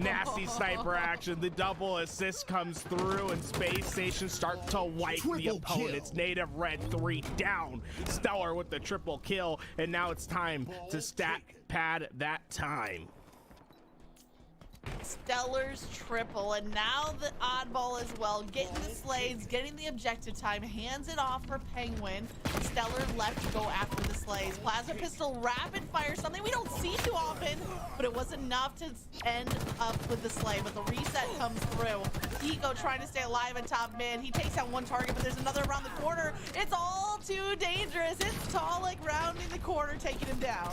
Nasty sniper action. The double assist comes through, and Space Station start to wipe the opponents. Native Red 3 down. Stellar with the triple kill, and now it's time to stat pad that time. Stellar's triple, and now the oddball as well, getting the slays, getting the objective time, hands it off for Penguin. Stellar left to go after the slays. Plasma pistol, rapid fire, something we don't see too often, but it was enough to end up with the slay, but the reset comes through. Eco trying to stay alive in top mid. He takes out one target, but there's another around the corner. It's all too dangerous. It's Talik rounding the corner, taking him down.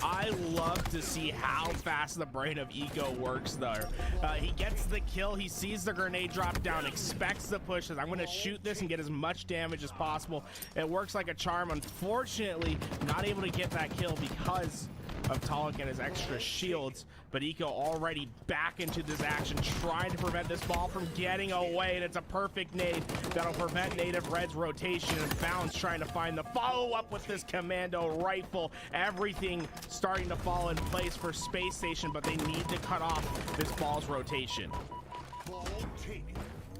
I love to see how fast the brain of Eco works there. He gets the kill, he sees the grenade drop down, expects the push, says, I'm gonna shoot this and get as much damage as possible. It works like a charm. Unfortunately, not able to get that kill because of Talik and his extra shields, but Eco already back into this action, trying to prevent this ball from getting away, and it's a perfect nade that'll prevent Native Red's rotation, and Bounce trying to find the follow-up with this commando rifle. Everything starting to fall in place for Space Station, but they need to cut off this ball's rotation.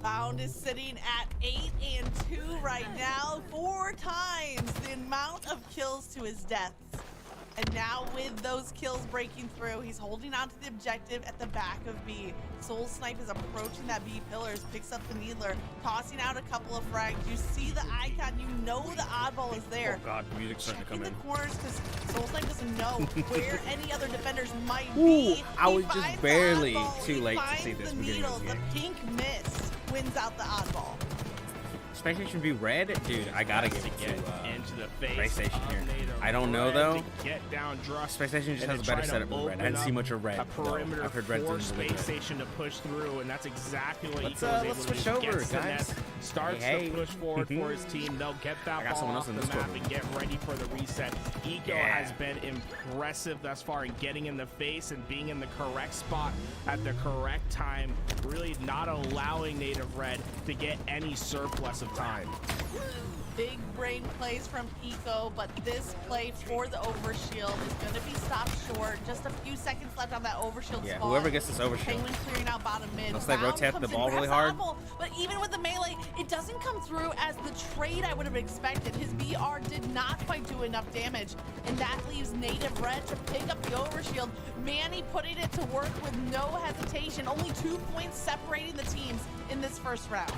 Bound is sitting at 8 and 2 right now, 4 times the amount of kills to his deaths. And now with those kills breaking through, he's holding on to the objective at the back of B. Soul Snipe is approaching that B pillars, picks up the Needler, tossing out a couple of frags. You see the icon, you know the oddball is there. Oh god, the music's starting to come in. The corners because Soul Snipe doesn't know where any other defenders might Ooh, be. I was just barely too late to see this the beginning needle. of the game. The pink mist wins out the oddball. Space Station be red? Dude, I gotta give it to into the face Space Station here. Native I don't know Red though. to get down Druck, Space Station just and has a to better try to setup with red. I didn't see open much of red. a perimeter I've heard red for doesn't really Space red. Station to push through, and that's exactly what Let's, Eco was able let's to switch do. over, Gets the guys. net, starts Hey. to push forward for his team. They'll get that got ball someone off else in the Discord map room. and get ready for the reset. Eco Yeah. has been impressive thus far in getting in the face and being in the correct spot at the correct time, really not allowing Native Red to get any surplus of time. Big brain plays from Eco, but this play for the overshield is going to be stopped short. Just a few seconds left on that overshield Yeah, spot. whoever gets this overshield. Penguin clearing out bottom mid. Unless they Brown rotate comes the ball in, really grabs the hard. apple, but even with the melee, it doesn't come through as the trade I would have expected. His BR did not quite do enough damage, and that leaves Native Red to pick up the overshield. Manny putting it to work with no hesitation. Only 2 points separating the teams in this first round.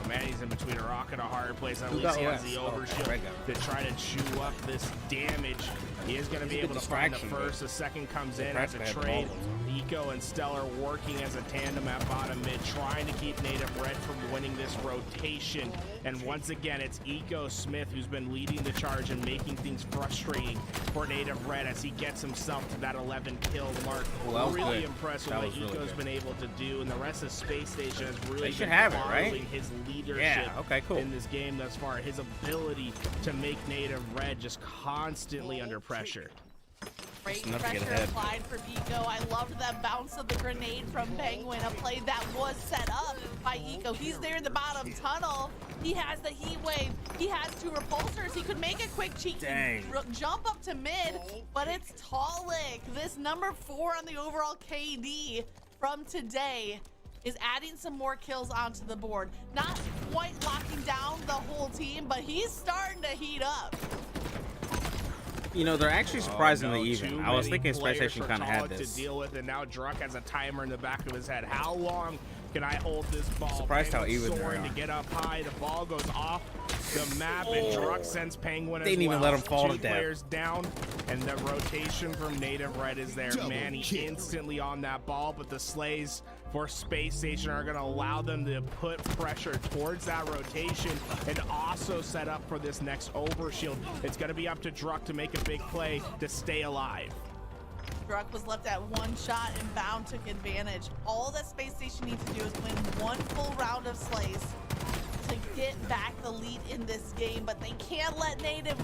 Manny's in between a rock and a hard place. At Who least got he has less? the Oh, overshield Greg got to try to chew up this damage. He is going to be He's a able good to find the distraction, first. The second comes in Perhaps as a they have the trade. ball. Eco and Stellar working as a tandem at bottom mid, trying to keep Native Red from winning this rotation. And once again, it's Eco Smith who's been leading the charge and making things frustrating for Native Red as he gets himself to that 11 kill mark. Well, that was really good. impressed with That what was really Eco's good. been able to do, and the rest of Space Station has really They should been have it, right? modeling his leadership Yeah, okay, cool. in this game thus far. His ability to make Native Red just constantly under pressure. Great enough to get pressure ahead. applied for Eco. I loved that bounce of the grenade from Penguin, a play that was set up by Eco. He's there in the bottom tunnel. He has the heat wave. He has 2 repulsors. He could make a quick cheeky jump up to mid, but it's Talik. This number 4 on the overall KD from today is adding some more kills onto the board. Not quite locking down the whole team, but he's starting to heat up. You know, they're actually surprisingly Oh, no, even. too I was many thinking Space players Station for kind of had Talik this. to deal with, and now Druck has a timer in the back of his head. How long can I hold this ball? Surprised how Penguin even they soaring are. to get up high. The ball goes off the map, and Druck sends Penguin They as didn't even well. let him fall 2 to death. players down, and the rotation from Native Red is there. Manny instantly on that ball, but the slays for Space Station are going to allow them to put pressure towards that rotation and also set up for this next overshield. It's going to be up to Druck to make a big play to stay alive. Druck was left at 1 shot and Bound took advantage. All that Space Station needs to do is win 1 full round of slays to get back the lead in this game, but they can't let Native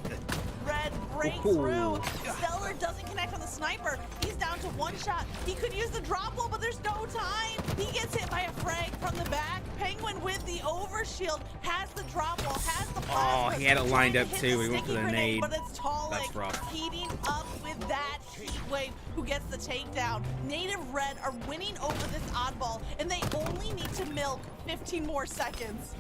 Red break through. Stellar doesn't connect on the sniper. He's down to 1 shot. He could use the drop wall, but there's no time. He gets hit by a frag from the back. Penguin with the overshield has the drop wall, has the plasma. Oh, he had it lined Trying up to hit too. the He went for sticky the grenade, nade. but it's That's Talik rough. heating up with that Heatwave who gets the takedown. Native Red are winning over this oddball, and they only need to milk 15 more seconds.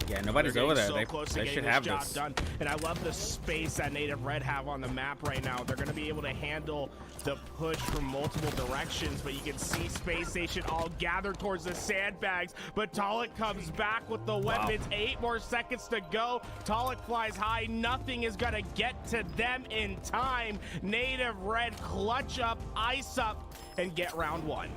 Yeah, nobody's over there. So They should have job this. done. And I love the space that Native Red have on the map right now. They're going to be able to handle the push from multiple directions, but you can see Space Station all gathered towards the sandbags. But Talik comes back with the weapons. 8 more seconds to go. Talik flies high. Nothing is going to get to them in time. Native Red clutch up, ice up, and get round 1.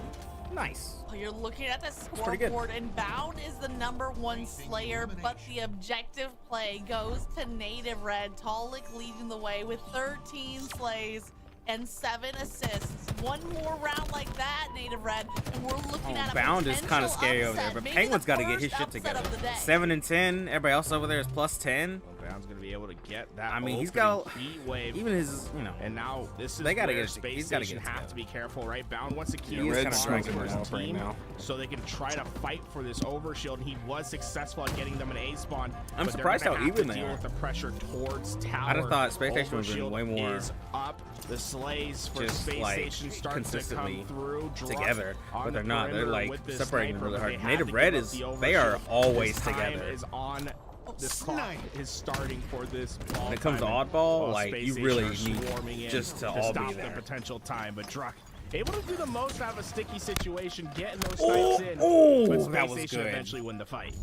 Nice. Oh, you're looking at the pretty good. scoreboard, and Bound is the #1 Slayer, but the objective play goes to Native Red. Talik leading the way with 13 slays and 7 assists. One more round like that, Native Red, and we're looking at a Bound is kind of potential scary over there, upset. but Maybe Penguin's the got to get his first shit upset together. of the day. 7 and 10. Everybody else over there is plus 10. Bound's going to be able to get that. I mean, he's opening got heat wave. even his, you know. And now this is They gotta where get it- Space he's gotta Station get it have to be careful, right? Bound wants to keep He is Red's kinda striking for it his up right team, now. so they can try to fight for this overshield. And he was successful at getting them an A spawn. I'm but surprised they're how gonna have even to they deal are. with the pressure towards tower. I'd have thought Space Station would've been Overshield way more is up. The slays for just, Space like, Station start to consistently come through together, on but they're the not. They're perimeter like with this separating sniper, really but hard. they had Native to Red give up is the they are overshield. always This time together. is on. This clock is starting for this ball. When it comes to time, oddball, and, like, Space you Station really are need swarming in just to to all be stop there. the potential time. But Druck able to do the most out of a sticky situation, getting those snipes in. oh, but that Space was Station good. eventually win the fight.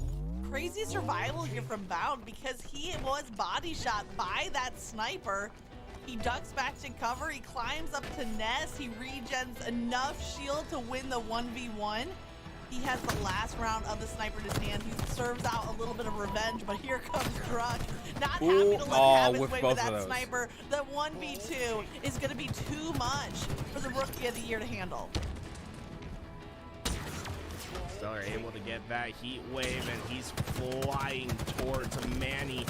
Crazy survival here from Bound because he was body shot by that sniper. He ducks back to cover, he climbs up to Nest, he regens enough shield to win the 1v1. He has the last round of the sniper in his hand. He serves out a little bit of revenge, but here comes Druck. Not happy to let him have his with way both with of that those. sniper. The 1v2 is going to be too much for the Rookie of the Year to handle. Stellar able to get that heat wave, and he's flying towards Manny.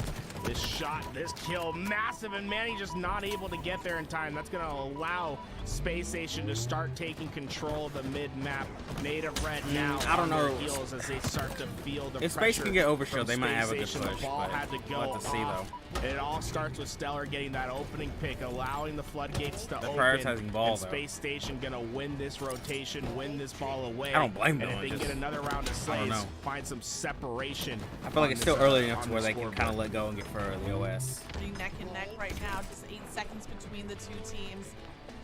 This shot, this kill, massive, and Manny just not able to get there in time. That's going to allow Space Station to start taking control of the mid-map. Native Red now I don't on their know. heels as they start to feel the If Space pressure can get overshield, from they might Space have a good Station. push, The ball but had to go we'll have to see, off. It all starts with Stellar getting that opening pick, allowing the floodgates to open. prioritizing ball, and though. Space Station gonna win this rotation, win this ball away. I don't blame them, And if they can just- get another round of I don't slays, know. find some separation. I feel like on it's this, still early enough on to where the they can scoreboard. kind of let go and get for the OS. Pretty neck and neck right now, just 8 seconds between the two teams.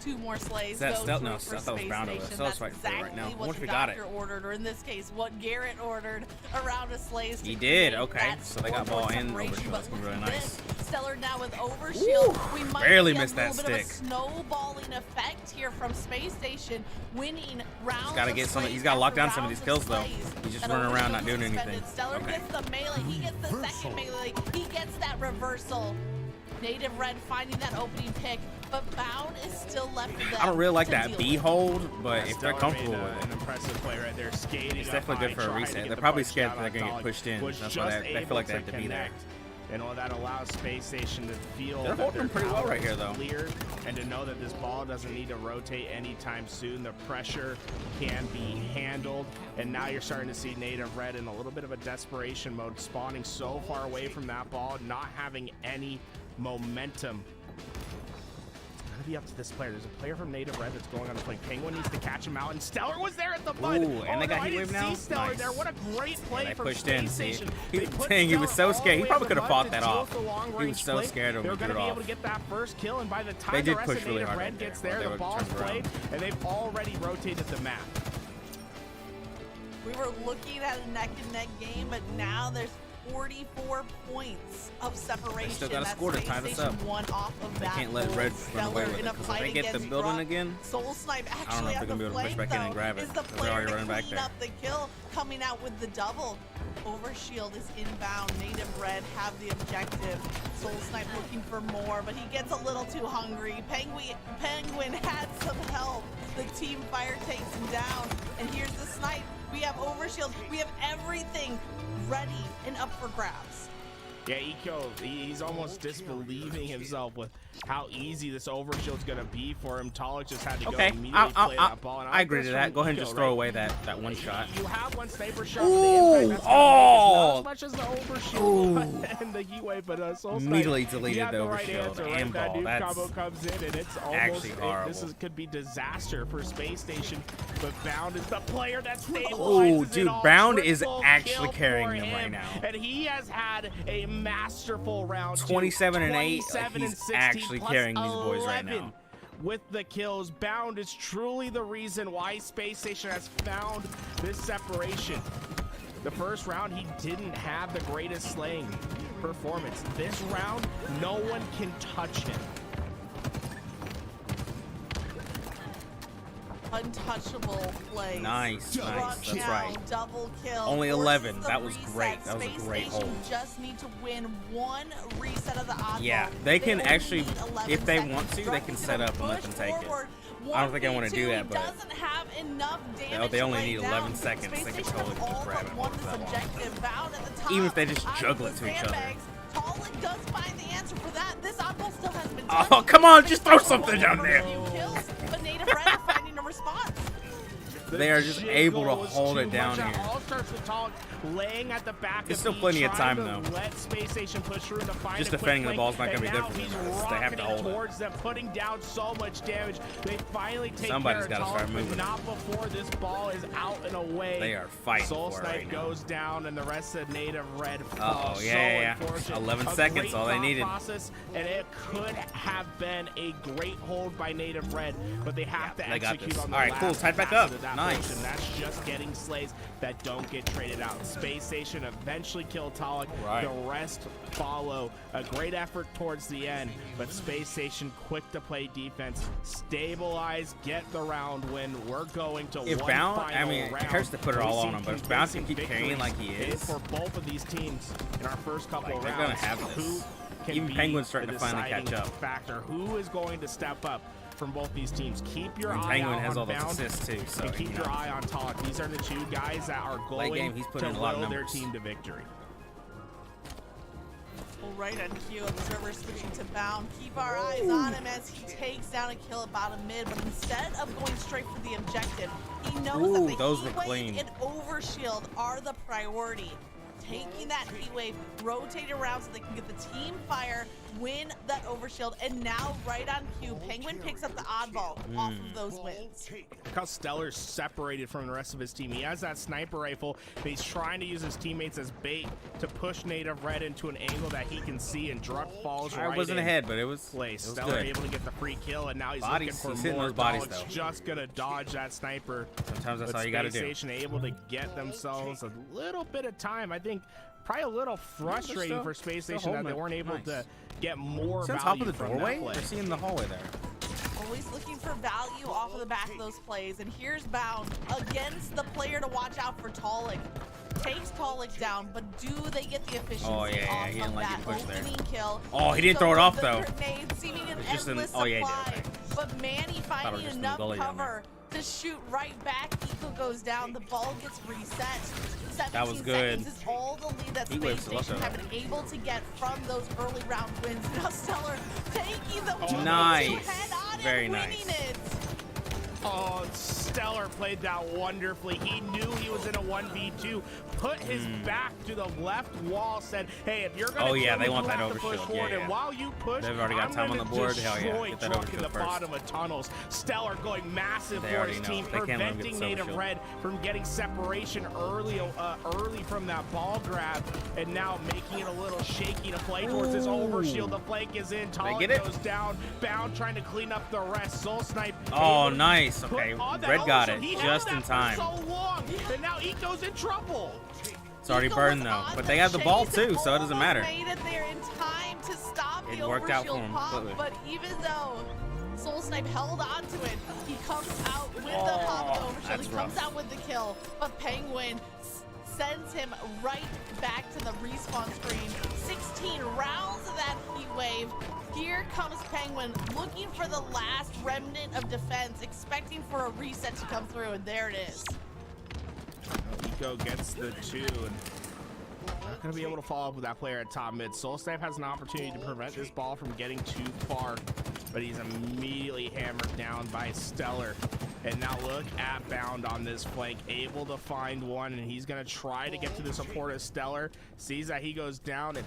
2 more slays Is that go Stealth? through No, for I thought it was Space Brown over there. Station. Stealth's That's fighting for it right now. exactly I what wonder if the he got it. doctor ordered, or in this case, what Garrett ordered, a round of slays. He to did, create okay. that So they got scoreboard ball and separation. overshield. That's gonna be really But nice. this, Stellar now with overshield. We might barely see a missed that little bit of a stick. snowballing effect here from Space Station, winning rounds. gotta of get some- slays he's gotta lock after down some of rounds these kills, though. slays. He's just That running around, overshield not doing suspended. anything. Stellar Okay. gets the melee. He gets the second melee. He gets that reversal. Native Red finding that opening pick, but Bound is still left with them. I don't really like to that deal B with. hold, but if they're Stellar comfortable made with an it, impressive play right there, skating. it's up definitely good high, for a trying to reset. get They're the probably punch scared out that they're on gonna get Talik. pushed in. Was That's why just they feel able like they have to be there. connect. And all that allows Space Station to feel They're that holding their them pretty well tower right here, is though. cleared, and to know that this ball doesn't need to rotate anytime soon. The pressure can be handled, and now you're starting to see Native Red in a little bit of a desperation mode, spawning so far away from that ball, not having any momentum. It's gonna be up to this player. There's a player from Native Red that's going on the plane. Penguin needs to catch him out, and Stellar was there at the bud. Ooh, and they got no, I heat didn't wave now? see Stellar Nice. there. What a great play Yeah, they from pushed Space in, see? Station. He- They put dang, he was Stellar so all scared. the He way probably up could have the fought bud that to deal off. with the long He was range so play. scared of him They're to gonna get be it able to off. get that first kill, and by the They time the did rest push of really Native hard Red right there, gets while there, they the were ball's turned around. played, and they've already rotated the map. We were looking at a neck and neck game, but now there's 44 points of separation. still got a That's score to Space tie this Station up. one off of They that can't let goal. Red run away Stellar with in it, a 'cause if fight they get the against building Druck. again, Soul Snipe I don't know actually if at they're gonna the be able to push flank, back in and though, grab it, is the 'cause they're player already to running back clean there. up the kill, coming out with the double. Overshield is inbound. Native Red have the objective. Soul Snipe looking for more, but he gets a little too hungry. Penguin had some help. The team fire takes him down, and here's the snipe. We have Overshield. We have everything ready and up for grabs. Yeah, Eco, he's almost disbelieving himself with how easy this overshield's gonna be for him. Tolic just had to go immediately play that ball. And I agree to that. Go ahead and just throw away that one shot. You have one sniper shot. Ooh! Not as much as the overshield and the heat wave, but immediately deleted the right overshield answer, and That ball. nuke That's combo comes in, and it's almost actually horrible. This could be disaster for Space Station, but Bound is the player that stabilizes Oh, dude, it all. Bound is Triple actually kill carrying for him right now. and he has had a masterful round. 27 and 8. 27 and He's 16 actually plus carrying these boys right 11 now. with the kills. Bound is truly the reason why Space Station has found this separation. The first round, he didn't have the greatest slaying performance. This round, no one can touch him. Untouchable plays. Nice. That's Down, right. Double kill. Only Forces 11. the That was reset. great. That was a Space great Station hold. Just need to win one reset of the oddball. Yeah, they can only actually, need 11 if they seconds. want to, they can Drucky's set gonna up and let them push take it. forward. I don't think I want to do 1v2, that, but he doesn't have enough damage they only to lay need down. 11 seconds. Space They can Station totally have just all grab but it won for this that long. objective. Bound at the top. Even if they just out of juggle the it to each other. sandbags. Tolic does find the answer for that. This oddball still hasn't been Oh, touched. come on, just throw something down there. Few kills, but Native Red are finding a response. They are just able to hold it down here. All starts with Tolic laying at the back. There's of still B, plenty of trying time, to though. Let Space Station push through to find Just a quick defending the flank, ball's not and gonna be now good for he's them. They have to rocketing hold it. towards them, putting down so much damage. They finally take Somebody's care gotta of start Tolic, moving. but not before this ball is out and away. They are fighting Soul for it Snipe right now. goes down, and the rest of Native Red Uh-oh, falls. yeah. So unfortunate. 11 A seconds, great all they thought needed. Process, and it could have been a great hold by Native Red, but they have to they got execute this. on the All right, cool. last Tied back facet up. of that Nice. portion. That's just getting slays that don't get traded out. Space Station eventually killed Tolic. Right. The rest follow. A great effort towards the end, but Space Station quick to play defense, stabilize, get the round win. We're going to If one Bound, final I mean, it round. hurts to put it We've all on seen him, but if Bound can keep convincing carrying like he victories is, for both of these teams in our first couple like, they're rounds, gonna have this. who can Even be Penguin's starting the to finally catch deciding up. factor? Who is going to step up from both these teams? Keep your and eye Penguin out has on all those Bound, assists too, so and keep you your know. eye on Tolic. These are the two guys that are Late going game, he's putting to in a lot of will their numbers. team to victory. Well, right on cue, Observer switching to Bound. Keep our eyes on him as he takes down a kill at bottom mid, but instead of going straight for the objective, he knows that the those were heat wave clean. and overshield are the priority. Taking that heat wave, rotate around so they can get the team fire, win that overshield, and now right on cue, Penguin picks up the oddball off of those wins. Look how Stellar's separated from the rest of his team. He has that sniper rifle, but he's trying to use his teammates as bait to push Native Red into an angle that he can see, and Druck falls right I wasn't in ahead, but it was place. It was Stellar good. able to get the free kill, and now he's Bodies, looking he's for hitting more. those bodies, Dogs though. just gonna dodge that sniper. Sometimes that's But all you gotta Space do. Station able to get themselves a little bit of time. I think probably a little frustrating still- for Space still Station that holding they it. weren't able Nice. to get more Is he on value top of the from doorway? that play. Or is he in the hallway there? Always looking for value off of the back of those plays, and here's Bound against the player to watch out for Tolic. Takes Tolic down, but do they get the efficiency Oh, yeah, off he of didn't like that it pushed there. opening kill? Oh, he didn't throw it off, The though. grenade seeming an It's just an- endless oh, yeah, he did, supply, okay. but Manny was finding just in enough the gully down cover to shoot right back. Eco goes down, the ball gets reset. 17 That was good. seconds is all the lead that He Space whips the Station left have been able to get from those early round wins. Now Stellar taking the 1v2 Nice. head on Very and nice. winning it. Oh, Stellar played that wonderfully. He knew he was in a 1v2, put his back to the left wall, said, hey, if you're going to Oh, yeah, they you want that have to push overshield. forward. Yeah, And yeah. while you push, They've already got I'm time on gonna the board. Hell yeah, destroy get that Druck in overshield the first. bottom of tunnels. Stellar going massive They for already his know. team, They can't let him get preventing this Native overshield. Red from getting separation early from that ball grab, and now making it a little shaky to play towards this overshield. The flank is in. Tolic get it? goes down. Bound trying to clean up the rest. Soul Snipe. Oh, able to nice. put Okay, on that Red got overshield. it He held just that in for time. so long, and now Eco's in trouble. It's already Eagle burned was though, on but they have the chase ball and too, so it doesn't almost matter. Made it there in time to stop It the worked out for overshield him pop, completely. but even though Soul Snipe held on to it, he comes out with the pop of the overshield. That's He comes rough. out with the kill, but Penguin sends him right back to the respawn screen. 16 rounds of that heat wave. Here comes Penguin looking for the last remnant of defense, expecting for a reset to come through, and there it is. Eco gets the 2, and Not gonna be able to follow up with that player at top mid. Solstaff has an opportunity to prevent this ball from getting too far, but he's immediately hammered down by Stellar. And now look at Bound on this flank, able to find one, and he's gonna try to get to the support of Stellar. Sees that he goes down, and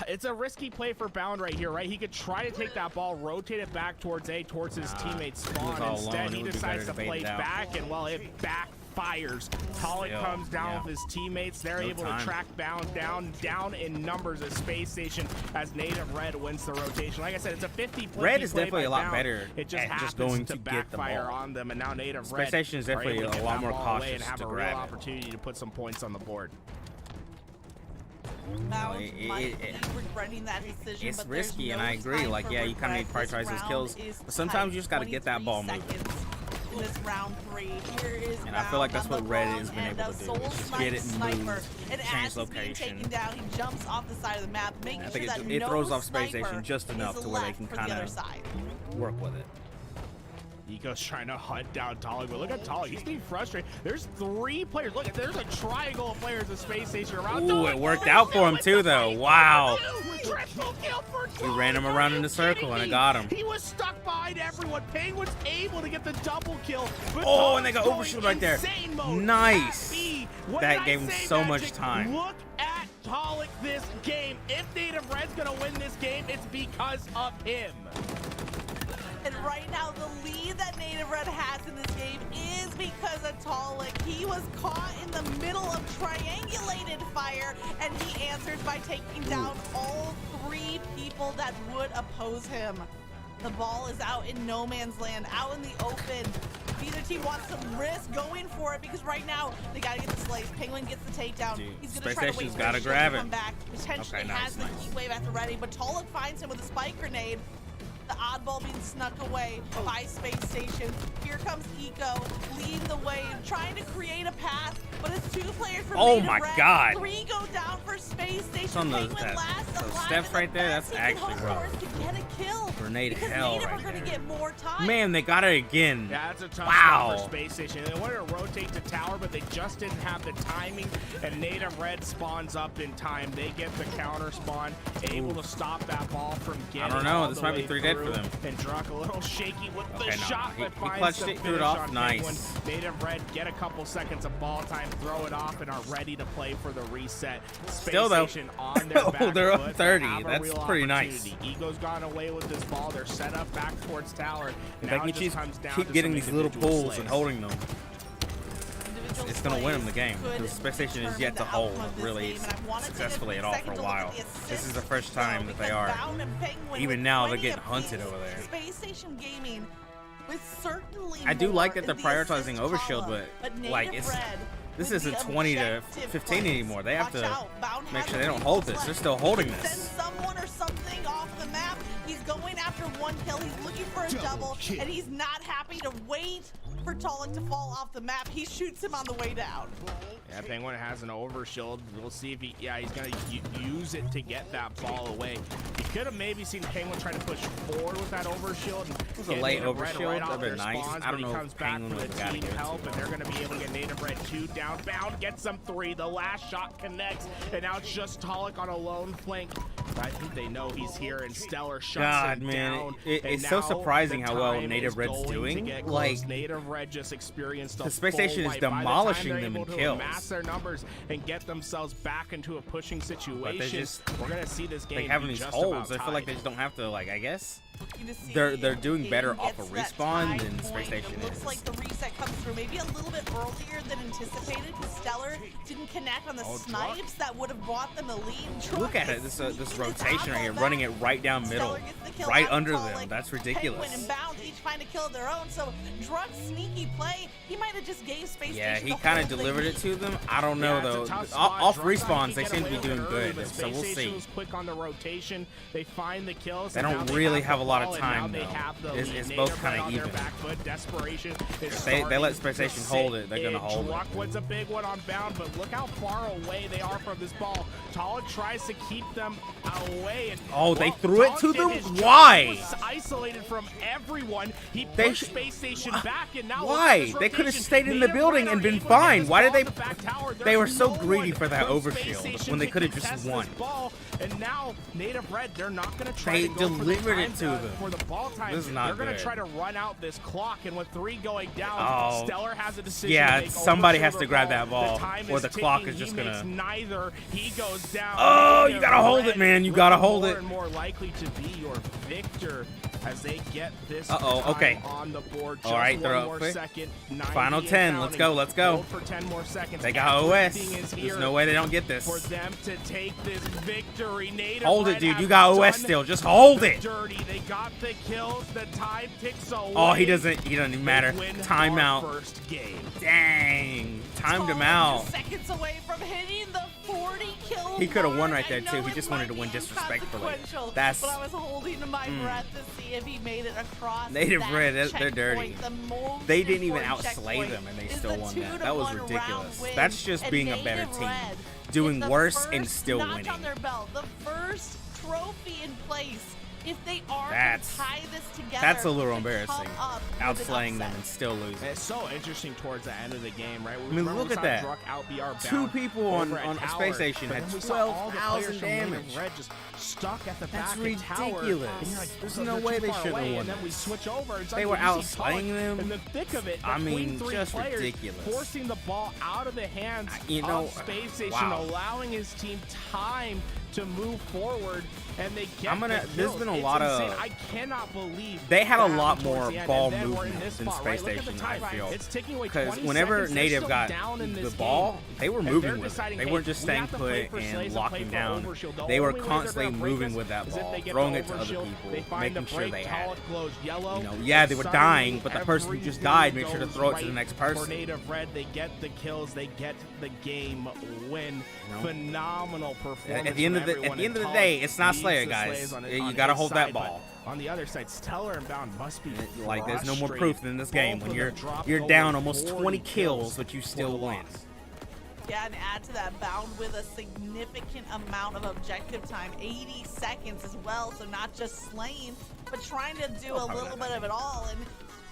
it's a risky play for Bound right here, right? He could try to take that ball, rotate it back towards A, towards his teammate's spawn. Instead, he decides to play back, and well, it backfires. Talik comes down with his teammates. They're able to track Bound down in numbers of Space Station as Native Red wins the rotation. Like I said, it's a 50-50 Red is play definitely a by lot Bound. better It just at happens just going to to get the backfire ball. on them, and now Native Space Red Station is are definitely able to a get lot that more ball away cautious and have to a real grab it. opportunity to put some points on the board. Bound might be regretting that decision, It's but there's risky, no and I agree. time Like, for yeah, you kind of need to regret. prioritize This those kills, round is but sometimes you just got to tight. get that ball 23 moving. seconds in this round 3. Here is And I feel like that's Bound what Red on the has been wrong able end, to a do, is soul just get it sniper. moved, And change as he's being location. taken down, he jumps off the side of the map, making I sure think that it no throws off Space sniper Station just is enough to where they left can for the kind other of side. work with it. Eco's trying to hunt down Talik, but look at Talik. He's being frustrated. There's 3 players. Look, there's a triangle of players at Space Station around. Ooh, it worked out for him too, though. Wow. Triple kill for Talik. He ran him around in a circle, and it got him. He was stuck behind everyone. Penguin's able to get the double kill. But Oh, and they Talik's got going overshield right there. insane mode. Nice. At B. What That did I gave him say, so much Magic? time. Look at Talik this game. If Native Red's going to win this game, it's because of him. And right now, the lead that Native Red has in this game is because of Talik. He was caught in the middle of triangulated fire, and he answers by taking down all 3 people that would oppose him. The ball is out in no man's land, out in the open. Either team wants some risk going for it, because right now they gotta get the slaves. Penguin gets the takedown. Dude, He's Space gonna try to wait Station's for gotta his shield grab to it. come back. Potentially Okay, nice, has the nice. heat wave at the ready, but Talik finds him with a spike grenade. The oddball being snuck away by Space Station. Here comes Eco, leading the way, trying to create a path, but it's 2 players from Oh Native my Red. God. 3 go down for Space Station. on those- Penguin last those alive, steps and the right there, best that's he can actually hope rough. for is to get a kill. Grenade because hell Native right are gonna there. get more time. Man, they got it again. Yeah, that's a tough Wow. spot for Space Station. They wanted to rotate to tower, but they just didn't have the timing, and Native Red spawns up in time. They get the counter spawn, able to stop that ball from getting don't know. all This the might be way 3 dead for through. them. And Druck a little shaky with the Okay, no, shot, he but finds clutched the it, threw it finish off. on Nice. Penguin. Native Red get a couple seconds of ball time, throw it off, and are ready to play for the reset. Space Still, though. Station on their Oh, back they're up foot. 30. Have a That's real pretty nice. opportunity. Ego's gone away with this ball. They're set up back towards tower. If Now they it can just comes down keep to getting some these little individual pulls slays. and holding them, Individual it's going to win them the plays game. could The Space Station is determine yet to the hold outcome of this really game, and I wanna take a successfully at all for second a to look while. at the This is the assists, first time though, that they because are. Bound and Penguin Even with now, they're 20 getting hunted apiece. over there. Space Station Gaming with certainly I do like more that they're in the prioritizing assist overshield, column, but Native like it's Red this with isn't the 20 to objective 15 plays. anymore. They have Watch to out. Bound make has sure they don't people hold this. left. They're still holding Send this. someone or something off the map. He's going after 1 kill. He's looking for a double, and he's not happy to wait for Talik to fall off the map. He shoots him on the way down. Yeah, Penguin has an overshield. We'll see if he's going to use it to get that ball away. You could have maybe seen Penguin try to push forward with that overshield. It was a late overshield. That'd been nice. I don't know Comes if back Penguin for would the have got team to help, and they're going to be able to get Native Red 2 down. Bound gets them 3. The last shot connects, and now it's just Talik on a lone flank. I think they know he's here, and Stellar shuts God, him man, down. it's so now surprising the how well time Native is Red's going to doing. get Like, close. Native Red just experienced a the Space full Station is wipe. By the time demolishing they're them able in to kills. amass their numbers and get themselves back into a pushing situation. just We're gonna see this game like having be these just holds. I about feel like they tied. just don't have to, like, I guess. Looking to see They're if doing game better off gets a that respawn tie than Space point. Station It looks is. like the reset comes through maybe a little bit earlier than anticipated, because Stellar didn't connect on the snipes that would have brought them a lead. Look at it, this rotation right here, running it right down middle, Stellar gets the kill right out under of them. Talik. That's Penguin ridiculous. and Bound each find a kill of their own, so Druck's sneaky play, he might have just gave Space Yeah, Station he the kind of whole delivered thing. it to them. I don't know, Yeah, it's a though. tough spot. Off Druck respawns, can they get seem to away be with it doing early, good, but so Space we'll Station see. was quick on the rotation. They find the kills. They and don't now really the have a lot of ball, and now time, they though. have the It's lead. both Native kinda Red on their even. back foot. Desperation is They let starting Space to Station hold sit it, they're gonna in. hold Rockwood's a big one on bound, but look how far away they are from this ball. Tala tries to keep them away. And, oh, they threw it to them? Why? Why? Isolated from everyone. He They pushed Space Station back, and now why? They could have stayed in the building and been fine. Why did they? They were so greedy for that overshield when they could have just won. And now Native Red, they're not going to try They to go delivered it to them. for the ball time. This is not They're going to good. try to run out this clock, and with 3 going down, Oh, Stellar has a decision yeah, to make. somebody Overshield has to or grab ball. that ball, time or is the clock ticking. is just He gonna- makes neither. He goes down. Oh, Native you gotta hold Red it, man. You gotta hold more it. and more likely to be your victor as they get this okay. time on the board. All right, Just they're one up more quick. second. Final 90 10. and Let's counting. go. Let's go. Hold for 10 more seconds. They got OS. Everything is There's here no way they don't get this. for them to take this victory. Native Hold it, Red dude. You have got OS done still. Just hold the it. dirty. They got the kills. The time ticks away. Oh, he doesn't even matter. They win Timeout. our first game. Dang. Timed him Tala out. just seconds away from hitting the 40 kill He could have won mark. right there, I know too. He it just wanted might to win be disrespectfully. inconsequential, That's- but I was holding my breath to see if he made it across. Native that Red, they're checkpoint. dirty. The most They didn't even important outslay checkpoint them, and they is still the won 2 that. to That was 1 round ridiculous. win. That's just And being a better Native team. Red Doing get the worse and first still notch winning. on their belt, the first trophy in place. If they are That's- to tie this together, That's a little to come embarrassing. up with an Outslaying them upset. and still losing. It's so interesting towards the end of the game, right? I mean, look at that. Two people on Space Station had 12,000 damage. Red just stuck at the That's back of tower. ridiculous. And you're like, There's oh, no they're way too they far should've away, won And then we this. switch over. And They were suddenly you see outslaying Tulloch them. in the thick of it. I mean, between 3 just players, ridiculous. forcing the ball out of the hands of Space Station, wow. allowing his team time to move forward, and they get the there's kills. been a It's lot of- insane. I cannot believe They had a that lot happened more towards the end, ball and then we're in movement this than spot, Space right? Look at the Station, I time. feel. It's ticking away Because 20 whenever seconds. They're Native still got down in the this ball, game. they were And moving they're with it. deciding, They hey, weren't just we staying have to play put for and Slays and locking play down. for Overshield. The They were only way they're constantly gonna break moving us with that is if ball, they get throwing the it to other Overshield, people, they find making the sure break, they had Tulloch it. glows yellow. You know, yeah, they were Suddenly, dying, but the person who just everything died made sure to goes throw it to the right next for person. Native Red, they get the kills, they get the game win. Phenomenal performance. At the end of the day, it's not Slayer, guys. You gotta hold that ball. On the other side, Stellar and Bound must be Like, there's no more frustrated. proof in this game Both when of them dropped you're over down almost 40 20 kills, but you still for the win. loss. Yeah, and add to that Bound with a significant amount of objective time, 80 seconds as well. So not just slaying, but trying to do a little bit of it all. And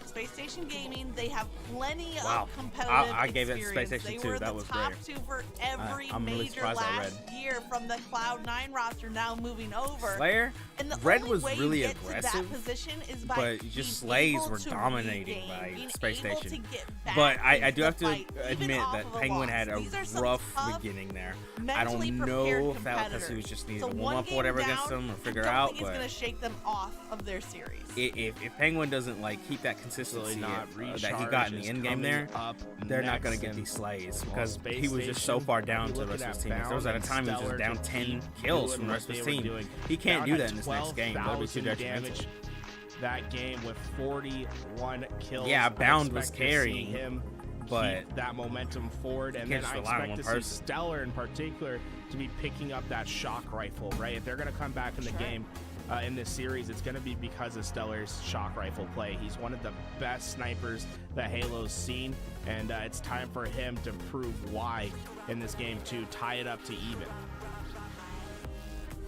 Space Station Gaming, they have plenty Wow. of competitive I gave it to Space experience. Station They were too. That the was top great. 2 for every I'm really major surprised I last year from the Cloud9 roster now moving over. Slayer, And the Red only was way you really get to aggressive, that position is by but being just Slays able were to dominating regain, by being Space able Station. to get back But I into do the have to fight, even admit off that of a Penguin loss. had a These are some rough tough, beginning there. I mentally don't prepared know if that was because he was competitors. just needing So to warm one up or game whatever down, against them or figure I don't out. think it's But going to shake them off of their series. if Penguin doesn't like keep that consistency not that he got in the end game there, they're not going to get these slays because Space he was just so Station, far down you to the looking rest of his at teammates. There was at a Bound time he was and just down Stellar 10 to kills keep from the rest of his doing what they team. were doing. He can't Bound do had that in this next game. That'll be too 12,000 detrimental. damage that game with 41 kills. Yeah, I Bound was expect to see carrying, him but keep that momentum forward, and can't then I just rely on expect one to see person. Stellar in particular to be picking up that shock rifle, right? If they're going to come back in the game in this series, it's going to be because of Stellar's shock rifle play. He's one of the best snipers that Halo's seen, and it's time for him to prove why in this game to tie it up to even.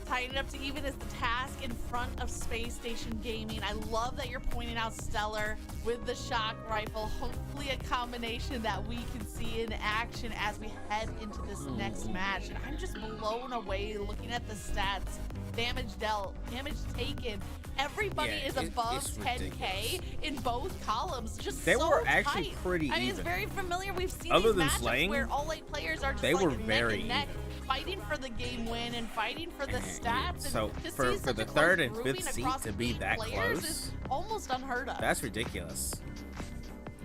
Tying it up to even is the task in front of Space Station Gaming. I love that you're pointing out Stellar with the shock rifle. Hopefully a combination that we can see in action as we head into this next match. And I'm just blown away looking at the stats. Damage dealt, damage taken. Everybody Yeah, is it's above 10K ridiculous. in both columns. Just They so were actually tight. pretty I mean, it's even. very familiar. We've seen Other these than matchups slaying, where all 8 players are just they like were neck very and neck, even. fighting for the game win and fighting for the stats. So and to for see such the a close third and grouping fifth seat across to be 8 that players close, is almost unheard of. that's ridiculous.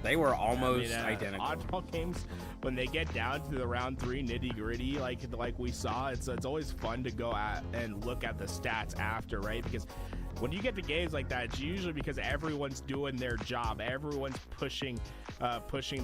They were almost identical. Oddball games, when they get down to the round 3 nitty gritty, like we saw, it's always fun to go at and look at the stats after, right? Because when you get to games like that, it's usually because everyone's doing their job, everyone's pushing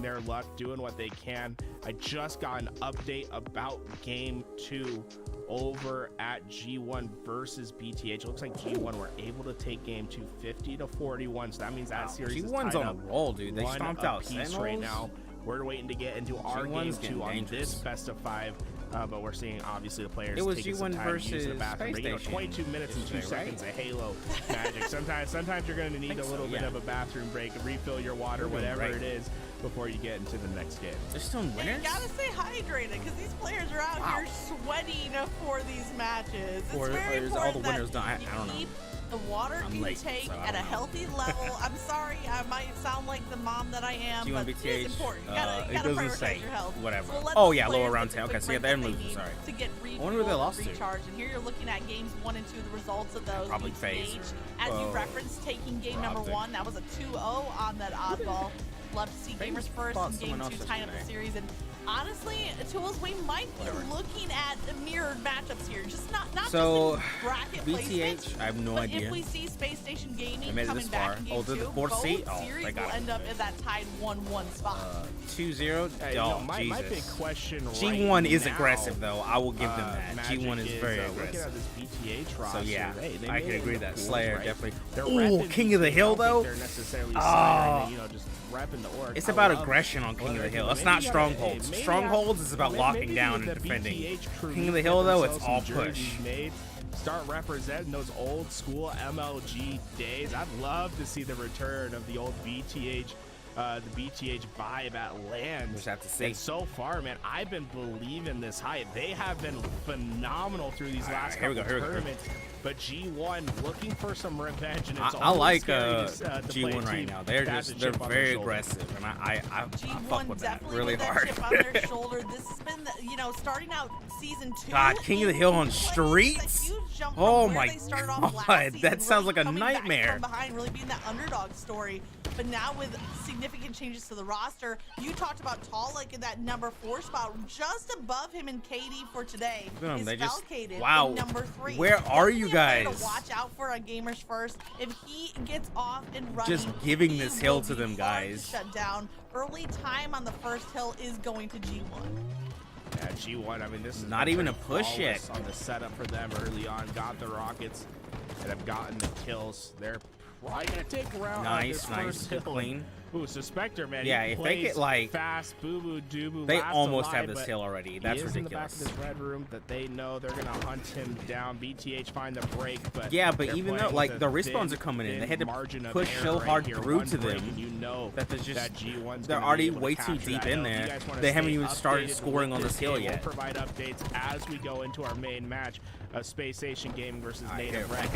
their luck, doing what they can. I just got an update about game 2 over at G1 versus BTH. It looks like G1 were able to take game 2 50-41, so that means that series is G1's tied on a up roll, dude. They one stomped out apiece Sentinels. right now We're waiting to get into our game 2 on this best of 5. But we're seeing obviously the players taking some time to use the bathroom. But, 22 minutes and 2 seconds of Halo magic. Sometimes you're going to need a little bit of a bathroom break, refill your water, whatever it is, before you get into the next game. They're still in winners? You gotta stay hydrated because these players are out here sweating for these matches. It's very important all the winners that I don't know. keep the water intake at a healthy level. I'm sorry, I might sound like the mom that I am, but it's important. You gotta prioritize your health. Whatever. So oh yeah, lower round 10. Okay, so yeah, they're losing. Sorry. To get I wonder who they lost to. recharge. And here you're looking at games 1 and 2, the results of those. Probably FaZe. As you referenced, taking game number 1, that was a 2-0 on that oddball. Love to see gamers first and game 2 tying up the series. And honestly, Tools, we might be looking at mirrored matchups here. Just not so, just in bracket BTH, I have no idea. If we see Space Station Gaming made it coming this back far. in game 2, the fourth seat? both series they got will end up in that tied 1-1 spot. 2-0? My big question G1 is now, aggressive, though. I will give them that. Magic G1 is very aggressive. Looking at this BTH roster, So yeah, they I can agree the that pools, Slayer right? definitely. Ooh, King of the Hill though. They're necessarily Slayer, just repping the org. It's about aggression on King of the Hill. It's not strongholds. Strongholds is about locking down and defending. King of the Hill though, it's all push. Start representing those old school MLG days. I'd love to see the return of the old BTH. The BTH vibe at LAN. Just have to see. And so far, man, I've been believing this hype. They have been phenomenal through these last couple tournaments. But G1 looking for some revenge, and it's I like G1 right now. They're very aggressive, and I fuck with that really hard. Chip on their shoulder. This has been, starting out season 2. God, King of the Hill on streets. Oh my God, that sounds like a nightmare. From behind, really being that underdog story. But now with significant changes to the roster, you talked about Talik in that number 4 spot, just above him in KD for today. Is Falcated in number 3. Where are you guys? To watch out for on Gamers First. If he gets off and running, just giving this hill to them, guys. To shut down. Early time on the first hill is going to G1. Yeah, G1. I mean, this is not even a push yet on the setup for them early on. Got the rockets and have gotten the kills. They're probably gonna take around nice, clean. Ooh, Suspector, man. Yeah, if they get like fast, boo boo, they almost have this hill already. That's ridiculous. In the back of this red room that they know they're gonna hunt him down. BTH find the break, but yeah, but even though like the respawns are coming in, they had to push so hard through to them that there's just they're already way too deep in there. They haven't even started scoring on this hill yet. We'll provide updates as we go into our main match. Space Station Gaming versus Native Red.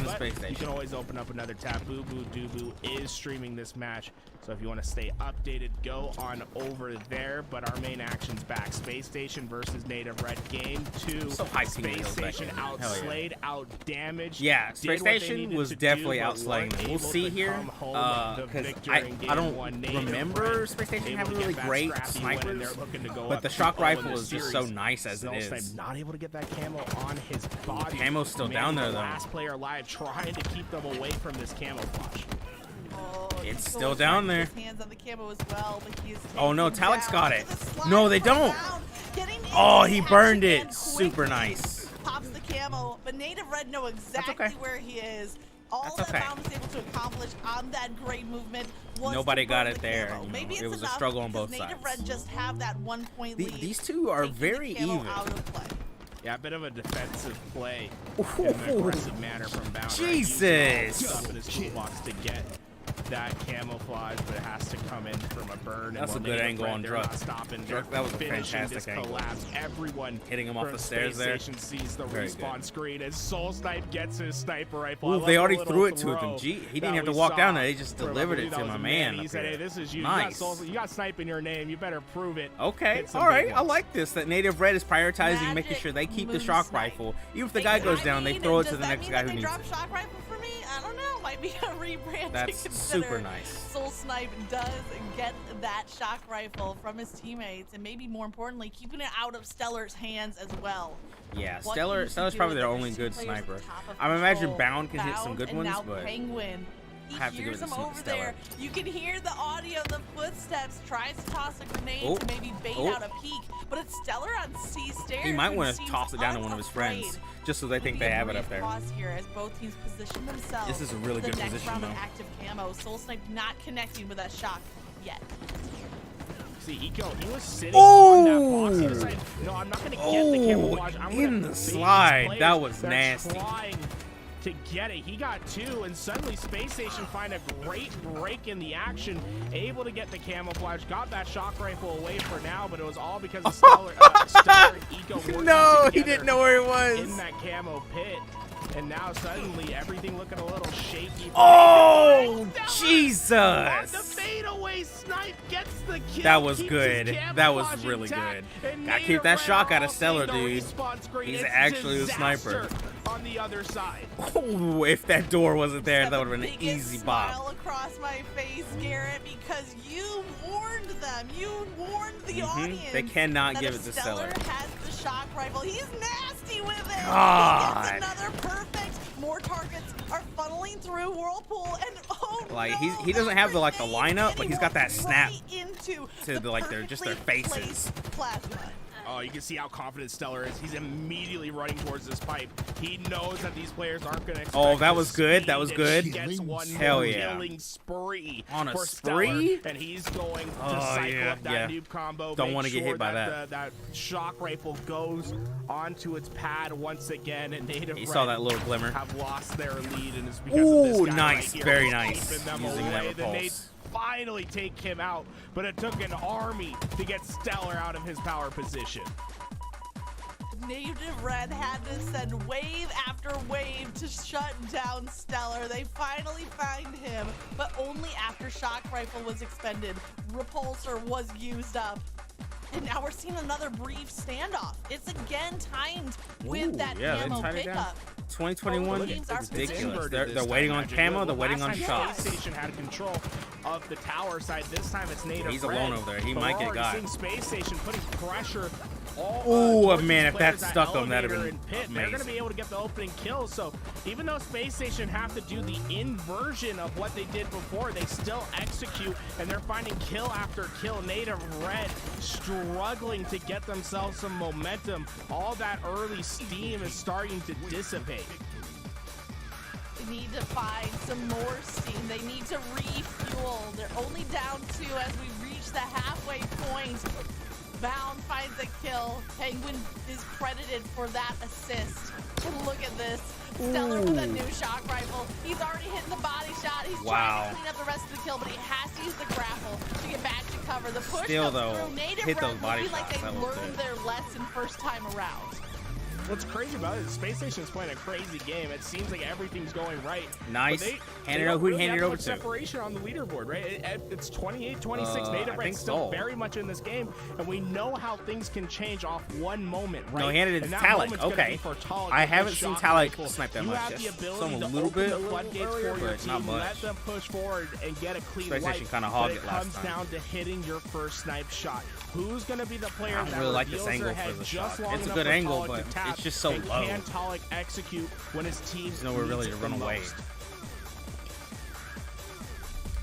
You can always open up another tab. Boo Boo Doo is streaming this match, so if you want to stay updated, go on over there. But our main action's back. Space Station versus Native Red. Game 2. So high Space Station outslayed, out-damaged. Yeah, Space Station was definitely outslaying them. We'll see here, because I don't remember Space Station having really great snipers, but the shock rifle is just so nice as it is. Not able to get that camo on his body. Camo's still down there though. Last player alive, trying to keep them away from this camouflage. It's still down there. Hands on the camo as well, but he is oh no, Talik's got it. No, they don't. Oh, he burned it. Super nice. Pops the camo, but Native Red know exactly where he is. All that Bound was able to accomplish on that great movement was nobody got it there. Maybe it was a struggle on both sides. Native Red just have that 1 point lead. These two are very even. Out of play. Yeah, a bit of a defensive play in an aggressive manner from Bound. Jesus! Up in his toolbox to get that camouflage, but it has to come in from a burn. That's a good angle on Druk. Druk, that was a fantastic angle. Collapse. Everyone hitting him off the stairs there. Sees the respawn screen as Soul Snipe gets his sniper rifle. Ooh, they already threw it to him. Gee, he didn't have to walk down there. They just delivered it to my man. He said, "Hey, this is you. Nice. You got Snipe in your name. You better prove it." Okay, all right. I like this. That Native Red is prioritizing making sure they keep the shock rifle. Even if the guy goes down, they throw it to the next guy who needs it. Shock rifle for me? I don't know. Might be a rebrand. That's super nice. Soul Snipe does get that shock rifle from his teammates, and maybe more importantly, keeping it out of Stellar's hands as well. Yeah, Stellar's probably their only good sniper. I imagine Bound can hit some good ones, but Penguin. He have to give it hears to him over Stellar. there. You can hear the audio, the footsteps. Tries to toss a grenade to maybe bait out a peek, but it's Stellar on C stairs. He might want to toss it down to one of his friends, just so they think they have it up there. Here as both teams position themselves. This is a really good position, though. Active camo. Soul Snipe not connecting with that shock yet. See, Eco, he was sitting on that box. He decided, no, I'm not going to get the camouflage. I'm in gonna the slide. That was They're nasty. Trying to get it. He got 2, and suddenly Space Station find a great break in the action, able to get the camouflage, got that shock rifle away for now, but it was all because of Stellar and Eco working No, he together didn't know where he was. in that camo pit. And now suddenly everything looking a little shaky. Oh, Jesus! The fadeaway snipe gets the kill. That was keeps good. his That was camouflage really intact, good. and Gotta Nader keep that ran shock out of off Stellar, the dude. respawn screen. He's It's actually a disaster sniper. on the other side. Oh, if that door wasn't there, that would have been an Biggest easy smile bop. across my face, Garrett, because you warned them. You warned the audience. They cannot that give if it to Stellar Stellar. has the shock rifle. He's nasty with it. God. He gets another perfect. More targets are funneling through Whirlpool, and oh Like, no, he doesn't have the grenade, lineup, and but he he's got that walks snap right into to the like their faces. perfectly placed plasma. Oh, you can see how confident Stellar is. He's immediately running towards this pipe. He knows that these players aren't going to expect. Oh, that the was good. speed, That was and good. he gets one Hell more yeah. killing spree On a for spree? Stellar, and he's going to Oh, cycle yeah, up that yeah. noob combo. Don't make wanna get sure hit by that. That shock rifle goes onto its pad once again, and Native You Red saw that little glimmer. have lost their lead, and it's because of this Ooh, guy nice. right here Very who's nice. keeping them Using that away. The repulse. nades finally take him out, but it took an army to get Stellar out of his power position. Native Red had to send wave after wave to shut down Stellar. They finally find him, but only after shock rifle was expended. Repulsor was used up. And now we're seeing another brief standoff. It's again timed with that yeah, they camo tied it down. pickup. 2021 Both teams are is ridiculous. Inverted They're this waiting time, on Magic. camo. They're waiting on Last time shots. Space Station had control of the tower side. This time it's Native He's Red. alone over there. He But might we're get already got. seeing Space Station putting pressure. Ooh, man, if that stuck him, that'd have They're been going to amazing. be able to get the opening kill. So even though Space Station have to do the inversion of what they did before, they still execute, and they're finding kill after kill. Native Red struggling to get themselves some momentum. All that early steam is starting to dissipate. They need to find some more steam. They need to refuel. They're only down 2 as we reach the halfway point. Bound finds a kill. Penguin is credited for that assist. Look at this. Stellar with a new shock rifle. He's already hitting the body shot. He's trying to clean up the rest of the kill, but he has to use the grapple to get back to cover. The push Still, goes though, through. Native hit those Red body looking like shots. they That was learned good. their lesson first time around. What's crazy about it is Space Station's playing a crazy game. It seems like everything's going right. Nice. But Hand it over. Who really handed it have over much to? separation on the leaderboard, right? It's 28-26. I Native think Red's still so. very much in this game, and we know how things can change off one moment, right? No, he handed it And to that Talik. moment's gonna Okay. be for Talik I with haven't his seen shock Talik rifle. snipe that You much. have the Just ability some a to little open bit the floodgates earlier, for your but not team, much. let them push forward and get a clean Space wipe. Station kinda But hogged it it last comes time. down to hitting your first snipe shot. Who's going to be the player I don't that really like this reveals their angle for head the just shot. long It's a enough good for angle, Talik but to tap, it's just so and low. Can Talik execute when his team There's nowhere really to run away.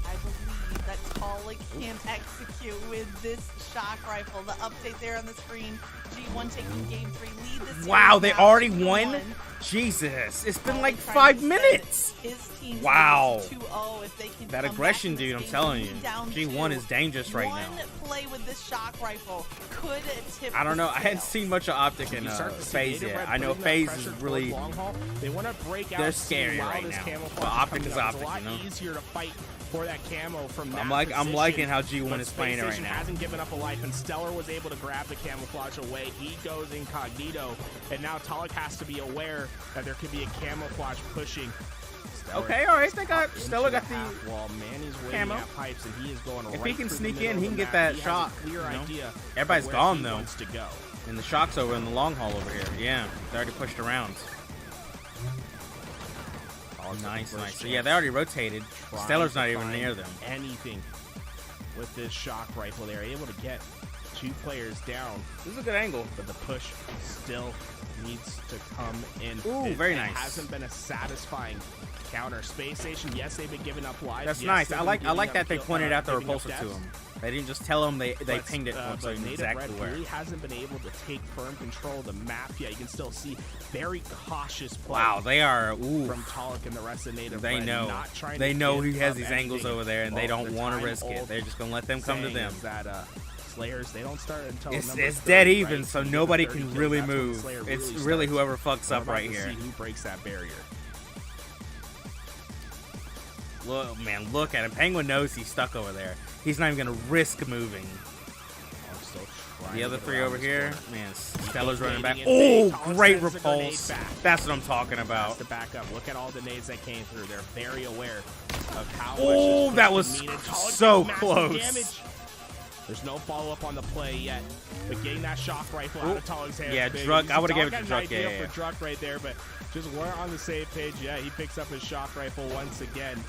I believe that Talik can execute with this shock rifle. The update there on the screen. G1 taking game 3 lead this Wow, series they now already 2-1. won? Jesus, it's been Talik like trying 5 to minutes. send his team Wow. to 2-0 if they can That come aggression, back in dude, this I'm game. telling you. Lead down G1 2. is dangerous right now. One play with this shock rifle could tip I don't know. the I hadn't scale. seen much of Optic in You start to see FaZe Native yet. Red I know putting that FaZe pressure is toward really... long haul. They want to break out. They're see scary how right this now. camouflage But Optic comes is out. Optic, It's a lot you know? easier to fight for that camo from that I'm position. liking how G1 But is playing it right Space Station now. hasn't given up a life, and Stellar was able to grab the camouflage away. He goes incognito, and now Talik has to be aware that there could be a camouflage pushing. Stellar Okay, all right. They got into Stellar got the half wall. Manny's waiting camo. at pipes, and he is going If right he can through the sneak middle in, of he the can get map. that He has shot, a clear you know? idea Everybody's of where gone, he though. wants to go. and the shock's over in the long haul over here. Yeah, they already pushed around. Oh, nice, nice. So yeah, they already rotated. Trying Stellar's to not even find near them. Anything with this shock rifle, they're able to get 2 players down, This is a good angle. but the push still needs to come in. Ooh, very It nice. hasn't been a satisfying counter. Space Station, yes, they've been giving up lives. That's yes, nice. they've I been like giving that up they pointed out the giving up repulsor to deaths. him. They didn't just tell him they But, pinged it once, so but he knew Native exactly Red where. really hasn't been able to take firm control of the map yet. You can still see very cautious play Wow, they are. Ooh, from Talik and the rest of Native they Red, know. not trying They to know give he has up these angles anything. over there, and they Well, don't the want to risk it. time-old They're just gonna let them come to saying them. is that Slayers, they don't start until it's dead even, right? so nobody can really move. It's really whoever fucks up right here. Who breaks that barrier? Look, man, look at him. Penguin knows he's stuck over there. He's not even gonna risk moving. The other three over here, man, Stellar's running back. Oh, great repulse. That's what I'm talking about. To back up, look at all the nades that came through. They're very aware of how. Oh, that was so close. Damage. There's no follow-up on the play yet, but getting that shock rifle out of Tallig's hands. Yeah, Druck. I would have given it to Druck. Yeah, for Druck right there, but just weren't on the same page. Yeah, he picks up his shock rifle once again.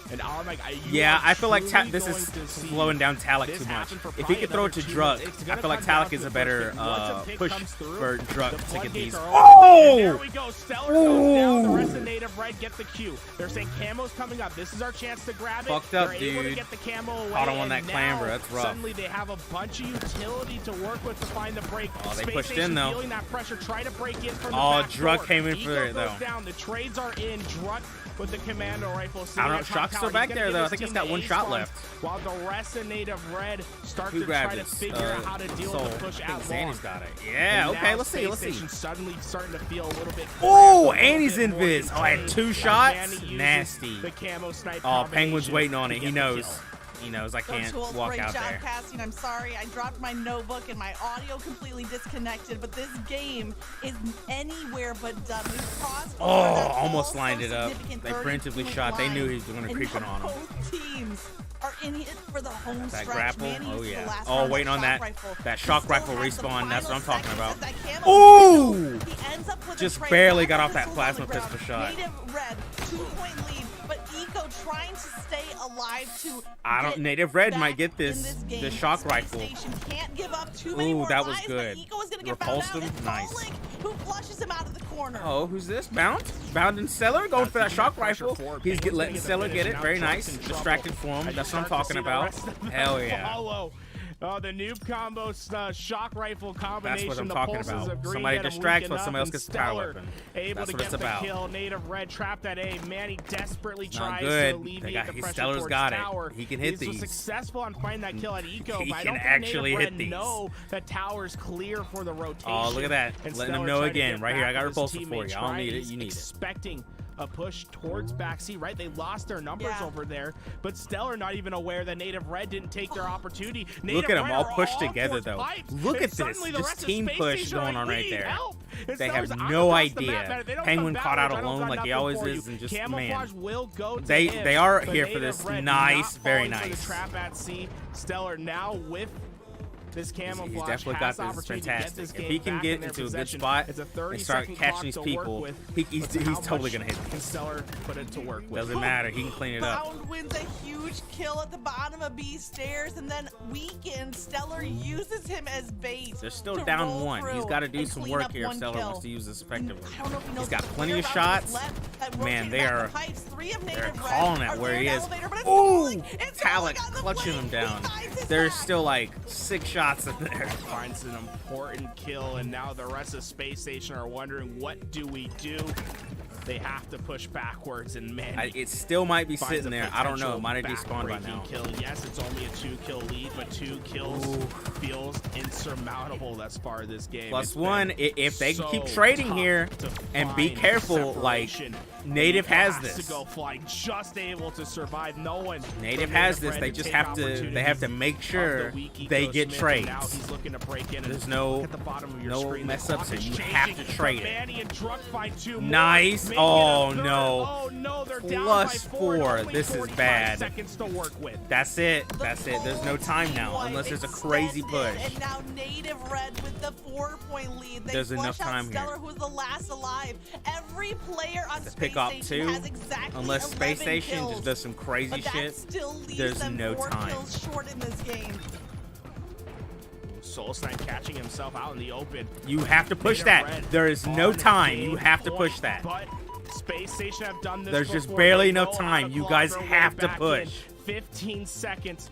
And I'm like, I feel like this is slowing down Talek too much. If he could throw it to Druck, I feel like Talek is a better push for Druck to get these. Oh! There we go. Stellar goes down. The rest of Native Red get the Q. They're saying Camo's coming up. This is our chance to grab it. Fucked up, They're dude. able to get the Camo away. Caught him on that clamber. That's rough. Suddenly they have a bunch of utility to work with to find the break. Oh, they Space pushed Station in though. feeling that pressure, try to break in from the Oh, back Druck door. came in for it though. Goes down. The trades are in. Druck with the commando rifle. I don't know. Shock's still back there though. I think it's got one shot left. While the rest of Native Red start Who to try grabbed to it? figure out how to deal with the push I think at Zanny's long. got it. Yeah, And okay, now let's see, let's see. Space Station suddenly starting to feel a little bit. Oh, a and he's little bit invis. more Oh, I had contained. 2 Like, shots. Manny uses Nasty. The camo snipe Oh, Penguin's combination waiting on to it. get He the knows. kill. He knows I can't Tools, walk great out job there. casting. I'm sorry, I dropped my notebook and my audio completely disconnected, but this game is anywhere but done. We've crossed Oh, over that almost also lined it up. significant They 30 preemptively point shot. They knew line. he was going to And creep in now on him. both teams are in it for the home That stretch. grapple. Manny Oh used the yeah. last Oh, round waiting on shock that rifle. that He shock still rifle has the respawn. That's what I'm final talking about. seconds as that camo Ooh! window. He ends up with a Just trade. barely Plasma got off that pistols on plasma the ground. pistol shot. Native Red, 2-point lead, but Eco trying to stay alive to Native Red back might get in this game. the shock Space rifle. Station can't give up too many Ooh, more that was lives, good. but Eco is gonna get Repulsed found out. him. It's Nice. Falling, who flushes him out of the corner. Oh, who's this? Bound? Bound and Stellar going for that shock rifle. He's letting Stellar get it. Very nice. Distracted for him. That's what I'm talking about. Hell yeah. Oh, the noob combo shock rifle combination. That's what I'm the talking pulses about. of green Somebody get him distracts weakened while up, somebody else and gets the power Stellar weapon. Able That's to what get it's the about. kill. Native Red trapped at A. Manny desperately Not tries good. to alleviate the pressure Stellar's towards got it. tower. He can hit He's these. successful on finding that kill at Eco, He but I can don't think actually Native hit Red these. know that tower's clear for the rotation. Oh, look at that. And Letting them Stellar know trying to again. get Right here, I back got with his repulsive for teammate you. I don't need it. He's You need it. expecting a push towards backseat, right? They lost their numbers over there, but Stellar not even aware that Native Red didn't take their opportunity. Look at them all pushed all together, towards though. pipes, Look and at this. suddenly the This rest of team Space push Station are going like, on "We right need there." help." And They have Stellar's, "I'm no across the map, idea. man. If they don't Penguin come caught back, out I don't alone got like he nothing always for is, you. and just, Camouflage man. will go to They him, are but here for Native this. Red Nice, not very falling for nice. the trap at sea. Stellar now with this camouflage He's definitely got has this. It's opportunity to get fantastic. this If game he can back get in their into a good possession. spot It's a and 30 start second catching clock these to work people, with. he's But how totally much gonna hit can these. Stellar put it to work with? Doesn't matter. He can clean it up. Bound wins a huge kill at the bottom of B stairs, and then Weekend Stellar uses him as bait. They're still to down roll one. He's through got to do and some clean work up here if one Stellar kill. wants to use this effectively. I don't know if he knows He's got the plenty of clear route shots. left that Man, rotated they back are the pipes. Three of they're Native Red calling it are where there he in is. elevator, but it's Ooh, falling. It's falling Talek on the clutching plane. him down. He finds his There's back. still like 6 shots in there. Finds an important kill, and now the rest of Space Station are wondering, what do we do? They have to push backwards, and man, It still might be finds sitting a there. I don't know. It potential might have despawned by backbreaking now. Kill. Yes, it's only a 2-kill lead, but 2 kills feels insurmountable thus far in this game. Plus It's one, been if they can keep so trading tough here to and be find careful, like separation. Native Nico has to this. go flying, just able to survive. No one. Native from has Native this. Red They to just take have to. They have to opportunities make of sure the weak they Eco get Smith, trades. and now he's looking to break in. There's And no- look at the bottom of your no screen. The mess ups clock here. is You have changing, to trade but it. Manny and Druck find 2 more. Nice. Make it a Oh, third. no. Oh no, they're down Plus by 4 and 4. only This is 45 bad. seconds to work with. That's it. That's it. There's no time now unless there's a crazy push. And now Native Red with the 4-point lead. They There's flush enough out time here. Stellar, who's the last alive. Every player on To Space pick up Station 2, has exactly unless Space 11 Station kills, just does some crazy but that shit. still leaves There's them no 4 time. kills short in this game. Soul Snipe catching himself out in the open. You have to push Native that. Red There is no on time. game You have to point, push that. But Space Station have done this There's just before. barely They enough know how time. to You claw guys their way have to back push. in. 15 seconds.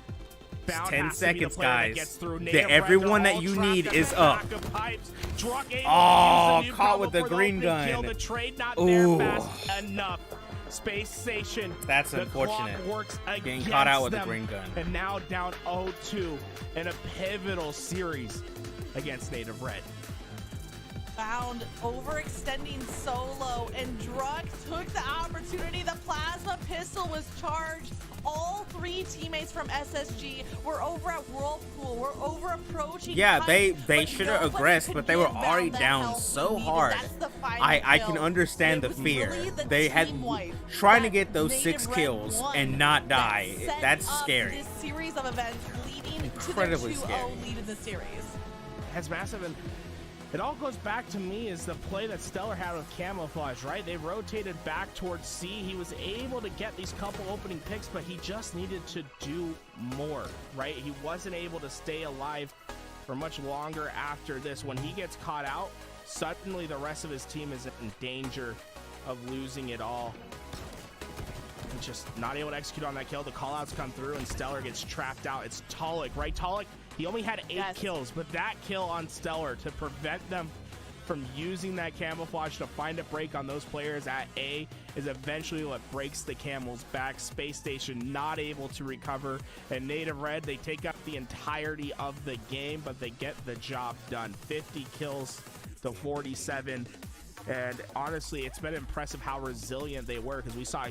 Bound 10 has to be the seconds, player that guys. gets through. The- Native Red, everyone they're that all you trapped need at is the up. back of pipes. Druck able to Oh, use the new caught combo with the for green opening gun. kill. The trade not Ooh. there fast enough. Space Station. That's the unfortunate. Clock works Getting caught out with them, the green gun. And now down 0-2 in a pivotal series against Native Red. Found overextending solo, and Druk took the opportunity. The plasma pistol was charged. All 3 teammates from SSG were over at Whirlpool. We're over approaching. Yeah, fight, they should have aggressed, but they were already down so hard. I can understand the fear. They had trying to get those 6 kills and not die. That's scary. This series of events leading Incredibly to their 2-0 lead in the series. That's massive, and it all goes back to me is the play that Stellar had with Camouflage, right? They rotated back towards C. He was able to get these couple opening picks, but he just needed to do more, right? He wasn't able to stay alive for much longer after this. When he gets caught out, suddenly the rest of his team is in danger of losing it all. He's just not able to execute on that kill. The callouts come through, and Stellar gets trapped out. It's Talik, right? Talik, he only had 8 kills, but that kill on Stellar to prevent them from using that camouflage to find a break on those players at A is eventually what breaks the Camel's back. Space Station not able to recover, and Native Red, they take up the entirety of the game, but they get the job done. 50 kills to 47, and honestly, it's been impressive how resilient they were, because we saw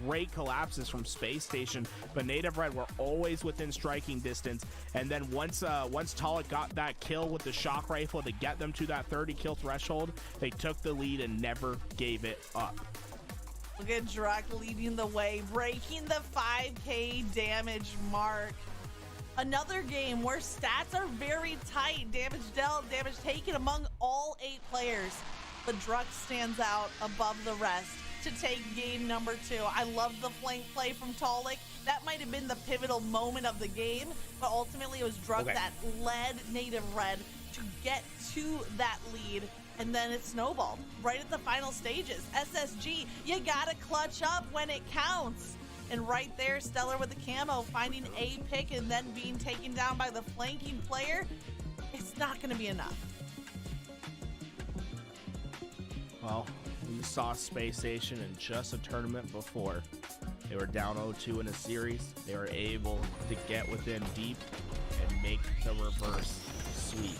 great collapses from Space Station, but Native Red were always within striking distance. And then once Talik got that kill with the shock rifle to get them to that 30 kill threshold, they took the lead and never gave it up. Look at Druk leading the way, breaking the 5k damage mark. Another game where stats are very tight. Damage dealt, damage taken among all 8 players, but Druk stands out above the rest to take game number 2. I love the flank play from Talik. That might have been the pivotal moment of the game, but ultimately it was Druk that led Native Red to get to that lead, and then it snowballed right at the final stages. SSG, you gotta clutch up when it counts. And right there, Stellar with the camo, finding a pick and then being taken down by the flanking player. It's not gonna be enough. Well, we saw Space Station in just a tournament before. They were down 0-2 in a series. They were able to get within deep and make the reverse sweep.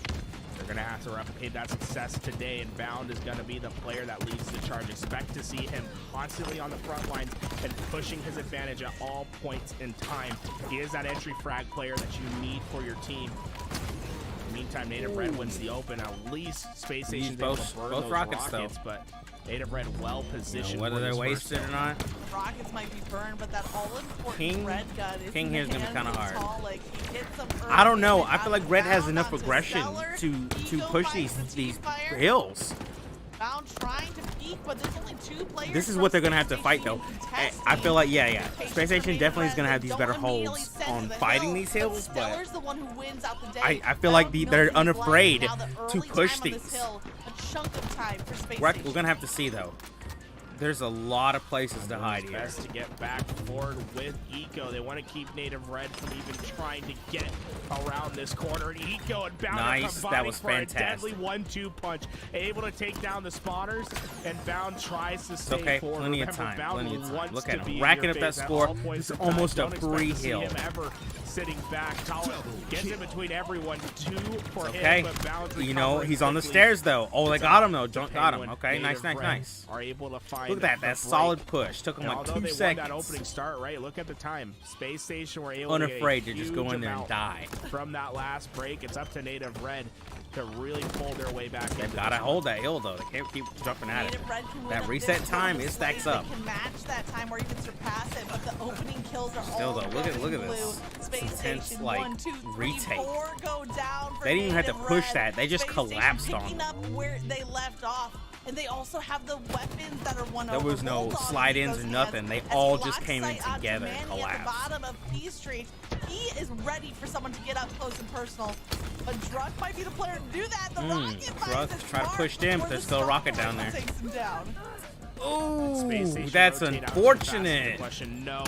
They're going to have to replicate that success today, and Bound is going to be the player that leads the charge. Expect to see him constantly on the front lines and pushing his advantage at all points in time. He is that entry frag player that you need for your team. In the meantime, Native Red wins the open. At least Space Station's able to burn those rockets, but Native Red well positioned. Whether they're wasted or not. Rockets might be burned, but that all-important red gun is King here's gonna be kind of hard. I don't know. I feel like Red has enough aggression to push these hills. Bound trying to peek, but there's only 2 players. This is what they're gonna have to fight, though. I feel like, yeah. Space Station definitely is gonna have these better holds on fighting these hills, but I feel like they're unafraid to push these. We're gonna have to see, though. There's a lot of places to hide here. Best to get back forward with Eco. They want to keep Native Red from even trying to get around this corner. And Eco and Bound are combining for a deadly 1-2 punch. Able to take down the spawners, and Bound tries to stay forward. Plenty of time. Look at him racking up that score. It's almost a free hill. Sitting back, Talik gets in between everyone. 2 for him, but Bound you know, he's on the stairs, though. Oh, they got him, though. Got him. Okay, nice. Are able to find. Look at that solid push. Took him like 2 seconds. That opening start, right? Look at the time. Space Station were able unafraid to just go in there and die. From that last break, it's up to Native Red to really pull their way back. They've got to hold that hill, though. They can't keep jumping at it. That reset time, it stacks up. They can match that time or even surpass it, but the opening kills are still, though. Look at this. Space Station, like 1, 2, 3, retake. 4 go down for they didn't even have to push Red. that. They just collapsed on picking them. Up where they left off. And they also have the weapons that are one There was no slide-ins or nothing. They all just came in together and collapsed. At the bottom of P Street, he is ready for someone to get up close and personal. But Druk might be the player to do that. The rocket Druk try to push them, but there's still a rocket down there. Takes him down. Ooh, that's unfortunate. No.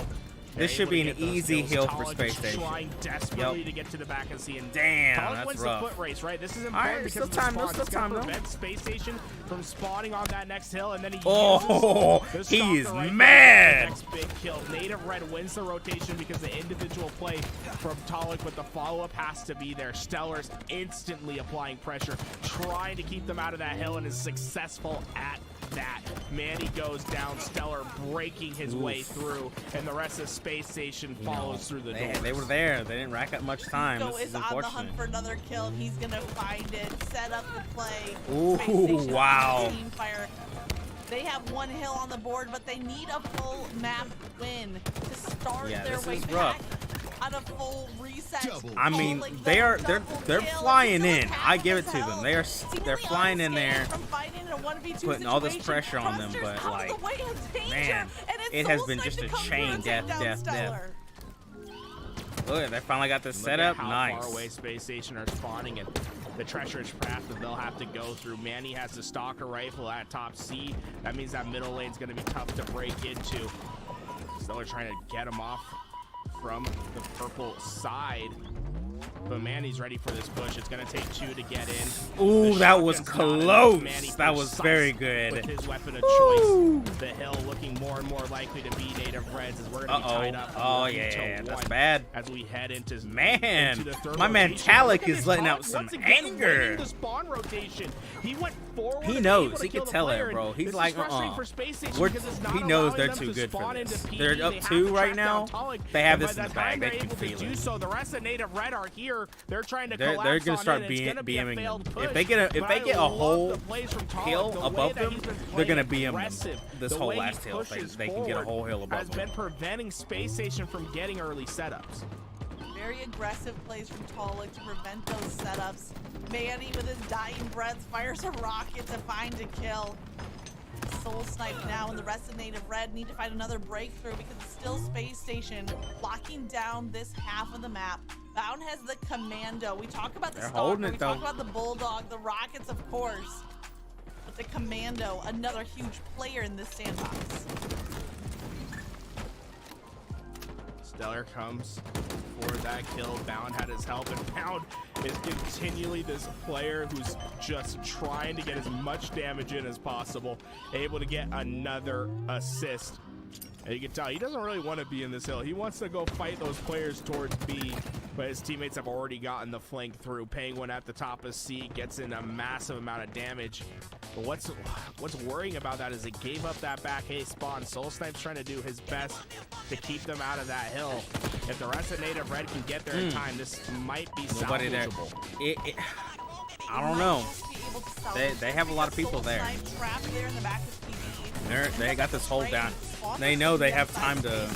This should be an easy hill for Space Station. Trying desperately to get to the back and see, and damn, that's wins rough. The foot race, right? This is important because still of the time, spawn. still It's gonna time, prevent Space Station from spawning on that next hill, and then he he is mad. Next big kill. Native Red wins the rotation because the individual play from Talik, but the follow-up has to be there. Stellar's instantly applying pressure, trying to keep them out of that hill, and is successful at that. Manny goes down, Stellar breaking his way through, and the rest of Space Station follows through the door. They were there. They didn't rack up much time. Nico This is is on the unfortunate. hunt for another kill. He's gonna find it, set up the play. Ooh, Space Station wow. team fire. They have one hill on the board, but they need a full map win to start their way back on a full reset. I mean, they're flying in. I give it to them. They're flying in there, putting all this pressure on them. But like, man, it has been just a chain death. Look, they finally got this set up. Nice. Far away Space Station are spawning, and the treacherous path that they'll have to go through. Manny has the stalker rifle at top C. That means that middle lane's going to be tough to break into. Stellar trying to get him off from the purple side. But Manny's ready for this push. It's going to take 2 to get in. Ooh, that was close. That was very good. With his weapon of choice, the hill looking more and more likely to be Native Reds as we're going to be tied up. Oh, yeah, that's bad. As we head into the my man Talik is letting out some anger. The spawn rotation. He went forward. He knows. He can tell it, bro. He's like, he knows they're too good for this. They're up 2 right now. They have this in the bag. They can feel it. So the rest of Native Red are here. They're trying to collapse. They're gonna start BMing them. If they get a whole hill above them, they're gonna BM them. This whole last hill, they can get a whole hill above them. Has been preventing Space Station from getting early setups. Very aggressive plays from Talik to prevent those setups. Manny with his dying breath fires a rocket to find a kill. Soul Snipe now, and the rest of Native Red need to find another breakthrough because it's still Space Station locking down this half of the map. Bound has the Commando. We talk about the Stalker, we talk about the Bulldog, the Rockets, of course. But the Commando, another huge player in this sandbox. Stellar comes for that kill. Bound had his help, and Bound is continually this player who's just trying to get as much damage in as possible, able to get another assist. And you can tell he doesn't really want to be in this hill. He wants to go fight those players towards B, but his teammates have already gotten the flank through. Penguin at the top of C gets in a massive amount of damage. But what's worrying about that is it gave up that back A spawn. Soul Snipe's trying to do his best to keep them out of that hill. If the rest of Native Red can get there in time, this might be nobody there. salvageable. I don't know. They have a lot of people there. They got this hold down. They know they have time to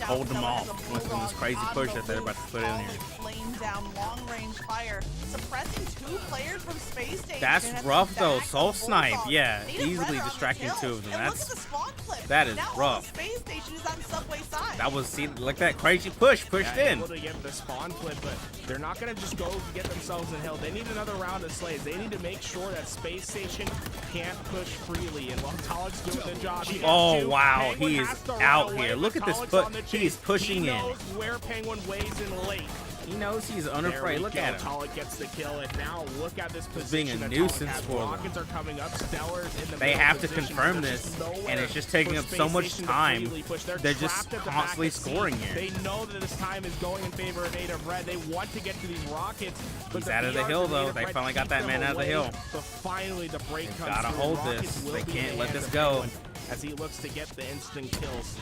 hold them off with this crazy push that they're about to put in here. Down long range fire, suppressing 2 players from Space Station. That's rough though. Soul Snipe, yeah, easily distracting 2 of them. That is rough. Space Station is on Subway side. That was like that crazy pushed in. Able to get the spawn flip, but they're not gonna just go get themselves in hill. They need another round of slays. They need to make sure that Space Station can't push freely. And while Talik's doing the job, oh wow, he is out here. Look at this foot. He's pushing in. He knows where Penguin weighs in late. He knows he's unafraid. Look at him. Talik gets the kill, and now look at this Being position. a nuisance for them. Rockets are coming up. Stellar's in the they have to confirm this, and it's just taking up so much time. They're just constantly scoring here. They know that this time is going in favor of Native Red. They want to get to these rockets. He's out of the hill, though. They finally got that man out of the hill. But finally, the break comes gotta hold this. They can't let this go. As he looks to get the instant kills.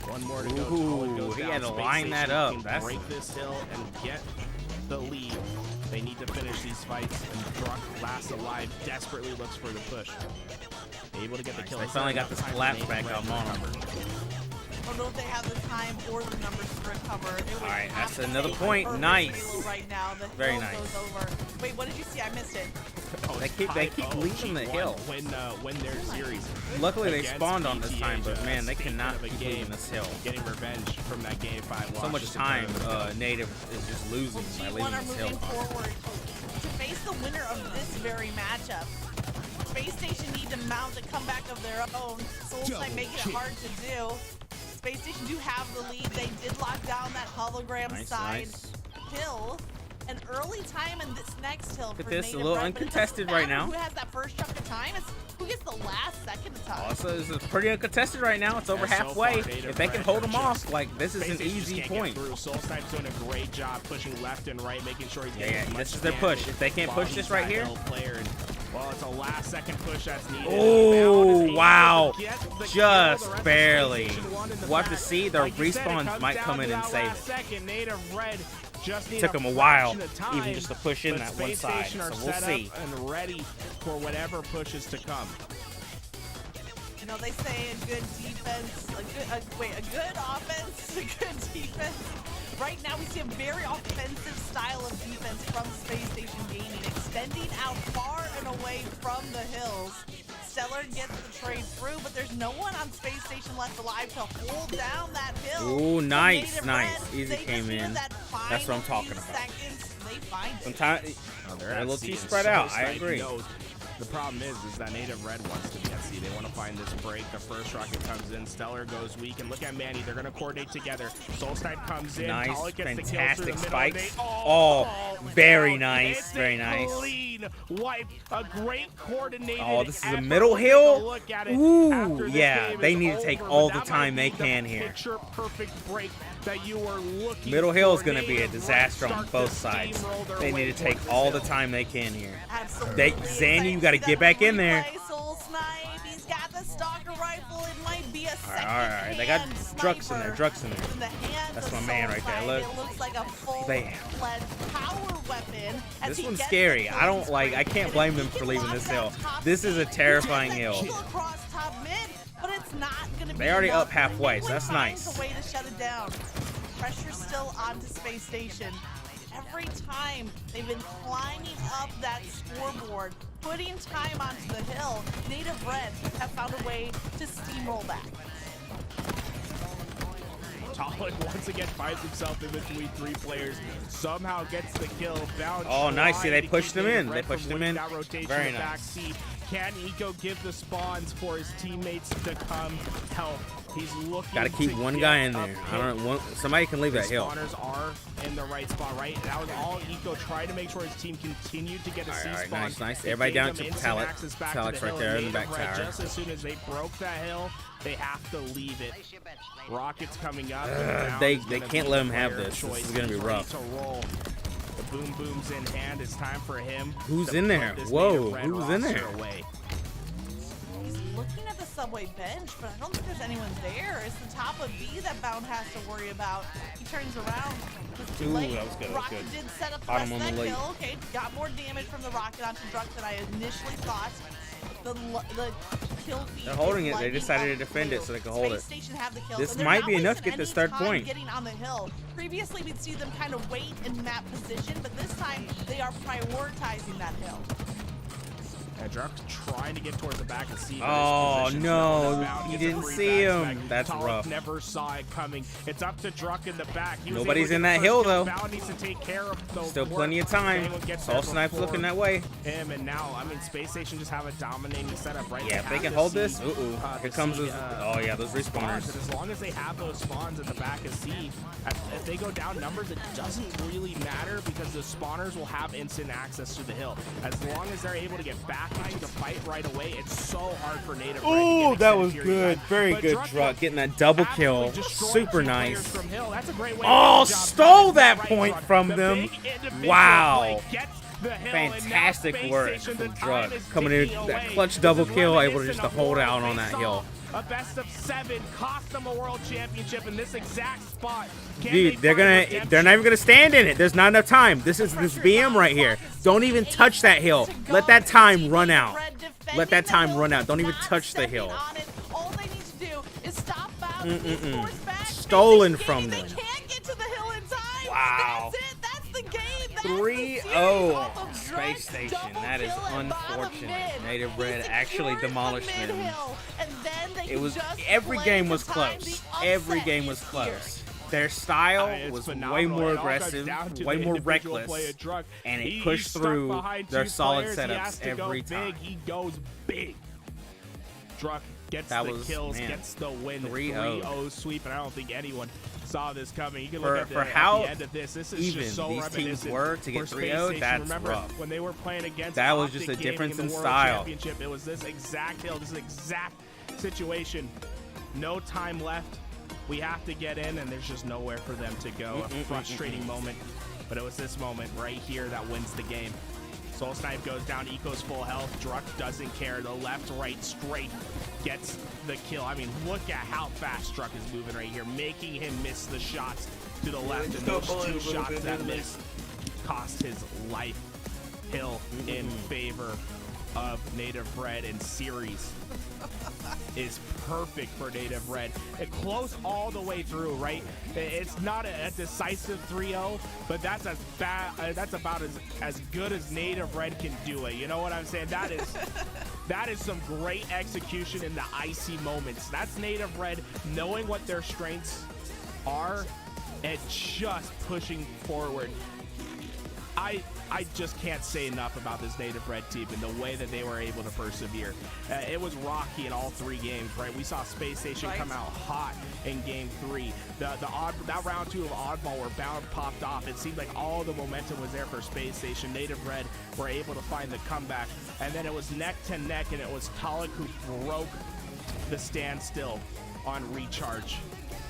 One more to go. Ooh, he had to line that up. That's break this hill and get the lead. They need to finish these fights, and Brock, last alive, desperately looks for the push. Able to get the kill. They finally got this collapse back up on him. I don't know if they have the time or the numbers to recover. All right, that's another point. Nice. Right now, the very nice. goes over. Wait, what did you see? I missed it. Oh, they keep leaving the hill. When their series. Luckily, they spawned on this time, but man, they cannot keep leaving this hill. Getting revenge from that game 5 loss. So much time Native is just losing by leaving this hill. Forward to face the winner of this very matchup. Space Station need to mount a comeback of their own. Soul Snipe making it hard to do. Space Station do have the lead. They did lock down that hologram side hill. An early time in this next hill for this, Native a little Red, but it uncontested doesn't right matter now. Who has that first chunk of time? It's who gets the last second of time. Also, this is pretty uncontested right now. It's over halfway. If they can hold them off, like, this is an easy point. Soulsnipe's doing a great job pushing left and right, making sure he's getting This is their push. If they can't push this right here. Well, it's a last second push that's needed. Oh, wow. Just barely. We'll have to see. Their respawns might come in and save it. Native Red just Took them a while, even just to push in that one side. So we'll see. And ready for whatever pushes to come. You know, they say a good defense, a good offense, a good defense. Right now, we see a very offensive style of defense from Space Station Gaming, extending out far and away from the hills. Stellar gets the trade through, but there's no one on Space Station left alive to hold down that hill. Ooh, nice, nice. Red, Easy came in. That's what I'm talking about. Seconds, they find it. Sometimes they're a little too spread out. I agree. The problem is that Native Red wants to be at C. They want to find this break. The first rocket comes in. Stellar goes weak. And look at Manny. They're going to coordinate together. Soulsnipe comes in. Nice. Fantastic spikes. Oh, very nice. Very nice. Clean wipe. A great coordinated. Oh, this is a middle hill. Ooh, yeah. They need to take all the time they can here. Picture perfect break that you were looking. Middle hill is going to be a disaster on both sides. They need to take all the time they can here. Absolutely. Zanny, you got to get back in there. Soulsnipe, he's got the stalker rifle. It might be a second All right. They got Drux in there. Drux in there. That's my man right there. Look. It looks like a full-fledged power weapon. This one's scary. I can't blame them for leaving this hill. This is a terrifying hill. But it's not going to be They already enough. up halfway, so that's nice. A way to shut it down. Pressure still onto Space Station. Every time they've been climbing up that scoreboard, putting time onto the hill, Native Red have found a way to steamroll back. Talik once again finds himself in between three players. Somehow gets the kill. Oh, nice. See, they pushed him in. They pushed him in. Very nice. Can Eco give the spawns for his teammates to come help? He's looking. Got to keep one guy in there. I don't know. Somebody can leave that hill. Spawners are in the right spot, right? That was all Eco tried to make sure his team continued to get a C spawn. Nice, nice. Everybody down to Talix. Talix right there in the back tower. Just as soon as they broke that hill, they have to leave it. Rockets coming up. They can't let him have this. This is gonna be rough. The boom boom's in hand. It's time for him. Who's in there? Whoa, who's in there? He's looking at the subway bench, but I don't think there's anyone there. It's the top of B that Bound has to worry about. He turns around. Ooh, that was good. Rocket did set up the rest of that kill. Okay, got more damage from the rocket onto Drux than I initially thought. The kill feed. They're holding it. They decided to defend it so they can hold it. Kill, this might be enough to get this third point. Getting on the hill. Previously, we'd see them kind of wait in map position, but this time they are prioritizing that hill. Drux trying to get towards the back and see. Oh no, you didn't see him. That's rough. Never saw it coming. It's up to Drux in the back. Nobody's in that hill though. Needs to take care of still plenty of time. Soulsnipe's looking that way. Him and now, I mean, Space Station just have a dominating setup, right? Yeah, if they can hold this. Here comes those. Oh yeah, those respawners. As long as they have those spawns at the back of C, if they go down numbers, it doesn't really matter because the spawners will have instant access to the hill. As long as they're able to get back into the fight right away, it's so hard for Native Red. Oh, that was good. Very good, Drux. Getting that double kill. Super nice. Oh, stole that point from them. Wow. Fantastic work from Drux. Coming in, that clutch double kill, able to just to hold out on that hill. A best of 7 cost them a world championship in this exact spot. Dude, they're not even gonna stand in it. There's not enough time. This is this BM right here. Don't even touch that hill. Let that time run out. Let that time run out. Don't even touch the hill. All they need to do is stop Bound. Stolen from them. They can't get to the hill in time. Wow. That's it. That's the game. 3-0 Space Station. That is unfortunate. Native Red actually demolished them. It was every game was close. Every game was close. Their style was way more aggressive, way more reckless, and it pushed through their solid setups every time. He goes big. Drux gets the kills, gets the win, 3-0 sweep, and I don't think anyone saw this coming. You can look at the end of this. This is just so these teams were to get 3-0. That's Remember rough. when they were playing against that was just a difference in style. Championship, it was this exact hill, this exact situation. No time left. We have to get in, and there's just nowhere for them to go. A frustrating moment, but it was this moment right here that wins the game. Soul Snipe goes down, Eco's full health. Druck doesn't care. The left, right, straight gets the kill. I mean, look at how fast Druck is moving right here, making him miss the shots to the left. And those 2 shots that missed cost his life. Hill in favor of Native Red, and series is perfect for Native Red. It close all the way through, right? It's not a decisive 3-0, but that's as bad. That's about as good as Native Red can do it. You know what I'm saying? That is some great execution in the icy moments. That's Native Red knowing what their strengths are and just pushing forward. I just can't say enough about this Native Red team and the way that they were able to persevere. It was rocky in all 3 games, right? We saw Space Station come out hot in game 3. That round 2 of Oddball where Bound popped off. It seemed like all the momentum was there for Space Station. Native Red were able to find the comeback. And then it was neck to neck, and it was Talik who broke the standstill on Recharge.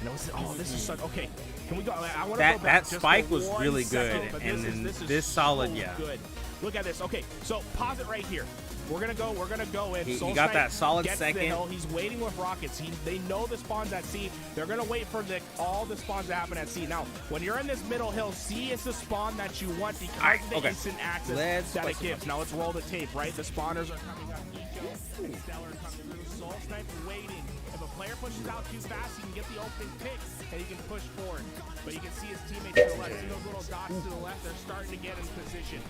And it was, this is such, okay. Can we go? I want to go back. That spike was really good, and then this solid, yeah. Good. Look at this. Okay, so pause it right here. We're gonna go in. He got that solid second. He's waiting with rockets. They know the spawns at C. They're gonna wait for all the spawns to happen at C. Now, when you're in this middle hill, C is the spawn that you want because of the instant access that it gives. Now let's roll the tape. Right, the spawners are coming up. Eco and Stellar coming through. Soul Snipe waiting. If a player pushes out too fast, he can get the opening pick and he can push forward. But you can see his teammates to the left. See those little dots to the left? They're starting to get in position.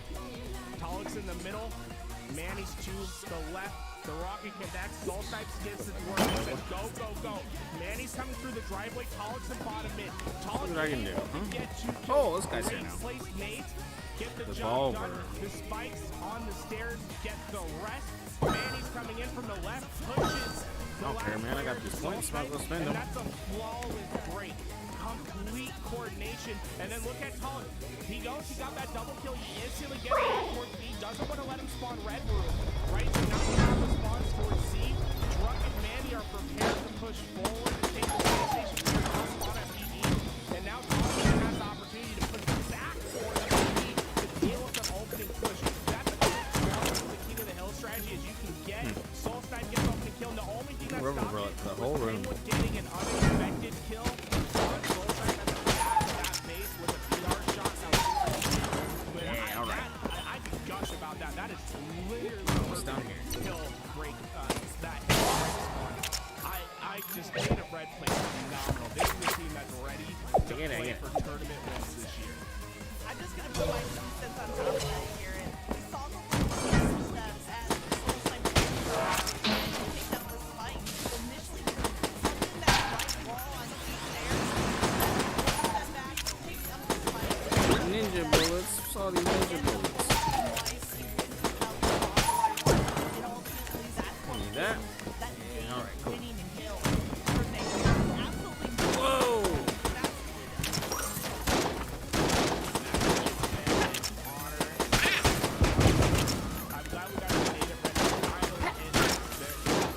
Talik's in the middle. Manny's to the left. The rocket connects. Soul Snipe gets it work. Says go, go, go. Manny's coming through the driveway. Talik's in bottom mid. Talik what I can do? Get 2 kills. Oh, this guy's here now. Place Nate. Get the job done. The spikes on the stairs. Get the rest. Manny's coming in from the left. Pushes. I don't care, man. I got these points. Might as well spend them. That's a flawless break. Complete coordination. And then look at Talik. He got that double kill. He instantly gets back towards B. Doesn't want to let him spawn red room. Right? So now we have the spawns towards C. Druck and Manny are prepared to push forward and take the space station to the spawn at BD. And now Talik has the opportunity to push back towards BD to deal with an opening push. That's the king of the hill strategy as you can get. Soul Snipe gets opening kill. And the only thing that's stopping the whole room getting an unexpected kill on Soul Snipe at the back of that base with a PR shot. I could gush about that. That is literally down here. Kill break that spawn. I just Native Red plays phenomenal. This is a team that's ready to play for tournament wins this year. I'm just gonna put my 2 cents on top of that here. And we saw the steps as Soul Snipe take down the spike. Initially, something that right wall on the stairs. Step back, take up the spike. Ninja bullets. Saw these ninja bullets. Need that. All right, cool. Whoa! I'm glad we got the Native Red finally in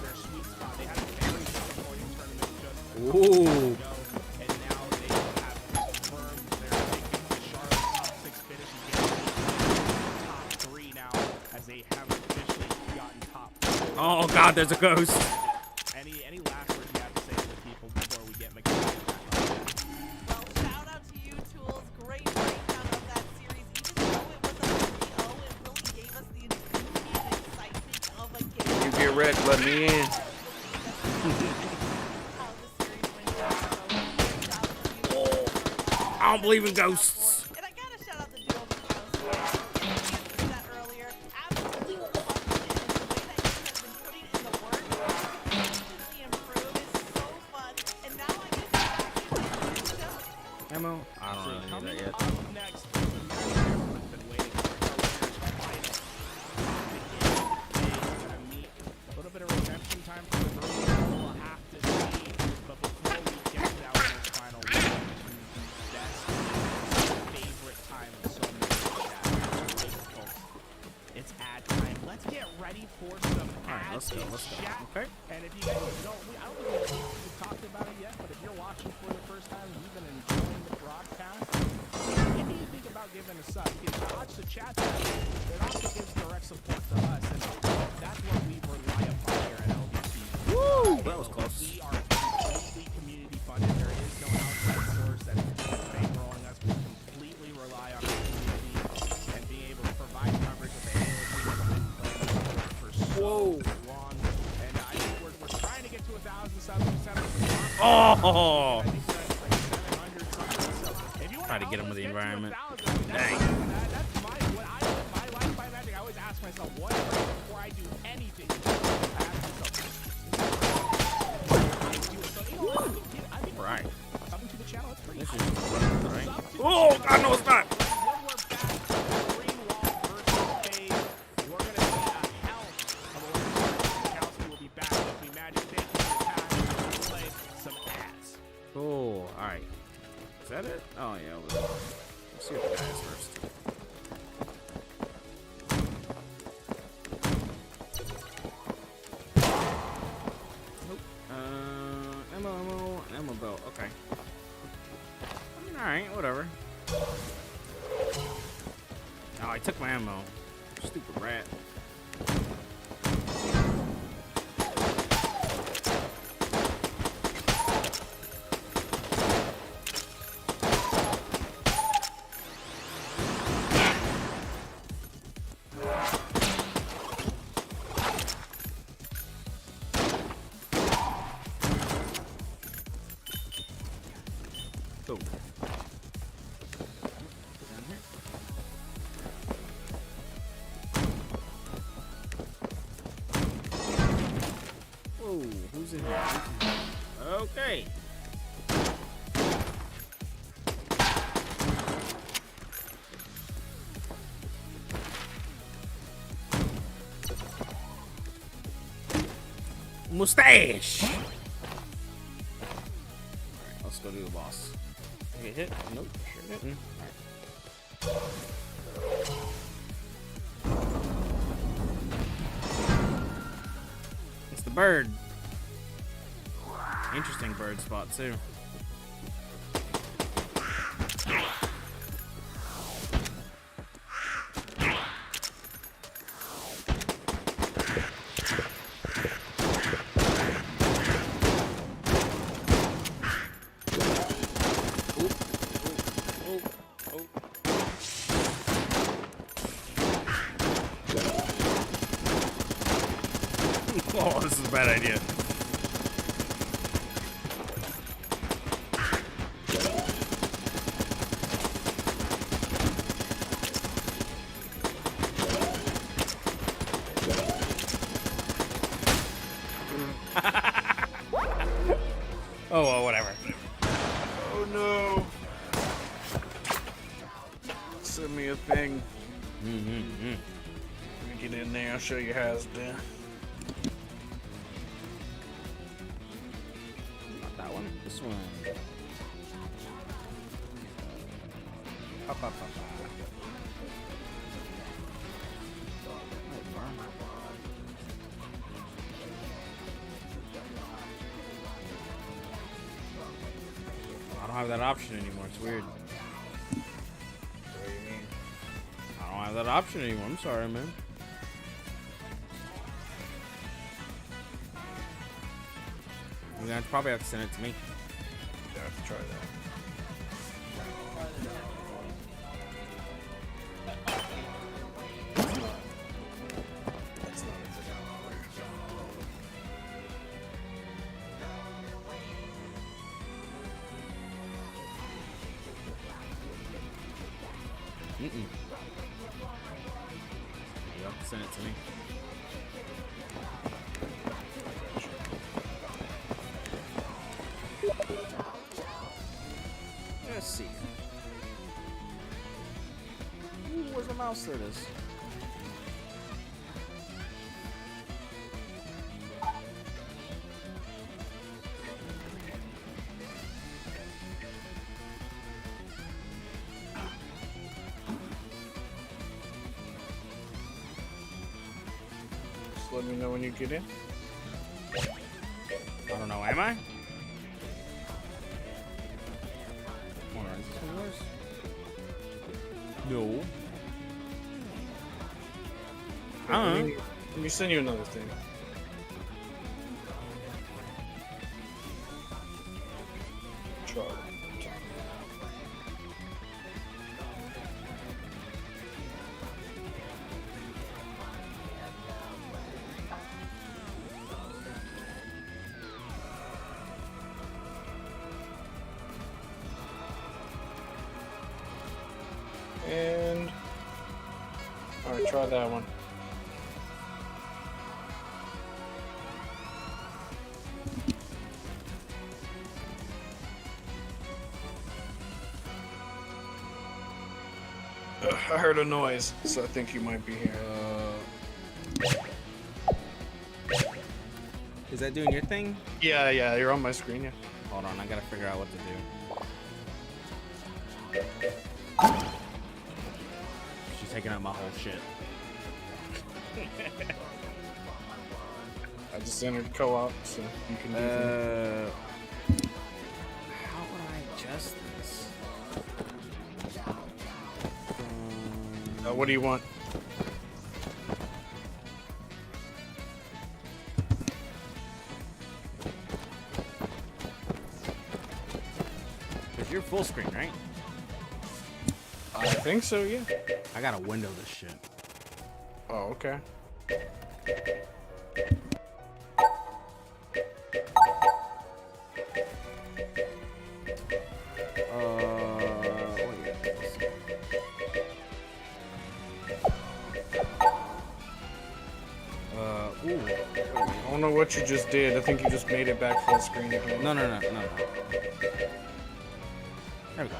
their sweet spot. They had a very disappointing tournament just Ooh. ago, and now they have confirmed they're taking the Charlotte top 6 finish and getting top 3 now as they have officially gotten top 4. Oh God, there's a ghost. Any last words you have to say to the people before we get McKenna back on? Well, shout out to you, Tools. Great breakdown of that series. Even though it was a 3-0, it really gave us the immediate excitement of a game. You get wrecked, let me in. How the series went down. Shout out to you. I don't believe in ghosts. And I gotta shout out the duo Mikos. I mentioned that earlier. Absolutely loved it. And the way that you have been putting in the work to constantly improve is so fun. And now I get to actually do the show. Ammo? I don't really need Coming that yet. up next, the match everyone's been waiting for. Our winners final. They're gonna meet a little bit of redemption time for the Bruins. ad time. Let's get ready for some ads. Let's go. Okay. And if you guys don't, I don't think we've talked about it yet, but if you're watching for the first time, you've been enjoying the broadcast, what do you think about giving a sub? You can watch the chat tab. It also gives direct support to us, and that's what we rely upon here at LBC. Woo! That was close. We are completely community funded. There is no outside source that's bankrolling us. We completely rely on our community and being able to provide coverage of the Halo for so long. And I think we're trying to get to 1,000 subs. Oh! I think that's like 700 something. So if you want Try to get him with the environment. Dang. That's my life by magic. I always ask myself, what if before I do anything? I ask myself, Right. coming to the channel, it's pretty This cool. is right. Oh, God, no, it's not. When we're back, green wall versus phase, we're going to see a hell of a lot. Kowski will be back. It'll be Magic. Thank you for the time. We'll play some ads. Oh, all right. Is that it? Oh, yeah. Let's see what the guy is first. Ammo belt. Okay. I mean, all right, whatever. Oh, I took my ammo. Stupid rat. Oh. Whoa, who's in here? Okay. Mustache! Alright, let's go do the boss. Get hit? Nope, sure didn't. It's the bird. Interesting bird spot too. Oh, this is a bad idea. Oh, well, whatever. Oh no. Send me a thing. Let me get in there, I'll show you how it's done. Not that one. This one. Pop, pop, pop, pop. I don't have that option anymore. It's weird. What do you mean? I don't have that option anymore. I'm sorry, man. You're gonna probably have to send it to me. You have to try that. That's not You have to send it to me. Let's see. Ooh, where's the mouse? There it is. Just let me know when you get in. I don't know, am I? Hold on, is this one yours? No. Let me send you another thing. Try it. And all right, try that one. I heard a noise, so I think you might be here. Is that doing your thing? Yeah, you're on my screen, yeah. Hold on, I gotta figure out what to do. She's taking out my whole shit. I just entered co-op, so you can do things. How would I adjust this? What do you want? Because you're full screen, right? I think so, yeah. I gotta window this shit. Oh, okay. Ooh. I don't know what you just did. I think you just made it back full screen again. No. There we go.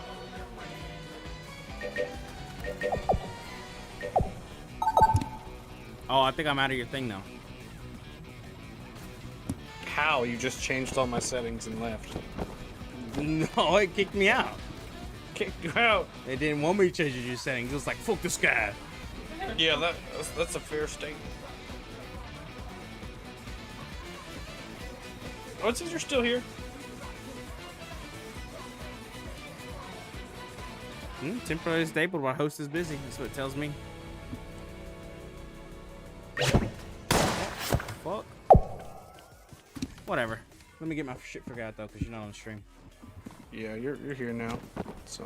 Oh, I think I'm out of your thing now. How? You just changed all my settings and left. No, it kicked me out. Kicked you out. They didn't want me to change your settings. It was like, fuck this guy. Yeah, that's a fair statement. Oh, it says you're still here. Temporarily disabled while host is busy. That's what it tells me. Fuck. Whatever. Let me get my shit figured out though, because you're not on stream. Yeah, you're here now. So.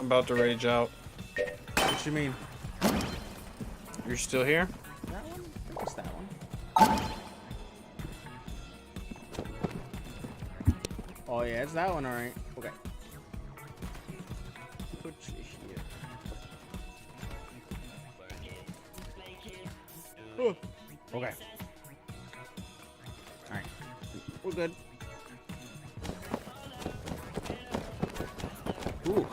I'm about to rage out. What you mean? You're still here? That one? What's that one? Oh yeah, it's that one, alright. Okay. Put your shit. Oh. Okay. Alright. We're good. Ooh.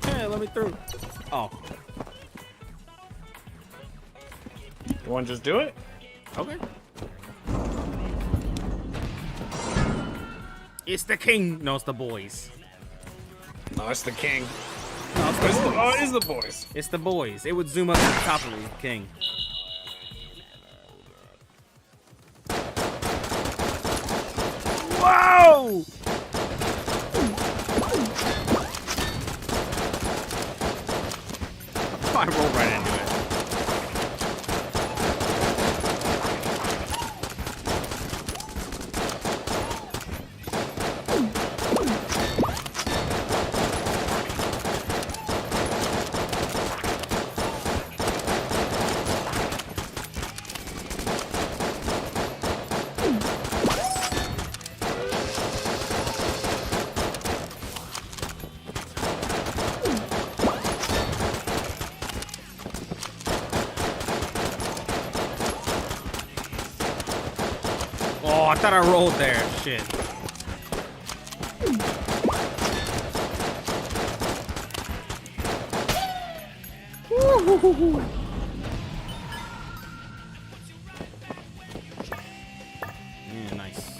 Let me through. Oh. You want to just do it? Okay. It's the king. No, it's the boys. No, it's the king. No, it's the boys. Oh, it is the boys. It's the boys. It would zoom up to the top of it. The king. Whoa! I rolled right into it. Oh, I thought I rolled there. Shit. Yeah, nice.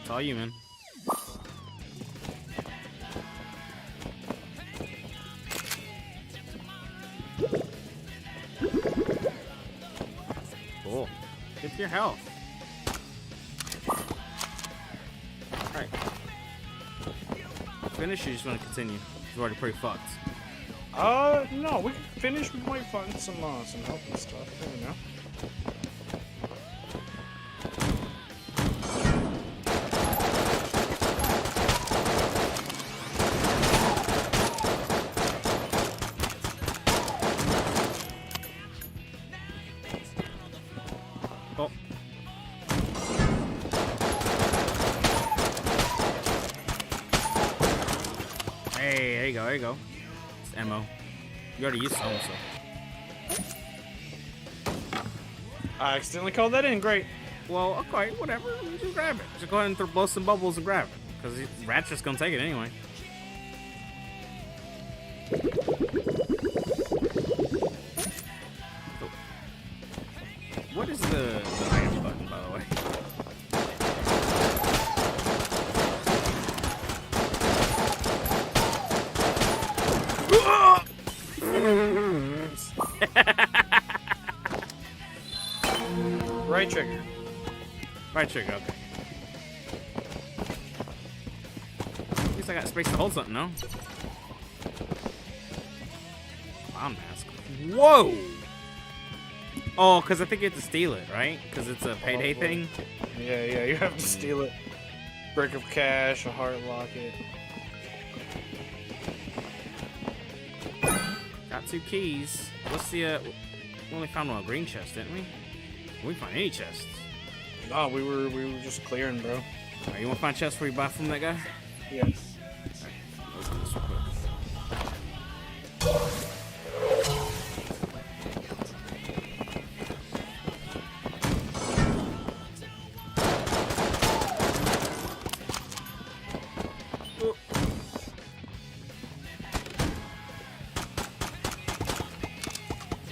It's all you, man. Cool. Good for your health. Alright. Finish or you just want to continue? You're already pretty fucked. No, we can finish. We might find some help and stuff. There we go. Oh. Hey, there you go, there you go. It's ammo. You already used some, so. I accidentally called that in. Great. Well, okay, whatever. Just grab it. Just go ahead and blow some bubbles and grab it. Because Rat's just gonna take it anyway. Oh. What is the item button, by the way? Right trigger. Right trigger, okay. At least I got space to hold something, no? Clown mask. Whoa! Oh, because I think you have to steal it, right? Because it's a payday thing? Yeah, you have to steal it. Brick of cash, a heart locket. Got 2 keys. What's the, we only found one green chest, didn't we? We didn't find any chests. No, we were just clearing, bro. Alright, you want to find chests before you buy from that guy? Yes. Let's do this real quick.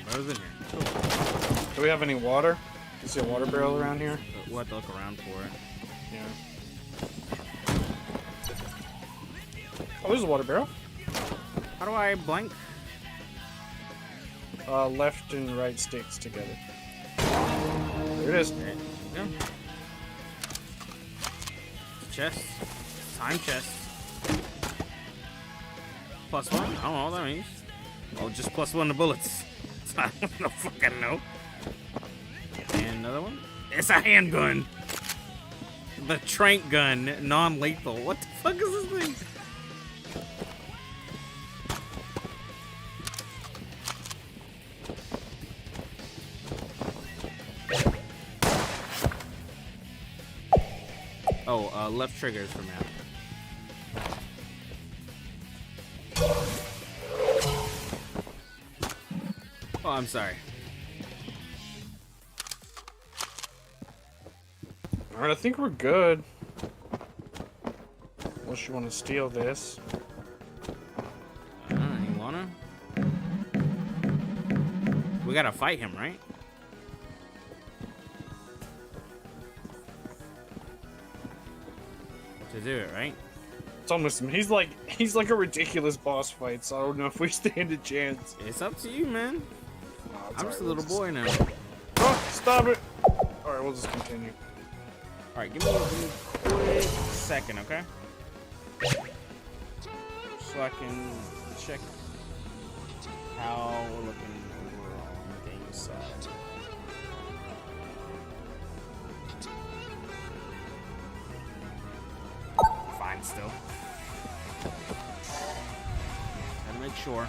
What was in here? Do we have any water? You see a water barrel around here? We'll have to look around for it. Yeah. Oh, there's a water barrel. How do I blank? Left and right sticks together. There it is. There you go. Chest. Time chest. +1? I don't know what that means. Oh, just +1 to bullets. I don't fucking know. And another one? It's a handgun. The trank gun, non-lethal. What the fuck is this thing? Oh, left trigger is for map. Oh, I'm sorry. Alright, I think we're good. Unless you want to steal this. You gotta fight him, right? To do it, right? It's almost he's like a ridiculous boss fight, so I don't know if we stand a chance. It's up to you, man. I'm just a little boy now. Oh, stop it! Alright, we'll just continue. Alright, give me a quick second, okay? So I can check how we're looking overall on the game side. Fine still. Gotta make sure.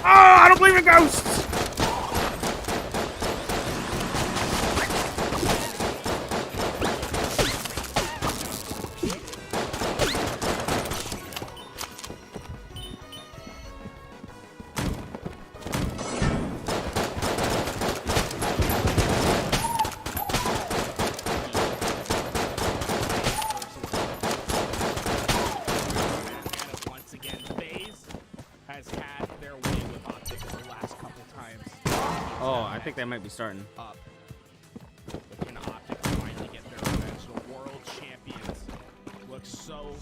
I don't believe in ghosts! Once again, FaZe has had their way with Optic the last couple times. Oh, I think that might be starting. Up. But can Optic finally get their revenge? The world champions look so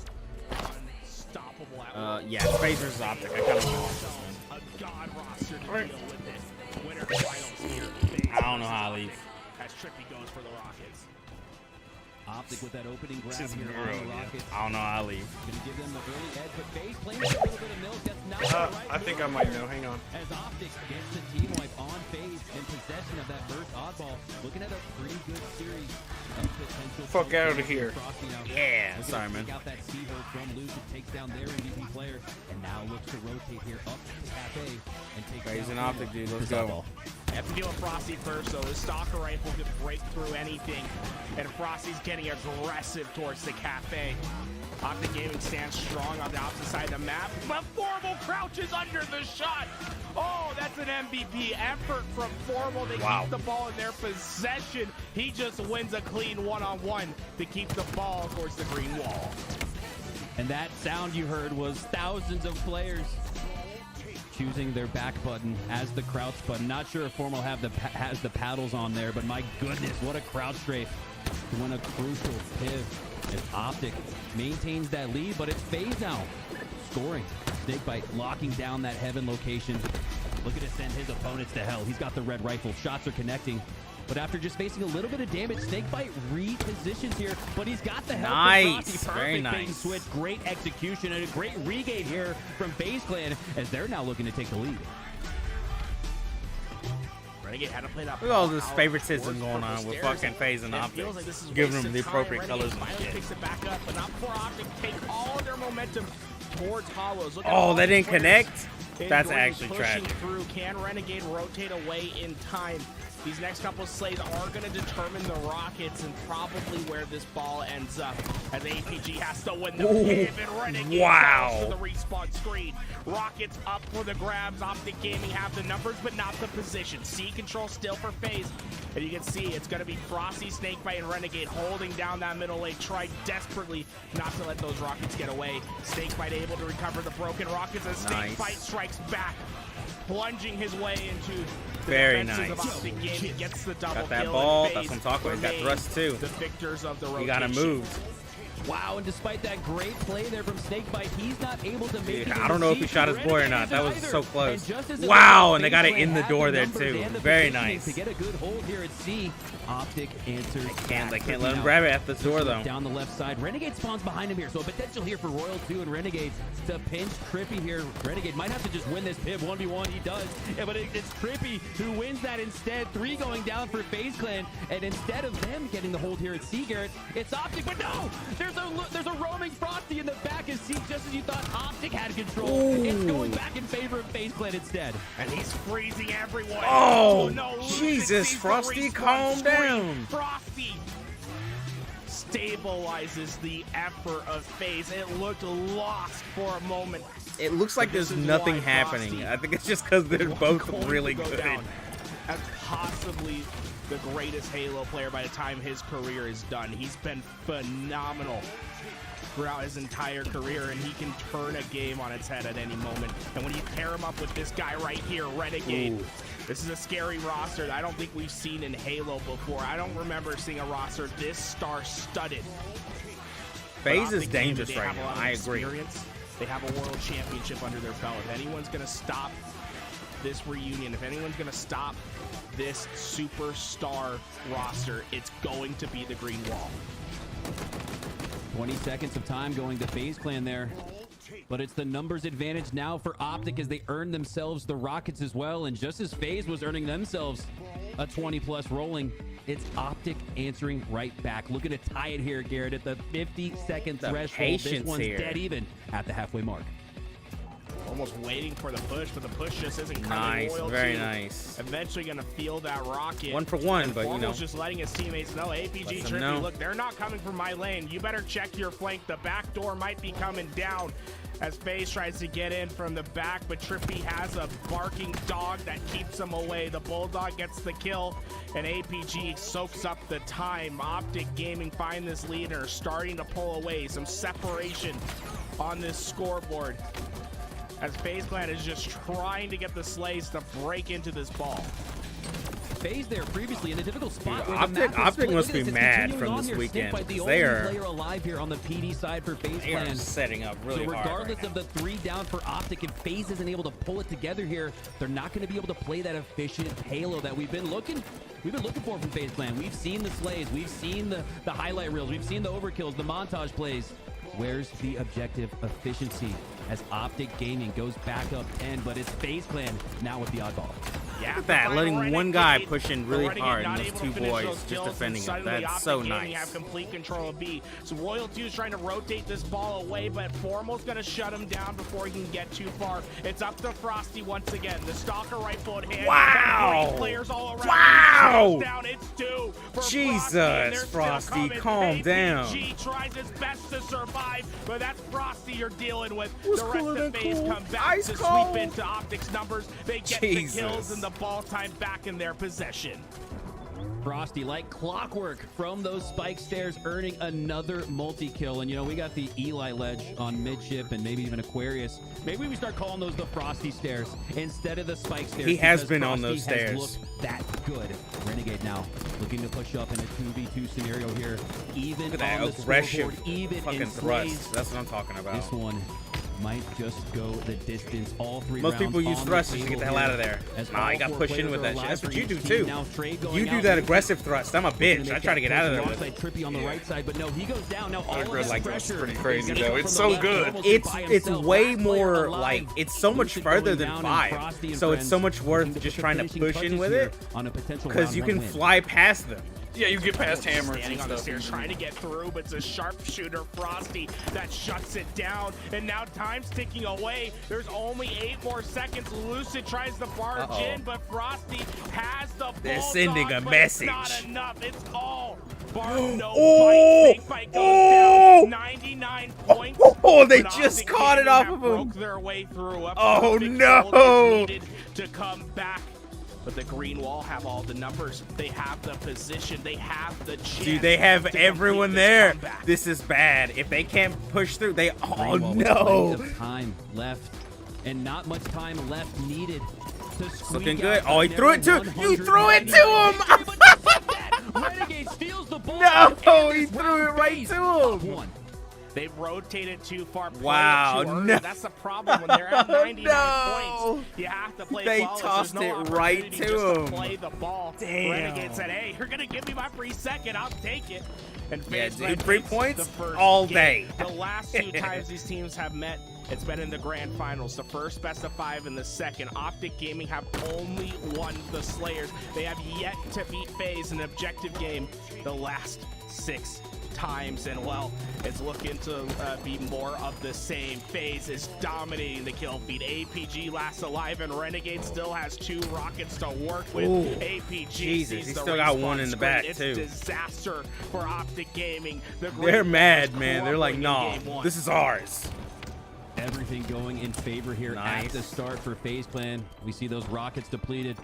unstoppable at Yeah, FaZe versus Optic. I kind of want this one. a god roster to deal with it. Winner finals here. FaZe I don't know how I leave. as Trippy goes for the Rockets. Optic with that opening grab This is here real, on the yeah. Rockets. I don't know how I leave. Gonna give them the early edge, but FaZe playing with a little bit of milk. That's not the right I think I move. might know. Hang on. As Optic gets the team wipe on FaZe in possession of that first oddball, looking at a pretty good series of potential. Fuck out of here. Yeah, sorry, man. Take out that C-hold from Luke, who takes down their MVP player, and now looks to rotate here up to Cafe and take FaZe down and Optic, dude. Let's this go. oddball. You have to deal with Frosty first, so his stalker rifle could break through anything. And Frosty's getting aggressive towards the cafe. Optic Gaming stands strong on the opposite side of the map, but Formal crouches under the shot. Oh, that's an MVP effort from Formal. They keep the ball in their possession. He just wins a clean one-on-one to keep the ball towards the green wall. And that sound you heard was thousands of players choosing their back button as the crouch button. Not sure if Formal has the paddles on there, but my goodness, what a crouch strafe to win a crucial piv. As Optic maintains that lead, but it's FaZe now scoring. Snakebite locking down that heaven location. Looking to send his opponents to hell. He's got the red rifle. Shots are connecting. But after just facing a little bit of damage, Snakebite repositions here, but he's got the help Nice. from Frosty. Very Perfect bait and nice. switch. Great execution and a great regain here from FaZe Clan as they're now looking to take the lead. Renegade had to play that Look at all ball this out favoritism towards going on purple with stairs, fucking FaZe and it Optic. feels like this is Giving them wasted the time. appropriate Renegade colors and finally shit. picks it back up, but not before Optic take all their momentum towards Hollows. Look at Oh, all they the didn't players connect? That's enjoying actually pushing tragic. Through. Can Renegade rotate away in time? These next couple of slays are going to determine the Rockets and probably where this ball ends up. As APG has to win the piv and Renegade falls to the respawn screen. Rockets up for the grabs. Optic Gaming have the numbers, but not the position. C control still for FaZe. And you can see it's going to be Frosty, Snakebite, and Renegade holding down that middle lane. Try desperately not to let those Rockets get away. Snakebite able to recover the broken Rockets as Nice. Snakebite strikes back, plunging his way into the Very defenses of nice. Optic Gaming. Gets the double Got that kill, ball. and That's FaZe what I'm talking about. He's got remain thrust too. the victors of the rotation. You gotta move. Wow, and despite that great play there from Snakebite, he's not able to make it. I don't know if he shot his boy or not. That was either. so close. And just as it Wow, was, and they got it FaZe in the had door there numbers too. and the Very positioning nice. to get a good hold here at C. Optic answers. They can't back. let him Now grab it at the door though. down the left side. Renegade spawns behind him here, so a potential here for Royal 2 and Renegades to pinch Trippy here. Renegade might have to just win this piv 1v1. He does, yeah, but it's Trippy who wins that instead. 3 going down for FaZe Clan, and instead of them getting the hold here at C, Garrett, it's Optic. But no, there's a roaming Frosty in the back of C, just as you thought Optic had control. It's going back in favor of FaZe Clan instead. And he's freezing everyone. Oh, no, Jesus, sees the Frosty, respawn calm screen. down. Frosty stabilizes the effort of FaZe. It looked lost for a moment. It looks like there's nothing happening. I think it's just because they're both really good. As possibly the greatest Halo player by the time his career is done. He's been phenomenal throughout his entire career, and he can turn a game on its head at any moment. And when you pair him up with this guy right here, Renegade, this is a scary roster that I don't think we've seen in Halo before. I don't remember seeing a roster this star-studded. FaZe is dangerous right now. I agree. They have a world championship under their belt. If anyone's going to stop this reunion, if anyone's going to stop this superstar roster, it's going to be the Green Wall. 20 seconds of time going to FaZe Clan there. But it's the numbers advantage now for Optic as they earn themselves the Rockets as well. And just as FaZe was earning themselves a 20-plus rolling, it's Optic answering right back. Looking to tie it here, Garrett, at the 50-second threshold. This one's dead even at the halfway mark. Almost waiting for the push, but the push just isn't coming. Nice, very nice. Eventually going to feel that rocket. 1 for 1, but you know. Just letting his teammates know, APG Trippy, look, they're not coming from my lane. You better check your flank. The back door might be coming down as FaZe tries to get in from the back, but Trippy has a barking dog that keeps him away. The Bulldog gets the kill, and APG soaks up the time. Optic Gaming find this lead and are starting to pull away. Some separation on this scoreboard, as FaZe Clan is just trying to get the Slays to break into this ball. FaZe there previously in a difficult spot. Dude, Optic must be mad from this weekend. They are player alive here on the PD side for FaZe Clan. Setting up really hard. So regardless of the 3 down for Optic, if FaZe isn't able to pull it together here, they're not going to be able to play that efficient Halo that we've been looking for from FaZe Clan. We've seen the Slays, we've seen the highlight reels, we've seen the overkills, the montage plays. Where's the objective efficiency as Optic Gaming goes back up 10, but it's FaZe Clan now with the oddball. Yeah, look at that, letting one guy push in really hard and those 2 boys just defending it. That's so nice. Have complete control of B. So Royal 2 is trying to rotate this ball away, but Formal's going to shut him down before he can get too far. It's up to Frosty once again. The Stalker rifle in hand. Wow! Players all around. Wow! Down. It's 2 for Jesus, Frosty, calm down. APG tries his best to survive, but that's Frosty you're dealing with. The rest of FaZe come back to sweep into Optic's numbers. They get the kills and the ball time back in their possession. Frosty, like clockwork from those spike stairs, earning another multi-kill. And, you know, we got the Eli ledge on midship and maybe even Aquarius. Maybe we start calling those the Frosty stairs instead of the spike stairs. He has been Frosty on those stairs. Looked that good. Renegade now looking to push up in a 2v2 scenario here. Even look at on that the aggressive scoreboard, even fucking in thrust. That's what I'm talking about. This one might just go the distance. All 3 Most rounds people use thrusters to get the hell out of there. Nah, you got pushed in with that shit. That's what you do too. You do that aggressive thrust. I'm a bitch. I try to get out of there with it. Trippy on the right side, but no, he goes down. Now all of that that's pressure pretty crazy though. It's so good. It's way more like, it's so much further than 5. So it's so much worth just trying to push in with it because you can fly past them. Yeah, you get past hammers Standing and on the stuff. stairs trying to get through, but it's a sharpshooter, Frosty, that shuts it down. And now time's ticking away. There's only 8 more seconds. Lucid tries to barge in, but Frosty has the ball. They're sending a message. It's not enough. It's all barge, no fight. Big fight goes down. 99 points. Oh, they just caught it off of him. Broke their way through. Oh no! Needed to come back. But the Green Wall have all the numbers. They have the position. They have the chance. Dude, they have everyone there. This is bad. If they can't push through, they... Oh, no. Time left, and not much time left needed to looking good. Oh, he threw it to... You threw it to him! Renegade steals the ball. No, he threw it right to him. They rotated too far. Wow, no. That's the problem when they're at 99 no. points. You have to play They flawless. tossed There's no it right to just him. To play the ball. Damn. Renegade said, hey, you're going to give me my free second. I'll take it. And yeah, FaZe dude, 3 takes points the first all game. day. The last 2 times these teams have met, it's been in the grand finals. The first best of 5 and the second. Optic Gaming have only won the Slayers. They have yet to beat FaZe in an objective game the last 6 times, and well, it's looking to be more of the same. FaZe is dominating the kill feed. APG lasts alive, and Renegade still has 2 rockets to work with. Ooh, APG Jesus, sees he the still got respawn one in the screen. back, It's too. disaster for Optic Gaming. They're mad, man. They're like, nah, this is ours. Everything going in favor here at the start for FaZe Clan. We see those rockets depleted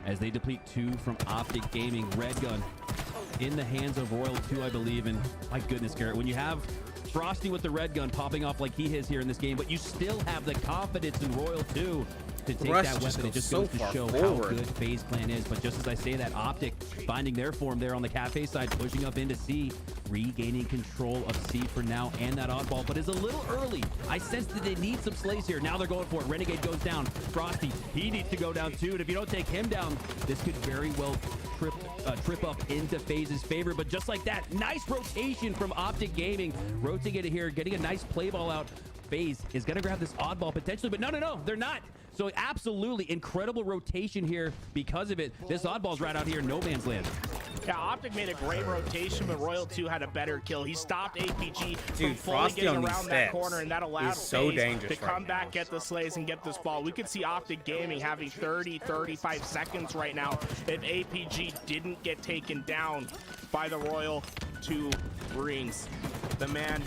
as they deplete 2 from Optic Gaming. Red gun in the hands of Royal 2, I believe. And my goodness, Garrett, when you have Frosty with the red gun popping off like he is here in this game, but you still have the confidence in Royal 2 to take that weapon, it just goes to show how good FaZe Clan is. But just as I say that, Optic finding their form there on the cafe side, pushing up into C, regaining control of C for now, and that oddball, but is a little early. I sense that they need some slays here. Now they're going for it. Renegade goes down. Frosty, he needs to go down too, and if you don't take him down, this could very well trip up into FaZe's favor. But just like that, nice rotation from Optic Gaming, rotating it here, getting a nice play ball out. FaZe is going to grab this oddball potentially, but no, they're not. So absolutely incredible rotation here because of it. This oddball's right out here in no man's land. Yeah, Optic made a great rotation, but Royal 2 had a better kill. He stopped APG from fully Frosty getting on around these that corner, and that allowed so FaZe to come back, get the slays, and get this ball. We could see Optic Gaming having 30-35 seconds right now if APG didn't get taken down by the Royal 2 rings. The man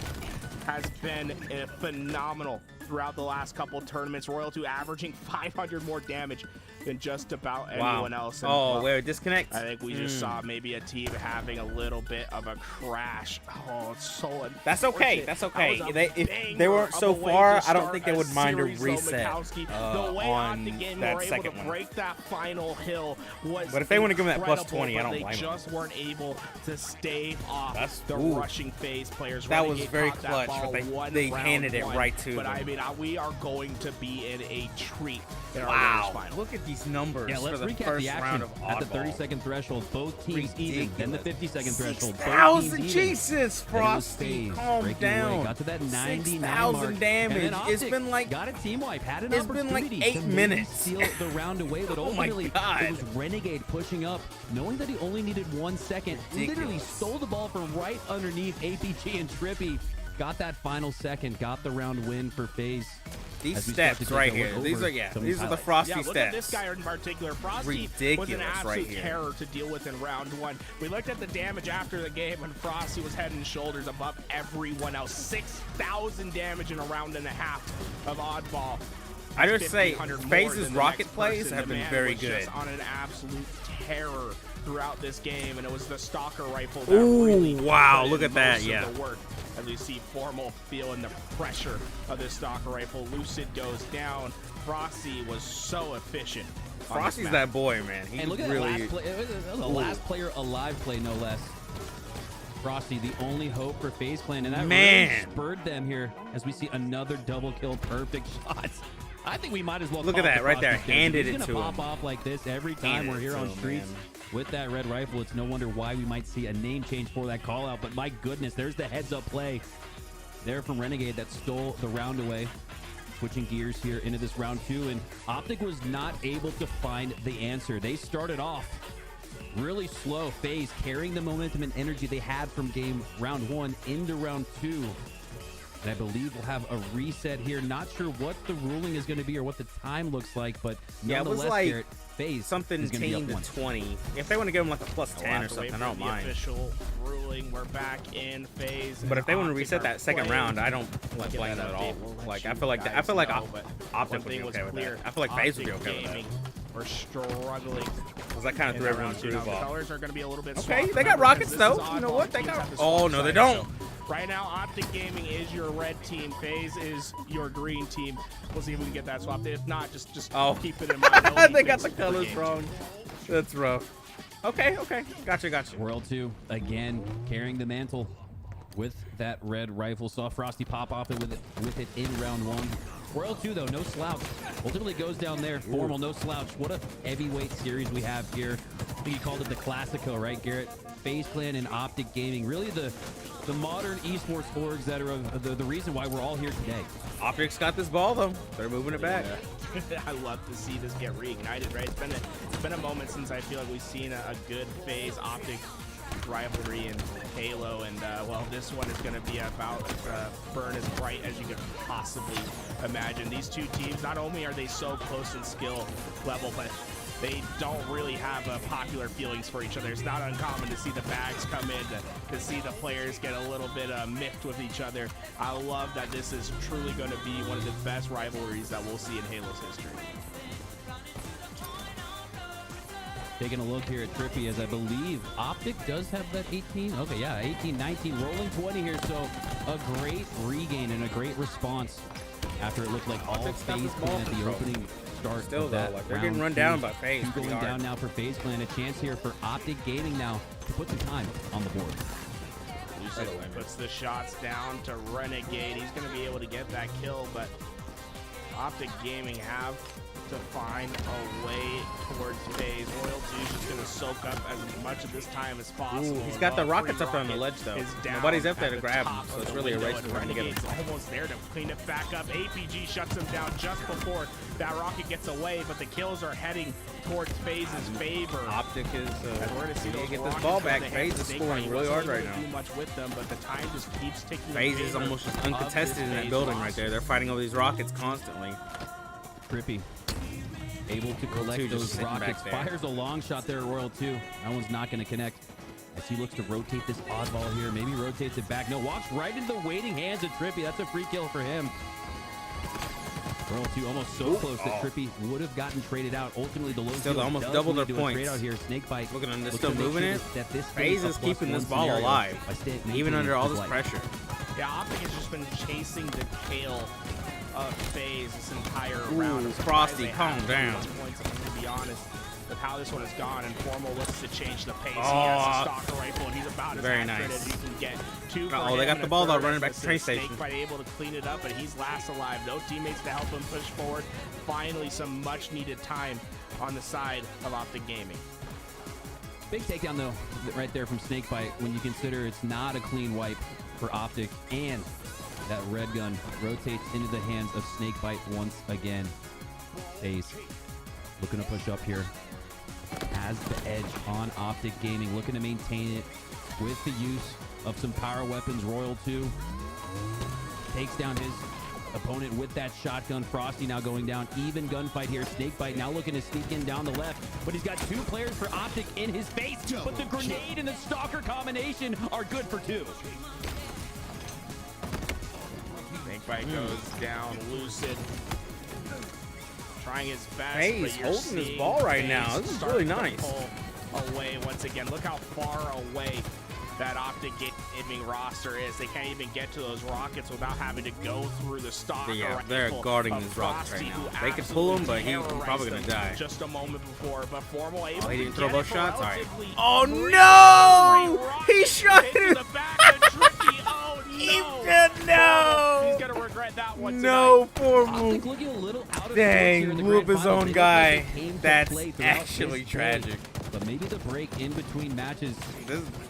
has been phenomenal throughout the last couple of tournaments. Royal 2 averaging 500 more damage than just about anyone else. And, oh, wait, disconnect. I think we just saw maybe a team having a little bit of a crash. Oh, it's so That's okay. That's okay. If they weren't so far, I don't think they would mind a reset the way on the game that were able second to one. break that final hill was But if they want to give them that plus incredible, 20, I don't but blame they them. just weren't able to stave off the ooh. rushing FaZe players. That was Renegade very caught that clutch, ball but they handed it right to But them. I mean, we are going to be in a treat in our Wow, final. look at these numbers Let's for the recap first the action round of at the oddball. 30-second threshold. Both teams even. Then the 50-second threreshold. 6,000, Jesus, Then Frosty, it was FaZe calm breaking down. away, got to that 99 6,000 mark. damage. And then It's Optic been like got a team wipe. Had an it's been like opportunity 8 to maybe minutes. steal the round away, but Oh my ultimately God. it was Renegade pushing up, knowing that he only needed 1 second. Literally stole the ball from right underneath APG and Trippy. Got that final second. Got the round win for FaZe. These steps right here. These are the Frosty steps. Look at this guy in particular. Frosty was an absolute right here. terror to deal with in round 1. We looked at the damage after the game, and Frosty was head and shoulders above everyone else. 6,000 damage in a round and a half of oddball. I just say, 1,500 more FaZe's than the rocket next plays person. have The been man very was good. just on an absolute terror throughout this game, and it was the stalker rifle that Ooh, really wow, put look in at that, most yeah. of the work. As we see Formal feeling the pressure of this stalker rifle. Lucid goes down. Frosty was so efficient. Frosty's that boy, man. He And look at really, that last play. It was the last player alive play, no less. Frosty, the only hope for FaZe Clan, and that really spurred them here as we see another double kill, perfect shots. I think we might as well Look call at it that the right there. Frosty Handed He's it gonna to pop him. off like this every time Handed we're it here to on him, streets man. with that red rifle. It's no wonder why we might see a name change for that call out. But my goodness, there's the heads up play there from Renegade that stole the round away. Switching gears here into this round 2, and Optic was not able to find the answer. They started off really slow. FaZe carrying the momentum and energy they had from round 1 into round 2. And I believe we'll have a reset here. Not sure what the ruling is going to be or what the time looks like, but yeah, it was nonetheless, like Garrett, FaZe something is gonna be up 10 to 1. 20. If they want to give him like a plus 10 or something, I don't mind. Official ruling. We're back in FaZe. But if they want to Optic reset are that second playing. round, I don't blame that at all. Like I feel like Optic would be okay with that. I feel like FaZe would be okay with that. We're struggling. Because that kind of threw everyone's groove off. Colors are going to be a little bit Okay, soft. they got Remember, rockets this though. is You know oddball what? They teams got. have the Oh swap no, they side. don't. So, right now, Optic Gaming is your red team. FaZe is your green team. We'll see if we can get that swapped. If not, just keep it in mind. They got the colors wrong. That's rough. Okay. Gotcha. World 2 again carrying the mantle with that red rifle. Saw Frosty pop off it with it in round 1. World 2 though, no slouch. Ultimately goes down there. Formal, no slouch. What a heavyweight series we have here. I think you called it the Classico, right, Garrett? FaZe Clan and Optic Gaming. Really the modern esports orgs that are the reason why we're all here today. Optic's got this ball though. They're moving it back. Yeah. I love to see this get reignited, right? It's been a moment since I feel like we've seen a good FaZe Optic rivalry in Halo, and well, this one is going to be about burn as bright as you could possibly imagine. These two teams, not only are they so close in skill level, but they don't really have popular feelings for each other. It's not uncommon to see the bags come in, to see the players get a little bit miffed with each other. I love that this is truly going to be one of the best rivalries that we'll see in Halo's history. Taking a look here at Trippy, as I believe Optic does have that 18. Okay, yeah, 18, 19, rolling 20 here. So a great regain and a great response after it looked like all FaZe Clan at the opening start. Still of that though, like they're getting run down by FaZe. Going down now for FaZe Clan. A chance here for Optic Gaming now to put some time on the board. Lucid puts the shots down to Renegade. He's going to be able to get that kill, but Optic Gaming have to find a way towards FaZe. Royal 2 is just going to soak up as much of this time as possible. Ooh, he's got the rockets up there on the ledge though. Nobody's up there to grab him, so it's really a race to run together. Renegade's almost there to clean it back up. APG shuts him down just before that rocket gets away, but the kills are heading towards FaZe's favor. Optic is we're going to see those get this ball back. FaZe is scoring really hard right now. Do much with them, but the time just keeps ticking. FaZe is almost just uncontested in that building right there. They're fighting over these rockets constantly. Trippy able to collect those rockets. Fires a long shot there at Royal 2. That one's not going to connect as he looks to rotate this oddball here. Maybe rotates it back. No, walks right into the waiting hands of Trippy. That's a free kill for him. Royal 2 almost so close that Trippy would have gotten traded out. Ultimately, the low still almost double their points. Trade out here. Snakebite. Look at them, they're still moving it. FaZe is keeping this ball alive, even under all this pressure. Yeah, Optic has just been chasing the tail of FaZe this entire round. Frosty, calm down. Points, to be honest, with how this one has gone, and Formal looks to change the pace. He has a stalker rifle, and he's about as accurate as he can get. Two for him, they got the ball though, running back to the train station. Snakebite able to clean it up, but he's last alive. No teammates to help him push forward. Finally, some much-needed time on the side of Optic Gaming. Big takedown though, right there from Snakebite. When you consider it's not a clean wipe for Optic, and that red gun rotates into the hands of Snakebite once again. FaZe looking to push up here. Has the edge on Optic Gaming, looking to maintain it with the use of some power weapons. Royal 2 takes down his opponent with that shotgun. Frosty now going down. Even gunfight here. Snakebite now looking to sneak in down the left, but he's got two players for Optic in his face. But the grenade and the stalker combination are good for two. Snakebite goes down. Lucid trying his best. FaZe holding his ball right now. This is really nice. Away once again. Look how far away that Optic Gaming roster is. They can't even get to those rockets without having to go through the stalker. Yeah, they're guarding these rockets right now. They could pull him, but he's probably gonna die. Just a moment before, but Formal able he to didn't throw both shots. All right. Oh no! He shot him. The back of Tricky. Oh no! No! He's gonna regret that one. No, Formal. Looking a little out of dang, blew up his own guy. That's actually tragic. But maybe the break in between matches.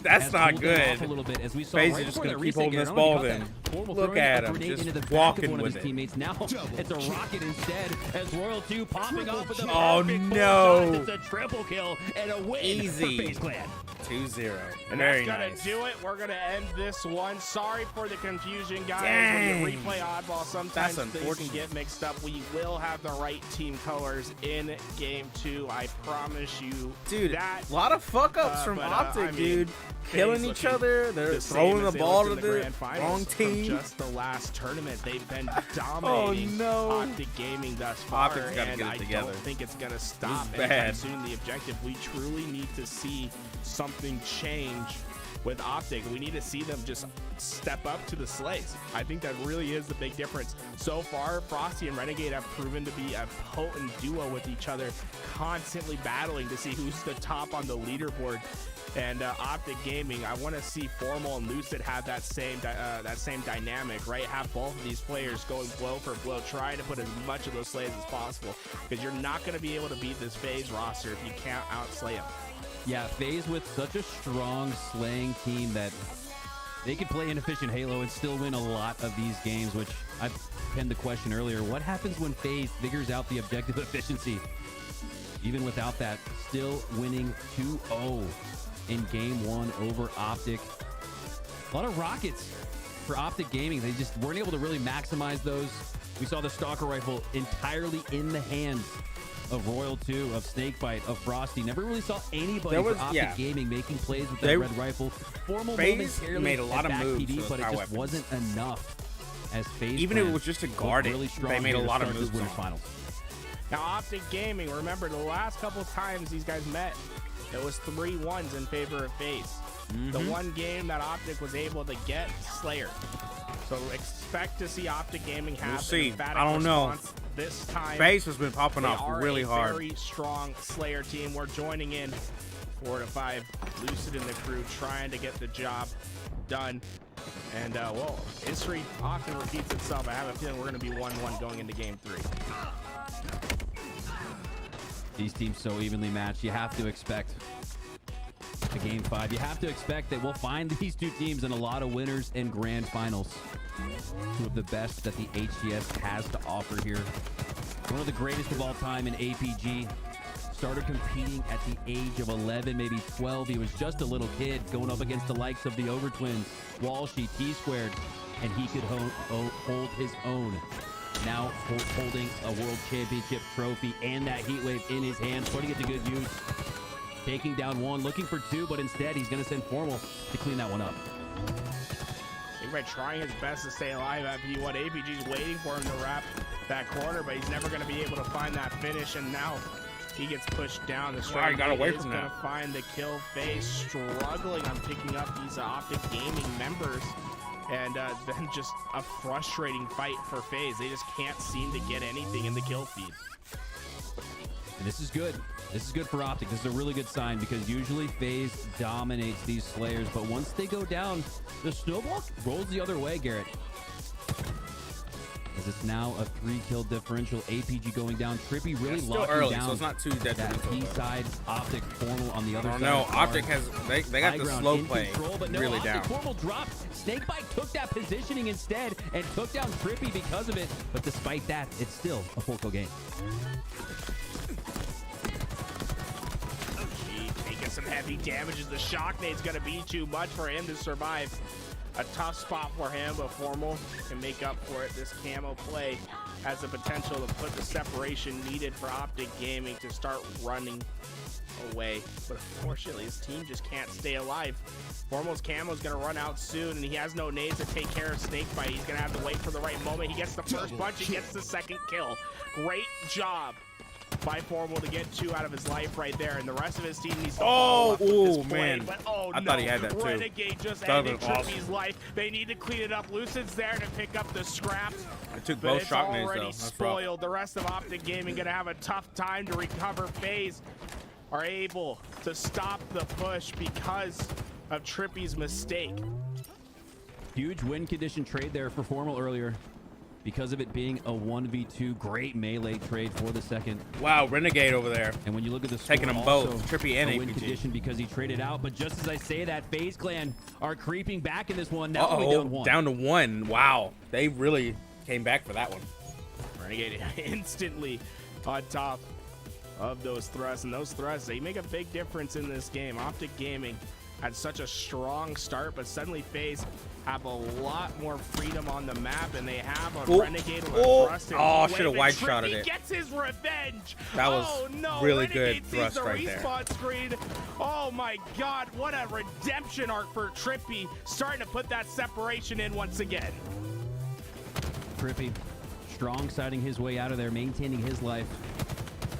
That's not good. A little bit, as we saw FaZe right is just before going to that keep reset holding this gear. ball then. Look at him, just walking with it. Teammates. Now it's a rocket instead, as Royal 2 popping off with a oh no! It's a triple kill and a win easy. for FaZe Clan. 2-0. And very that's nice. gonna do it. We're gonna end this one. Sorry for the confusion, guys. Dang. When you replay oddball, sometimes things can get mixed up. We will have the right team colors in game 2. I promise you. Dude, that, a lot of fuck ups from Optic, dude. Killing each other. They're throwing the ball to the wrong team. Just the last tournament, they've been dominating Optic Gaming thus far. Optic's gotta get it together. I don't think it's gonna stop anytime soon. The objective, we truly need to see something change with Optic. We need to see them just step up to the slays. I think that really is the big difference. So far, Frosty and Renegade have proven to be a potent duo with each other, constantly battling to see who's the top on the leaderboard. And Optic Gaming, I want to see Formal and Lucid have that same dynamic, right? Have both of these players going blow for blow, trying to put as much of those slays as possible, because you're not going to be able to beat this FaZe roster if you can't outslay them. Yeah, FaZe with such a strong slaying team that they could play inefficient Halo and still win a lot of these games, which I penned the question earlier. What happens when FaZe figures out the objective efficiency? Even without that, still winning 2-0 in game 1 over Optic. A lot of rockets for Optic Gaming. They just weren't able to really maximize those. We saw the Stalker Rifle entirely in the hands of Royal 2, of Snakebite, of Frosty. Never really saw anybody for Optic Gaming making plays with that red rifle. Formal FaZe made a lot of moves PD, with but it power just weapons. wasn't enough. As FaZe Even if it was just to guard it, really they made a lot of moves. Finals. Now, Optic Gaming, remember the last couple of times these guys met, it was 3-1s in favor of FaZe. The one game that Optic was able to get, Slayer. So expect to see Optic Gaming have We'll see. an emphatic I don't know. response this time. FaZe has been popping They off are really a hard. Very strong Slayer team. We're joining in 4 to 5. Lucid and the crew trying to get the job done. And, well, history often repeats itself. I have a feeling we're going to be 1-1 going into game 3. These teams so evenly matched. You have to expect a game 5. You have to expect that we'll find these two teams in a lot of winners and grand finals. Two of the best that the HCS has to offer here. One of the greatest of all time in APG. Started competing at the age of 11, maybe 12. He was just a little kid going up against the likes of the Over Twins, Walshy, T-Squared, and he could hold his own. Now holding a world championship trophy and that heat wave in his hands, putting it to good use. Taking down 1, looking for 2, but instead he's going to send Formal to clean that one up. Snakebite trying his best to stay alive at P1. APG's waiting for him to wrap that corner, but he's never going to be able to find that finish, and now he gets pushed down. The strike got away is from going that. to find the kill. FaZe struggling on picking up these Optic Gaming members. And then just a frustrating fight for FaZe. They just can't seem to get anything in the kill feed. And this is good. This is good for Optic. This is a really good sign because usually FaZe dominates these Slayers, but once they go down, the snowball rolls the other way, Garrett. As it's now a 3-kill differential. APG going down. Trippy really It's still locking early, down so it's not too that detrimental. P side. Optic Formal on the other I side. don't know. of the card. Optic has they got High the ground slow in play control, but no, really Optic down. Formal dropped. Snakebite took that positioning instead and took down Trippy because of it. But despite that, it's still a 4-kill game. Gee, taking some heavy damages. The shock nade's going to be too much for him to survive. A tough spot for him, but Formal can make up for it. This camo play has the potential to put the separation needed for Optic Gaming to start running away. But unfortunately, his team just can't stay alive. Formal's camo's going to run out soon, and he has no nades to take care of Snakebite. He's going to have to wait for the right moment. He gets the first punch, he gets the second kill. Great job by Formal to get 2 out of his life right there, and the rest of his team needs to follow up with this play. Man. But oh I no, thought he had that too. Renegade just That ended would've been awesome. Trippy's life. They need to clean it up. Lucid's there to pick up the scraps. I took But both it's shock nades though. already That's rough. spoiled. The rest of Optic Gaming gonna have a tough time to recover. FaZe are able to stop the push because of Trippy's mistake. Huge win condition trade there for Formal earlier because of it being a 1v2. Great melee trade for the second. Wow, Renegade over there. And when you look at the Taking score, them both, also Trippy and a win APG. condition because he traded out. But just as I say that, FaZe Clan are creeping back in this one. Now we're down 1. Down to 1. Wow, they really came back for that one. Renegade instantly on top of those thrusts, and those thrusts, they make a big difference in this game. Optic Gaming had such a strong start, but suddenly FaZe have a lot more freedom on the map, and they have a Renegade on a thrust. Oh, should have wide shotted Trippy it. Gets his revenge. That was oh, no. really Renegade good sees thrust the right there. respawn screen. Oh my God, what a redemption arc for Trippy, starting to put that separation in once again. Trippy, strong siding his way out of there, maintaining his life.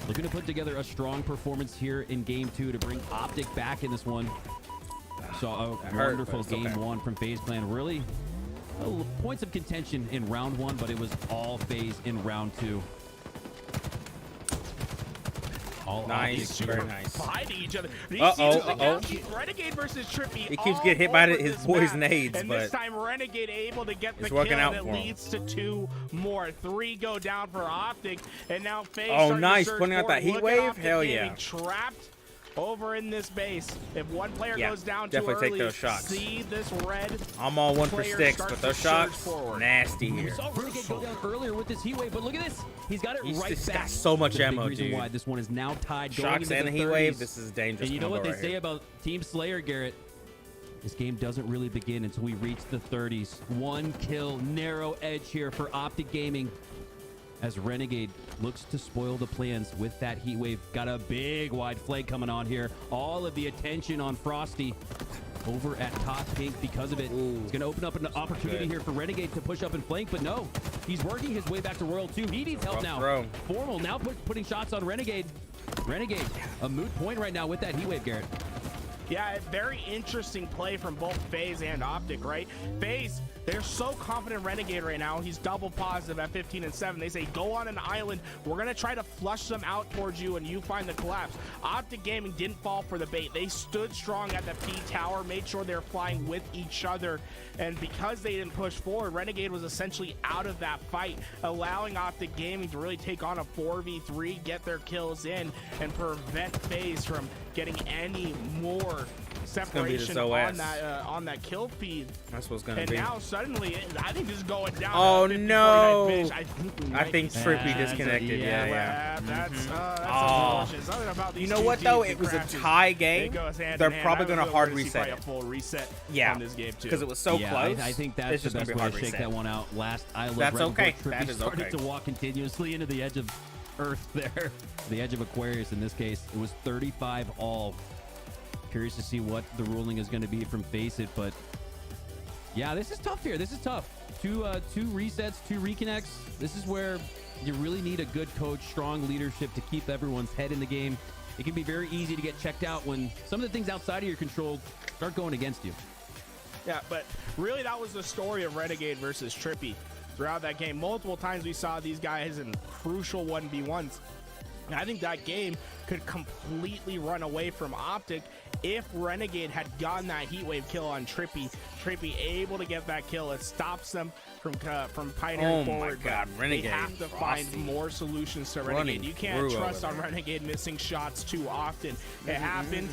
Looking to put together a strong performance here in game 2 to bring Optic back in this one. Saw a wonderful game 1 from FaZe Clan. Really points of contention in round 1, but it was all FaZe in round 2. All Nice, Optic very nice. Fighting each other. Renegade versus Trippy. He keeps all getting hit by over his this boys' map. nades, and but this time Renegade able to get the it's kill, working out and for it him. leads to 2 more. 3 go down for Optic, and now FaZe Oh, starting to nice. surge Putting out forward. that heat Look at wave? Optic Hell Gaming yeah. trapped over in this base. If one player Yeah, goes down too definitely take early, those shots. see this red. I'm all one for player sticks, start but to those surge shots, forward. nasty We here. saw Renegade go down earlier with this heat wave, but look at this. He's got it He's right just back. got so much The big ammo, reason dude. why this one is now tied going Shocks into and a the heat wave. 30s. This is a dangerous. And you know what combo they right say here. about Team Slayer, Garrett? This game doesn't really begin until we reach the 30s. One kill, narrow edge here for Optic Gaming. As Renegade looks to spoil the plans with that heat wave. Got a big wide flank coming on here. All of the attention on Frosty over at top pink because of it. It's going to open up an opportunity here for Renegade to push up and flank, but no. He's working his way back to Royal 2. He needs help now. Throw. Formal now putting shots on Renegade. Renegade, a moot point right now with that heat wave, Garrett. Yeah, very interesting play from both FaZe and Optic, right? FaZe, they're so confident Renegade right now. He's double positive at 15 and 7. They say, go on an island. We're going to try to flush them out towards you, and you find the collapse. Optic Gaming didn't fall for the bait. They stood strong at the P tower, made sure they're flying with each other. And because they didn't push forward, Renegade was essentially out of that fight, allowing Optic Gaming to really take on a 4v3, get their kills in, and prevent FaZe from getting any more separation on that kill feed. That's what's gonna and be. And now suddenly, I think this is going down. Oh no! I think Trippy disconnected. Yeah. That's Oh. unfortunate. Something about these You know two what though? teams It was a crashes. tie It game. goes hand They're in hand. probably I gonna really hard wanna see reset probably it. a full reset Yeah, on this game too. because it was so Yeah, close. I think that's it's the just best gonna be way hard to shake reset. that one out. Last I looked, That's right okay. before That Trippy is started okay. to walk continuously into the edge of Earth there. The edge of Aquarius in this case. It was 35 all. Curious to see what the ruling is going to be from Face It, but yeah, this is tough here. This is tough. Two resets, 2 reconnects. This is where you really need a good coach, strong leadership to keep everyone's head in the game. It can be very easy to get checked out when some of the things outside of your control start going against you. Yeah, but really that was the story of Renegade versus Trippy. Throughout that game, multiple times we saw these guys in crucial 1v1s. And I think that game could completely run away from Optic if Renegade had gotten that heat wave kill on Trippy. Trippy able to get that kill. It stops them from pioneering forward. Oh my God, Renegade. They have to find more solutions to Renegade. You can't trust on Renegade missing shots too often. It happened.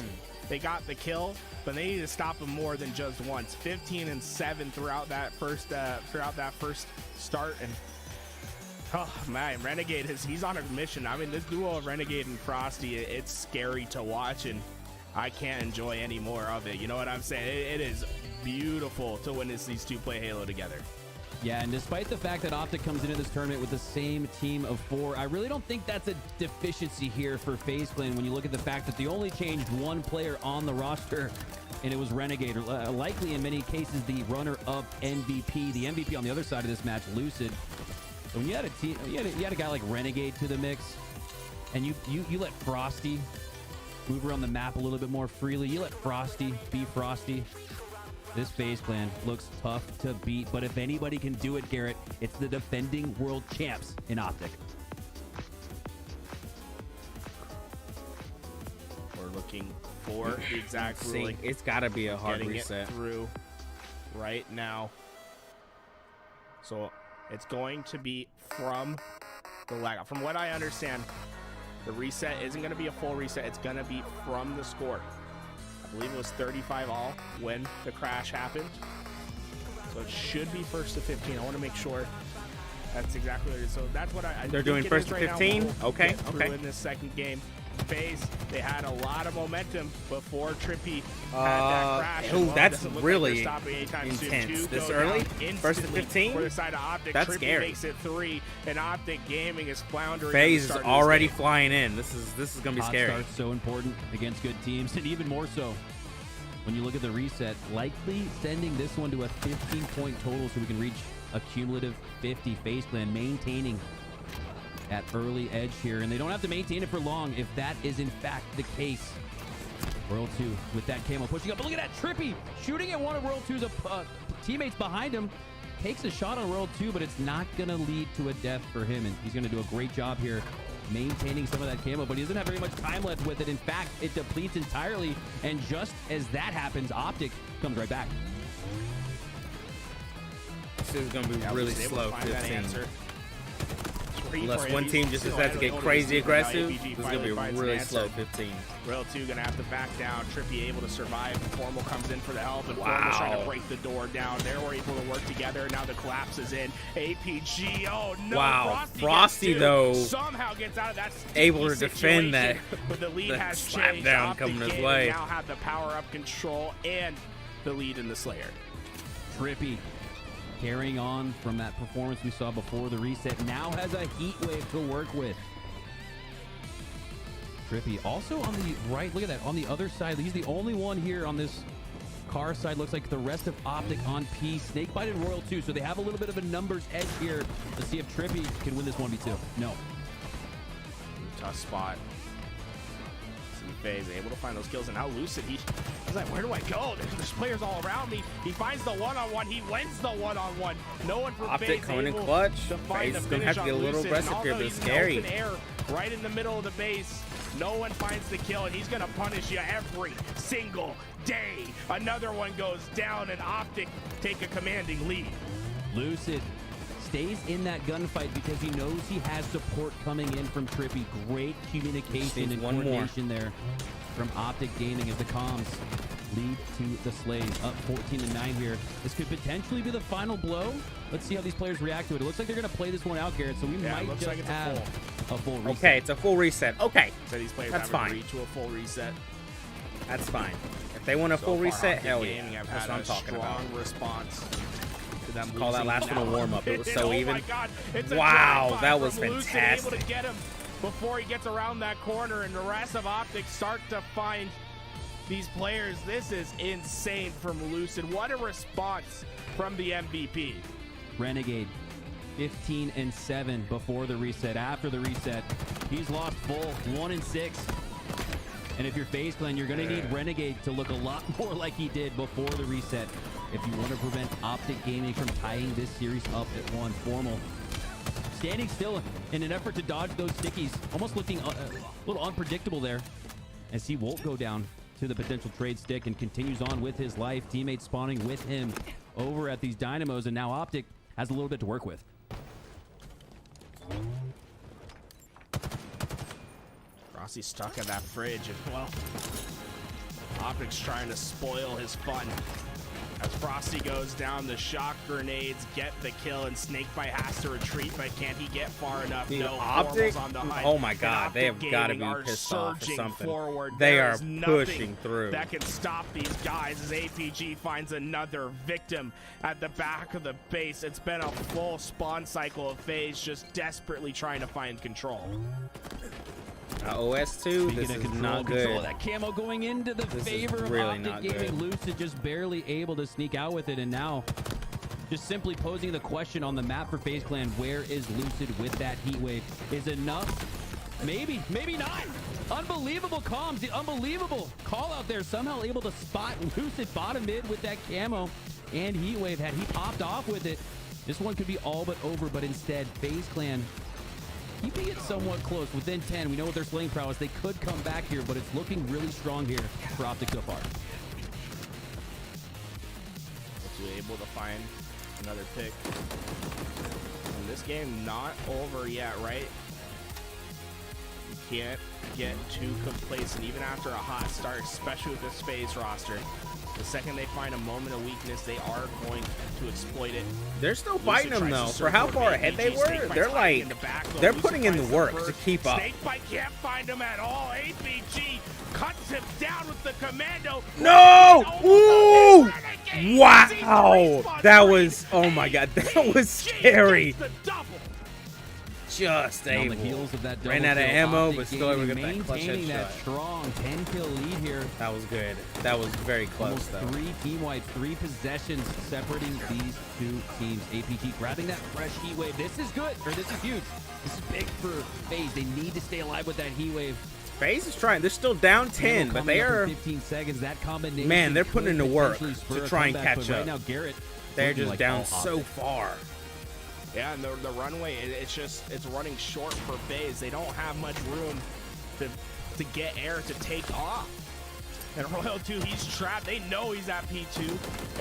They got the kill, but they need to stop them more than just once. 15 and 7 throughout that first start, and oh man, Renegade he's on a mission. I mean, this duo of Renegade and Frosty, it's scary to watch, and I can't enjoy any more of it. You know what I'm saying? It is beautiful to witness these two play Halo together. Yeah, and despite the fact that Optic comes into this tournament with the same team of 4, I really don't think that's a deficiency here for FaZe Clan when you look at the fact that they only changed one player on the roster, and it was Renegade, or likely in many cases the runner-up MVP. The MVP on the other side of this match, Lucid. So when you had a team, you had a guy like Renegade to the mix, and you let Frosty move around the map a little bit more freely. You let Frosty be Frosty. This FaZe Clan looks tough to beat, but if anybody can do it, Garrett, it's the defending world champs in Optic. We're looking for the exact ruling. It's got to be a hard Getting reset. it through right now. So it's going to be from the lag. From what I understand, the reset isn't going to be a full reset. It's going to be from the score. I believe it was 35 all when the crash happened. So it should be first to 15. I want to make sure that's exactly what it is. So that's what I They're think doing it first is to right now. 15? We'll Okay, get through okay. in this second game. FaZe, they had a lot of momentum before Trippy had that crash. Ooh, Well, that's doesn't look really like they're stopping anytime soon. intense. Two This go early? down First to instantly 15? For the side of Optic, That's Trippy scary. makes it 3, and Optic Gaming is floundering. FaZe is at the start of this already game. flying in. This is gonna be Hot scary. start's so important against good teams, and even more so when you look at the reset, likely sending this one to a 15-point total so we can reach a cumulative 50. FaZe Clan maintaining at early edge here, and they don't have to maintain it for long if that is in fact the case. World 2 with that camo pushing up, but look at that, Trippy shooting at one of World 2's teammates behind him. Takes a shot on World 2, but it's not gonna lead to a death for him, and he's gonna do a great job here maintaining some of that camo, but he doesn't have very much time left with it. In fact, it depletes entirely, and just as that happens, Optic comes right back. This is gonna be really was able to slow. find that 15. answer. free Unless for him. one He's team just still decides to get able crazy do it. Now aggressive, APG it's gonna finally be finds an really answer. slow 15. Real 2 gonna have to back down. Trippy able to survive. Formal comes in for the help, and Wow. Formal's trying to break the door down. They were able to work together. Now the collapse is in. APG, oh no! Wow, Frosty Frosty gets two. though, Somehow gets out of that able to sticky defend that. situation, but the lead the has slap changed. down Optic coming his Gaming way. now have the power-up control and the lead in the Slayer. Trippy carrying on from that performance we saw before the reset. Now has a heat wave to work with. Trippy also on the right. Look at that. On the other side, he's the only one here on this car side. Looks like the rest of Optic on P. Snakebite and Royal 2. So they have a little bit of a numbers edge here. Let's see if Trippy can win this 1v2. No. Tough spot. FaZe able to find those kills, and now Lucid, he's like, where do I go? There's players all around me. He finds the one-on-one. He wins the one-on-one. No one from Optic FaZe coming in able clutch. to find FaZe the is gonna have finish to get a on little Lucid. aggressive And here, but although it's he's in scary. open air right in the middle of the base, no one finds the kill, and he's gonna punish you every single day. Another one goes down, and Optic take a commanding lead. Lucid stays in that gunfight because he knows he has support coming in from Trippy. Great communication and coordination there from Optic Gaming as the comms lead to the Slays. Up 14-9 here. This could potentially be the final blow. Let's see how these players react to it. It looks like they're going to play this one out, Garrett, so we might looks just like it's have a full reset. Okay, it's a full reset. Okay, So these players That's haven't fine. reached to a full reset. that's fine. If they want a So full far, reset, Optic hell Gaming yeah. have That's had what I'm a talking about. strong response to them Call that losing last one a now. warm-up. It was so Oh even. my God. It's a Wow, drive-by that was from Lucid, fantastic. able to get him before he gets around that corner, and the rest of Optic start to find these players. This is insane from Lucid. What a response from the MVP. Renegade 15-7 before the reset. After the reset, he's lost full 1-6. And if you're FaZe Clan, you're going to need Renegade to look a lot more like he did before the reset if you want to prevent Optic Gaming from tying this series up at 1. Formal standing still in an effort to dodge those stickies, almost looking a little unpredictable there as he won't go down to the potential trade stick and continues on with his life. Teammates spawning with him over at these Dynamos, and now Optic has a little bit to work with. Rossi's stuck in that fridge, and well, Optic's trying to spoil his fun. As Frosty goes down, the shock grenades get the kill, and Snakebite has to retreat, but can't he get far enough? Dude, No, Optic, Formal's on the hunt. oh my And God, they Optic have got to Gaming be are pissed off or surging something. forward. They There are is nothing pushing through. that can stop these guys as APG finds another victim at the back of the base. It's been a full spawn cycle of FaZe just desperately trying to find control. OS2, this is not Control good. that camo going into the This is favor really of not Optic Gaming. good. Lucid just barely able to sneak out with it, and now just simply posing the question on the map for FaZe Clan, where is Lucid with that heat wave? Is enough? Maybe, maybe not. Unbelievable comms, the unbelievable call out there, somehow able to spot Lucid bottom mid with that camo and heat wave. Had he popped off with it, this one could be all but over, but instead FaZe Clan keeping it somewhat close, within 10. We know what their slaying prowess. They could come back here, but it's looking really strong here for Optic so far. To able to find another pick. And this game not over yet, right? You can't get too complacent, even after a hot start, especially with this FaZe roster. The second they find a moment of weakness, they are going to exploit it. They're still Lucid fighting them tries though. to For how surf far over ahead they APG. were, Snakebite's they're hiding like, in the back, though. they're Lucid putting in the finds work to burst. keep up. Snakebite can't find him at all. APG cuts him down with the commando. No! Ooh! Renegade Wow! sees the respawn That screen. was, oh my God, that was APG scary. gets the double. Just On the able. heels of that double Ran out of kill, ammo, Optic but still able to Gaming get that clutch maintaining that headshot. strong 10-kill lead here. That was good. That was very close Almost though. 3 team wipes, 3 possessions separating these two teams. APG grabbing that fresh heat wave. This is good, or this is huge. This is big for FaZe. They need to stay alive with that heat wave. FaZe is trying. They're still down 10, but Coming they up in are. 15 seconds. That combination. Man, they're putting in could the work potentially spur to a try and comeback, catch but up. Right now, Garrett. They're looking just like down all so Optic. far. Yeah, and the runway, it's running short for FaZe. They don't have much room to get air to take off. And Royal 2, he's trapped. They know he's at P2.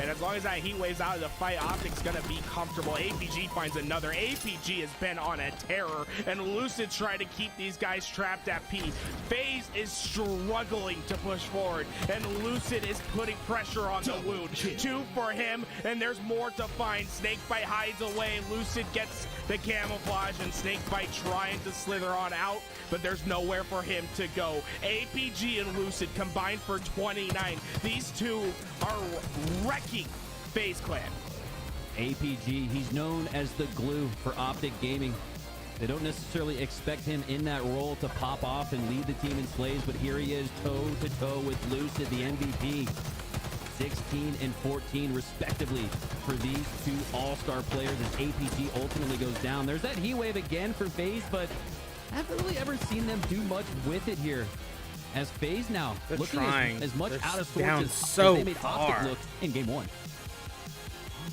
And as long as that heat wave's out of the fight, Optic's gonna be comfortable. APG finds another. APG has been on a terror. And Lucid's trying to keep these guys trapped at P. FaZe is struggling to push forward. And Lucid is putting pressure on the wound. 2 for him, and there's more to find. Snakebite hides away. Lucid gets the camouflage, and Snakebite trying to slither on out, but there's nowhere for him to go. APG and Lucid combined for 29. These two are wrecking FaZe Clan. APG, he's known as the glue for Optic Gaming. They don't necessarily expect him in that role to pop off and lead the team in slays, but here he is toe-to-toe with Lucid, the MVP. 16 and 14 respectively for these two all-star players as APG ultimately goes down. There's that heat wave again for FaZe, but I haven't really ever seen them do much with it here. As FaZe now They're looking trying. as much They're out of down sorts as so they made Optic far. look in game 1.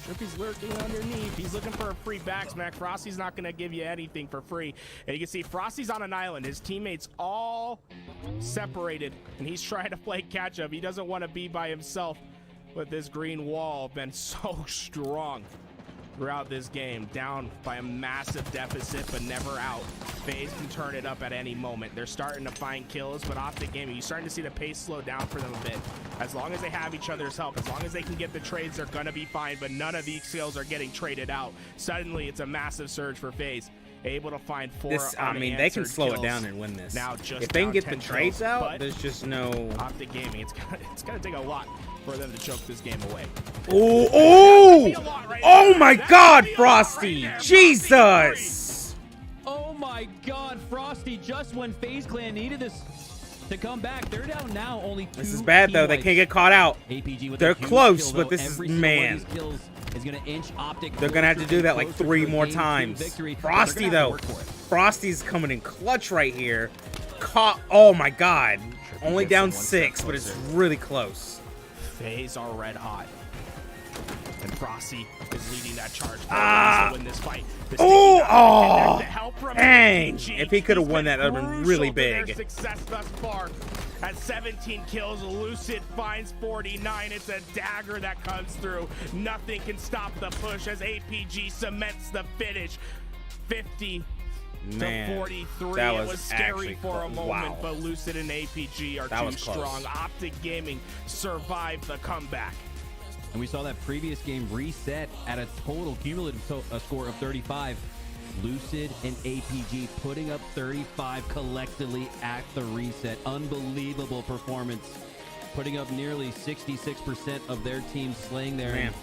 Trippy's lurking underneath. He's looking for a free back smack. Frosty's not going to give you anything for free. And you can see Frosty's on an island. His teammates all separated, and he's trying to play catch up. He doesn't want to be by himself, but this green wall been so strong throughout this game. Down by a massive deficit, but never out. FaZe can turn it up at any moment. They're starting to find kills, but Optic Gaming, you're starting to see the pace slow down for them a bit. As long as they have each other's help, as long as they can get the trades, they're gonna be fine, but none of these kills are getting traded out. Suddenly, it's a massive surge for FaZe. Able to find 4 I mean, they can slow it down and win this. Now just if they can down get the 10 trades kills, out, but there's just no... Optic Gaming, it's gonna take a lot for them to choke this game away. Oh my God, Frosty! Jesus! Oh my God, Frosty, just when FaZe Clan needed this to come back, they're down now only 2 This is bad though. They team can't get caught out. APG with They're a huge close, kill, but though. this is, Every single one of man. these kills is gonna inch Optic They're gonna have to closer do that and like closer 3 to a more game 2 times. victory, but Frosty they're gonna have though, to work for it. Frosty's coming in clutch right here. Caught. Oh my God. Only down 6, but it's really close. FaZe are red hot. And Frosty is leading that charge to win this fight. Dang. If he could have won that, that would have been really big. Success thus far. At 17 kills, Lucid finds 49. It's a dagger that comes through. Nothing can stop the push as APG cements the finish. 50 to 43. It was scary for a moment, but Lucid and APG are too strong. Optic Gaming survived the comeback. And we saw that previous game reset at a total cumulative score of 35. Lucid and APG putting up 35 collectively at the reset. Unbelievable performance. Putting up nearly 66% of their team slaying there. Man.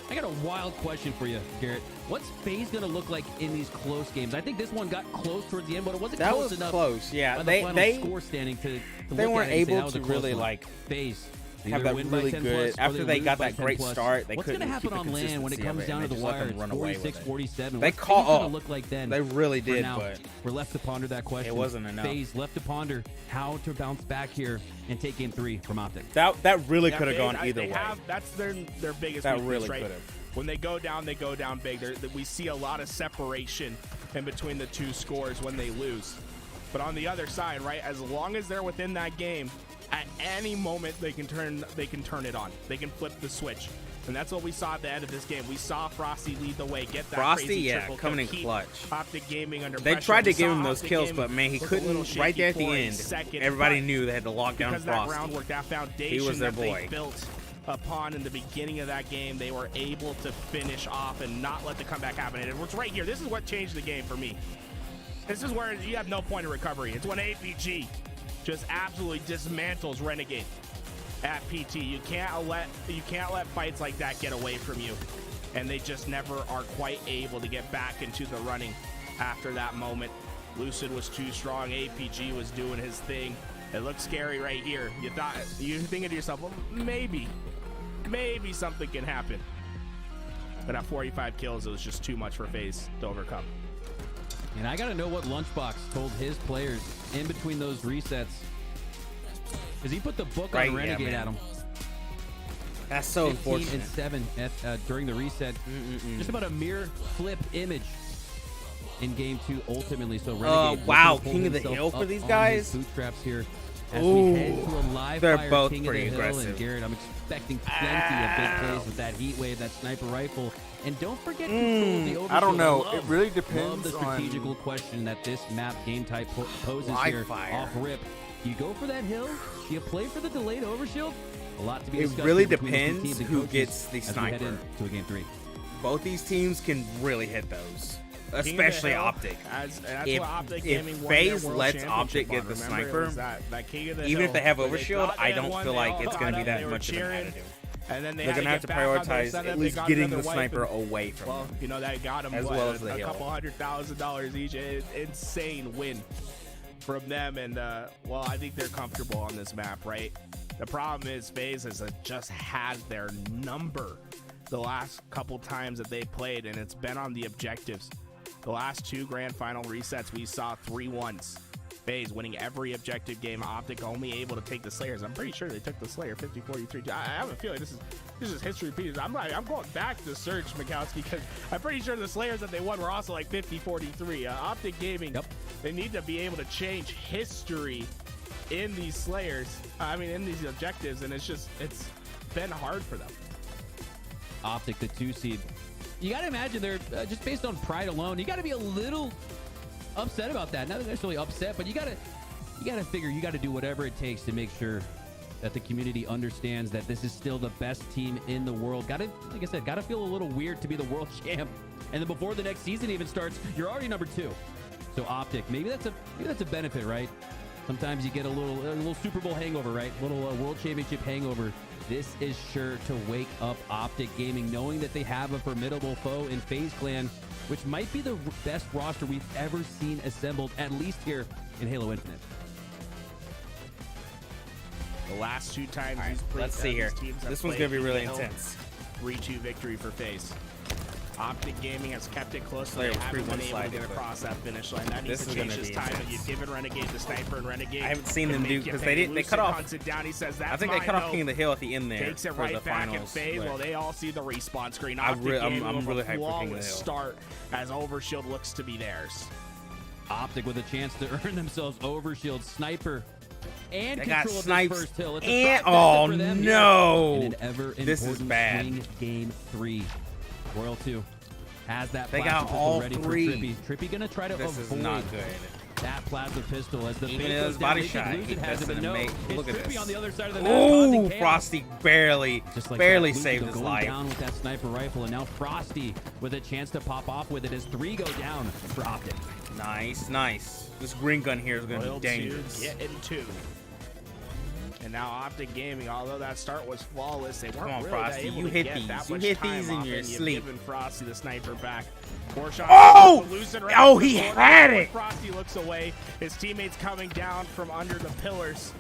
I got a wild question for you, Garrett. What's FaZe going to look like in these close games? I think this one got close towards the end, but it wasn't close enough. That was close, yeah. On the final score standing to they look weren't at it and say able that was to a close really one. like FaZe have that really good. After they got that great start, they What's couldn't going to happen keep the on land when it comes down to the wire? It's 46, 47. They What's caught FaZe gonna up. look like then? They really did, now, but we're left to ponder that question. it wasn't enough. FaZe left to ponder how to bounce back here and take game 3 from Optic. That really could have gone either way. That's their biggest That weakness, really right? could have. When they go down big. We see a lot of separation in between the two scores when they lose. But on the other side, right, as long as they're within that game, at any moment they can turn it on. They can flip the switch. And that's what we saw at the end of this game. We saw Frosty lead the way, get that Frosty, crazy triple coming in kill, keep clutch. Optic Gaming under They pressure. tried to We give saw him those Optic kills, Gaming but man, he look a little couldn't. Right shaky there at the for a end, second, everybody but knew they had to lock down because that Frosty. groundwork, that foundation He was their that they boy. built upon in the beginning of that game, they were able to finish off and not let the comeback happen. And it's right here. This is what changed the game for me. This is where you have no point of recovery. It's when APG just absolutely dismantles Renegade at PT. You can't let fights like that get away from you. And they just never are quite able to get back into the running after that moment. Lucid was too strong. APG was doing his thing. It looked scary right here. You're thinking to yourself, well, maybe something can happen. But at 45 kills, it was just too much for FaZe to overcome. And I got to know what Lunchbox told his players in between those resets. Because he put the book on Renegade at him. That's so 15 unfortunate. and 7 during the reset. Just about a mere flip image in game 2 ultimately. So Renegade wow, looking to King of the pull Hill for himself these up guys? on his bootstraps here. As we head to a live they're fire both King of the pretty Hill, aggressive. and Garrett, I'm expecting plenty of big plays with that heat wave, that sniper rifle, and don't forget control of the overshield. I don't know. Love It really depends Love the strategical question that this map game type poses here off rip. Do you go for that hill? Do you play for the delayed overshield? A lot to be discussed. It really between these two depends teams and who coaches gets the as we head sniper. into a game 3. Both these teams can really hit those, especially Optic. That's If- what Optic if Gaming won FaZe their world lets Optic championship get on. the Remember, it sniper, was that King of the even if Hill they have where overshield, thought they I had don't won, feel they like all it's got going to be up, that they were much of an cheering, additive. and then They're going to have to get back on their prioritize setup, at they least got getting another the wipe, sniper and- away from Well, them. you know, that got them As well as the a hill. couple $100,000 each. Insane win from them, and well, I think they're comfortable on this map, right? The problem is FaZe has just had their number the last couple times that they played, and it's been on the objectives. The last 2 grand final resets, we saw 3-1s. FaZe winning every objective game. Optic only able to take the Slayers. I'm pretty sure they took the Slayer 50-43. I have a feeling this is history repeated. I'm going back to search Mikowski because I'm pretty sure the Slayers that they won were also like 50-43. Optic Gaming, they need to be able to change history in these Slayers. I mean, in these objectives, and it's been hard for them. Optic, the 2 seed. You got to imagine they're just based on pride alone. You got to be a little upset about that. Not necessarily upset, but you got to figure you got to do whatever it takes to make sure that the community understands that this is still the best team in the world. Got to, like I said, got to feel a little weird to be the world champ, and then before the next season even starts, you're already number 2. So Optic, maybe that's a benefit, right? Sometimes you get a little Super Bowl hangover, right? A little World Championship hangover. This is sure to wake up Optic Gaming, knowing that they have a formidable foe in FaZe Clan, which might be the best roster we've ever seen assembled, at least here in Halo Infinite. The last 2 times Let's see here. This one's going to be really intense. 3-2 victory for FaZe. Optic Gaming has kept it close, so Slayer they was haven't been able to one-sided, get but across that finish line. That needs this to is change gonna this be time. intense. And you've given Renegade the sniper, and Renegade. I haven't seen them can do make because it they pay. didn't. They Lucid cut off. hunts it down. He says, I "That's think they cut off mine, King of the Hill at the end there. Takes it for right the back in finals, FaZe. but Well, they all see the respawn screen. I'm Optic really Gaming with hyped a for King of the flawless Hill. start as Overshield looks to be theirs. Optic with a chance to earn themselves Overshield, sniper, and They got control of snipes this first hill. It's a and trifecta for them here no, in an ever this is important bad. swing game 3. Royal 2 has that They plasma got pistol all ready 3. for Trippy. Trippy gonna try to This is avoid not good. that plasma pistol as the Even fake his goes down. body They think shot, Lucid has that's it, but an no, amazing. it's Look at Trippy this. on the other side of the map, causing Ooh, chaos. Frosty barely Just like barely that, saved Lucid his going life. down with that sniper rifle, and now Frosty with a chance to pop off with it as 3 go down for Optic. Nice, nice. This green gun here is going to Royal be 2 dangerous. getting 2. And now Optic Gaming, although that start was flawless, they weren't Come on, really Frosty, able you to hit get these. that You much hit time these in off, your and you've sleep. given Frosty the sniper back. 4 shots. Oh! Lucid right Oh, to the he corner. had When it! Frosty looks away. His teammates coming down from under the pillars.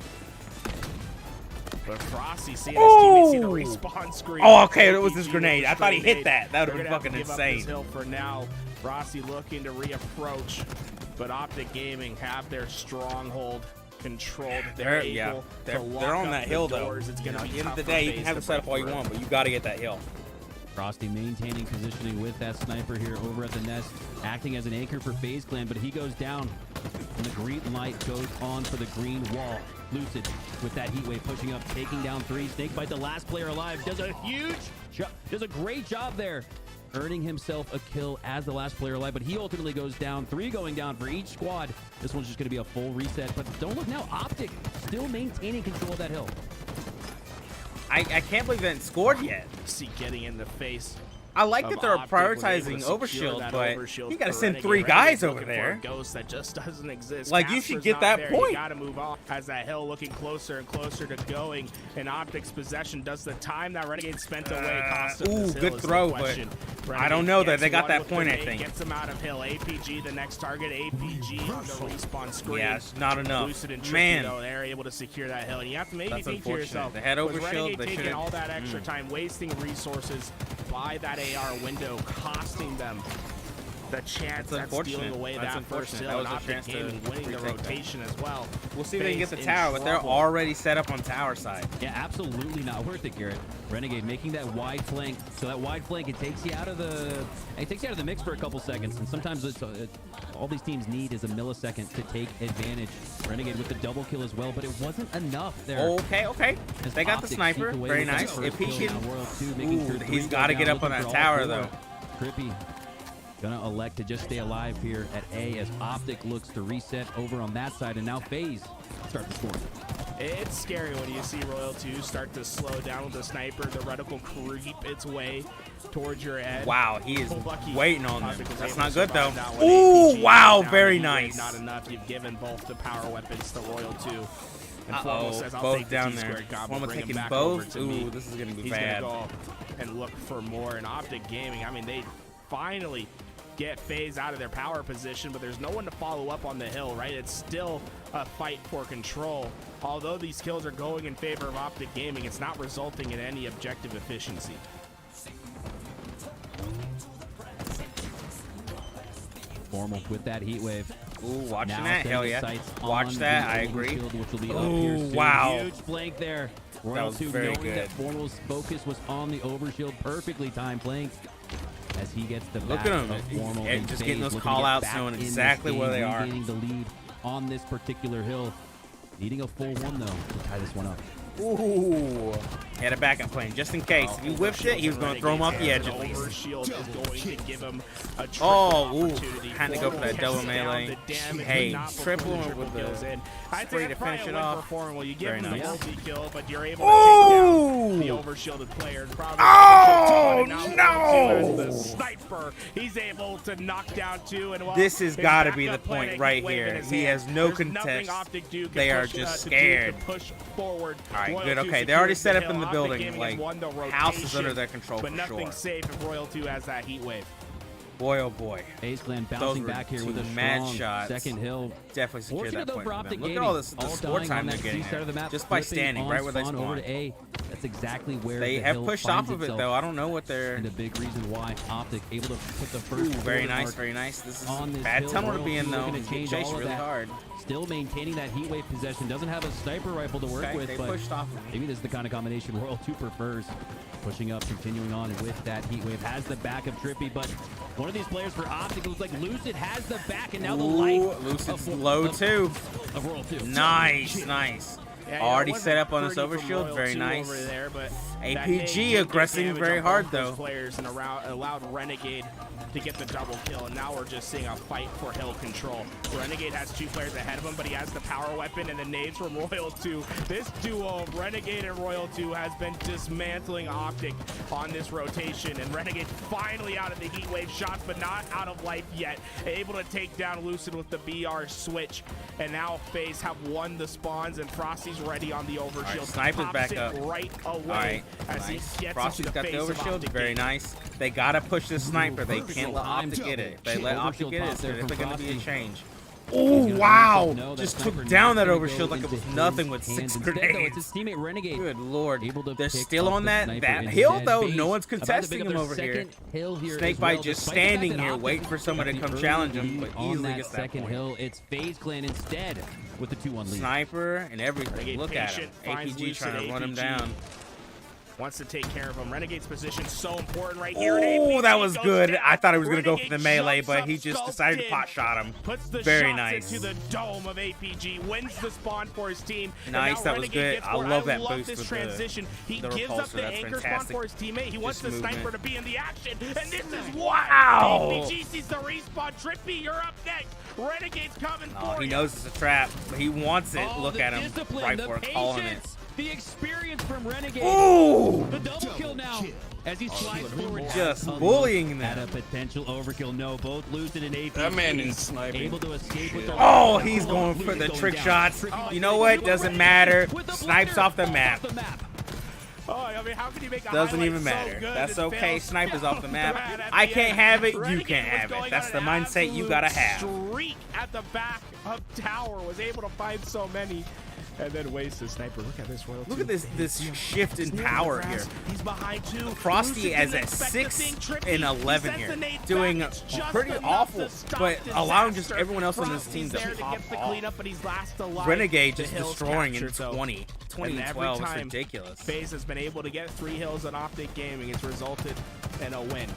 But Frosty seeing his teammates see the respawn screen. Oh, okay, it was this APG grenade. with I thought he hit grenade. that. That would They're have been gonna have fucking to give up this insane. hill for now. Frosty looking to reapproach, but Optic Gaming have their stronghold controlled. They're able to they're lock on up that the hill though. doors. It's gonna At be the end of the tough for day, you FaZe can have to the setup break all you through. want, but you got to get that hill. Frosty maintaining positioning with that sniper here over at the nest, acting as an anchor for FaZe Clan, but he goes down, and the green light goes on for the green wall. Lucid with that heat wave pushing up, taking down 3. Snakebite, the last player alive, does a great job there, earning himself a kill as the last player alive, but he ultimately goes down. 3 going down for each squad. This one's just going to be a full reset, but don't look now, Optic still maintaining control of that hill. I can't believe they haven't scored yet. See getting in the face. I like that they're Optic was able to prioritizing secure Overshield, that but Overshield you got to for send Renegade. 3 Renegade's guys over looking for a there. ghost that just doesn't exist. Like, you Casper's should get not that there. point. You got to move on as that hill looking closer and closer to going. And Optic's possession does the time that Renegade spent away cost them this Ooh, hill good is the throw, but question. I don't know that gets they got one that with point, I grenade, think. Gets them out of hill. APG, the next target. APG on the respawn screen. Yeah, it's not enough. Lucid and Trippy, Man. though, they're able to secure that hill. And you have to maybe That's think to unfortunate. yourself, They had was Overshield, Renegade they taking should've- all that extra time, wasting resources by that AR window, costing them the chance at stealing away that first hill. That was and a chance Gaming to winning the rotation as well. We'll see if they can get the FaZe tower, in but they're trouble. already set up on tower side. Yeah, absolutely not worth it, Garrett. Renegade making that wide flank. So that wide flank, it takes you out of the mix for a couple seconds. And sometimes all these teams need is a millisecond to take advantage. Renegade with the double kill as well, but it wasn't enough there. Okay. As They got the Optic sniper. sneak away Very with that nice. first If he kill. can, Now Royal 2 making sure he's three got to go get down, up on that looking for all tower four. though. Trippy gonna elect to just stay alive here at A as Optic looks to reset over on that side, and now FaZe start to score. It's scary when you see Royal 2 start to slow down with the sniper. The reticle creep its way towards your head. Wow, he is Lucky waiting on Optic them. was That's able not to good though. survive that one. Ooh, APG wow, down very the heat wave, nice. Not enough. You've given both the power weapons to Royal 2. And Formal Uh-oh, says, I'll both take down the there. T-squared goblin, Formal bring him taking back over both. to me. Ooh, this is gonna be He's bad. gonna go and look for more. And Optic Gaming, I mean, they finally get FaZe out of their power position, but there's no one to follow up on the hill, right? It's still a fight for control. Although these kills are going in favor of Optic Gaming, it's not resulting in any objective efficiency. Formal with that heat wave. Ooh, watching Now that. setting Hell his yeah. sights Watch on that. the I agree. overshield, which will be up Ooh, here soon. wow. Huge flank there. That Royal was 2 very knowing good. that Formal's focus was on the overshield. Perfectly timed flank as he gets the Look back at him. of Formal Yeah, and just FaZe getting those looking to call get outs, back knowing in this exactly where game, they are. regaining the lead on this particular hill. Needing a full one, though, to tie this one up. Ooh. He had a backup plan just in case. If he whiffed it, he was going to throw him off the edge at least. Overshield is going to give him a triple Oh, opportunity. had to go for that Formal double gets down melee. the damage, Hey, but not before triple the him triple with the kills in. I'd spray say to that's probably finish a it win off. for Formal. You give Very him the nice. multi-kill, but you're able to take down the overshielded player. Oh, no! The sniper, he's able to knock down two. And This has his got to be the backup plan, point right wave in here. his He hand. has no There's nothing contest. Optic do can They are push, just to do scared. to push forward. All right, Royal good. 2 Okay, they're already secures set up hill. in the Optic building. Gaming Like, has won the house is rotation, under their control but for nothing sure. safe if Royal 2 has that heat wave. Boy, oh boy. FaZe Clan bouncing were back here with two a mad strong shots. second hill. Definitely secure Fortunate that though point for for Optic them. Look at Gaming. all this, the All score dying time on they're that getting C side of the here. map, Just by flipping standing on right where they spawn over spawn. to A. That's exactly where They the have hill pushed off finds of it itself. though. I don't know what they're. And a big reason why Optic able to put the Ooh, first very quarter nice, mark very nice. This is on a this bad hill. tunnel to Royal be in 2 though. looking to Get change chased all of really that. hard. Still maintaining that heat wave possession. Doesn't have a sniper rifle to work Okay, with, they but pushed off of me. maybe this is the kind of combination Royal 2 prefers. Pushing up, continuing on with that heat wave. Has the back of Trippy, but one of these players for Optic, it looks like Lucid has the back, and now the light. Ooh, Lucid's low too. Of Royal 2. Nice, nice. Yeah, Already it wasn't set up on this pretty from overshield. Royal Very 2 nice. over there, but APG that nade did do aggressing damage very on hard, both those though. players and allowed Renegade to get the double kill, and now we're just seeing a fight for hill control. Renegade has two players ahead of him, but he has the power weapon and the nades from Royal 2. This duo of Renegade and Royal 2 has been dismantling Optic on this rotation, and Renegade finally out of the heat wave shots, but not out of life yet. Able to take down Lucid with the BR switch, and now FaZe have won the spawns, and Frosty's ready on the overshield. All right, Sniper's Pops back it up. right away All right, as nice. he gets Frosty's into the got the face of overshield. Optic Very Gaming. nice. They gotta push this sniper. They Perfect can't let time Optic get it. If they let Overshield Optic get it, pop there it's from definitely gonna be a Frosty. change. gonna Oh let wow! himself know that Just sniper took down not that gonna overshield go like it into was his nothing with hands. 6 Instead, though, it's grenades. his teammate Renegade. Good lord. Able to They're pick still up on the that sniper hill instead. though. FaZe No one's about to pick contesting up him their over here. second hill here Snakebite as well, just despite the fact standing that here Optic waiting for someone to got come the challenge early him, lead but on easily that gets that second point. hill. It's FaZe Clan instead with the 2-1 lead. Sniper and everything. Renegade Look at him. patient, finds APG trying to Lucid. run him APG down. wants to take care of him. Renegade's position so important right here. and Oh, APG that was goes good. down. I thought he was going to go for the Renegade melee, jumps but up, he just sculpted decided to in, pot shot him. Puts the Very shots nice. into the dome of APG, wins the spawn for his team. and Nice, now that was Renegade good. gets I more. love that love boost this with transition. He the gives up repulsor. the That's anchor spawn fantastic. for his teammate. He wants the Just sniper movement. to be in the action, and this is Wow. APG sees the respawn. Trippy, you're up next. Renegade's coming Oh, for he you. knows it's a trap, but he wants it. Oh, Look the at him. discipline, Right the for it, calling it. patience, the experience from Renegade. Ooh! The double kill now as he slides forward. Just A look bullying at them. a potential overkill. No, both Lucid and APG. That man is sniping. Able to escape with their Oh, he's going for Lucid the going trick down. shots. Trippy You know what? Doesn't matter. with the Snipes blunder, off the map. Oh, I mean, how can you make a Doesn't highlight even so matter. good That's and okay. fail Snipers off the so map. bad at I the can't end? have it. You Renegade can't was have going it. That's on the an mindset you gotta have. absolute streak at the back of tower. Was able to find so many. And then waste the sniper. Look at this royalty. Look at this shift in power here. He's behind two. Frosty is at 6 and 11 here, doing pretty awful, but allowing just everyone else on this team to pop off. Renegade just destroying in 2012 is ridiculous. FaZe has been able to get 3 hills on Optic Gaming. It's resulted in a win.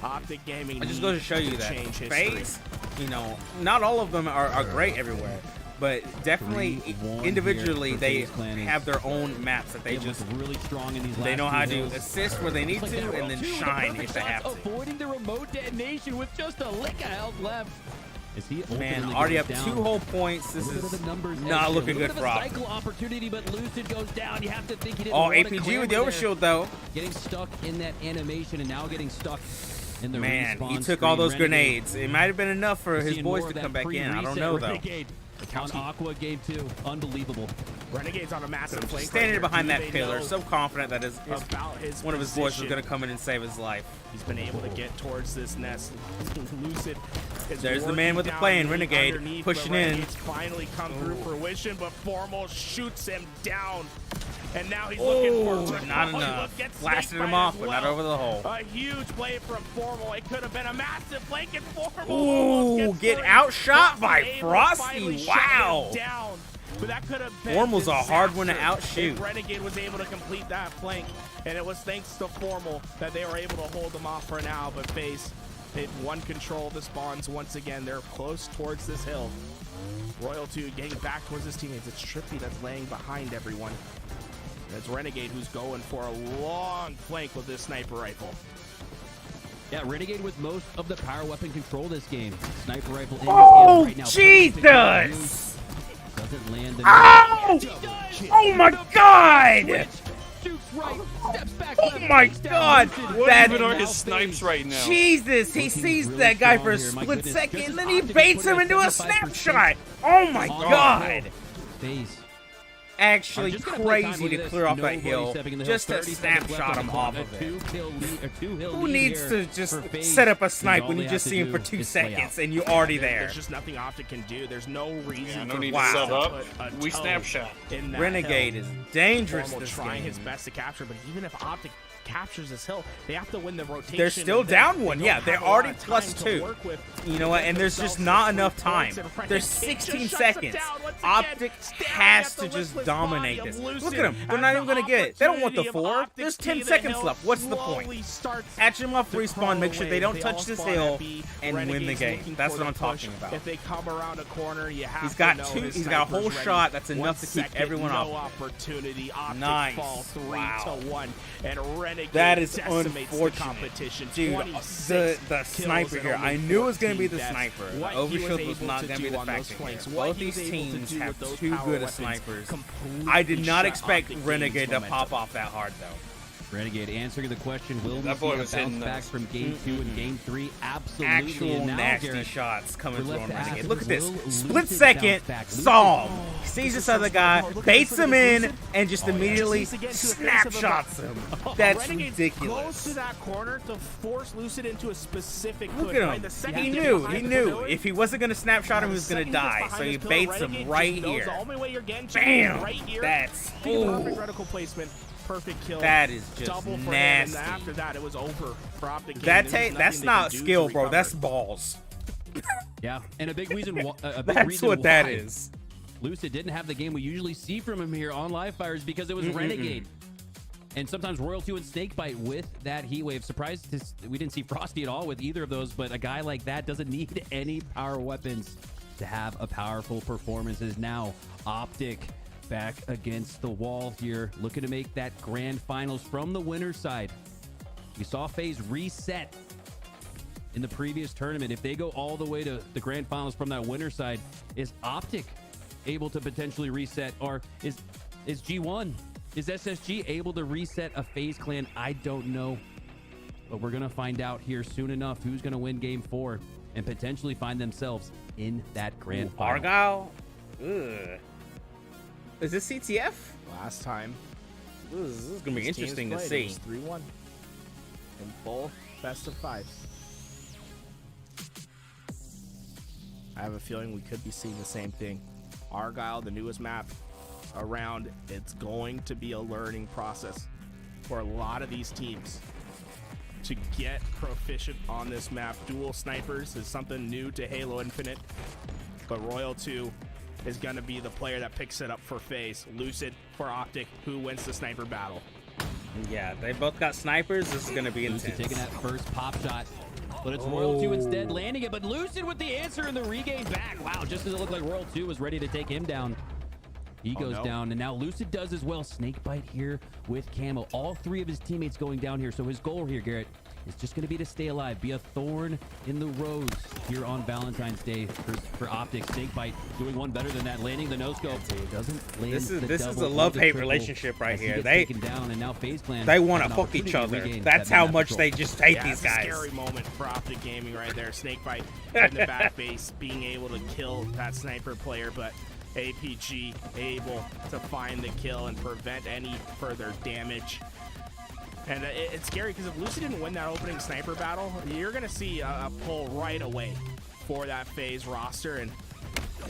Optic Gaming. I just go to show you that FaZe, you know, not all of them are great everywhere, but definitely individually they have their own maps that they just really strong in these. They know how to assist where they need to and then shine if they have to. Avoiding the remote detonation with just a lick of health left. Man, already up 2 whole points. This is not looking good for Optic. Opportunity, but Lucid goes down. You have to think he didn't APG with the overshield though. Getting stuck in that animation and now getting stuck in the Man, he took all those grenades. It might have been enough for his boys to come back in. I don't know though. On Aqua game 2, unbelievable. Renegade's on a massive flank. Standing behind that pillar, so confident that one of his boys was going to come in and save his life. He's been able to get towards this nest. Lucid. There's the man with the plane, Renegade, pushing in. It's finally come through fruition, but Formal shoots him down. And now he's looking for not enough. Blasted him off, but not over the hole. A huge play from Formal. It could have been a massive flank, and Formal. Ooh, get outshot by Frosty. Wow. But that could have been Formal's a hard one to outshoot. Renegade was able to complete that flank, and it was thanks to Formal that they were able to hold them off for now. But FaZe, they've won control of the spawns once again. They're close towards this hill. Royal 2 getting back towards his teammates. It's Trippy that's laying behind everyone. It's Renegade who's going for a long flank with this sniper rifle. Yeah, Renegade with most of the power weapon control this game. Sniper rifle in his hands right now. Jesus! Doesn't land the Oh my God! Right, steps back, oh my God! What even are his snipes right now? Jesus, he sees that guy for a split second, and then he baits him into a snapshot. Oh my God! FaZe. Actually crazy to clear off that hill just to snapshot him off of it. Who needs to just set up a snipe when you just see him for 2 seconds and you're already there? There's just nothing Optic can do. There's no reason no need to sub up. We snapshot. Renegade is dangerous this trying game. his best to capture, but even if Optic captures this hill, they have to win the rotation. They're still down 1. Yeah, they're already +2. You know what? And there's just not enough time. There's 16 seconds. Optic has to just dominate this. Look at them. They're not even going to get it. They don't want the 4. There's 10 seconds left. What's the point? Catch them off respawn. Make sure they don't touch this hill and win the game. That's what I'm talking about. If they come around a corner, you have He's got a whole shot. That's enough to keep everyone off. Opportunity. Nice. Fall 3-1. And that is unfortunate. Dude, the sniper here. I knew it was going to be the sniper. The overshield was not going to be the factor here. Both these teams have too good of snipers. I did not expect Renegade to pop off that hard, though. Renegade answering the question, will we see a bounce back from Game 2 and Game 3? Absolutely. Actual nasty shots coming through on Renegade. Look at this. Split second, saw him. Sees this other guy, baits him in, and just immediately snapshots him. That's ridiculous. Close to that corner to force Lucid into a specific Look at him. He knew. If he wasn't going to snapshot him, he was going to die. So he baits him right here. Bam! That's reticle placement. Perfect kill. That is just double nasty. And after that, it was over for Optic. That's not skill, bro. That's balls. Yeah, and a big reason. That's what that is. Lucid didn't have the game we usually see from him here on Live Fires because it was Renegade. And sometimes Royal 2 and Snakebite with that heat wave. Surprised we didn't see Frosty at all with either of those, but a guy like that doesn't need any power weapons to have a powerful performance. Is now Optic back against the wall here, looking to make that grand finals from the winner's side. We saw FaZe reset in the previous tournament. If they go all the way to the grand finals from that winner's side, is Optic able to potentially reset, or is G1, is SSG able to reset a FaZe clan? I don't know, but we're gonna find out here soon enough who's gonna win Game 4 and potentially find themselves in that grand final. Argyle? Ugh. Is this CTF? Last time. This is going to be interesting to see. 3-1 in full best of 5. I have a feeling we could be seeing the same thing. Argyle, the newest map, around. It's going to be a learning process for a lot of these teams to get proficient on this map. Dual snipers is something new to Halo Infinite, but Royal 2 is going to be the player that picks it up for FaZe. Lucid for Optic, who wins the sniper battle. Yeah, they both got snipers. This is going to be Lucid intense. taking that first pop shot, but it's Royal 2 instead landing it, but Lucid with the answer and the regain back. Wow, just as it looked like Royal 2 was ready to take him down. He goes down, and now Lucid does as well. Snakebite here with Camo. All three of his teammates going down here. So his goal here, Garrett, is just going to be to stay alive, be a thorn in the rose here on Valentine's Day for Optic. Snakebite doing one better than that, landing the no-scope. Doesn't land This the is double a or love-hate the triple relationship right as he here. gets They taken down, and now FaZe Clan they want have to an fuck each opportunity to other. regain That's that how map much control. they just hate Yeah, these it's guys. a scary moment for Optic Gaming right there. Snakebite in the back base, being able to kill that sniper player, but APG able to find the kill and prevent any further damage. And it's scary because if Lucy didn't win that opening sniper battle, you're going to see a pull right away for that FaZe roster, and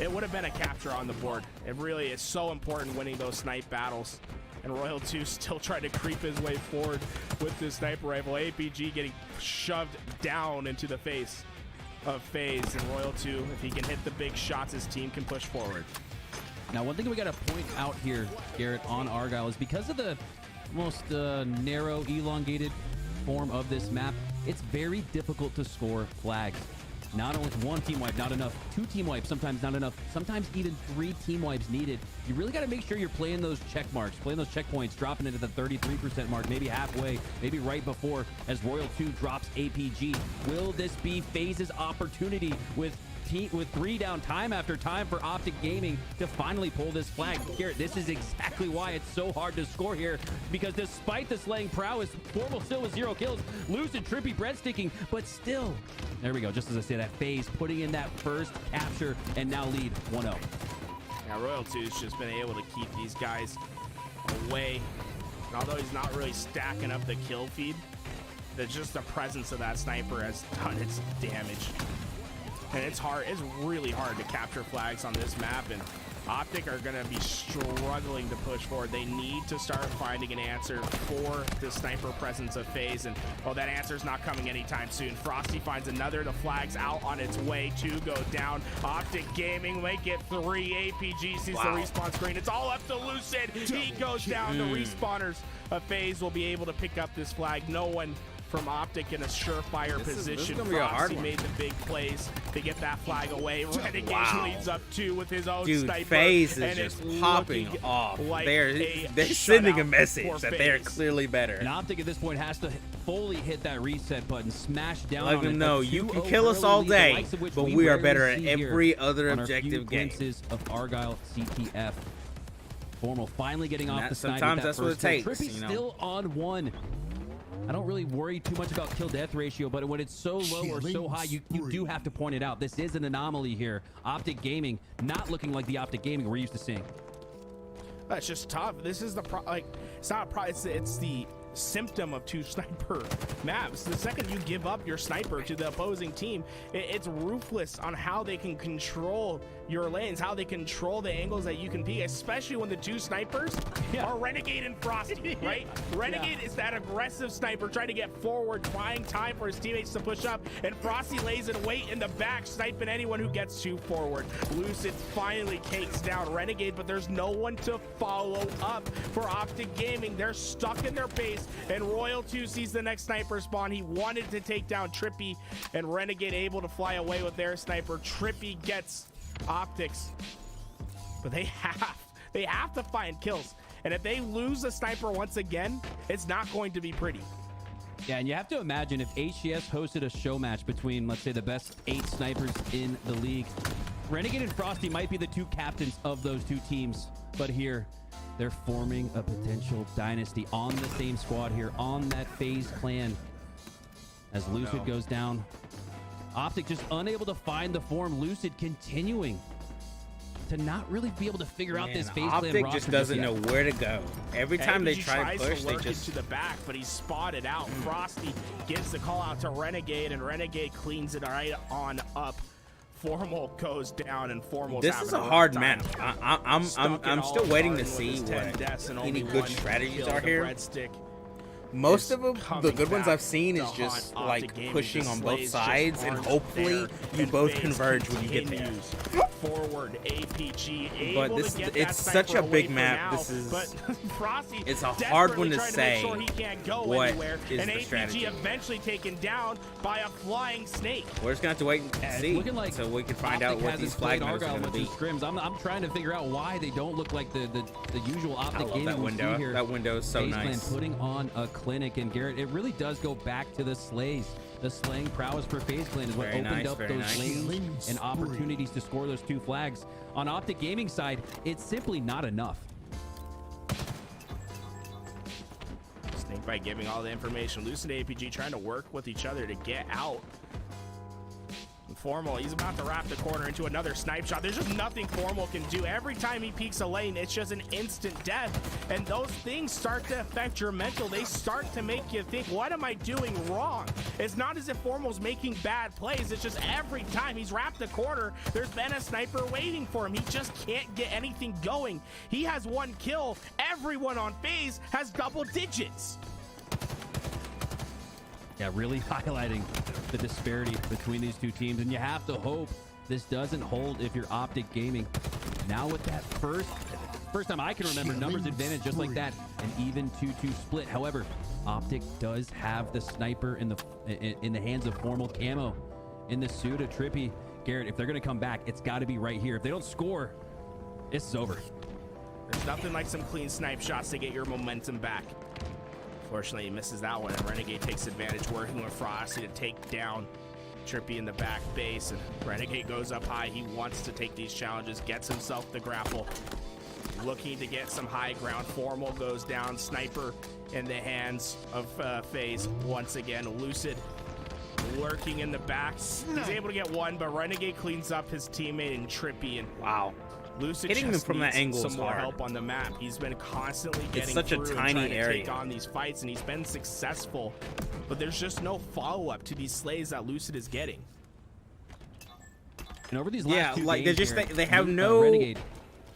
it would have been a capture on the board. It really is so important winning those snipe battles. And Royal 2 still trying to creep his way forward with this sniper rifle. APG getting shoved down into the face of FaZe, and Royal 2, if he can hit the big shots, his team can push forward. Now, one thing we got to point out here, Garrett, on Argyle is because of the most narrow, elongated form of this map, it's very difficult to score flags. Not only one team wipe, not enough. Two team wipes, sometimes not enough. Sometimes even 3 team wipes needed. You really got to make sure you're playing those check marks, playing those checkpoints, dropping it at the 33% mark, maybe halfway, maybe right before as Royal 2 drops APG. Will this be FaZe's opportunity with 3 down time after time for Optic Gaming to finally pull this flag? Garrett, this is exactly why it's so hard to score here, because despite the slaying prowess, Formal still with 0 kills, Lucid, trippy breadsticking, but still, there we go, just as I say that, FaZe putting in that first capture and now lead 1-0. Now Royal 2's just been able to keep these guys away, and although he's not really stacking up the kill feed, just the presence of that sniper has done its damage. And it's hard, it's really hard to capture flags on this map, and Optic are going to be struggling to push forward. They need to start finding an answer for the sniper presence of FaZe, and that answer's not coming anytime soon. Frosty finds another, the flag's out on its way to go down. Optic Gaming make it 3. APG sees the respawn screen. It's all up to Lucid. He goes down. The respawners of FaZe will be able to pick up this flag. No one from Optic in a surefire position. Frosty made the big plays to get that flag away. Renegade leads up 2 with his own sniper. FaZe is just popping off. Like they're sending a message that they're clearly better. And Optic at this point has to fully hit that reset button, smash down Let on them it. know you can kill us all day, but we are better at every other objective game. Glimpses of Argyle CTF. Formal finally getting off the side. Sometimes that's what it takes. Trippy still on 1. I don't really worry too much about kill-death ratio, but when it's so low or so high, you do have to point it out. This is an anomaly here. Optic Gaming not looking like the Optic Gaming we're used to seeing. That's just tough. This is the it's not a problem. It's the symptom of 2 sniper maps. The second you give up your sniper to the opposing team, it's ruthless on how they can control your lanes, how they control the angles that you can peek, especially when the 2 snipers are Renegade and Frosty, right? Renegade is that aggressive sniper trying to get forward, buying time for his teammates to push up, and Frosty lays in wait in the back, sniping anyone who gets too forward. Lucid finally takes down Renegade, but there's no one to follow up for Optic Gaming. They're stuck in their base, and Royal 2 sees the next sniper spawn. He wanted to take down Trippy, and Renegade able to fly away with their sniper. Trippy gets Optics, but they have to find kills, and if they lose a sniper once again, it's not going to be pretty. Yeah, and you have to imagine if HCS hosted a show match between, let's say, the best 8 snipers in the league, Renegade and Frosty might be the 2 captains of those 2 teams, but here they're forming a potential dynasty on the same squad here, on that FaZe clan. As Lucid goes down, Optic just unable to find the form. Lucid continuing to not really be able to figure out this FaZe clan roster. Optic just doesn't know where to go. Every time they try to push, they just into the back, but he's spotted out. Frosty gives the call out to Renegade, and Renegade cleans it right on up Formal goes down, and Formal's This is a hard map. I'm still waiting to see what any good strategies are here. Most of them, the good ones I've seen, is just like pushing on both sides, and hopefully you both converge when you get there. Forward APG, but it's such a big map. This is it's a hard one to say what is the strategy. Eventually taken down by a flying snake. We're just gonna have to wait and see so we can find out what these flag moves are gonna be. Scrims. I'm trying to figure out why they don't look like the usual Optic gaming that window. here. That window is so FaZe nice. Clan putting on a clinic, and Garrett, it really does go back to the slays. The slaying prowess for FaZe Clan is what opened up those lanes and opportunities to score those 2 flags. On Optic Gaming side, it's simply not enough. Snake by giving all the information. Lucid APG trying to work with each other to get out. Formal, he's about to wrap the corner into another snipe shot. There's just nothing Formal can do. Every time he peeks a lane, it's just an instant death. And those things start to affect your mental. They start to make you think, what am I doing wrong? It's not as if Formal's making bad plays. It's just every time he's wrapped the corner, there's been a sniper waiting for him. He just can't get anything going. He has 1 kill. Everyone on FaZe has double digits. Yeah, really highlighting the disparity between these 2 teams, and you have to hope this doesn't hold if you're Optic Gaming. Now with that first time I can remember numbers advantage just like that, an even 2-2 split. However, Optic does have the sniper in the hands of Formal Camo in the suit of Trippy. Garrett, if they're going to come back, it's got to be right here. If they don't score, it's over. There's nothing like some clean snipe shots to get your momentum back. Fortunately, he misses that one, and Renegade takes advantage, working with Frosty to take down Trippy in the back base. And Renegade goes up high. He wants to take these challenges, gets himself the grapple, looking to get some high ground. Formal goes down. Sniper in the hands of FaZe once again. Lucid lurking in the back. He's able to get 1, but Renegade cleans up his teammate in Trippy. And wow, Lucid hitting him from that angle some is more hard. help on the map. He's been constantly getting such a through tiny and trying area. to take on these fights, and he's been successful. But there's just no follow-up to these slays that Lucid is getting. And over these last 2 like games they have no. Renegade,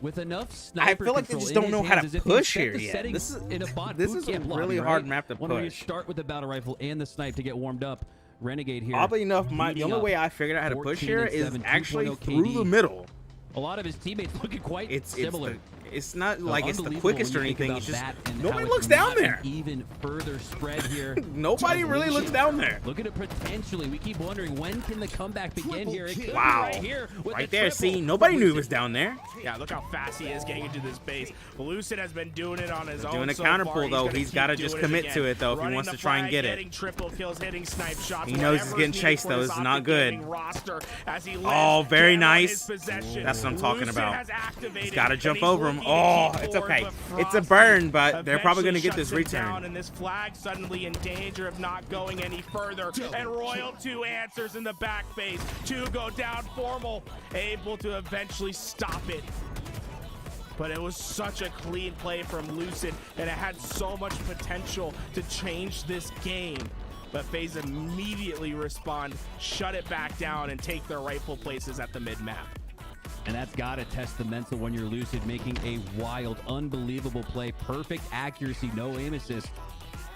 with enough sniper I feel like they control just in don't his know how hands, to as if he push set here the yet. settings This is in a bot this boot is a camp really lobby, hard right? map to When we push. start with the battle rifle and the snipe to get warmed up, Renegade here. Oddly enough, the leading only up way I figured out how to push 14 here and is 7, actually 2.0 through KD. the middle. A lot of his teammates looking quite similar. It's not So like it's the unbelievable quickest or when you think anything. about It's just that and nobody how looks it's down not there. an even further spread here. Nobody really looks down there. Look at it potentially. We keep wondering, when can the comeback begin here? It could be Wow. right here with Right the there. triple. See, nobody knew he was down there. Yeah, look how fast he is getting into this base. Lucid has been doing it on his own. Doing a so counter far. pull, though. Gonna He's keep got to doing just it commit again. to it, though, if he Running wants the to try and flag, get getting it. triple kills, hitting snipe shots. He knows he's getting Whatever's chased, needed though. for This is his not Optic good. Gaming roster as he Oh, lands very Camo in nice. his possession. That's what I'm talking Lucid about. has activated, He's got to and jump he's over him. looking to Oh, keep it's forward, okay. but It's a Frosty burn, but they're probably going to eventually get this shuts it return. down, and this flag suddenly in danger of not going any further. And Royal 2 answers in the back phase. 2 go down. Formal able to eventually stop it. But it was such a clean play from Lucid, and it had so much potential to change this game. But FaZe immediately respond, shut it back down, and take their rightful places at the mid-map. And that's got to test the mental when you're Lucid, making a wild, unbelievable play. Perfect accuracy, no aim assist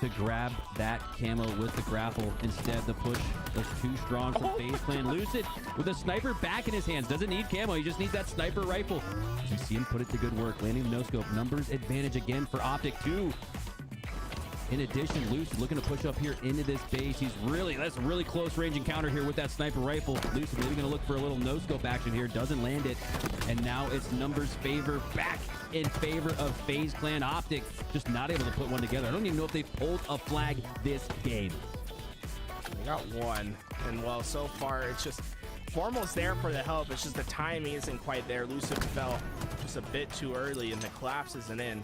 to grab that camo with the grapple. Instead, the push was too strong for FaZe Clan. Lucid with a sniper back in his hands. Doesn't need camo. He just needs that sniper rifle. You see him put it to good work. Landing the no-scope. Numbers advantage again for Optic 2. In addition, Lucid looking to push up here into this base. That's a really close range encounter here with that sniper rifle. Lucid maybe going to look for a little no-scope action here. Doesn't land it. And now it's numbers favor back in favor of FaZe Clan. Optic just not able to put one together. I don't even know if they've pulled a flag this game. They got 1. And well, so far it's just Formal's there for the help. It's just the timing isn't quite there. Lucid fell just a bit too early, and the collapse isn't in.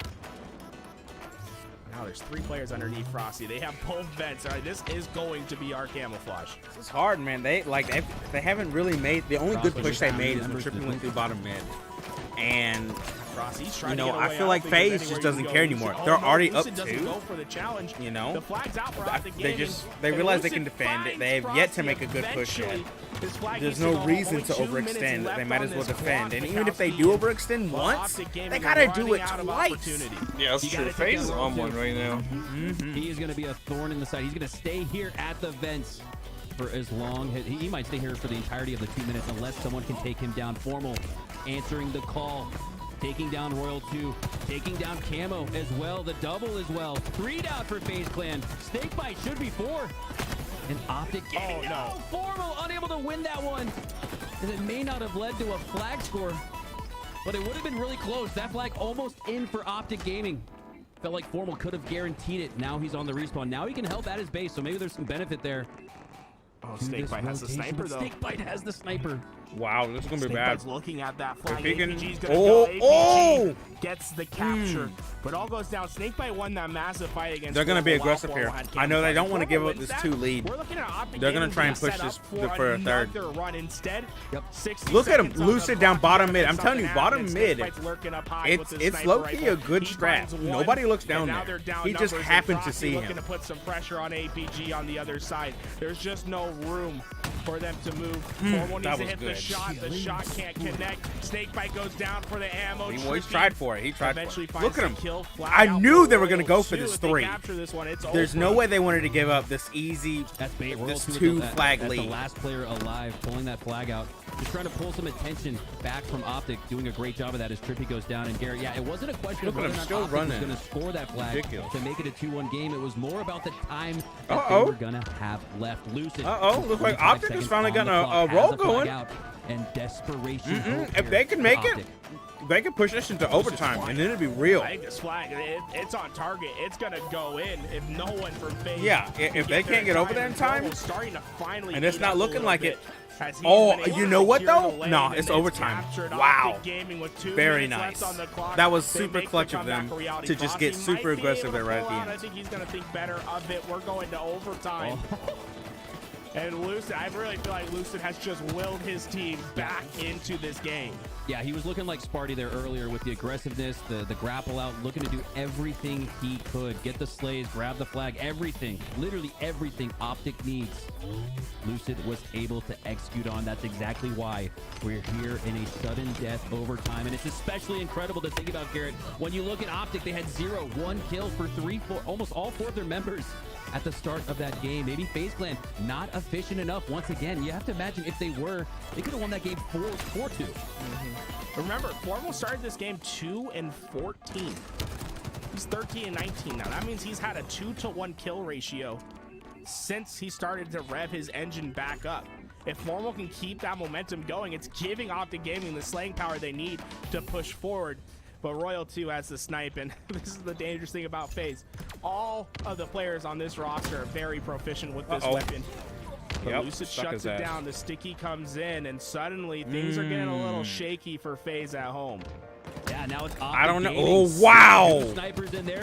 Now there's 3 players underneath Frosty. They have both vents. All right, this is going to be our camouflage. This is hard, man. They haven't really made the only good push they made is when Trippy went through bottom mid. And Frosty's trying you know, to get I away. feel like don't think there's FaZe just anywhere doesn't you care can go. anymore. Lucid- They're no, already Lucid up doesn't 2. go for the challenge. You know, the flag's out for Optic they Gaming, and realize they Lucid can defend it. finds They have yet to Frosty make a good push yet. eventually there's no reason to overextend. They might as well defend. And even if they do overextend once, they gotta do it twice. Yeah, that's true. FaZe is on one right now. He is going to be a thorn in the side. He's going to stay here at the vents for as long. He might stay here for the entirety of the 2 minutes unless someone can take him down. Formal answering the call. Taking down Royal 2, taking down Camo as well, the double as well. 3 down for FaZe Clan. Snakebite should be 4. And Optic getting Formal unable to win that one. And it may not have led to a flag score, but it would have been really close. That flag almost in for Optic Gaming. Felt like Formal could have guaranteed it. Now he's on the respawn. Now he can help at his base, so maybe there's some benefit there. Oh, Snakebite has the sniper, though. Snakebite has the sniper. Wow, this is going to be bad. Looking at that flag. APG's gonna go. APG gets the capture, but all goes down. Snakebite won that massive fight against. They're going to be aggressive here. I know they don't want to give up this 2 lead. They're going to try and push this for a third. Run instead. Yep. Look at him, Lucid down bottom mid. I'm telling you, bottom mid. It's low-key a good strat. Nobody looks down there. He just happened to see him. Looking to put some pressure on APG on the other side. There's just no room for them to move. Formal needs to hit the shot. The shot can't connect. Snakebite goes down for the ammo. He tried for it. He tried for it. Look at him. Kill. I knew they were going to go for this 3. There's no over. way they wanted to give up this easy, this 2 flag lead. The last player alive, pulling that flag out. Just trying to pull some attention back from Optic, doing a great job of that as Trippy goes down. And Garrett, yeah, it wasn't a question of whether or not Optic was going to score that flag to make it a 2-1 game. It was more about the time that they were going to have left. Lucid. Look like Optic has finally gotten a roll going. And desperation. If they can make it, they can push this into overtime, and then it'll be real. I think this flag, it's on target. It's going to go in if no one from FaZe. Yeah, if they can't get over there in time, starting to finally and it's not looking like it. Oh, you know what though? No, it's overtime. Wow. Very nice. That was super clutch of them to just get super aggressive right at the end. I think he's going to think better of it. We're going to overtime. And Lucid, I really feel like Lucid has just willed his team back into this game. Yeah, he was looking like Sparty there earlier with the aggressiveness, the grapple out, looking to do everything he could. Get the slays, grab the flag, everything, literally everything Optic needs. Lucid was able to execute on. That's exactly why we're here in a sudden death overtime. And it's especially incredible to think about, Garrett. When you look at Optic, they had 0-1 kill for 3-4, almost all 4 of their members at the start of that game. Maybe FaZe Clan not efficient enough. Once again, you have to imagine if they were, they could have won that game 4-2. Remember, Formal started this game 2-14. He's 13-19 now. That means he's had a 2-to-1 kill ratio since he started to rev his engine back up. If Formal can keep that momentum going, it's giving Optic Gaming the slaying power they need to push forward. But Royal 2 has the snipe, and this is the dangerous thing about FaZe. All of the players on this roster are very proficient with this weapon. But Lucid shuts it down. The sticky comes in, and suddenly things are getting a little shaky for FaZe at home. Yeah, now it's I don't know. Oh, wow.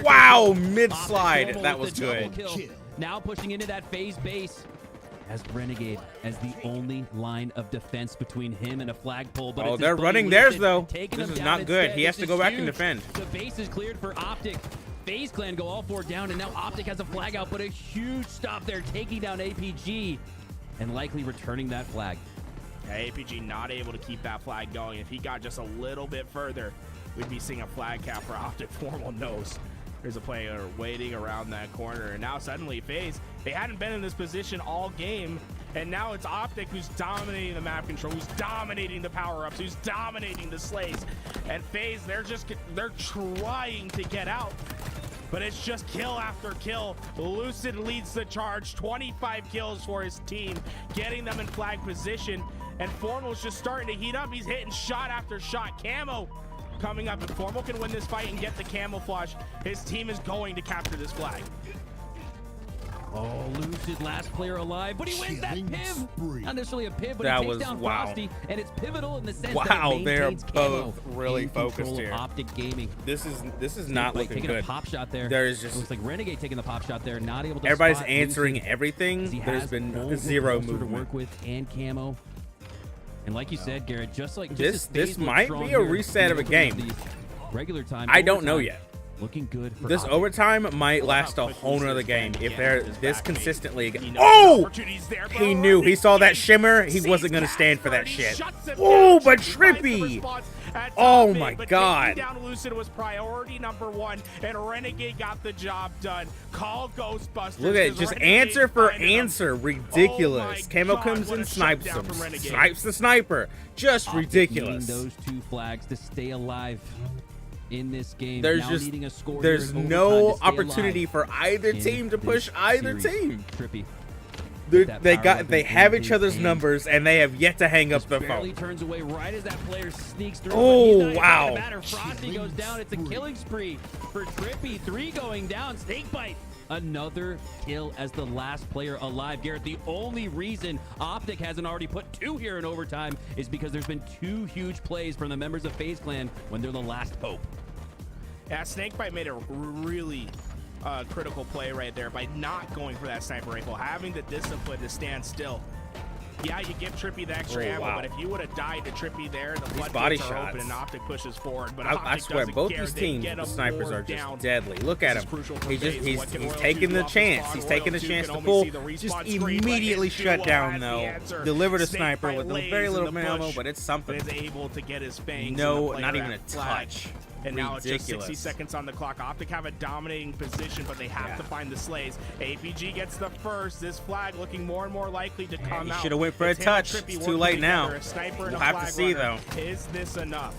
Wow, mid-slide. That was good. Now pushing into that FaZe base as Renegade as the only line of defense between him and a flagpole. But they're running theirs, though. This is not good. He has to go back and defend. The base is cleared for Optic. FaZe Clan go all 4 down, and now Optic has a flag out, but a huge stop there, taking down APG and likely returning that flag. Yeah, APG not able to keep that flag going. If he got just a little bit further, we'd be seeing a flag cap for Optic. Formal knows there's a player waiting around that corner, and now suddenly FaZe, they hadn't been in this position all game, and now it's Optic who's dominating the map control, who's dominating the power-ups, who's dominating the slays. And FaZe, they're trying to get out, but it's just kill after kill. Lucid leads the charge, 25 kills for his team, getting them in flag position, and Formal's just starting to heat up. He's hitting shot after shot. Camo coming up. If Formal can win this fight and get the camouflage, his team is going to capture this flag. Oh, Lucid, last player alive, but he wins that piv. Not necessarily a piv, but that he takes down Frosty, and it's pivotal in the sense that it they're maintains both Camo really in focused control here. of Optic Gaming. This is not looking taking good. A pop shot there. There is just it looks like Renegade taking the pop shot there, not able to. Everybody's spot answering Lucid, everything. There's been zero movement to work with and Camo. And like you said, Garrett, just this might be a reset of a game. Regular time. I don't know yet. Looking good for This Optic. overtime might last a whole nother game if they're this consistently. Oh! He knew. He saw that shimmer. He wasn't going to stand for that shit. Oh, but Trippy! Oh my god. Down Lucid was priority number 1, and Renegade got the job done. Call Ghostbusters. Look at it. Just answer for answer. Ridiculous. Camo comes and snipes him. Snipes the sniper. Just ridiculous. Those 2 flags to stay alive in this game. There's now just needing a score there's here in no overtime to stay opportunity alive for either in team to this push either series. team. Trippy. They have each other's numbers and they have yet to hang up the Barely phone. turns away right as that player sneaks through. Oh, but he's not wow. gonna matter. Frosty goes down. It's a killing spree for Trippy. 3 going down. Snakebite. Another kill as the last player alive. Garrett, the only reason Optic hasn't already put 2 here in overtime is because there's been 2 huge plays from the members of FaZe Clan when they're the last hope. Yeah, Snakebite made a really critical play right there by not going for that sniper rifle, having the discipline to stand still. Yeah, you give Trippy the extra ammo, but if you would have died to Trippy there, the floodgates are open and Optic pushes forward. But I swear, both these teams, the snipers are just deadly. Look at him. He's taking the chance. He's taking the chance to pull. Just immediately shut down though. Delivered a sniper with very little ammo, but it's something. Is able to get his fangs. No, not even a touch. And now it's just 60 Ridiculous. seconds on the clock. Optic have a dominating position, but they have to find the slays. APG gets the first. This flag looking more and more likely to come out. He should have went for a touch. It's too late now. We'll have to see though. Is this enough?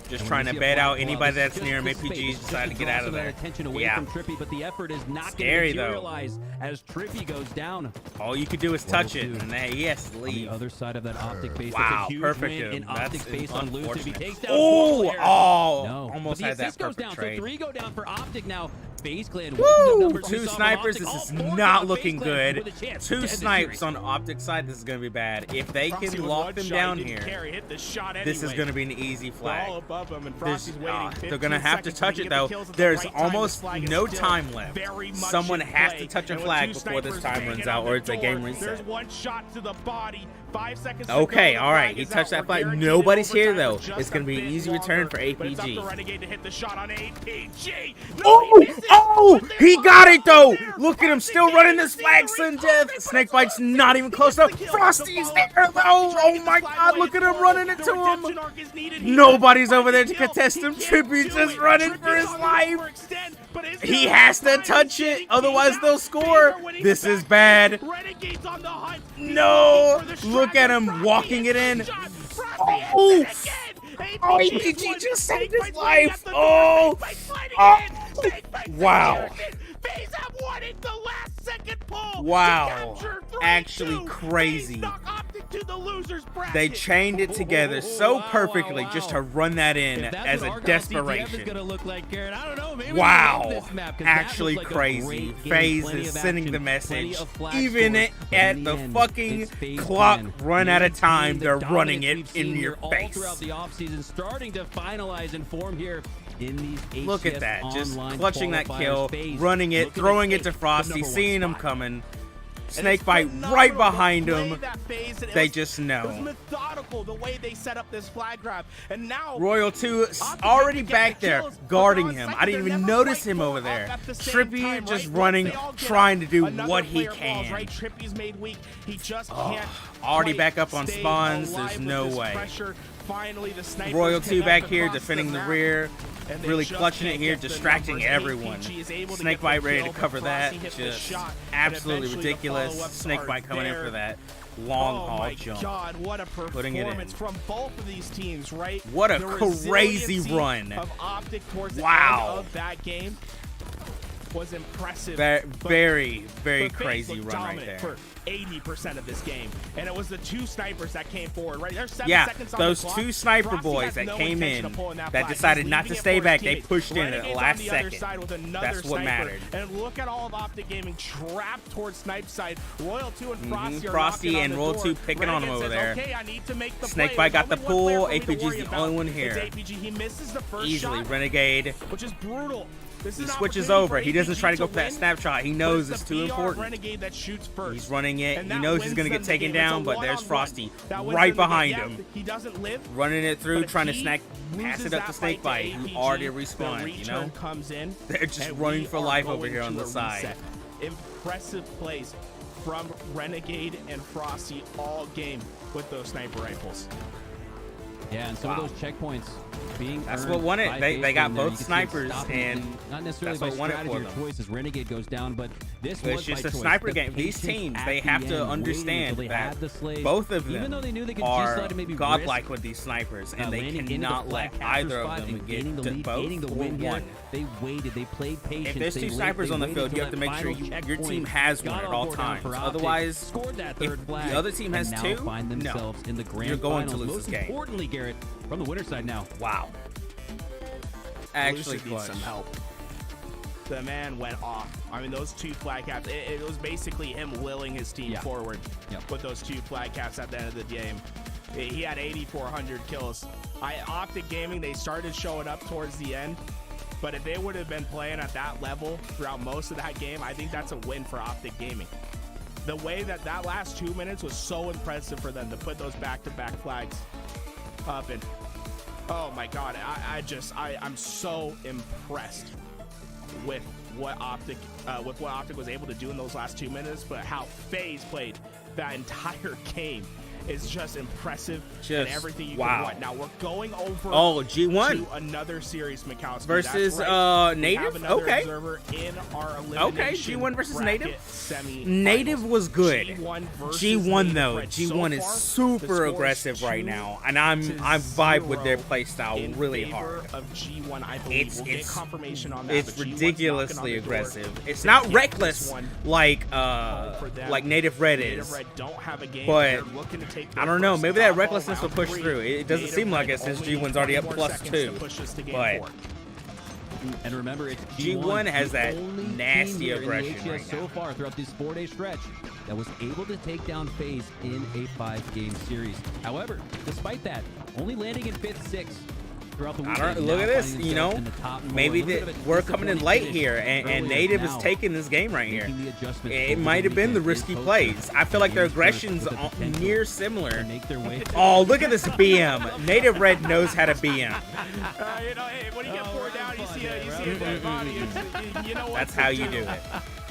Just trying to bait out anybody that's near him. APG decided to get out of there. Attention away Yeah. from Trippy, but the effort is not Scary, going to though. materialize as Trippy goes down. All you could do is touch it, and then he has to On leave. the other side of that Optic base, Wow, that's a huge perfect win in him. Optic That's base on Lucid. He unfortunate. takes down Oh, Paul here. oh, No. almost But had the that assist goes perfect down, trade. so 3 go down for Optic now. FaZe Clan. Woo! 2 snipers. This is All 4 not down. looking FaZe Clan good. with a chance 2 to end the snipes series. on Optic side. This is going to be bad. If they Frosty can with lock one them shot, down he didn't here, care. Hit the shot this is anyway. going to be an easy They're flag. all above him, and There's, Frosty's waiting. they're going to 15 have to seconds touch to it get the though. kills at the There's right time. almost This flag is no still time left. very much Someone in has play. to touch a And with flag 2 before this snipers time banging runs on out, the or it's a game door, reset. There's 1 shot to the body. 5 seconds to Okay, go. all right. The He flag touched is that out. flag. We're Nobody's here guaranteed though. overtime It's going to be just an a easy bit return for longer, but it's up APG. to Renegade to hit the shot on APG. No, Oh, he misses, oh, but he there's got one it though. there. Look at him Frosty still gets running the this flag, scenery. sudden death. Snakebite's not even close enough. Frosty's there though. Oh my god, look at him running into him. Nobody's over there to contest him. Trippy's just running for his life. He has to touch it, otherwise they'll score. This is bad. No, look at him walking it in. Oh, APG just saved his life. Oh, wow. Wow, actually crazy. They chained it together so perfectly just to run that in as a desperation. Wow, actually crazy. FaZe is sending the message. Even at the fucking clock run out of time, they're running it in your face. Starting to finalize and form here in these HCS Look at that, just online clutching that kill, qualifiers. running it, Looking throwing to it to take Frosty, the number 1 seeing him spot. coming. Snakebite right behind him. They just It was know. methodical the way they set up this flag grab, and now Royal 2 already back there, guarding him. I didn't even notice him over there. Trippy just running, trying to do what he can. Right, Trippy's made weak. He just can't. Already quite back up on stay spawns. alive There's with no this way. pressure. Finally, the snipers Royal 2 connect back here, across defending the map, rear, and they really just clutching it can't here, get the distracting numbers. everyone. APG is able to Snakebite get the ready kill, to cover but that. Frosty hit the Just shot, and absolutely eventually the ridiculous. follow-ups Snakebite are coming in there. for that long Oh haul my jump. God, what a Putting it in. performance from both of these teams, right? What a The crazy resiliency run. of Optic towards the Wow. end of that game was impressive. Very, very But FaZe crazy looked run right dominant there. for 80% of this game, and it was the 2 snipers that came forward. Right, there's 7 Yeah, seconds on those the clock. 2 sniper Frosty boys has that no came intention in of pulling that flag. decided He's not to leaving it stay for his back. They teammates. pushed in at the Renegade's last on the other second. side with another That's what sniper. mattered. And look at all of Optic Gaming trapped towards Snipe side. Royal 2 and Frosty are Frosty knocking on and the Royal door. 2 picking on him Renegade over says, there. Okay, I need to make the Snakebite play. got the There's only one pull. player for me to APG's worry the about. only one It's here. APG. He misses the first Easily, shot, Renegade. which is brutal. This He is an switches opportunity over. for He doesn't ABG try to go to for that win, snapshot. He but knows it's it's the too BR important. Renegade that shoots first. He's running it. And He that knows he's wins going to them get the taken game. It's a down, but there's one-on-one. Frosty That wins right them the game. behind Yeah, him. He doesn't live. Running it through, But if trying to he pass loses it up to that Snake fight Bite, to who APG, already the respawned, you know? return comes in. They're just and running we for are life over going here on to the a side. reset. Impressive plays from Renegade and Frosty all game with those sniper rifles. Yeah, and some of those checkpoints being That's earned what won it. by They FaZe got in there. both You can see it snipers, stopping and not necessarily that's by what won it strategy for or them. choice as Renegade goes down, but this It's was just by a choice. sniper The game. These patience teams, at they the have to end, waiting understand until they that had the slaves, both of even them though they knew they could are G-slide and maybe godlike risk, with these snipers, and they landing into the cannot flag let capture either of spot them and get gaining the lead, both gaining the or win here. one. They waited, they played patience. If there's they two waited, snipers they on the waited field, till you have to that make sure final your checkpoint. team has one Got at on all board down times. for Optic, Otherwise, scored that if third flag, the other team has and two, now find no. themselves in the grand You're going to finals. lose Most this game. importantly, Garrett, from the winner side now. Wow. Actually Elusive needs clutch. some help. The man went off. I mean, those two flag caps, it was basically him willing his team forward with those two flag caps at the end of the game. He had 8,400 kills. Optic Gaming, they started showing up towards the end, but if they would have been playing at that level throughout most of that game, I think that's a win for Optic Gaming. The way that last 2 minutes was so impressive for them to put those back-to-back flags up, and oh my god, I'm so impressed with what Optic was able to do in those last 2 minutes, but how FaZe played that entire game is just impressive. And everything you can want. Now we're going over G1 to another series, Mikowski. versus right. Native. Okay. In our Okay, G1 versus Native. Semi Native was good. G1 though, Red. G1 So is far, super the score aggressive is right now, and I vibe with their play style in really favor hard. Of G1, I believe. We'll get confirmation on that. It's but G1's knocking on ridiculously the door aggressive. It's to not get reckless this one like for them. Native Red Native is. Red don't have a game. But They're looking to take I their don't know. first Maybe that top recklessness ball will push round through. three. It doesn't Native seem like Red it since only G1's already up 20 plus seconds 2. to push us to game But 4. And remember, it's G1 has the that only nasty team here in the aggression HCS right so now. far throughout this 4-day stretch that was able to take down FaZe in a 5-game series. However, despite that, only landing in 5th, 6th throughout the I weekend. don't look at now this. finding You know, themselves in the top 4. maybe A little bit of a we're coming in disappointing late finish here, and earlier. Native is Now, taking this game right here. making the adjustments It over might have been the weekend risky is plays. I feel like their Games first aggression's with the potential near to similar. make their way. Oh, look at this BM. Native Red knows how to BM. You know, hey, when you get poured down, you see a dead body. You know what? That's how you do it.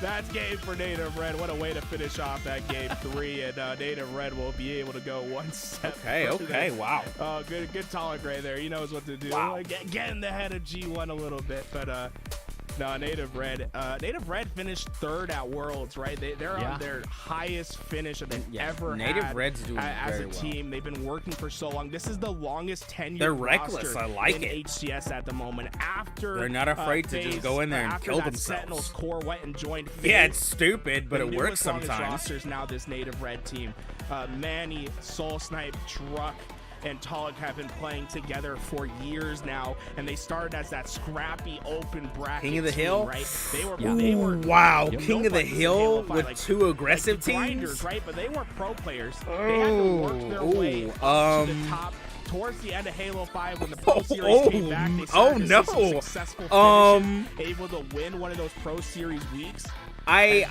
That's game for Native Red. What a way to finish off that game 3, and Native Red will be able to go one step. Okay, wow. Oh, good Tolic right there. He knows what to do. Wow. Get in the head of G1 a little bit, but no, Native Red. Native Red finished 3rd at Worlds, right? They're on their highest finish that they've ever Native had Red's doing as very a well. team. They've been working for so long. This is the longest tenure. They're reckless. I like in it. HCS at the moment. After They're not afraid to just FaZe, go in there and after kill that themselves. Sentinels core went and joined FaZe. Yeah, it's stupid, but The it works newest, longest sometimes. rosters now this Native Red team. Manny, Soul Snipe, Truck, and Tolic have been playing together for years now, and they started as that scrappy open bracket King of the team, Hill? right? They were Wow, Yep. King of the Nobody's in Hill Halo 5, with like- 2 aggressive like the grinders, teams? right? But they weren't pro players. They had to work their way up to the top. Towards the end of Halo 5, when the Pro Series came back, they started to see some successful finishes, able to win one of those Pro Series weeks. They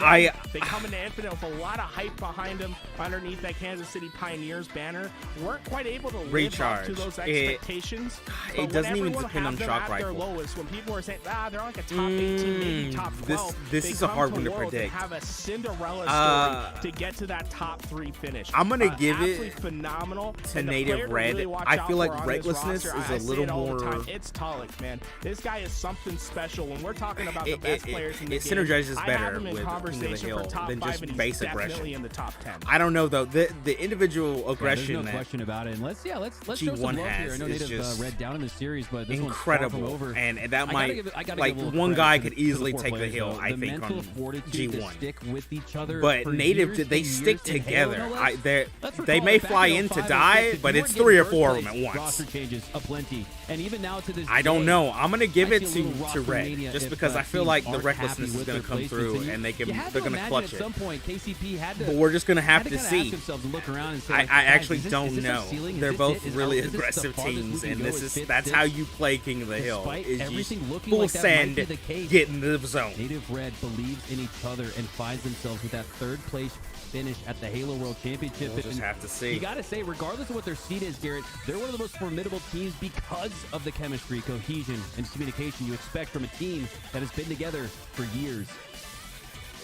come into Infinite with a lot of hype behind them underneath that Kansas City Pioneers banner. Weren't quite able to live up to those expectations. It doesn't even depend on shock at their rifle. lowest, when people are saying, they're like a top 18, maybe top 12. This they is a come hard one to Worlds and predict. have a Cinderella story to get to that top 3 finish. I'm gonna give absolutely it phenomenal. to And the Native player to Red. really watch I out feel like for on this recklessness roster, is I a say little it all the more. time, it's Tolic, man. This guy is something special. When we're talking about the best players in the it game, synergizes I better have him in with King of the conversation Hill for top than 5, just and he's base definitely aggression. in the top 10. I don't know though. The individual aggression there's no that question about it. And let's show some G1 love here. I has know is Native just Red down in the series, but this incredible, one's far from over. and that I might gotta give like a little one credit guy to could the easily 4 take the players, hill. though. I The think mental on fortitude to G1. stick with each other But for Native, years they and stick years in Halo, together. no less. Let's They recall may back fly in in to 05 and die, 06, but you it's weren't 3 or getting 4 of first them place at once. roster changes aplenty, and even now to this I don't day, know. I'm gonna give I it see a to little roster Red mania just if, because I feel teams like the aren't recklessness happy is with gonna their come placements. through And and they're You have gonna imagine clutch at it. some point KCP had to. But we're just gonna have to kinda see. ask themselves and look around and say, I like, guys, actually is this don't our know. ceiling? Is They're this both it? really Is this the aggressive farthest we teams, can and go this at is fifth, that's sixth? how you play King of the Hill. Despite Is everything you looking full like that might send, be the case, get in the zone. Native Red believes in each other and finds themselves with that third place finish at the Halo World Championship. We'll just have to see. You got to say, regardless of what their seed is, Garrett, they're one of the most formidable teams because of the chemistry, cohesion, and communication you expect from a team that has been together for years.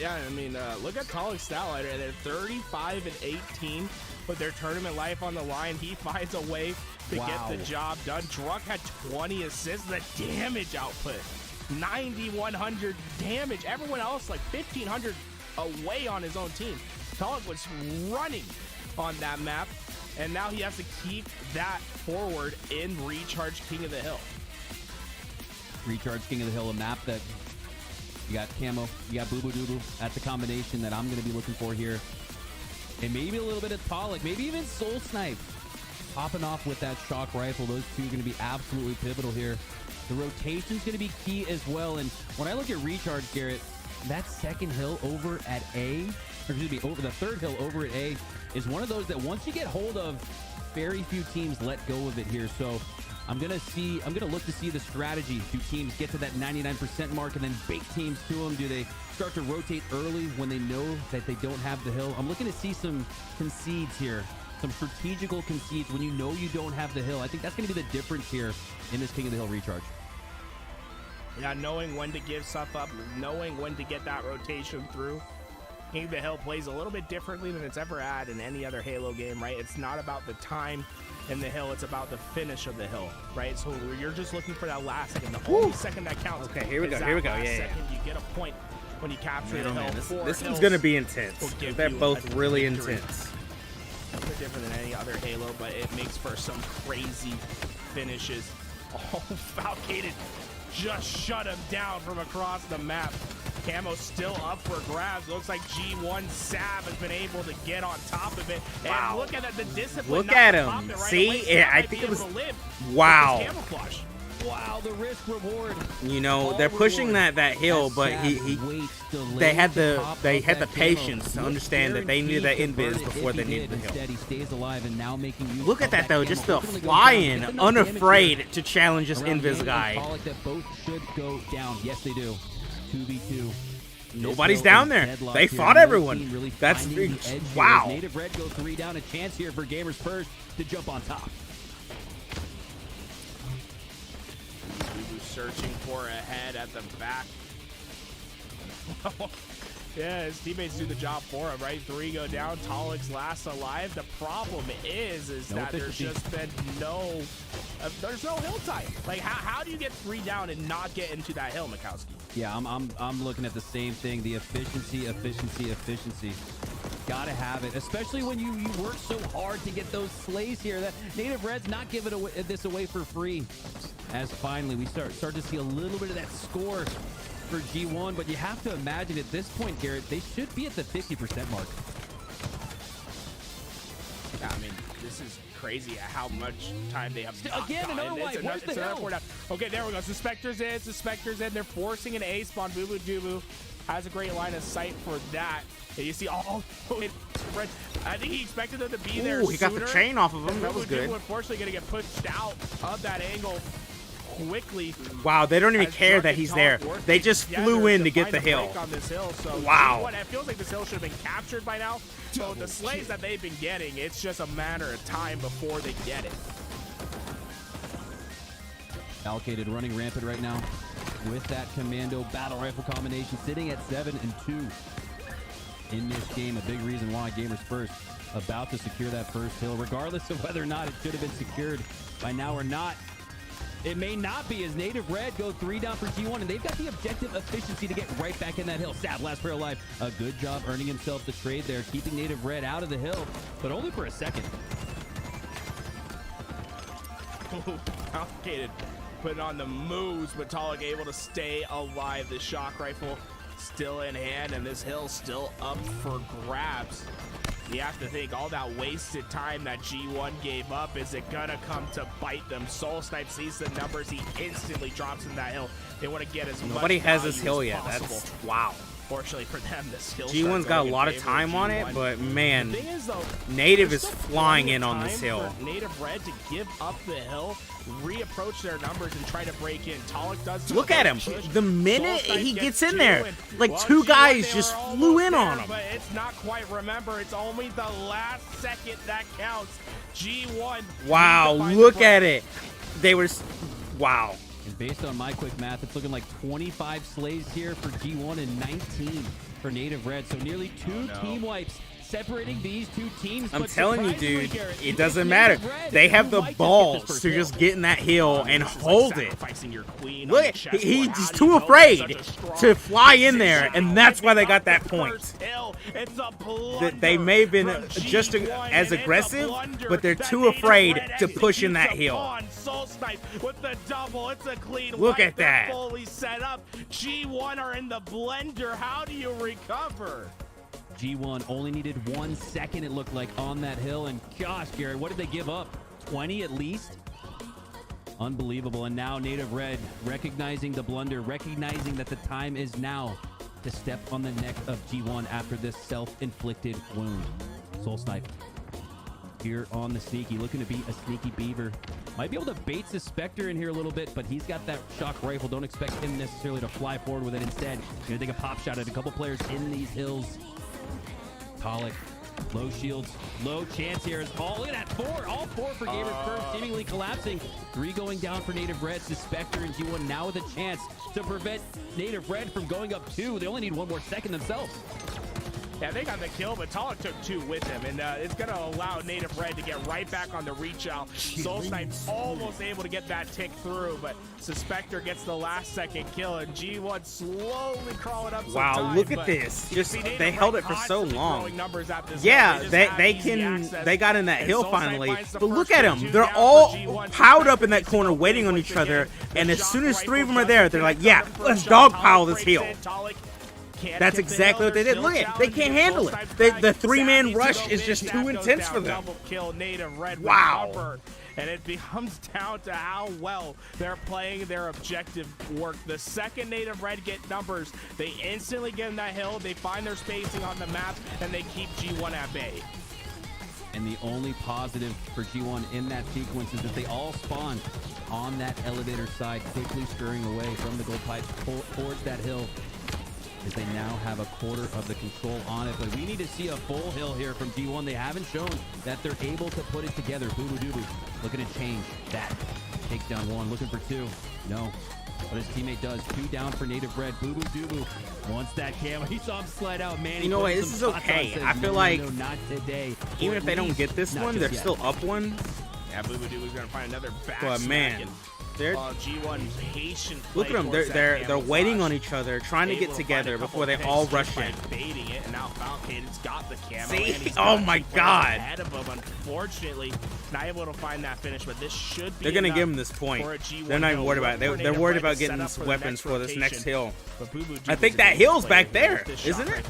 Yeah, I mean, look at Talik's stat line. They're 35 and 18 with their tournament life on the line. He finds a way to get the job done. Druk had 20 assists. The damage output, 9,100 damage. Everyone else like 1,500 away on his own team. Talik was running on that map, and now he has to keep that forward in Recharge King of the Hill. Recharge King of the Hill, a map that you got Camo, you got Boo Boo Doo Boo. That's a combination that I'm going to be looking for here. And maybe a little bit of Talik, maybe even Soul Snipe. Popping off with that shock rifle. Those two are going to be absolutely pivotal here. The rotation's going to be key as well. And when I look at Recharge, Garrett, that second hill over at A, or excuse me, over the third hill over at A, is one of those that once you get hold of, very few teams let go of it here. So I'm gonna look to see the strategy. Do teams get to that 99% mark and then bake teams to them? Do they start to rotate early when they know that they don't have the hill? I'm looking to see some concedes here, some strategical concedes when you know you don't have the hill. I think that's gonna be the difference here in this King of the Hill Recharge. Yeah, knowing when to give stuff up, knowing when to get that rotation through. King of the Hill plays a little bit differently than it's ever had in any other Halo game, right? It's not about the time in the hill, it's about the finish of the hill, right? So you're just looking for that last second, the only second that counts. Okay, here we go, yeah. Second, you get a point when you capture the hill. This one's gonna be intense. They're both really intense. A bit different than any other Halo, but it makes for some crazy finishes. Oh, Falcated just shut him down from across the map. Camo's still up for grabs. Looks like G1 Sav has been able to get on top of it. Wow. And look at that, the discipline. Look at him. Right See, away. I think it was. Wow. Wow, the risk reward. You know, they're pushing that hill, but they had the patience to understand that they needed that invis before they needed the hill. He stays alive and now making Look at that though, just the flying, unafraid to challenge this invis guy. That both should go down. Yes, they do. 2v2. Nobody's down there. They fought everyone. Really That's wow. Native Red goes 3 down. A chance here for Gamers First to jump on top. Searching for a head at the back. Yeah, his teammates do the job for him, right? 3 go down. Talik's last alive. The problem is that there's just been there's no hill type. Like, how do you get 3 down and not get into that hill, Mikowski? Yeah, I'm looking at the same thing. The efficiency. Gotta have it, especially when you work so hard to get those slays here. That Native Red's not giving this away for free. As finally we start to see a little bit of that score for G1, but you have to imagine at this point, Garrett, they should be at the 50% mark. Yeah, I mean, this is crazy how much time they have. Again, another wipe. Where's the hill? Okay, there we go. Suspector's in. They're forcing an A spawn. Boo Boo Doo Boo has a great line of sight for that. And you see, I think he expected them to be there. He got the chain off of him. That was good. Unfortunately, going to get pushed out of that angle quickly. Wow, they don't even care that he's there. They just flew in to get the hill. On this hill. So wow. It feels like this hill should have been captured by now. So the slays that they've been getting, it's just a matter of time before they get it. Allocated running rampant right now with that commando battle rifle combination, sitting at 7 and 2 in this game. A big reason why Gamers First about to secure that first hill, regardless of whether or not it should have been secured by now or not. It may not be, as Native Red go 3 down for G1, and they've got the objective efficiency to get right back in that hill. Sav, last player alive. A good job earning himself the trade there, keeping Native Red out of the hill, but only for a second. Complicated. Putting on the moves, but Talik able to stay alive. The shock rifle still in hand, and this hill still up for grabs. You have to think all that wasted time that G1 gave up, is it gonna come to bite them? Soul Snipe sees the numbers, he instantly drops in that hill. They want to get as much Nobody has this hill as yet. possible. That's wow. Fortunately for them, the skill G1's got a lot of time on it, but man, Native is flying in on this hill. Native Red to give up the hill, reapproach their numbers, and try to break in. Talik does. Look at him. The minute he gets in there, like two guys just flew in on him. But it's not quite. Remember, it's only the last second that counts. G1. Wow, look at it. They were. Wow. And based on my quick math, it's looking like 25 slays here for G1 and 19 for Native Red. So nearly two team wipes separating these two teams. I'm but telling you, dude, Garrett, it doesn't matter. They have the balls to just get in that hill and hold it. Look, he's too afraid to fly in there, and that's why they got that point. They may have been just as aggressive, but they're too afraid to push in that hill. Look at that. G1 are in the blender. How do you recover? G1 only needed 1 second, it looked like, on that hill. And gosh, Garrett, what did they give up? 20 at least? Unbelievable. And now Native Red recognizing the blunder, recognizing that the time is now to step on the neck of G1 after this self-inflicted wound. Soul Snipe here on the sneaky, looking to be a sneaky beaver. Might be able to bait the Spectre in here a little bit, but he's got that shock rifle. Don't expect him necessarily to fly forward with it. Instead, gonna take a pop shot at a couple players in these hills. Pollock, low shields, low chance here. Look at that, all four for Gamers First, seemingly collapsing. 3 going down for Native Red. Spectre and G1 now with a chance to prevent Native Red from going up 2. They only need 1 more second themselves. Yeah, they got the kill, but Talik took 2 with him, and it's going to allow Native Red to get right back on the reach out. Soul Snipe's almost able to get that tick through, but Suspector gets the last second kill, and G1 slowly crawling up. Wow, look at this. Just they held it for so long. Yeah, they got in that hill finally, but look at them. They're all piled up in that corner waiting on each other, and as soon as 3 of them are there, they're like, yeah, let's dogpile this hill. That's exactly what they did. Look at it. They can't handle it. The 3-man rush is just too intense for them. Wow. And it becomes down to how well they're playing their objective work. The second Native Red get numbers, they instantly get in that hill, they find their spacing on the map, and they keep G1 at bay. And the only positive for G1 in that sequence is that they all spawned on that elevator side, quickly scurrying away from the gold pipes towards that hill, as they now have a quarter of the control on it. But we need to see a full hill here from G1. They haven't shown that they're able to put it together. Boo Boo Doo Boo looking to change that. Takes down 1, looking for 2. No. But his teammate does. 2 down for Native Red. Boo Boo Doo Boo wants that camo. He saw him slide out, man. You know what? This is okay. I feel like not today. Even if they don't get this one, they're still up 1. Yeah, Boo Boo Doo Boo's gonna find another back. But man, G1 patient. Look at them. They're waiting on each other, trying to get together before they all rush in. Baiting it, and now Falcated's got the camo. See? Oh my God. Ahead of him, unfortunately, not able to find that finish, but this should be. They're gonna give him this point. They're not even worried about it. They're worried about getting these weapons for this next hill. I think that hill's back there, isn't it?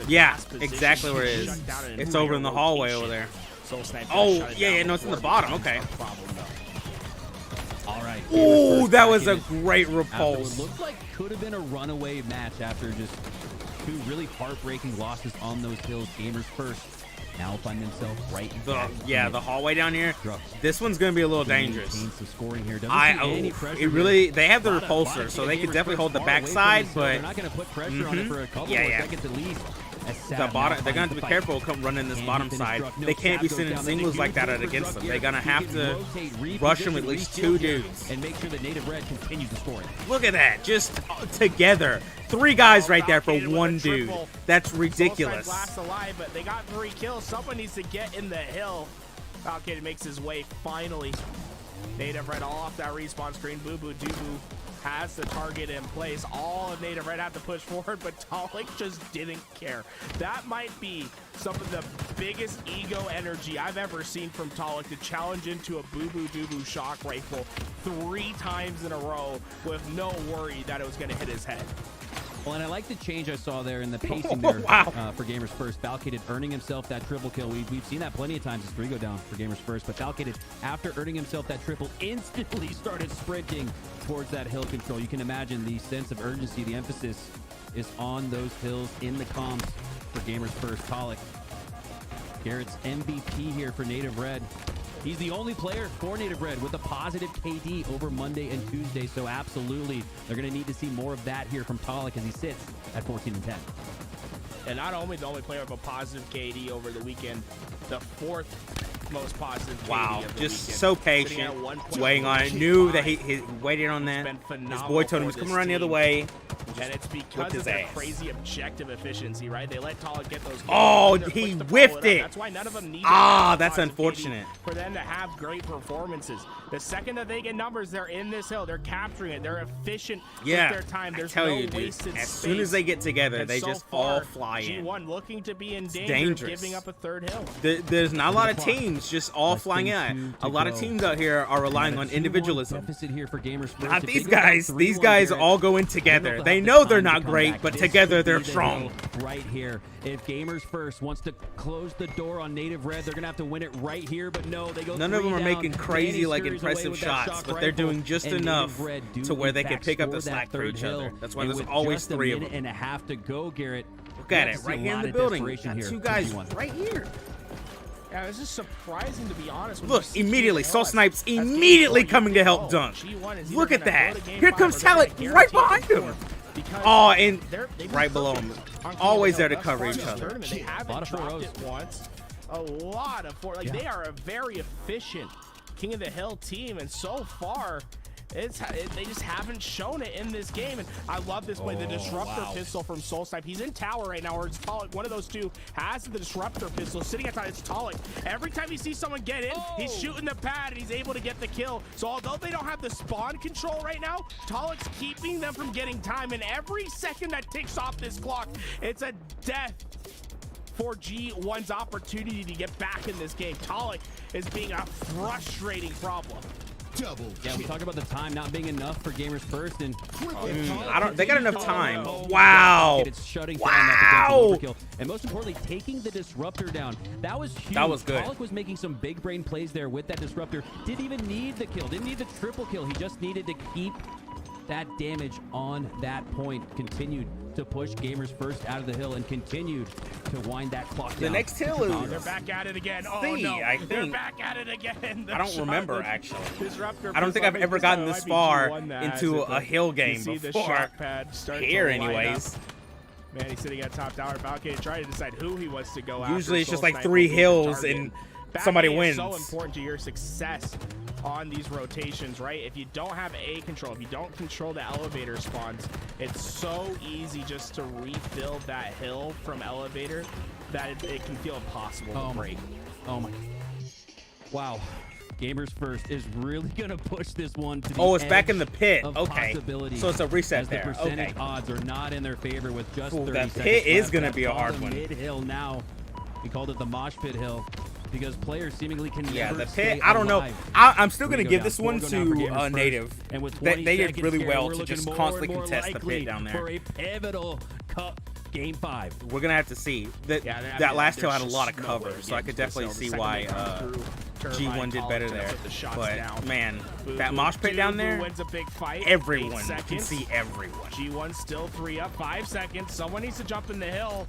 Yeah, exactly where it is. It's over in the hallway over there. Oh, yeah, no, it's in the bottom. Okay. All right. Ooh, that was a great repulse. It looked like could have been a runaway match after just 2 really heartbreaking losses on those hills. Gamers First now find themselves right back. Yeah, the hallway down here. This one's gonna be a little dangerous. Some scoring here. They have the repulsor, so they could definitely hold the backside, but they're not gonna put pressure on it for a couple more seconds at least. The bottom, they're gonna have to be careful come running this bottom side. They can't be sending singles like that against them. They're gonna have to rush them with at least 2 dudes. And make sure that Native Red continues the scoring. Look at that, just together. 3 guys right there for 1 dude. That's ridiculous. Last alive, but they got 3 kills. Someone needs to get in the hill. Falcate makes his way finally. Native Red all off that respawn screen. Boo Boo Doo Boo has the target in place. All of Native Red have to push forward, but Talik just didn't care. That might be some of the biggest ego energy I've ever seen from Talik to challenge into a Boo Boo Doo Boo shock rifle 3 times in a row with no worry that it was going to hit his head. Well, and I like the change I saw there in the pacing there for Gamers First. Falcated earning himself that triple kill. We've seen that plenty of times as 3 go down for Gamers First, but Falcated, after earning himself that triple, instantly started sprinting towards that hill control. You can imagine the sense of urgency, the emphasis is on those hills in the comms for Gamers First. Talik, Garrett's MVP here for Native Red. He's the only player for Native Red with a positive KD over Monday and Tuesday, so absolutely, they're going to need to see more of that here from Talik as he sits at 14-10. And not only the only player with a positive KD over the weekend, the fourth most positive KD of the just weekend. so patient, waiting on it. Knew that he waited on that. His boy told him he was coming around the other way. And it's because of their crazy objective efficiency, right? They let Talik get those. Oh, he whiffed it. That's why none of them need. That's unfortunate. For them to have great performances. The second that they get numbers, they're in this hill. They're capturing it. They're efficient with their time. There's no wasted space. As soon as they get together, they just all fly in. G1 looking to be in danger of giving up a third hill. There's not a lot of teams just all flying in. A lot of teams out here are relying on individualism. Deficit here for Gamers First. Not these guys. These guys all go in together. They know they're not great, but together they're strong. Right here. If Gamers First wants to close the door on Native Red, they're going to have to win it right here, but no, they go. None of them are making crazy, like, impressive shots, but they're doing just enough to where they can pick up the slack for each other. That's why there's always 3 of them. And a half to go, Garrett. Look at it, right here in the building. Got 2 guys right here. Yeah, it's just surprising, to be honest. Look, immediately, Soul Snipes immediately coming to help dunk. Look at that. Here comes Talent right behind him. Oh, and right below him. Always there to cover each other. They haven't dropped it once. A lot of four. Like, they are a very efficient King of the Hill team, and so far, they just haven't shown it in this game. And I love this play, the Disruptor pistol from Soul Snipe. He's in tower right now, or it's Talik. One of those two has the Disruptor pistol. Sitting at top, it's Talik. Every time he sees someone get in, he's shooting the pad, and he's able to get the kill. So although they don't have the spawn control right now, Talik's keeping them from getting time. And every second that ticks off this clock, it's a death for G1's opportunity to get back in this game. Talik is being a frustrating problem. Yeah, we talked about the time not being enough for Gamers First, and they got enough time. Wow. It's shutting down that potential overkill, and most importantly, taking the Disruptor down. That was huge. That was good. Talik was making some big brain plays there with that Disruptor. Didn't even need the kill. Didn't need the triple kill. He just needed to keep that damage on that point. Continued to push Gamers First out of the hill and continued to wind that clock down. The next hill is... they're back at it again. Oh, C, no. I think. They're back at it again. I don't remember, actually. Disruptor I don't think I've ever gotten this far into a hill game before. Here, anyways. Man, he's sitting at top tower. Valkyrie trying to decide who he wants to go after. Usually it's just like 3 hills and somebody wins. It's so important to your success on these rotations, right? If you don't have A control, if you don't control the elevator spawns, it's so easy just to refill that hill from elevator that it can feel impossible to break. Oh my. Wow. Gamers First is really going to push this one to the it's back in the pit. Okay. So it's a reset as there. The percentage odds are not in their favor with just 30 seconds that pit is going to left. be a hard one. Mid-hill now. We called it the Mosh Pit Hill because players seemingly can never the stay pit. I don't know. alive. I'm still going to give this one to Native. And with they did really here, well to just constantly contest the pit down there. For a pivotal cup Game 5. We're going to have to see. That last hill had a lot of cover, so I could definitely see why G1 did better there. But, man, that mosh pit down there, everyone can see everyone. G1 still 3 up, 5 seconds. Someone needs to jump in the hill.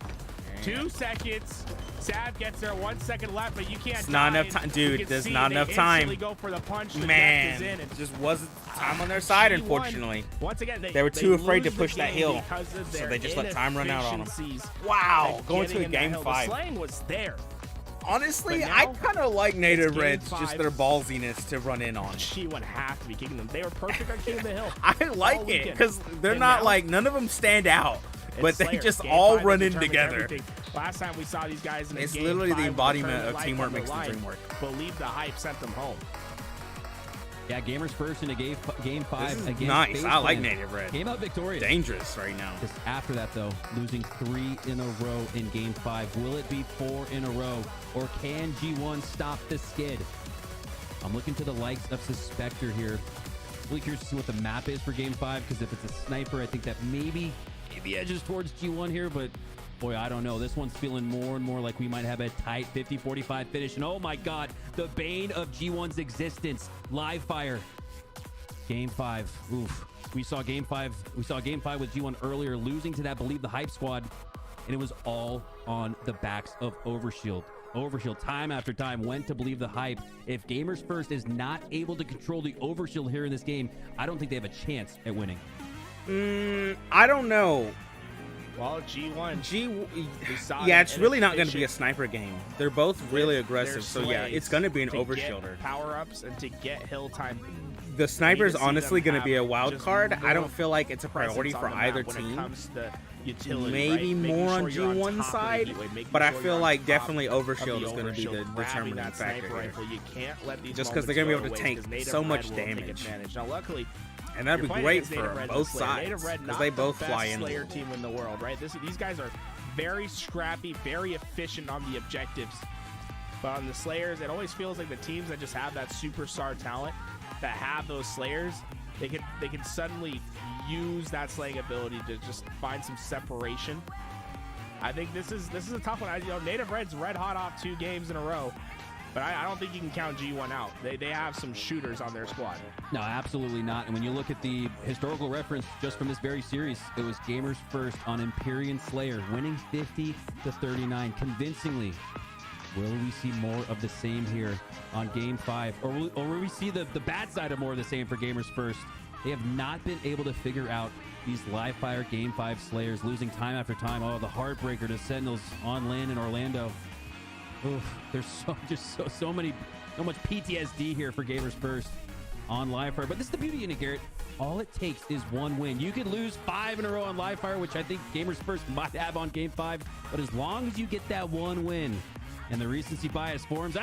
2 seconds. Sav gets there, 1 second left, but you can't. It's not enough time, dude. There's not enough time. Go for the punch. Man, it just wasn't time on their side, unfortunately. Once again, they were too afraid to push that hill, so they just let time run out on them. Wow, going to a game 5. The slaying was there. Honestly, I kind of like Native Reds, just their ballsiness to run in on. G1 have to be kicking them. They were perfect on King of the Hill. I like it because they're not like, none of them stand out. But they just all run in together. Everything. Last time we saw these guys in it's literally the embodiment of teamwork makes the dream work. Believe the hype sent them home. Yeah, Gamers First in a game 5 this is against nice. I like Fan. Native Red. Came out victorious. Dangerous right now. Just after that, though, losing 3 in a row in game 5. Will it be 4 in a row, or can G1 stop the skid? I'm looking to the likes of Suspector here. Really curious to see what the map is for game 5, because if it's a sniper, I think that maybe edges towards G1 here, but boy, I don't know. This one's feeling more and more like we might have a tight 50-45 finish. And oh my God, the bane of G1's existence, live fire. Game 5. Oof. We saw game 5 with G1 earlier, losing to that Believe the Hype squad, and it was all on the backs of Overshield. Overshield, time after time, went to Believe the Hype. If Gamers First is not able to control the Overshield here in this game, I don't think they have a chance at winning. I don't know. Well, G1. Yeah, it's really not going to be a sniper game. They're both really aggressive, so yeah, it's going to be an overshielder. Power-ups and to get hill time. The sniper's honestly going to be a wild card. I don't feel like it's a priority for either team. Utility, maybe right? more on sure G1 side, but I feel like definitely Overshield is going to be the determining factor here. You can't let these just because they're going to be able to tank so much damage. Now, luckily, and that'd be great for both sides because they both fly in. Slayer team in the world, right? These guys are very scrappy, very efficient on the objectives. But on the Slayers, it always feels like the teams that just have that superstar talent, that have those Slayers, they can suddenly use that slaying ability to just find some separation. I think this is a tough one. Native Red's red hot off 2 games in a row, but I don't think you can count G1 out. They have some shooters on their squad. No, absolutely not. And when you look at the historical reference just from this very series, it was Gamers First on Empyrean Slayer, winning 50-39 convincingly. Will we see more of the same here on Game 5? Or will we see the bad side of more of the same for Gamers First? They have not been able to figure out these live fire Game 5 Slayers, losing time after time. Oh, the heartbreaker to Sentinels on land in Orlando. Oof, there's so much PTSD here for Gamers First on live fire. But this is the beauty in it, Garrett. All it takes is one win. You could lose 5 in a row on live fire, which I think Gamers First might have on Game 5. But as long as you get that one win, and the recency bias forms,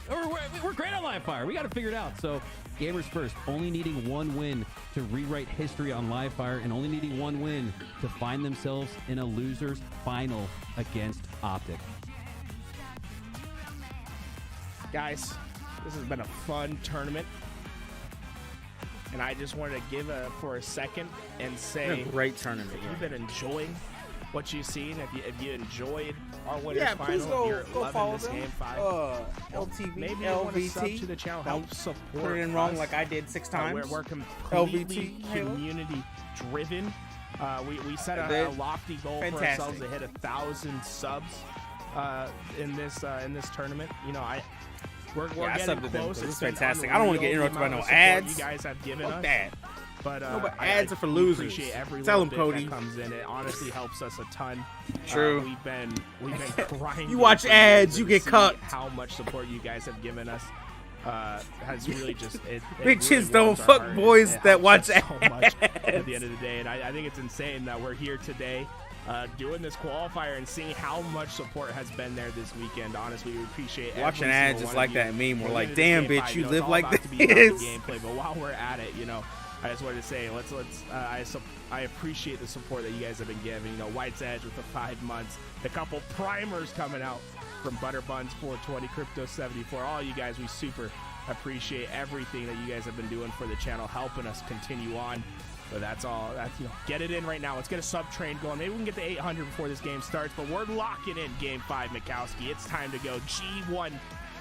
we're great on live fire. We got to figure it out. So Gamers First, only needing one win to rewrite history on live fire, and only needing one win to find themselves in a loser's final against Optic. Guys, this has been a fun tournament, and I just wanted to give for a second and say, a great tournament. If you've been enjoying what you've seen, if you enjoyed our winners please final, if go you're follow loving this them. Game 5, LTV, maybe you want to sub to the channel, help support. Put it in wrong like I did 6 times. We're completely community driven. We set a lofty goal for ourselves to hit 1,000 subs in this tournament. You know, we're getting close. It's fantastic. I don't want to get interrupted by no ads. You guys have given us. That. But no, but ads are for losers. Appreciate every Tell them, bit Cody. that comes in. It honestly helps us a ton. True. We've been grinding. You watch ads, you get cut. How much support you guys have given us has really just bitches really don't fuck boys that watch ads. So much at the end of the day, and I think it's insane that we're here today doing this qualifier and seeing how much support has been there this weekend. Honestly, we appreciate watching ads is like that meme. We're like, damn, bitch, you live like this. Gameplay, but while we're at it, you know, I just wanted to say, I appreciate the support that you guys have been giving. You know, White's Edge with the 5 months, the couple primers coming out from Butterbuns 420, Crypto 74. All you guys, we super appreciate everything that you guys have been doing for the channel, helping us continue on. But that's all. Get it in right now. Let's get a sub train going. Maybe we can get to 800 before this game starts. But we're locking in Game 5, Mikowski. It's time to go. G1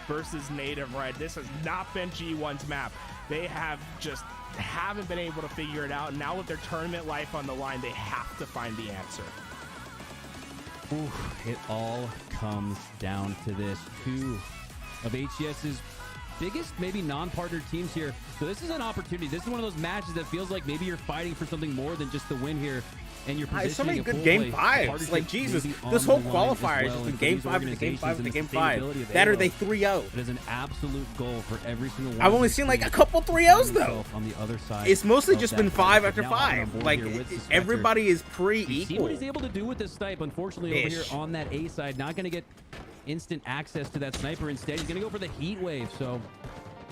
versus Native Red. This has not been G1's map. They haven't been able to figure it out. Now with their tournament life on the line, they have to find the answer. Ooh, it all comes down to this. 2 of HCS's biggest, maybe non-partnered teams here. So this is an opportunity. This is one of those matches that feels like maybe you're fighting for something more than just the win here. And you're positioning so many good Game 5s. Like, Jesus, this whole qualifier is just been Game 5 to Game 5 to Game 5. That are they 3-0. It is an absolute goal for every single one. I've only seen like a couple 3-0s though. On the other side, it's mostly just been 5 after 5. Like, everybody is pretty equal. See what he's able to do with this snipe. Unfortunately, over here on that A side, not going to get instant access to that sniper. Instead, he's going to go for the heat wave. So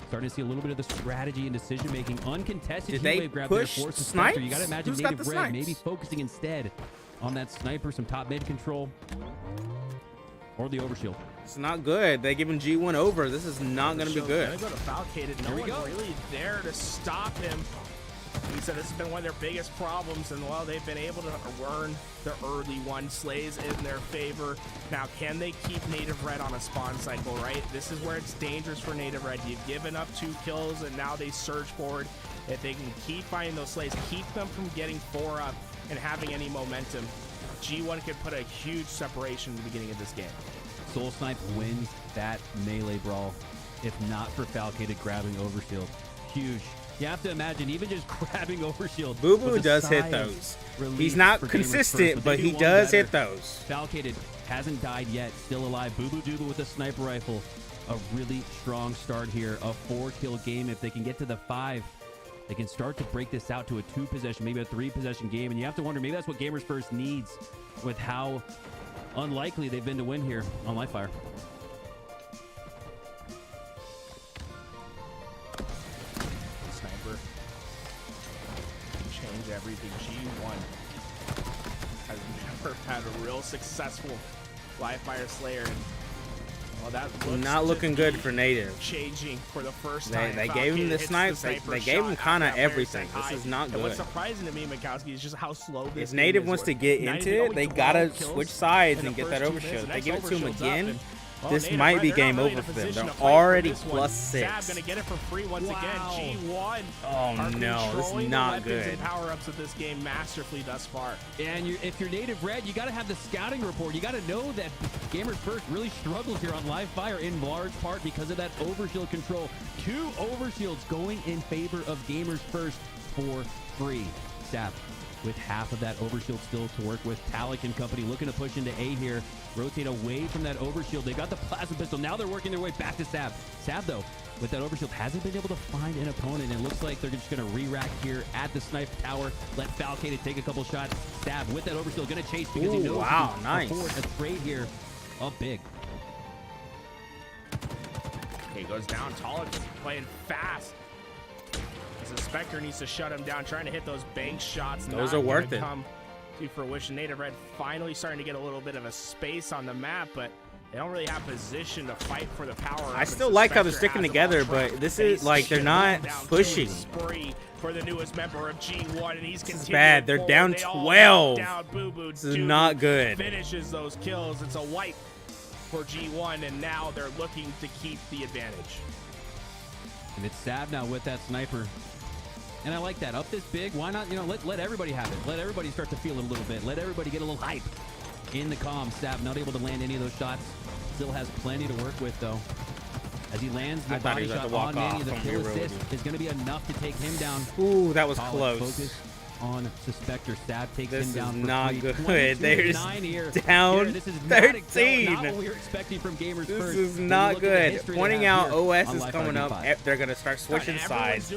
starting to see a little bit of the strategy and decision making. Uncontested Did heat they wave grab push there for snipes? You got to imagine Who's got Native the Red snipes? maybe focusing instead on that sniper, some top mid control, or the overshield. It's not good. They giving G1 over. This is not going to be good. Gonna go to Falcated. No one really there to stop him. He said this has been one of their biggest problems, and well, they've been able to earn the early one. Slays in their favor. Now, can they keep Native Red on a spawn cycle, right? This is where it's dangerous for Native Red. You've given up 2 kills, and now they surge forward. If they can keep finding those Slays, keep them from getting 4 up and having any momentum, G1 could put a huge separation in the beginning of this game. Soul Snipe wins that melee brawl, if not for Falcated grabbing Overshield. Huge. You have to imagine, even just grabbing Overshield. Boo Boo does hit those. He's not consistent, but he does hit those. Falcated hasn't died yet, still alive. Boo Boo Dooba with a sniper rifle. A really strong start here. A 4-kill game. If they can get to the 5, they can start to break this out to a 2-possession, maybe a 3-possession game. And you have to wonder, maybe that's what Gamers First needs with how unlikely they've been to win here on Livefire. Sniper. Change everything. G1 has never had a real successful Livefire Slayer. And, well, that looks not looking good for Native. Changing for the first time. They gave him the snipes. They gave him kind of everything. This is not good. And what's surprising to me, Mikowski, is just how slow this If Native game is wants to working. get into it, they gotta switch sides and get that overshield. If they give it to him again, this might be game over for them. They're already +6. Gonna get it for free once again. G1. Oh no, this is not good. Power-ups of this game masterfully thus far. And if you're Native Red, you got to have the scouting report. You got to know that Gamers First really struggles here on Livefire in large part because of that overshield control. 2 overshields going in favor of Gamers First for free. Sap with half of that overshield still to work with. Talik and company looking to push into A here. Rotate away from that overshield. They got the plasma pistol. Now they're working their way back to Sab. Sab, though, with that overshield, hasn't been able to find an opponent. It looks like they're just going to re-rack here at the snipe tower. Let Falcated take a couple shots. Sab with that overshield going to chase because he knows wow, he can nice. afford a trade here up big. He goes down. Talik playing fast. The Spectre needs to shut him down, trying to hit those bank shots. Those are worth it. Come to fruition. Native Red finally starting to get a little bit of a space on the map, but they don't really have position to fight for the power. I still like how they're sticking together, but this is like they're not pushing. For the newest member of G1, and he's this is bad. They're down 12. This is not good. Finishes those kills. It's a wipe for G1, and now they're looking to keep the advantage. And it's Sab now with that sniper. And I like that. Up this big, why not, let everybody have it. Let everybody start to feel it a little bit. Let everybody get a little hype in the comm. Sab not able to land any of those shots. Still has plenty to work with, though. As he lands the body shot on Manny, the kill assist is going to be enough to take him down. Ooh, that was Solid close. Focus on Suspector. Sab takes This him down. is not good. They're down this is 13. Not what we were expecting from Gamers This First. is When you not look at the good. history Pointing they have out here OS on is Livefire coming up. G5. They're going to start switching sides.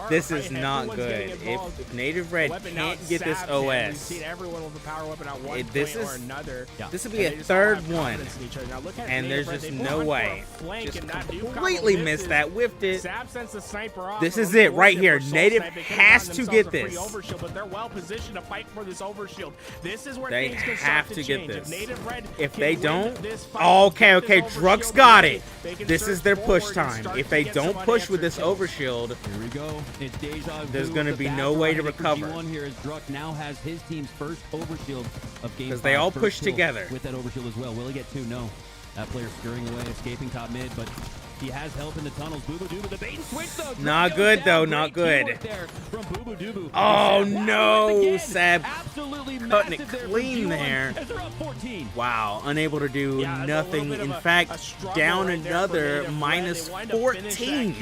This is not good. If Native Red can't get this OS, everyone with a power weapon at one this point is or another. this would be a third one, and there's just no way. Just completely missed that. Whiffed it. This is it right here. Native has to get this. But they're well positioned to fight for this overshield. This is where They things can have start to change. get this. If If they don't, okay, Druck's got it. This is their push time. If they don't push with this overshield, here we go. It's deja vu. there's going to be no way to recover. G1 here as Druck now has his team's first overshield of game 5. Because they all First push kill together. with that overshield as well. Will he get 2? No. That player scurrying away, escaping top mid, but he has help in the tunnels. Boo Boo Doo, the bait and switch though. Not good though, not good. Oh no, Sab cutting it clean there. Wow, unable to do nothing. In fact, down another minus 14.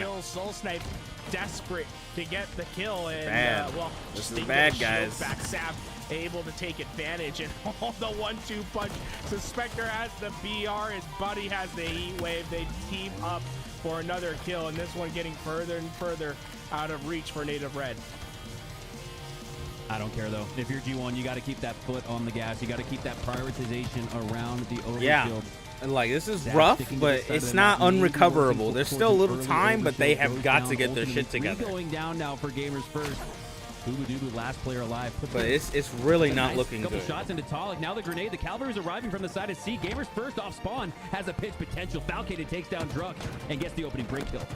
Desperate to get the kill, and bad. Well, this is bad, guys. Back Sab able to take advantage, and all the 1-2 punch. Suspector has the BR, his buddy has the heat wave. They team up for another kill, and this one getting further and further out of reach for Native Red. I don't care though. If you're G1, you got to keep that foot on the gas. You got to keep that prioritization around the overshield. Yeah. Like, this is rough, but it's not unrecoverable. There's still a little time, but they have got to get their shit together. Going down now for Gamers First. Boo last player alive. But it's really not looking couple good. Shots into Talik. Now the grenade. The cavalry's arriving from the side of C. Gamers First off spawn has a pitch potential. Falcated takes down Druck and gets the opening break kill.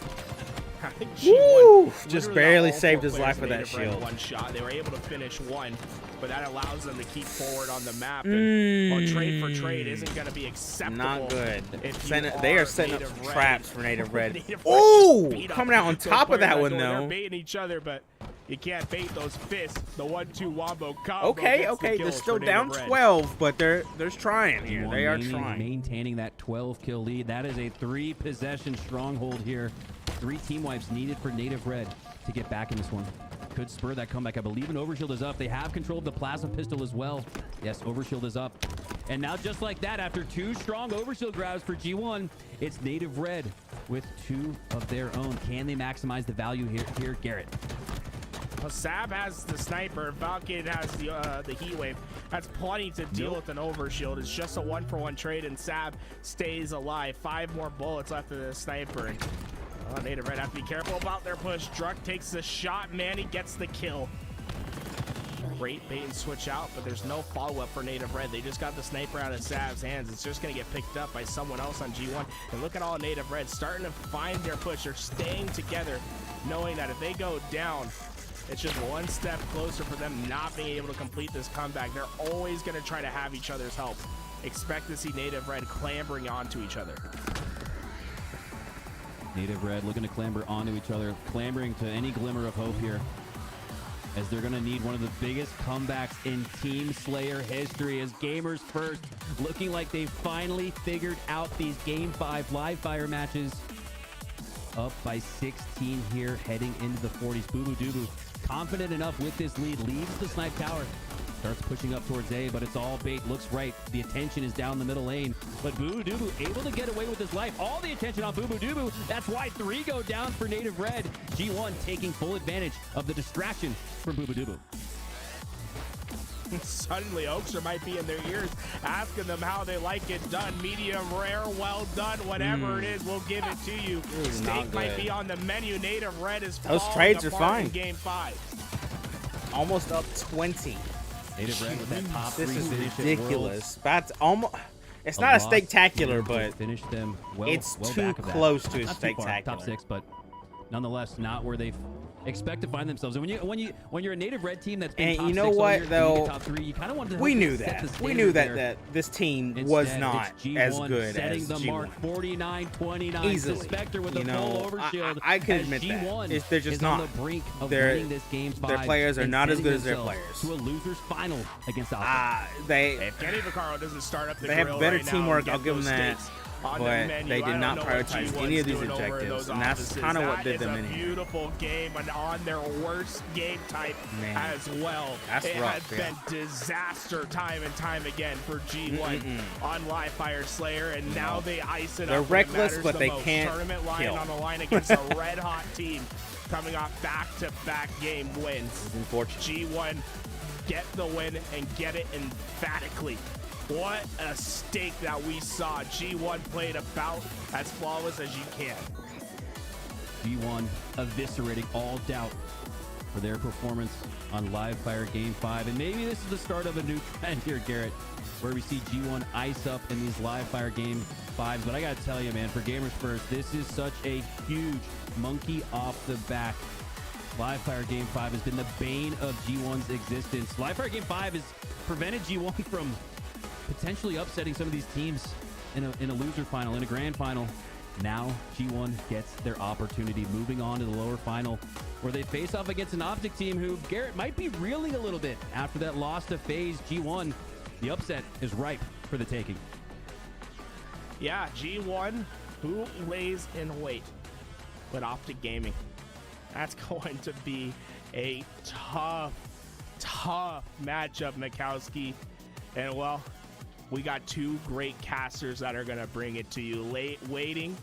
I think Woo! G1 Just literally barely all four saved his players life with that native red shield. one shot. They were able to finish one, but that allows them to keep forward on the map. And well, trade for trade isn't going to be acceptable. Not good. If They are setting up native some red. traps for native red. Native red Oh, just beat up coming out on those top of players that next one door. They're though. baiting each other, but you can't bait those fists. The 1-2 wombo combo. Okay, gets the okay, they're kills still for down native red. 12, but they're trying here. G1 They are trying. maintaining that 12 kill lead. That is a 3 possession stronghold here. 3 team wipes needed for native red to get back in this one. Could spur that comeback. I believe an overshield is up. They have control of the plasma pistol as well. Yes, overshield is up. And now just like that, after 2 strong overshield grabs for G1, it's native red with 2 of their own. Can they maximize the value here, Garrett? Well, Sab has the sniper. Falcon has the heat wave. That's plenty to deal with an overshield. It's just a 1-for-1 trade, and Sab stays alive. 5 more bullets left of the sniper. And native red have to be careful about their push. Druck takes the shot. Manny gets the kill. Great bait and switch out, but there's no follow-up for native red. They just got the sniper out of Sab's hands. It's just going to get picked up by someone else on G1. And look at all native red starting to find their push. They're staying together, knowing that if they go down, it's just one step closer for them not being able to complete this comeback. They're always going to try to have each other's help. Expect to see native red clambering onto each other. Native red looking to clamber onto each other, clambering to any glimmer of hope here, as they're going to need one of the biggest comebacks in Team Slayer history, as Gamers First looking like they finally figured out these Game 5 live fire matches. Up by 16 here, heading into the 40s. Boo Boo Doo confident enough with this lead, leaves the snipe tower. Starts pushing up towards A, but it's all bait. Looks right. The attention is down the middle lane. But Boo Boo Doo able to get away with his life. All the attention on Boo Boo Doo. That's why 3 go down for native red. G1 taking full advantage of the distraction from Boo Boo Doo. Suddenly, Oakster might be in their ears asking them how they like it done. Medium rare, well done, whatever it is, we'll give it to you. Steak might be on the menu. Native red is Those trades are fine. In Game 5. Almost up 20. Native red with that top This 3 is finish at ridiculous. Worlds. That's almost. It's not a spectacular, but finish them well, it's well too back of that. close to a Not too far, spectacular. top 6, but nonetheless not where they expect to find themselves. And when you're a native red team that's been And top you know 6 all what, year, and though? you get top 3, you kind of want to We knew set the that. We knew standard that there. this team Instead, was not it's G1 as good setting as the mark. G1. 49-29. Easily. Spectre with You a know, full overshield. I can as admit that. G1 They're just is on not. the brink of They're- winning this game 5. their players are and not as setting good as their themselves players. to a loser's final against Alpha. If Kenny Vaccaro doesn't start up the They have grill better right now teamwork, and get I'll give them those that. steaks on the But menu, they I did don't not know what prioritize G1's any of these doing over objectives, those and that's offices. kind of what That did them is in a here. beautiful game and on their worst game type Man, as well. that's it rough, has yeah. been disaster time and time again for G1 on Live Fire Slayer, and now they ice it They're up when it reckless, matters but the they most. can't Tournament line kill. on the line against a red-hot team coming off back-to-back game wins. Unfortunate. G1 get the win and get it emphatically. What a stake that we saw. G1 played about as flawless as you can. G1 eviscerating all doubt for their performance on Live Fire Game 5. And maybe this is the start of a new trend here, Garrett, where we see G1 ice up in these Live Fire Game 5s. But I got to tell you, man, for Gamers First, this is such a huge monkey off the back. Live Fire Game 5 has been the bane of G1's existence. Live Fire Game 5 has prevented G1 from potentially upsetting some of these teams in a loser final, in a grand final. Now G1 gets their opportunity, moving on to the lower final, where they face off against an Optic team who, Garrett, might be reeling a little bit after that loss to FaZe. G1, the upset is ripe for the taking. Yeah, G1, who lays in wait with Optic Gaming. That's going to be a tough matchup, Mikowski. And, well, we got 2 great casters that are going to bring it to you. Waiting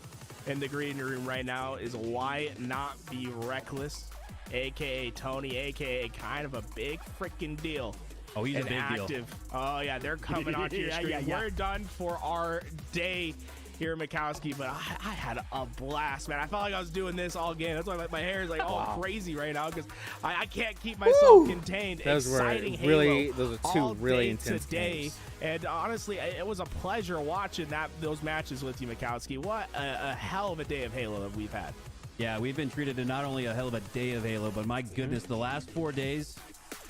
in the green room right now is Why Not Be Reckless, a.k.a. Tony, a.k.a. kind of a big freaking deal. Oh, he's a big active deal. Oh, yeah, they're coming onto your screen. Yeah. We're done for our day here, Mikowski, but I had a blast, man. I felt like I was doing this all game. That's why my hair is like all crazy right now, because I can't keep myself contained. Those were Exciting really, Halo those are 2 all really day intense today. games. And honestly, it was a pleasure watching those matches with you, Mikowski. What a hell of a day of Halo that we've had. Yeah, we've been treated to not only a hell of a day of Halo, but my goodness, the last 4 days.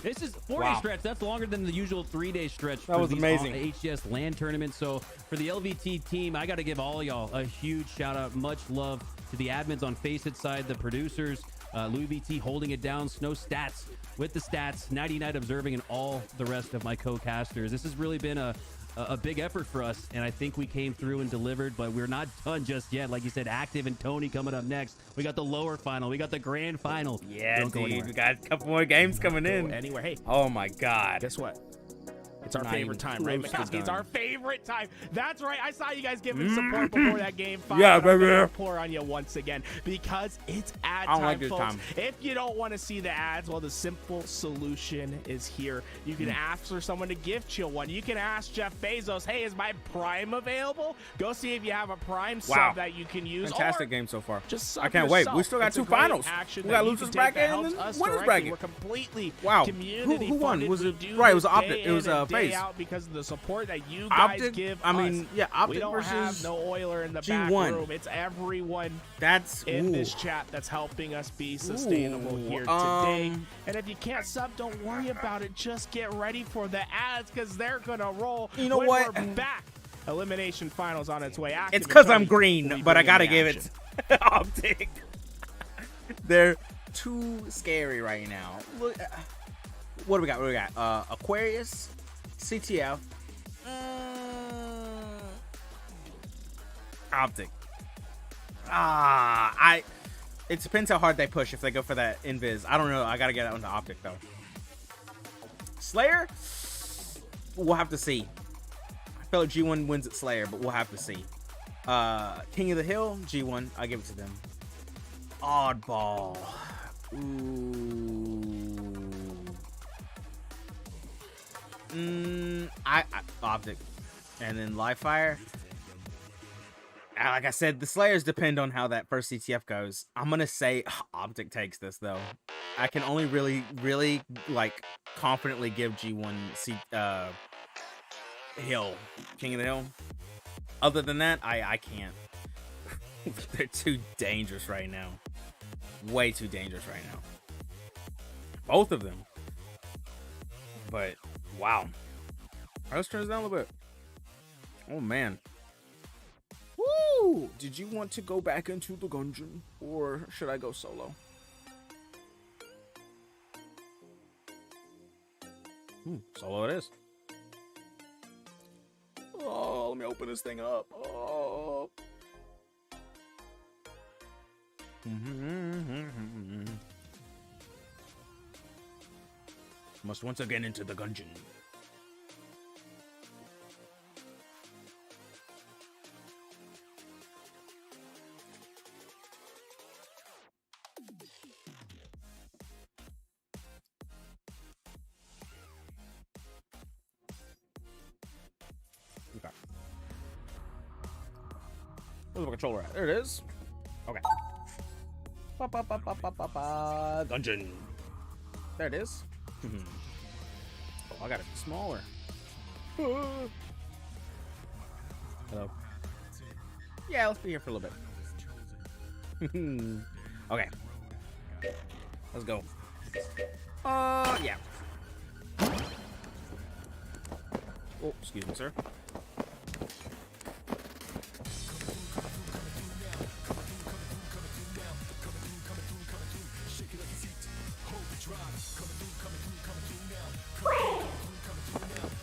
This is 4-day stretch. That's longer than the usual 3-day stretch. That was amazing. HCS LAN tournament. So for the LVT team, I got to give all y'all a huge shout out. Much love to the admins on Faceit side, the producers, Louis VT holding it down, Snow Stats with the stats, 99 observing, and all the rest of my co-casters. This has really been a big effort for us, and I think we came through and delivered, but we're not done just yet. Like you said, Active and Tony coming up next. We got the lower final. We got the grand final. Yeah, dude, we got a couple more games coming in. Anywhere. Hey. Oh, my God. Guess what? It's our favorite time, right, McCoskey? It's our favorite time. That's right. I saw you guys giving support before that game. Yeah, baby. I'm gonna pour on you once again because it's ad time, like this folks. time. If you don't want to see the ads, well, the simple solution is here. You can ask for someone to gift you one. You can ask Jeff Bezos, hey, is my Prime available? Go see if you have a Prime sub that you can use. Fantastic game so far. Just I can't wait. We still got 2 finals. We got losers bracket and then winners bracket. We're completely community who won? Was it right? It was Optic. It was day out because of the support that you guys give us. Optic we don't versus have no Oiler in the G1. back room. It's everyone in this chat that's helping us be sustainable here today. And if you can't sub, don't worry about it. Just get ready for the ads because they're gonna roll. You know what? We're back. Elimination finals on its way. Active It's because I'm green, but I gotta give it Optic. They're too scary right now. Look, what do we got? What do we got? Aquarius, CTF, Optic. It depends how hard they push if they go for that invis. I don't know. I gotta get that one to Optic though. Slayer, we'll have to see. I feel like G1 wins at Slayer, but we'll have to see. King of the Hill, G1, I give it to them. Oddball. Optic. And then Live Fire. Like I said, the Slayers depend on how that first CTF goes. I'm gonna say Optic takes this though. I can only really like confidently give G1 Hill, King of the Hill. Other than that, I can't. They're too dangerous right now. Way too dangerous right now. Both of them. But wow. All right, let's turn this down a little bit. Oh man. Woo! Did you want to go back into the Gungeon, or should I go solo? Solo it is. Oh, let me open this thing up. Oh. Must once again into the Gungeon. Okay. Where's the controller at? There it is. Okay. Gungeon. There it is. Oh, I gotta be smaller. Hello. Yeah, let's be here for a little bit. Okay. Let's go. Yeah. Oh, excuse me, sir.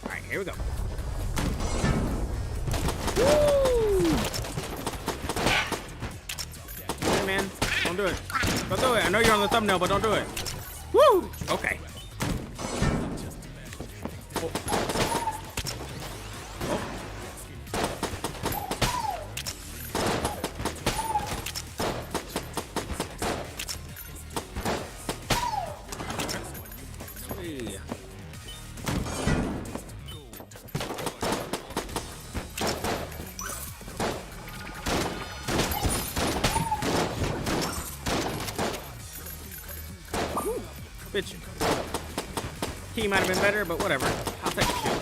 Alright, here we go. Woo! Hey, man, don't do it. Don't do it. I know you're on the thumbnail, but don't do it. Woo! Okay. Bitch. He might have been better, but whatever. I'll take a shit.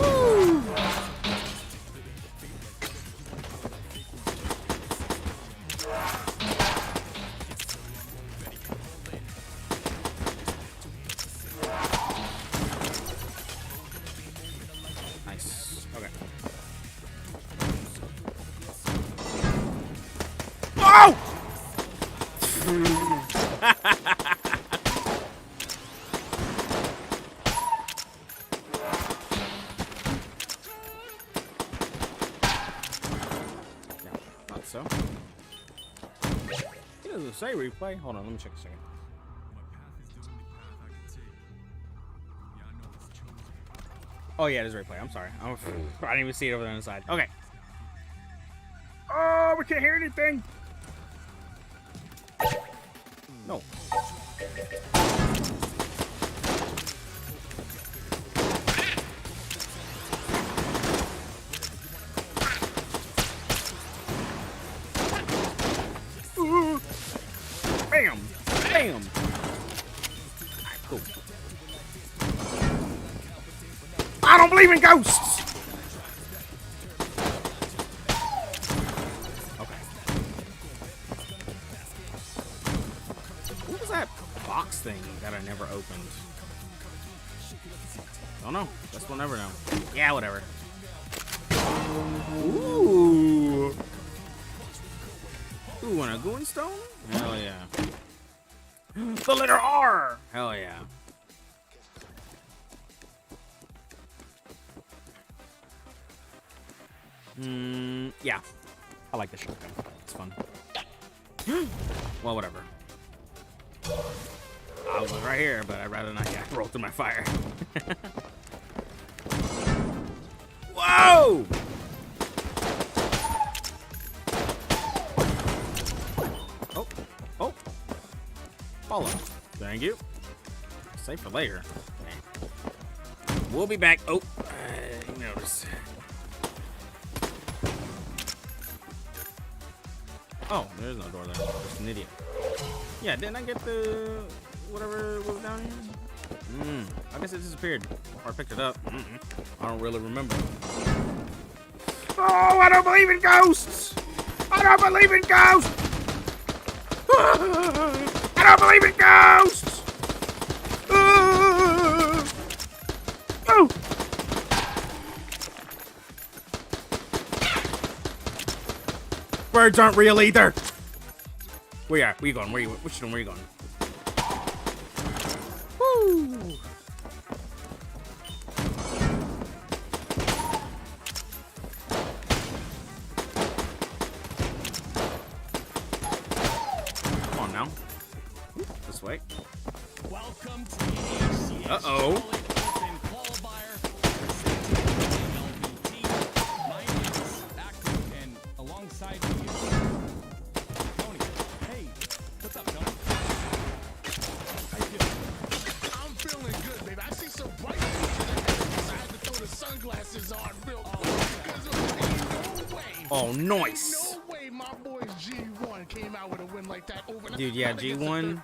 Woo! Oh! Not so. It doesn't say replay. Hold on, let me check a second. Oh yeah, it is replay. I'm sorry. I didn't even see it over there on the side. Okay. Oh, we can't hear anything. No. Bam! Bam! Alright, cool. I don't believe in ghosts! Okay. What was that box thing that I never opened? Don't know. Guess we'll never know. Yeah, whatever. Ooh! Ooh, and a Gungeon stone? Hell yeah. The letter R! Hell yeah. Yeah. I like the shotgun. It's fun. Well, whatever. I was right here, but I'd rather not roll through my fire. Whoa! Oh. Oh. Follow. Thank you. Save for later. We'll be back. Oh. You notice. Oh, there's no door there. Just an idiot. Yeah, didn't I get the whatever was down here? I guess it disappeared. Or I picked it up. I don't really remember. Oh, I don't believe in ghosts! I don't believe in ghosts! I don't believe in ghosts! Oh! Birds aren't real either. Where you going? Where you going? Woo! Come on now. This way. Welcome to the HCS. Uh-oh. Oh, nice. No way my boy G1 came out with a win like that over. Dude, yeah, G1.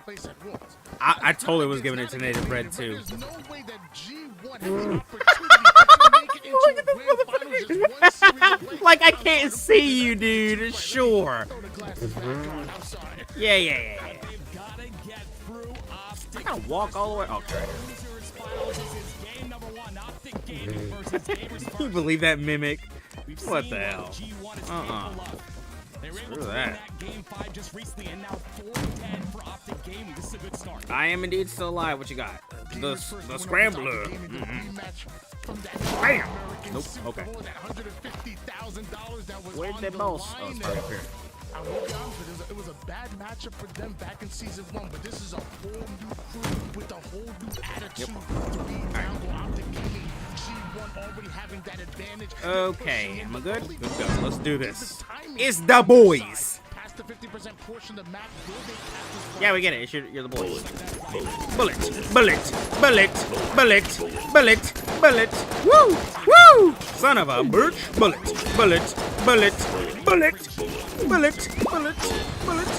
I totally was giving it to Native Bread too. There's no way that G1 had the opportunity to make it into a grand finals just one series away. Like I can't see you, dude. Sure. Yeah. I gotta walk all the way. Okay. Can you believe that mimic? What the hell? Screw that. I am indeed still alive. What you got? The scrambler. Bam! Nope. Okay. Where's that boss? Oh, it's right up here. I will be honest with you, it was a bad matchup for them back in season 1, but this is a whole new crew with a whole new attitude to be down to Optic Gaming. G1 already having that advantage. Okay, am I good? Good go. Let's do this. It's the boys. Past the 50% portion of the map, yeah, we get it. You're the boys. Bullet, bullet, bullet, bullet, bullet, bullet. Woo, woo! Son of a bitch. Bullet, bullet, bullet, bullet. Bullet, bullet, bullet.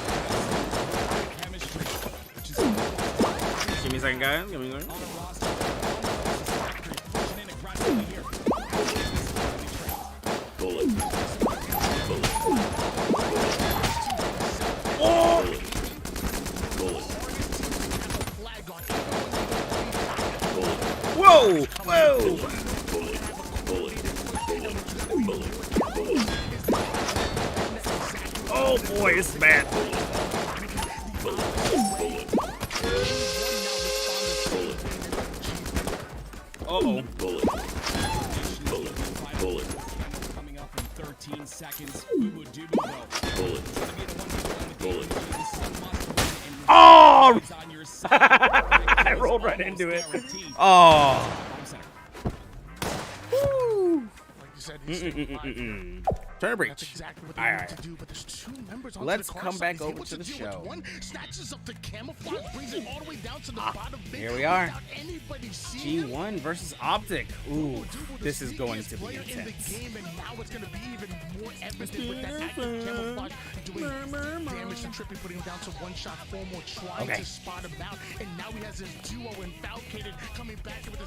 Give me a second, guys. Give me a second. Oh! Whoa! Whoa! Oh! Oh boy, it's bad. Uh-oh. Coming up in 13 seconds. Boo-boo doo-boo though. Oh! I rolled right into it. Oh. Woo. Like you said, he's Turn breach. That's exactly what they All need right. to do, but there's two members on Let's the car come side. back He's over able to the deal show. with one, snatches up the camouflage, brings it all the way down to the bottom bin Here we are. without anybody seeing him. G1 versus Optic. Ooh, this is going to be Player in the intense. game, and now it's going to be even more evident with that active camouflage doing damage to Trippy, putting him down to one shot, 4 more, trying Okay. to spot him out, and now he has his duo in Falcated coming back with a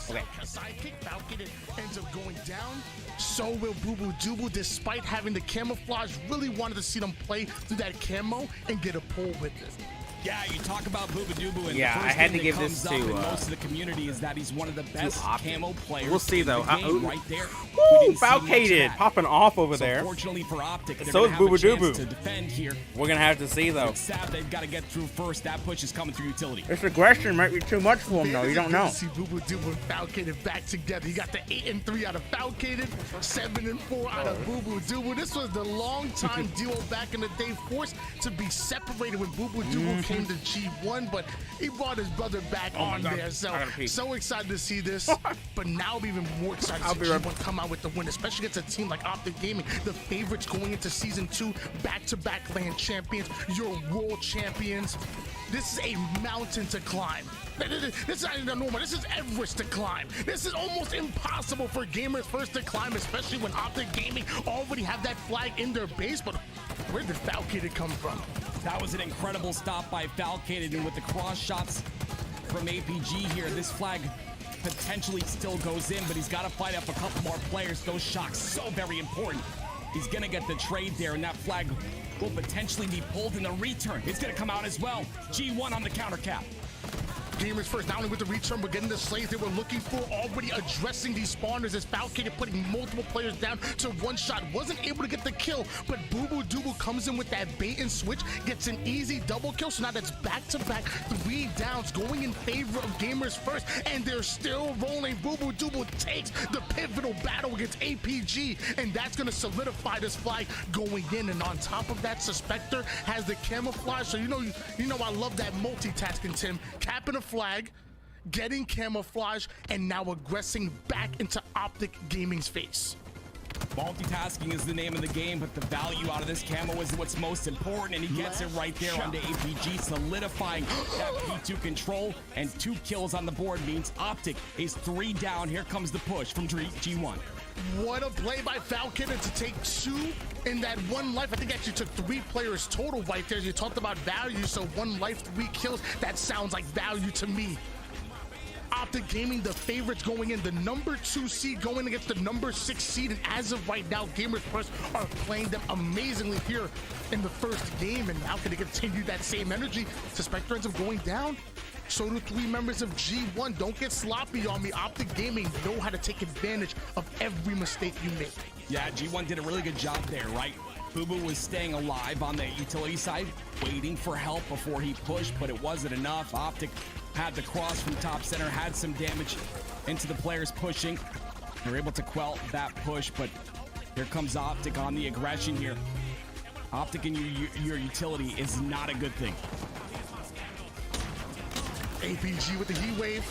sidekick. Falcated ends up going down. So will Boo Boo Doo, despite having the camouflage, really wanted to see them play through that camo and get a pull with it. Yeah, you talk about Booba Doobu, and Yeah, the I first had thing to give that this comes up to, in most of the community is that he's one of the best Optic. camo players. We'll see, in the though. game right there. We Woo, didn't see much of Falcated, that. popping off over So there. fortunately for Optic, they're So gonna is have a Booba chance Doobu. to defend here. We're gonna have to see though. It's sad they've got to get through first. That push is coming through utility. This aggression might be too much for him though. You don't know. See Boo Boo Doo and Falcated back together. He got the 8 and 3 out of Falcated, 7 and 4 out of Boo Boo Doo. This was the long time duo back in the day, forced to be separated when Boo Boo Doo came to G1, but he brought his brother back on God. there. So, I gotta pee. so excited to see this, but now I'm even more excited I'll to be see right G1 come out with the win, especially against a team like Optic Gaming, the favorites going into season 2, back-to-back land champions, your world champions. This is a mountain to climb. This is not even normal. This is Everest to climb. This is almost impossible for Gamers First to climb, especially when Optic Gaming already have that flag in their base. But where did Falcated come from? That was an incredible stop by Falcated, and with the cross shots from APG here, this flag potentially still goes in, but he's got to fight up a couple more players. Those shots so very important. He's gonna get the trade there, and that flag will potentially be pulled in the return. It's gonna come out as well. G1 on the counter cap. Gamers First, not only with the return, but getting the slaves they were looking for, already addressing these spawners as Falcated putting multiple players down to one shot. Wasn't able to get the kill, but Boo Boo Doo comes in with that bait and switch, gets an easy double kill. So now that's back-to-back 3 downs going in favor of Gamers First, and they're still rolling. Boo Boo Doo takes the pivotal battle against APG, and that's going to solidify this flag going in. And on top of that, Suspector has the camouflage. So you know I love that multitasking, Tim. Capping a flag, getting camouflage, and now aggressing back into Optic Gaming's face. Multitasking is the name of the game, but the value out of this camo is what's most important, and he gets it right there onto APG, solidifying that P2 control, and 2 kills on the board means Optic is 3 down. Here comes the push from G1. What a play by Falcated to take 2 in that 1 life. I think actually took 3 players total right there. You talked about value, so 1 life, 3 kills. That sounds like value to me. Optic Gaming, the favorites going in, the number 2 seed going against the number 6 seed, and as of right now, Gamers First are playing them amazingly here in the first game, and now can they continue that same energy? Suspector ends up going down. So do 3 members of G1. Don't get sloppy on me. Optic Gaming know how to take advantage of every mistake you make. Yeah, G1 did a really good job there, right? Boo Boo was staying alive on the utility side, waiting for help before he pushed, but it wasn't enough. Optic had the cross from top center, had some damage into the players pushing. They were able to quell that push, but here comes Optic on the aggression here. Optic in your utility is not a good thing. APG with the heat wave,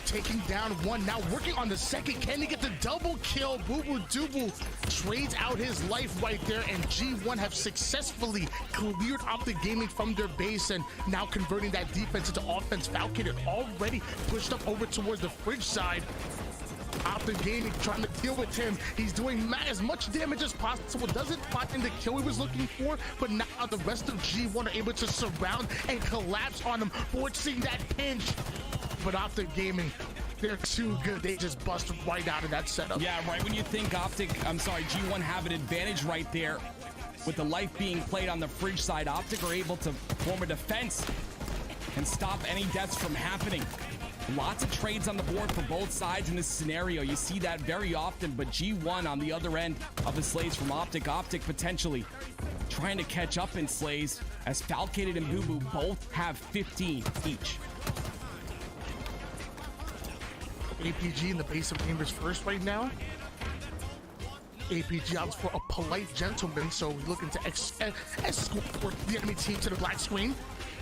taking down 1. Now working on the second. Can he get the double kill? Boo Boo Doo trades out his life right there, and G1 have successfully cleared Optic Gaming from their base, and now converting that defense into offense. Falcated already pushed up over towards the fridge side. Optic Gaming trying to deal with him. He's doing as much damage as possible. Doesn't find the kill he was looking for, but now the rest of G1 are able to surround and collapse on him, forcing that pinch. But Optic Gaming, they're too good. They just bust right out of that setup. Yeah, right when you think G1 have an advantage right there, with the life being played on the fridge side, Optic are able to form a defense and stop any deaths from happening. Lots of trades on the board for both sides in this scenario. You see that very often, but G1 on the other end of the slays from Optic. Optic potentially trying to catch up in slays as Falcated and Boo Boo both have 15 each. APG in the base of gamers first right now. APG opts for a polite gentleman, so we're looking to escort the enemy team to the black screen.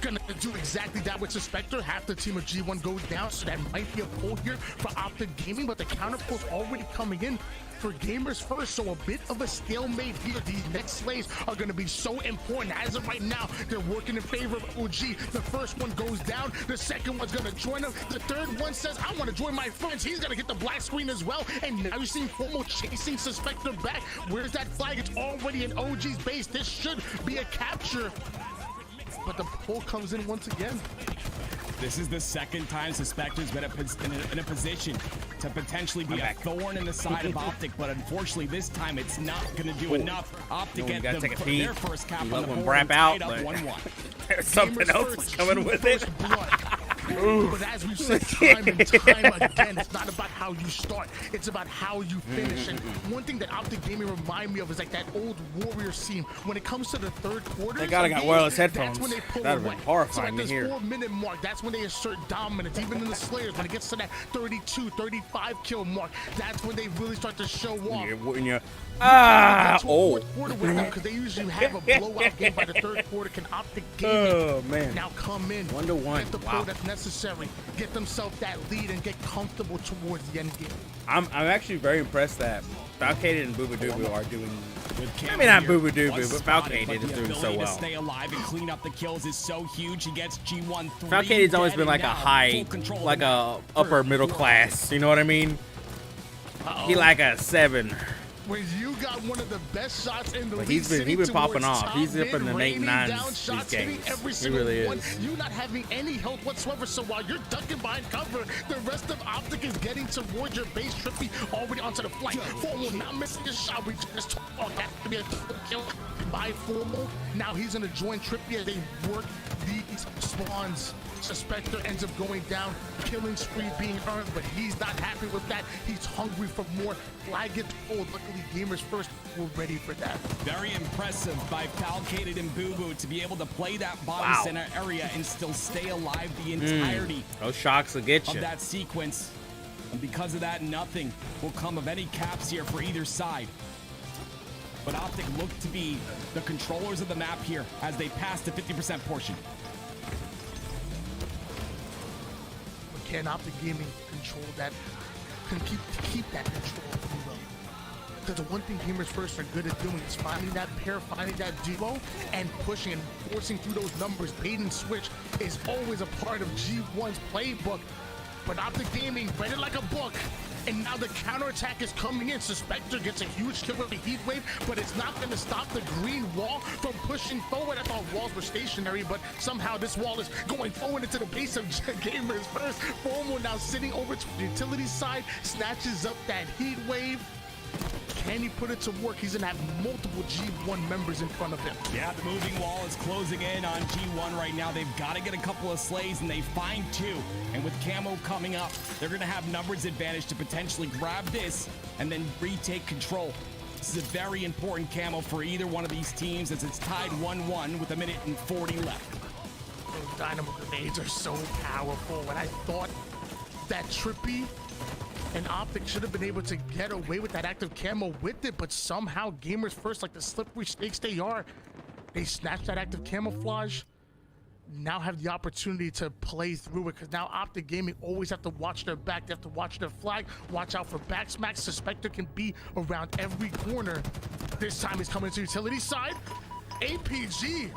Gonna do exactly that with Suspector. Half the team of G1 goes down, so that might be a pull here for Optic Gaming, but the counter pull's already coming in for gamers first, so a bit of a stalemate here. These next slays are going to be so important. As of right now, they're working in favor of OG. The first one goes down, the second one's going to join them, the third one says, I want to join my friends. He's going to get the black screen as well, and now you're seeing Formal chasing Suspector back. Where's that flag? It's already in OG's base. This should be a capture, but the pull comes in once again. This is the second time Suspector's been in a position to potentially be a thorn in the side of Optic, but unfortunately this time it's not going to do enough. Optic at their first cap on the board and tied up 1-1. There's something else coming with it. But as we've said time and time again, it's not about how you start, it's about how you finish. And one thing that Optic Gaming remind me of is like that old Warrior scene. When it comes to the third quarter, they gotta got wireless headphones. That's when they pull That'd away. be horrifying so to hear. 4-minute mark, that's when they assert dominance. Even in the Slayers, when it gets to that 32, 35 kill mark, that's when they really start to show off. Because they usually have a blowout game by the third quarter. Can Optic Gaming now come in, 1-1, get the pull that's necessary, get themselves that lead, and get comfortable towards the end game? I'm actually very impressed that Falcated and Boo Boo Doo Boo are doing. I mean, not Boo Boo Doo Boo, but Falcated is doing so well. To stay alive and clean up the kills is so huge. He gets G1 3. Falcated's always been like a high, like a upper middle class. You know what I mean? He like a 7. When you got one of the best shots in the league, he's been popping off. He's up in the 8 9s these games. He really is. You not having any help whatsoever. So while you're ducking behind cover, the rest of Optic is getting towards your base. Trippy already onto the flank. Formal not missing his shot. We just talked about that to be a kill by Formal. Now he's gonna join Trippy as they work these spawns. Suspector ends up going down, killing spree being earned, but he's not happy with that. He's hungry for more. Flag gets pulled. Luckily, gamers first were ready for that. Very impressive by Falcated and Boo Boo to be able to play that bottom center area and still stay alive the entirety those shocks will get you. of that sequence. And because of that, nothing will come of any caps here for either side. But Optic look to be the controllers of the map here as they pass the 50% portion. Can Optic Gaming control that? Can keep that control, if you will? Because the one thing gamers first are good at doing is finding that pair, finding that duo, and pushing and forcing through those numbers. Bait and switch is always a part of G1's playbook. But Optic Gaming read it like a book, and now the counterattack is coming in. Suspector gets a huge kill with the heat wave, but it's not going to stop the green wall from pushing forward. I thought walls were stationary, but somehow this wall is going forward into the base of gamers first. Formal now sitting over to the utility side, snatches up that heat wave. Can he put it to work? He's going to have multiple G1 members in front of him. Yeah, the moving wall is closing in on G1 right now. They've got to get a couple of slays, and they find 2. And with Camo coming up, they're going to have numbers advantage to potentially grab this and then retake control. This is a very important Camo for either one of these teams as it's tied 1-1 with 1:40 left. Those dynamo grenades are so powerful, and I thought that Trippy and Optic should have been able to get away with that active camo with it, but somehow gamers first, like the slippery snakes they are, they snatch that active camouflage, now have the opportunity to play through it, because now Optic Gaming always have to watch their back, they have to watch their flag, watch out for back smacks. Suspector can be around every corner. This time he's coming to utility side. APG,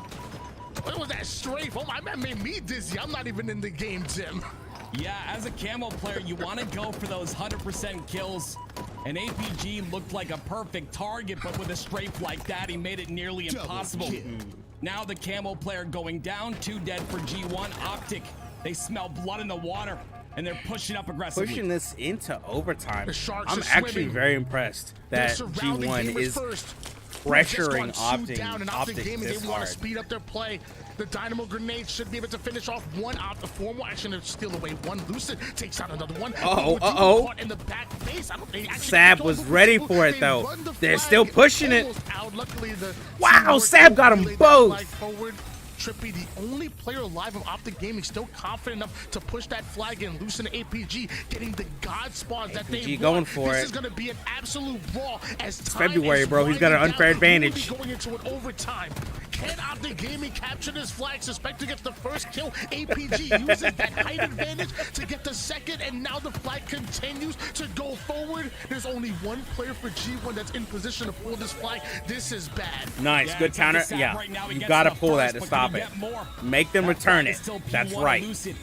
what was that strafe? Oh my, that made me dizzy. I'm not even in the game, Tim. Yeah, as a camo player, you want to go for those 100% kills. And APG looked like a perfect target, but with a strafe like that, he made it nearly impossible. Now the camo player going down, 2 dead for G1. Optic, they smell blood in the water, and they're pushing up aggressively. Pushing this into overtime. The Sharks I'm are actually swimming. very impressed that G1 is pressuring Optic Optic Gaming. this They want hard. to speed up their play. The Dynamo Grenade should be able to finish off one formal action and steal away one. Lucid takes out another one. Caught in the back face. Sab was ready for it though. They're still pushing it. Luckily, Wow, Sab got them both. Trippy, the only player alive of Optic Gaming, still confident enough to push that flag and loosen the APG, getting the god spawns that they going want. for This it. is going to be an absolute brawl as It's time February, is bro. He's got an winding unfair down. advantage. Going into an overtime. Can Optic Gaming capture this flag? Suspector gets the first kill. APG uses that height advantage to get the second, and now the flag continues to go forward. There's only one player for G1 that's in position to pull this flag. This is bad. Nice, Yeah, good counter. Sab Yeah, right now, he you gets gotta the pull that first, to but can stop he it. get more? Make them That return flag it. is still That's P1 right. Lucid.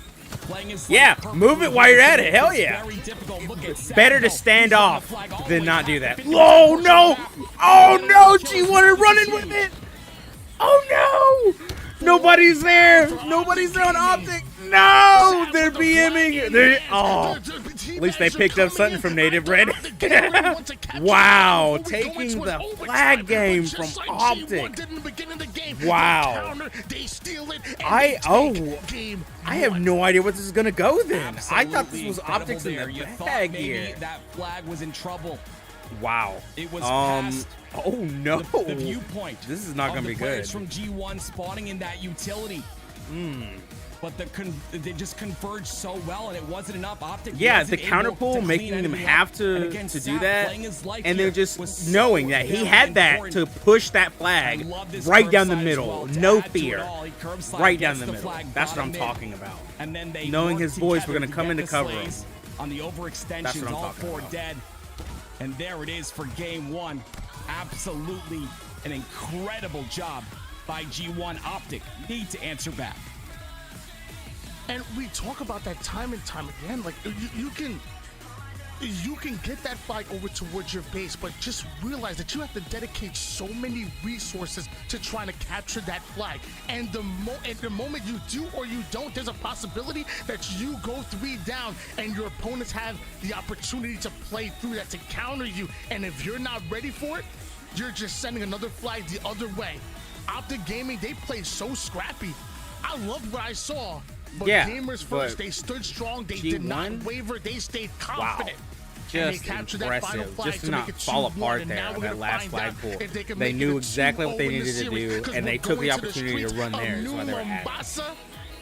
Playing his Yeah, perfect move it while you're at it. Hell It's yeah. very difficult. Look at Sab, Better to though. stand He's on the off flag all the than way not back. do that. 50 Oh push no! on the map. Oh no! Kills G1 is running huge. with it. Oh no! Nobody's there. Nobody's there on Optic. No, they're BMing. Oh, at least they picked up something from Native Red. Wow, taking the flag game from Optic. Wow. I have no idea what this is gonna go then. I thought this was Absolutely Optics in incredible the there. You thought bag maybe here. that flag was in trouble. Wow. It was past Oh no. the viewpoint. This is not of gonna the be players good. from G1 spawning in that utility. But they just converged so well, and it wasn't enough. Optic Yeah, wasn't the counter able pull to making clean them anything have up. And to again, do Sab that, playing his life and here then just was so knowing that he very had that to important. push that I flag love this right curve down the side as middle, well. To no add to it fear, all, he curve side right down gets the the middle. flag That's what I'm bottom mid. talking about. And then they Knowing work his boys were together gonna come in to get the cover him. slays on the That's overextensions, what I'm all talking four about. dead. And there it is for game one. Absolutely an incredible job by G1. Optic need to answer back. And we talk about that time and time again. Like you can get that flag over towards your base, but just realize that you have to dedicate so many resources to trying to capture that flag. And the moment you do or you don't, there's a possibility that you go 3 down and your opponents have the opportunity to play through that, to counter you. And if you're not ready for it, you're just sending another flag the other way. Optic Gaming, they played so scrappy. I loved what I saw. But Yeah, gamers but first, they stood strong. They did not G1? waver. They stayed confident. Just and they captured that final impressive. flag Just to to make not it fall 2-1, apart and there now on we're that gonna last find flag out pull. if they can They make knew it a exactly what they 2-0 in the needed to series, do, 'cause and we're they took the going to opportunity to streets run of there. Is why they were New at it. Mombasa.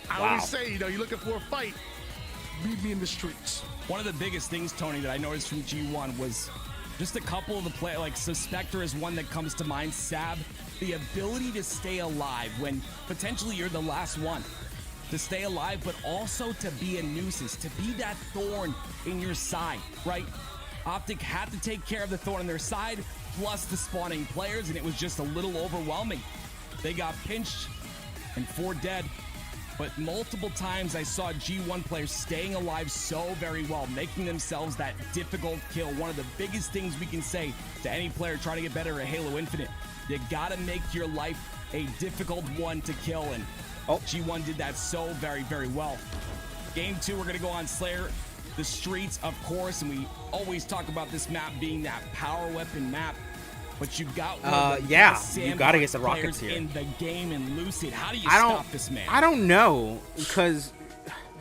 I Wow. always say, you're looking for a fight, meet me in the streets. One of the biggest things, Tony, that I noticed from G1 was just a couple of the play. Like Suspector is one that comes to mind. Sab, the ability to stay alive when potentially you're the last one. To stay alive, but also to be a nuisance, to be that thorn in your side, right? Optic had to take care of the thorn on their side, plus the spawning players, and it was just a little overwhelming. They got pinched and 4 dead, but multiple times I saw G1 players staying alive so very well, making themselves that difficult kill. One of the biggest things we can say to any player trying to get better at Halo Infinite, you gotta make your life a difficult one to kill, and G1 did that so very, very well. Game 2, we're gonna go on Slayer. The streets, of course, and we always talk about this map being that power weapon map. But you got one of the yeah, best you gotta get the sandbox rockets players here. in the game in Lucid. How do you I stop this man? don't know, because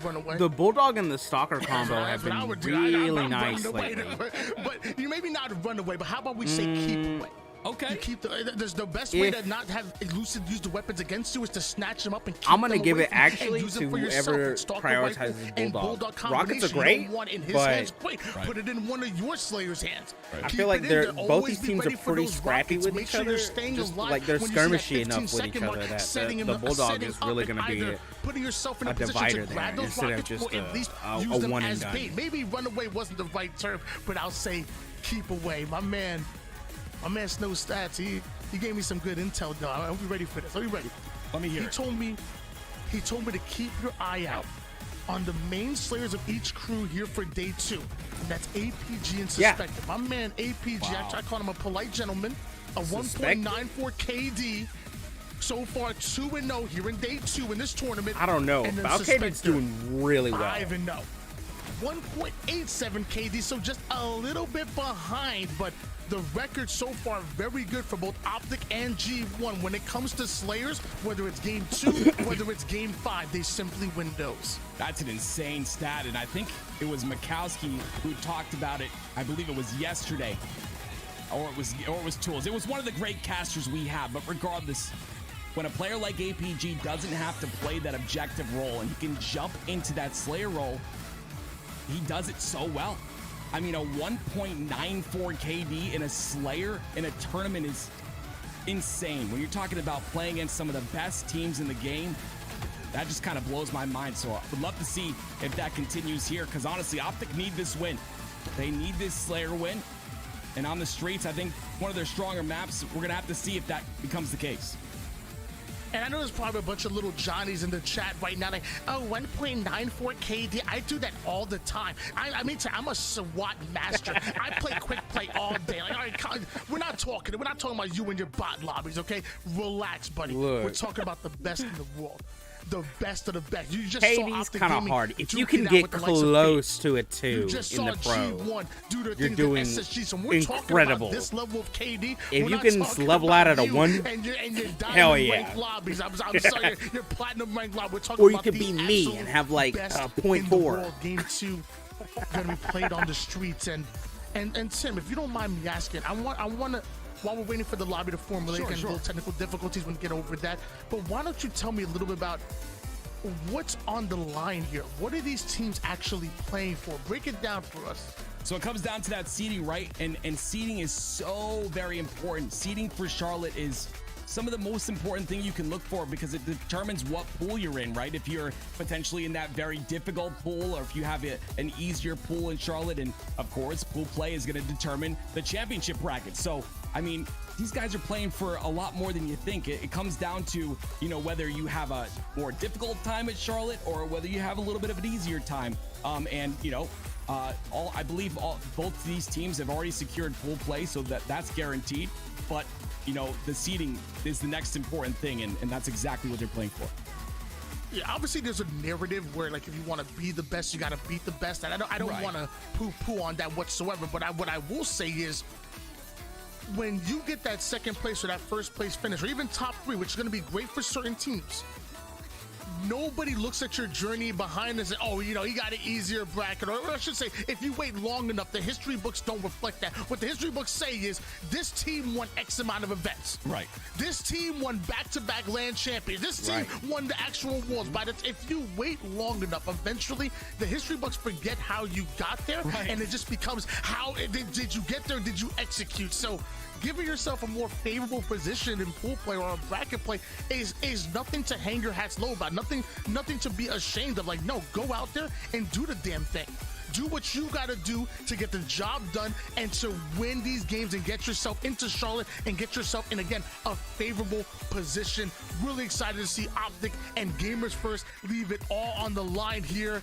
Run away. the Bulldog and the Stalker combo That's have what I been would do. really I'm nice running away. lately. But you maybe not run away, but how about we say keep away? Okay. You keep there's the best way to not have Lucid use the weapons against you is to snatch them up and keep I'm gonna them give away it from you and actually use them to for yourself. whoever And Stalker rifle prioritizes and Bulldog. Rockets are combination, great, you don't want in his but hands. Great. Put it in one of your Slayer's hands. I Keep feel like it in they're there. both Always these be teams are ready for pretty those scrappy rockets. with Make each sure you're other. staying Just alive like they're when you see that skirmishy enough with each 15-second other mark, that setting the them up, Bulldog setting is up really and gonna be either putting yourself in a a position divider to there grab those instead of rockets just or at least a use them one and as done. bait. Maybe run away wasn't the right term, but I'll say keep away. My man Snow Stats, he gave me some good intel, dog. Are we ready for this? Are we ready? Let me hear He it. told me to keep your eye out on the main Slayers of each crew here for day 2. And that's APG and Yeah. Suspected. My man APG, I call him a polite gentleman, a Suspected. 1.94 KD. So far 2-0 here in day 2 in this tournament. I don't know. And then Valkade's Suspected, doing really well. 5-0. 1.87 KD, so just a little bit behind, but the record so far very good for both Optic and G1. When it comes to Slayers, whether it's game 2, whether it's game 5, they simply win those. That's an insane stat, and I think it was Mikowski who talked about it. I believe it was yesterday, or it was Tools. It was one of the great casters we have. But regardless, when a player like APG doesn't have to play that objective role and he can jump into that Slayer role, he does it so well. I mean, a 1.94 KD in a Slayer in a tournament is insane. When you're talking about playing against some of the best teams in the game, that just kind of blows my mind. So I would love to see if that continues here, because honestly, Optic need this win. They need this Slayer win. And on the streets, I think one of their stronger maps, we're going to have to see if that becomes the case. And I know there's probably a bunch of little Johnnies in the chat right now like, oh, 1.94 KD. I do that all the time. I mean, I'm a SWAT master. I play quick play all day. Like, all right, we're not talking about you and your bot lobbies, okay? Relax, buddy. Look. We're talking about the best in the world. The best of the best. You just KD's saw kind of hard. If you can get close to a 2 in the pro, you're doing incredible. This level of KD, if you can level out at a 1, and you're hell yeah. Lobbies. I'm sorry, you're platinum ranked lobby. We're talking Or you about could be me and have like 0.4. Game 2 gonna be played on the streets. And Tim, if you don't mind me asking, I want to. While we're waiting for the lobby to formulate, and little technical difficulties when we get over that, but why don't you tell me a little bit about what's on the line here? What are these teams actually playing for? Break it down for us. So it comes down to that seeding, right? And seeding is so very important. Seeding for Charlotte is some of the most important thing you can look for, because it determines what pool you're in, right? If you're potentially in that very difficult pool, or if you have an easier pool in Charlotte. And of course, pool play is going to determine the championship bracket. So I mean, these guys are playing for a lot more than you think. It comes down to, you know, whether you have a more difficult time at Charlotte or whether you have a little bit of an easier time. And, you know, I believe both these teams have already secured pool play, so that's guaranteed. But, you know, the seeding is the next important thing, and that's exactly what they're playing for. Yeah, obviously there's a narrative where, like, if you want to be the best, you got to beat the best. And I don't want to poo-poo on that whatsoever. But what I will say is, when you get that second place or that first place finish, or even top 3, which is going to be great for certain teams, nobody looks at your journey behind and say, oh, you know, he got an easier bracket. Or I should say, if you wait long enough, the history books don't reflect that. What the history books say is, this team won X amount of events. Right. This team won back-to-back land champions. This team won the actual awards. If you wait long enough, eventually, the history books forget how you got there, and it just becomes, how did you get there? Did you execute? So giving yourself a more favorable position in pool play or bracket play is nothing to hang your hats low about. Nothing to be ashamed of. Like, no, go out there and do the damn thing. Do what you got to do to get the job done and to win these games and get yourself into Charlotte and get yourself in, again, a favorable position. Really excited to see Optic and Gamers First leave it all on the line here.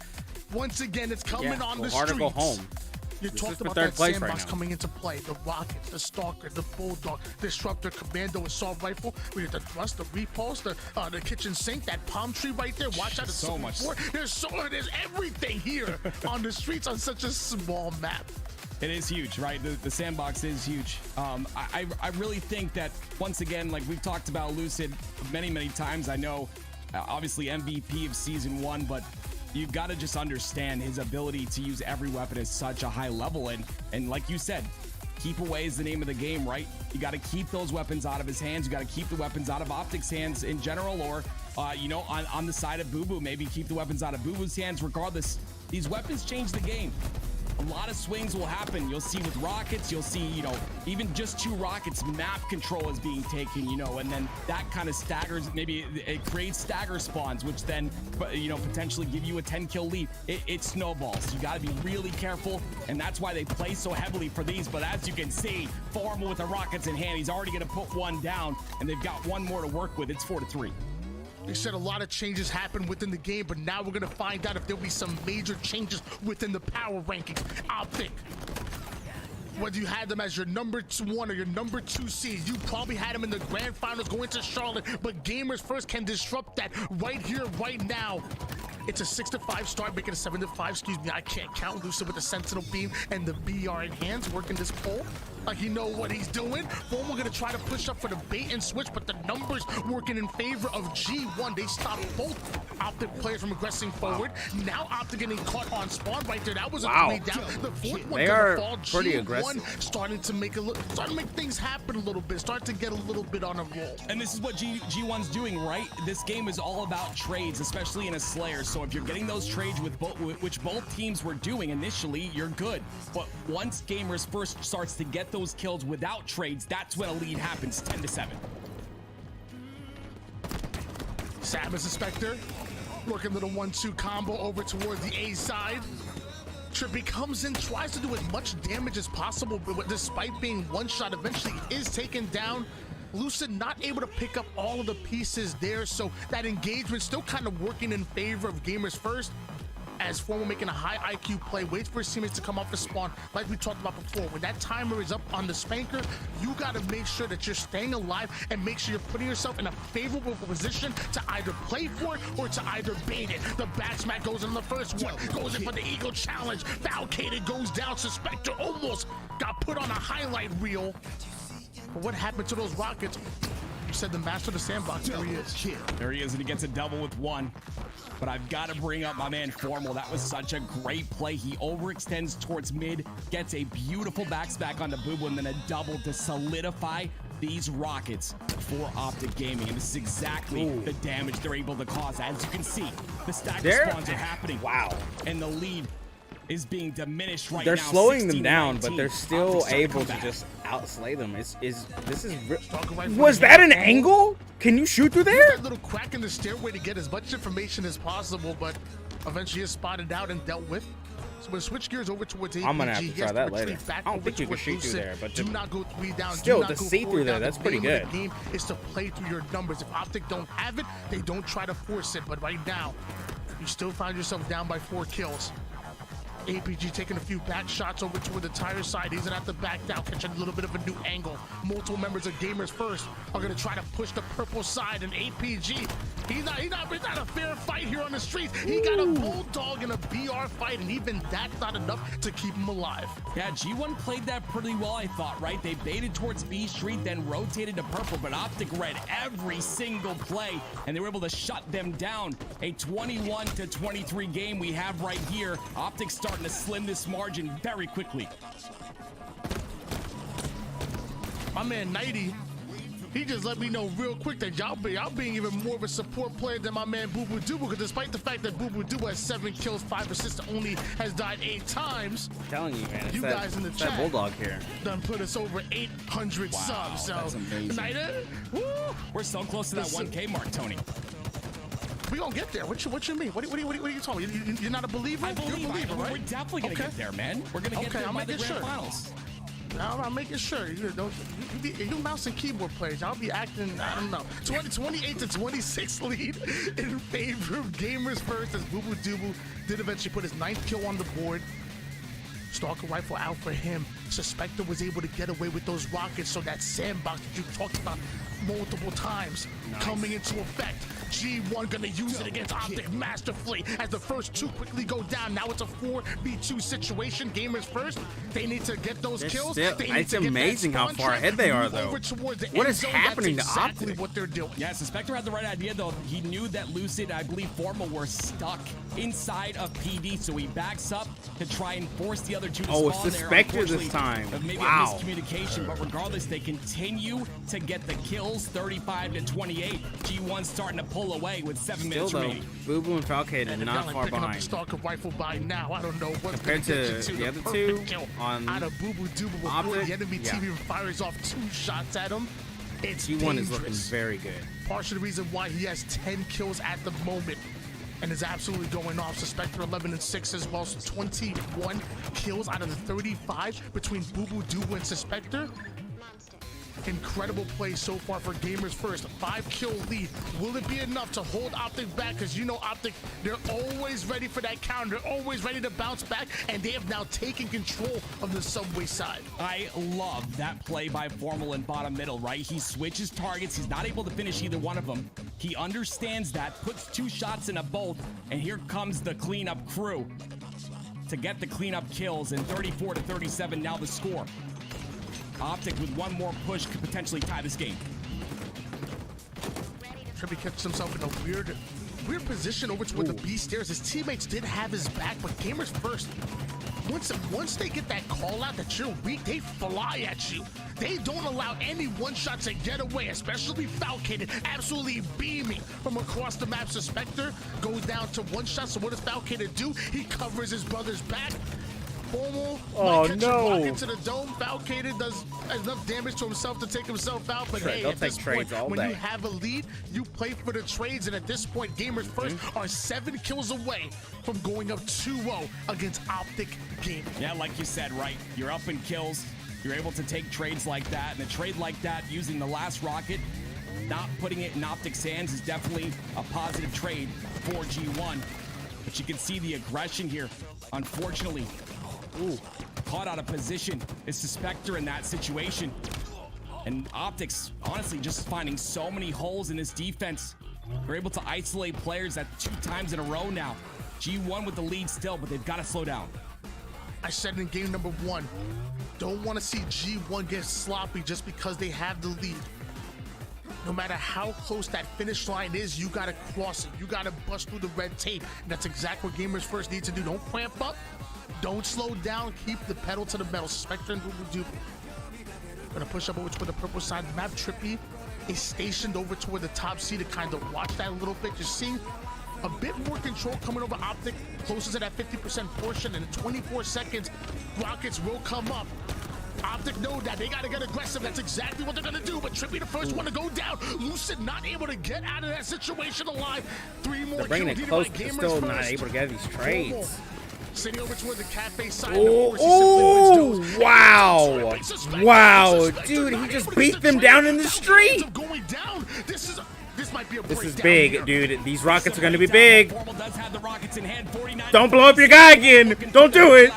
Once again, it's coming on the streets. Go home. You talked about that sandbox coming into play. The Rockets, the Stalker, the Bulldog, Disruptor, Commando, Assault Rifle. We have the Thrust, the Repulse, the Kitchen Sink, that Palm Tree right there. Watch out. So much. There's everything here on the streets on such a small map. It is huge, right? The sandbox is huge. I really think that, once again, like we've talked about Lucid many, many times. I know, obviously, MVP of Season 1, but you've got to just understand his ability to use every weapon at such a high level. And like you said, keep away is the name of the game, right? You got to keep those weapons out of his hands. You got to keep the weapons out of Optic's hands in general, or, you know, on the side of Boo Boo, maybe keep the weapons out of Boo Boo's hands. Regardless, these weapons change the game. A lot of swings will happen. You'll see with rockets, you'll see, you know, even just 2 rockets, map control is being taken, you know, and then that kind of staggers, maybe it creates stagger spawns, which then, you know, potentially give you a 10-kill lead. It snowballs. You got to be really careful, and that's why they play so heavily for these. But as you can see, Formal with the rockets in hand, he's already going to put one down, and they've got one more to work with. It's 4-3. They said a lot of changes happened within the game, but now we're going to find out if there'll be some major changes within the power rankings. Optic, whether you had them as your number 1 or your number 2 seed, you probably had them in the grand finals going to Charlotte, but Gamers First can disrupt that right here, right now. It's a 6-5 start, making a 7-5. Excuse me, I can't count. Lucid with the Sentinel Beam and the BR in hands, working this pole like he know what he's doing. Formal gonna try to push up for the bait and switch, but the numbers working in favor of G1. They stopped both Optic players from aggressing forward. Now Optic getting caught on spawn right there. That was a 3 down. The fourth one gonna fall. Pretty G1 aggressive. starting to make things happen a little bit. Start to get a little bit on a roll. And this is what G1's doing, right? This game is all about trades, especially in a Slayer. So if you're getting those trades with which both teams were doing initially, you're good. But once Gamers first starts to get those kills without trades, that's when a lead happens, 10-7. Sam is a Spectre, working a little 1-2 combo over towards the A side. Trippy comes in, tries to do as much damage as possible, but despite being one shot, eventually is taken down. Lucid not able to pick up all of the pieces there, so that engagement still kind of working in favor of Gamers First, as Formal making a high IQ play, waits for his teammates to come off the spawn. Like we talked about before, when that timer is up on the spanker, you got to make sure that you're staying alive and make sure you're putting yourself in a favorable position to either play for it or to either bait it. The back smack goes in the first one, goes in for the Eagle challenge. Falcated goes down. Suspector almost got put on a highlight reel. But what happened to those rockets? You said the master of the sandbox. There he is. There he is, and he gets a double with 1. But I've got to bring up my man Formal. That was such a great play. He overextends towards mid, gets a beautiful backspack on the Boo-Boo, and then a double to solidify these rockets for Optic Gaming. And this is exactly the damage they're able to cause. As you can see, the stack spawns are happening. Wow. And the lead is being diminished right now. They're slowing them 16-19. down, but they're still Optic's able to back. just outslay them. Was that an angle? Can you shoot through there? That little crack in the stairway to get as much information as possible, but eventually is spotted out and dealt with. So we'll switch gears over towards APG. I'm gonna have to try that later. I don't think you can shoot through there, but do not go 3 down. Still, do not to go see 4 through there, down. that's The pretty name of good. The game is to play through your numbers. If Optic don't have it, they don't try to force it. But right now, you still find yourself down by 4 kills. APG taking a few back shots over toward the tire side. He's at the back down, catching a little bit of a new angle. Multiple members of Gamers First are going to try to push the purple side, and APG, he's not a fair fight here on the streets. He got a bulldog in a BR fight, and even that's not enough to keep him alive. Yeah, G1 played that pretty well, I thought, right? They baited towards B Street, then rotated to purple, but Optic read every single play, and they were able to shut them down. A 21-23 game we have right here. Optic starting to slim this margin very quickly. My man 90, he just let me know real quick that y'all being even more of a support player than my man Boo Boo Doo, because despite the fact that Boo Boo Doo has 7 kills, 5 assists, only has died 8 times. I'm telling you, man. It's You that, guys in the it's chat that bulldog here. done put us over 800 subs. So that's amazing. 90, woo, We're so close to that 1K mark, Tony. we gonna get there. What you mean? What are you talking? You're not a believer? I believe, You're a believer, right? We're definitely going to Okay. get there, man. We're going to get Okay, there I'm by the making grand sure. finals. I'm making sure. You mouse and keyboard players, I'll be acting, I don't know. 28-26 lead in favor of Gamers First, as Boo Boo Doo did eventually put his 9th kill on the board. Stalker rifle out for him. Suspector was able to get away with those rockets, so that sandbox that you talked about multiple times coming into effect. G1 gonna use it against Optic masterfully as the first 2 quickly go down. Now it's a 4v2 situation. Gamers First, they need to get those kills. They need It's to get amazing that how spawn far trap, ahead they are, move though. over towards the What end is zone. happening to That's exactly Optic? what they're doing. Yeah, Suspector had the right idea, though. He knew that Lucid, I believe Formal, were stuck inside of PD, so he backs up to try and force the other 2 to Oh, spawn Suspector there. this time. Maybe Wow. a miscommunication, but regardless, they continue to get the kills, 35-28. G1 starting to pull away with 7 Still, minutes though, remaining. Boo Boo and Falcated And if not y'all ain't far picking up the behind. Stalker rifle by now, I don't know what's Compared gonna get to you to the the other perfect 2 kill on out of Boo Boo Doo before Optic, the enemy yeah. team even fires off 2 shots at him. It's G1 dangerous. is looking very good. Partially the reason why he has 10 kills at the moment and is absolutely going off. Suspector 11-6 as well, so 21 kills out of the 35 between Boo Boo Doo and Suspector. Incredible play so far for Gamers First. 5-kill lead. Will it be enough to hold Optic back? Because you know Optic, they're always ready for that counter. They're always ready to bounce back, and they have now taken control of the subway side. I love that play by Formal in bottom middle, right? He switches targets. He's not able to finish either one of them. He understands that, puts 2 shots in a bolt, and here comes the cleanup crew to get the cleanup kills, and 34-37 now the score. Optic with one more push could potentially tie this game. Trippy kept himself in a weird position over toward the B stairs. His teammates did have his back, but Gamers First, once they get that call out that you're weak, they fly at you. They don't allow any one-shot to get away, especially Falcated, absolutely beaming from across the map. Suspector goes down to 1 shot, so what does Falcated do? He covers his brother's back. Formal might catch a rocket to the dome. Falcated does enough damage to himself to take himself out, but hey, at this point, when you have a lead, you play for the trades, and at this point, Gamers First are 7 kills away from going up 2-0 against Optic Gaming. Yeah, like you said, right? You're up in kills. You're able to take trades like that, and a trade like that using the last rocket, not putting it in Optic's hands is definitely a positive trade for G1. But you can see the aggression here, unfortunately. Ooh, caught out of position is Suspector in that situation. And Optics, honestly, just finding so many holes in this defense. They're able to isolate players at 2 times in a row now. G1 with the lead still, but they've got to slow down. I said in game number 1, don't want to see G1 get sloppy just because they have the lead. No matter how close that finish line is, you got to cross it. You got to bust through the red tape. And that's exactly what Gamers First need to do. Don't cramp up. Don't slow down. Keep the pedal to the metal. Spectre and Boo gonna push up over toward the purple side of the map. Trippy is stationed over toward the top C to kind of watch that a little bit. You're seeing a bit more control coming over Optic, closer to that 50% portion. And in 24 seconds, rockets will come up. Optic know that they gotta get aggressive. That's exactly what they're gonna do. But Trippy, the first one to go down. Lucid not able to get out of that situation alive. 3 more. They're bringing it close, but still not able to get these trades. Sitting over toward the cafe side. Oh, wow. Wow, dude, he just beat them down in the street. This is big, dude. These rockets are going to be big. Don't blow up your guy again. Don't do it.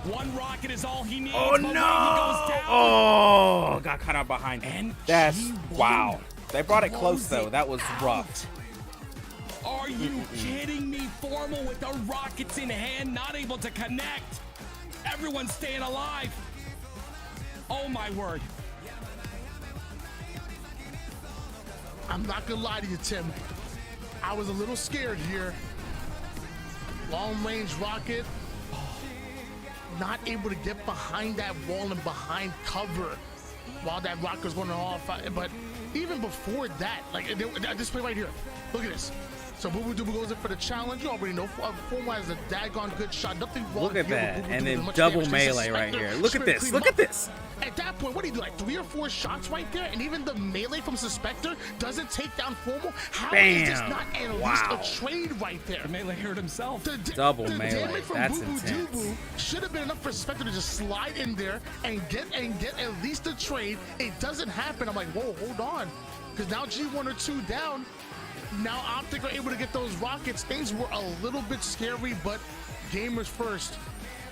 One rocket is all he needs. Oh, no. Oh, got caught out behind. That's, wow. They brought it close, though. That was rough. Are you kidding me? Formal with the rockets in hand, not able to connect. Everyone's staying alive. Oh my word. I'm not gonna lie to you, Tim. I was a little scared here. Long range rocket. Not able to get behind that wall and behind cover while that rocket was going off. But even before that, like this play right here. Look at this. So Boo Boo goes in for the challenge. You already know Formal has a daggone good shot. Nothing wrong. Look at that. And then double melee right here. Look at this. Look at this. At that point, what do you do? Like 3 or 4 shots right there? And even the melee from Suspector doesn't take down Formal? How is this not at least a trade right there? The melee hurt himself. Double the melee. Damage from That's Boo Boo intense. should have been enough for Suspector to just slide in there and get at least a trade. It doesn't happen. I'm like, whoa, hold on. Because now G1 or 2 down. Now Optic are able to get those rockets. Things were a little bit scary, but Gamers First.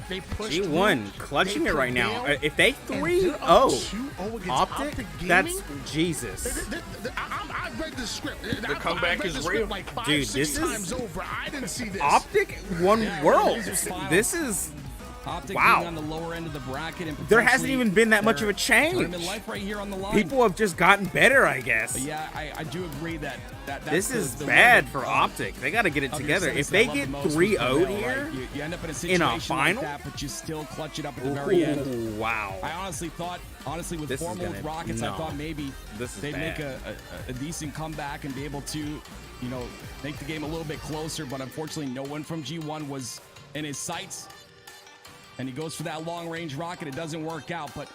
They pushed G1 clutching it right now. If they 3-0 Optic, that's Jesus. I read the script. The comeback is real. Like 5, Dude, 6 this times is over. I didn't see this. Optic won world. This is Optic wow. being on the lower end of the bracket, and there hasn't even been that much of a change. Life right here on the line. People have just gotten better, I guess. But yeah, I do agree that this is bad for Optic. They got to get it together. If they get 3-0 here you end up in a situation final, like that, but you still clutch it up at the very end. Wow. I honestly thought, with Formal with Rockets, I thought maybe they'd make a decent comeback and be able to, you know, make the game a little bit closer. But unfortunately, no one from G1 was in his sights. And he goes for that long-range rocket. It doesn't work out, but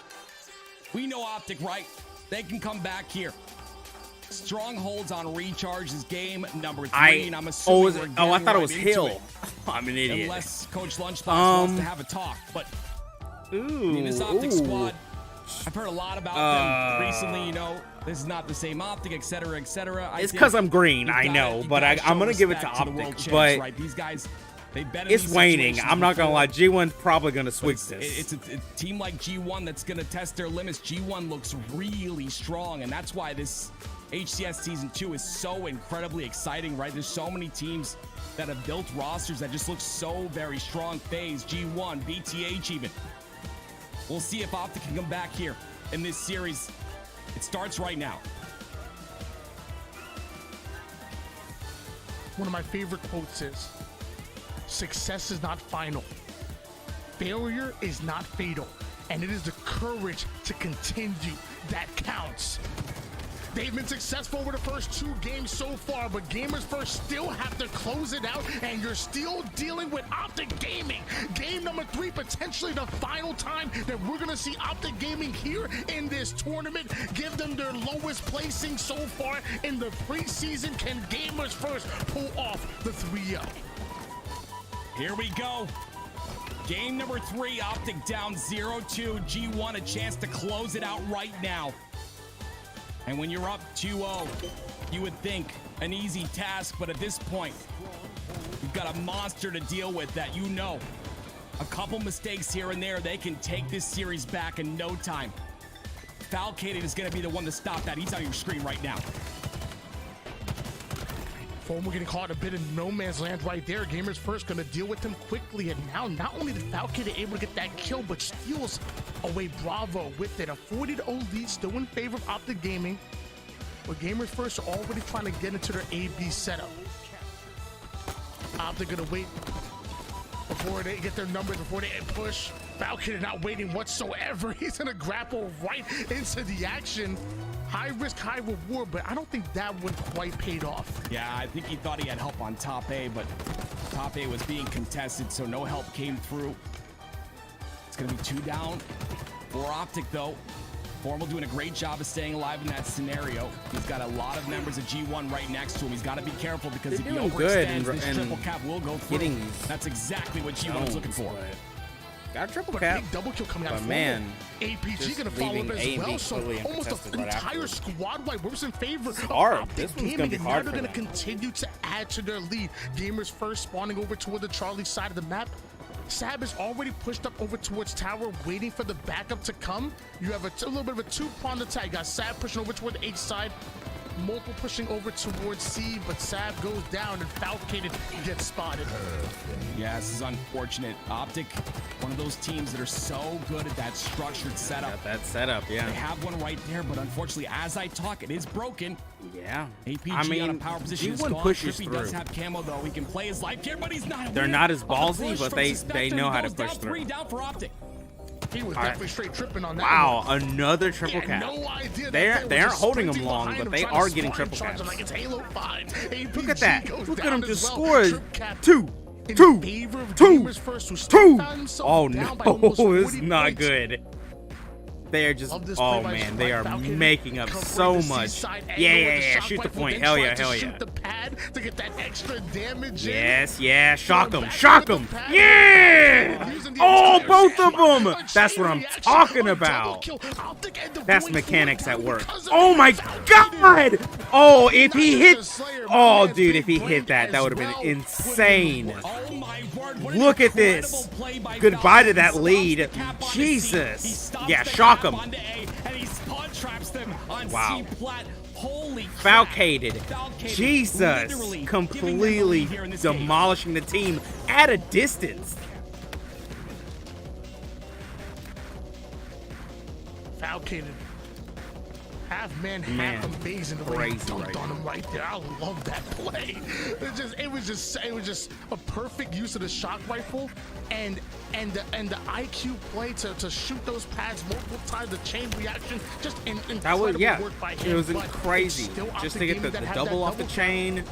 we know Optic, right? They can come back here. Strongholds on Recharge is game number 3, and I'm assuming I thought it was Hill. I'm an idiot. Unless Coach Lunchbox wants to have a talk, but I mean, this Optic squad, I've heard a lot about them recently, you know. This is not the same Optic, etc., etc. It's because I'm green, I know, but I'm going to give it to Optic. But right? These guys, they've been in it's these waning. I'm not going to lie. G1's probably going to switch this. It's a team like G1 that's going to test their limits. G1 looks really strong, and that's why this HCS Season 2 is so incredibly exciting, right? There's so many teams that have built rosters that just look so very strong. FaZe, G1, BTH even. We'll see if Optic can come back here in this series. It starts right now. One of my favorite quotes is, success is not final. Failure is not fatal. And it is the courage to continue that counts. They've been successful over the first 2 games so far, but Gamers First still have to close it out, and you're still dealing with Optic Gaming. Game number 3, potentially the final time that we're going to see Optic Gaming here in this tournament. Give them their lowest placing so far in the preseason. Can Gamers First pull off the 3-0? Here we go. Game number 3, Optic down 0-2. G1 a chance to close it out right now. And when you're up 2-0, you would think an easy task, but at this point, you've got a monster to deal with that you know. A couple mistakes here and there, they can take this series back in no time. Falcated is going to be the one to stop that. He's on your screen right now. Formal getting caught a bit in no man's land right there. Gamers First going to deal with him quickly, and now not only did Falcated able to get that kill, but steals away Bravo with it. A 40-0 lead still in favor of Optic Gaming, but Gamers First are already trying to get into their A-B setup. Optic going to wait before they get their numbers, before they push. Falcated not waiting whatsoever. He's going to grapple right into the action. High risk, high reward, but I don't think that one quite paid off. Yeah, I think he thought he had help on top A, but top A was being contested, so no help came through. It's going to be 2 down for Optic, though. Formal doing a great job of staying alive in that scenario. He's got a lot of members of G1 right next to him. He's got to be careful because if he overextends, this triple cap will go through. That's exactly what G1 is looking for. Got a triple But cap. big double kill coming out But of man, APG gonna follow up as well. So almost an entire squad wide works in favor of Optic This one's Gaming, gonna be and hard now they're for gonna them. continue to add to their lead. Gamers First spawning over toward the Charlie side of the map. Sab is already pushed up over towards tower, waiting for the backup to come. You have a little bit of a 2-pronged attack. You got Sab pushing over toward the H side. Multiple pushing over towards C, but Sab goes down and Falcated gets spotted. Yeah, this is unfortunate. Optic, one of those teams that are so good at that structured setup. Got that setup, yeah. They have one right there, but unfortunately, as I talk, it is broken. Yeah. APG I mean, on a power position is G1 gone. pushes Trippy through. does have camo, though. He can play his life here, but he's not. They're not as ballsy, but they know how to push through. 3 down for Optic. He was definitely straight tripping on that. Wow, one. another triple cap. No idea They aren't holding him long, but they are getting triple caps. Like it's Halo 5. Look at that. Look at him just score two. Oh no, it's not good. They are just, oh man, they are making up so much. Yeah, shoot the point. Hell yeah. Shoot the pad to get that extra damage in. Yes, shock them. Yeah! Oh, both of them. That's what I'm talking about. That's mechanics at work. Oh my god! Oh, if he hit, oh dude, if he hit that, that would have been insane. Look at this. Goodbye to that lead. Jesus. Yeah, shock him. Wow. Falcated. Jesus. Completely demolishing the team at a distance. Falcated. Half man, half amazing. The way he dunked on him right there. I love that play. It was just a perfect use of the shock rifle and the IQ play to shoot those pads multiple times. The chain reaction, just incredible work by him. It was crazy. Just to get the double off the chain.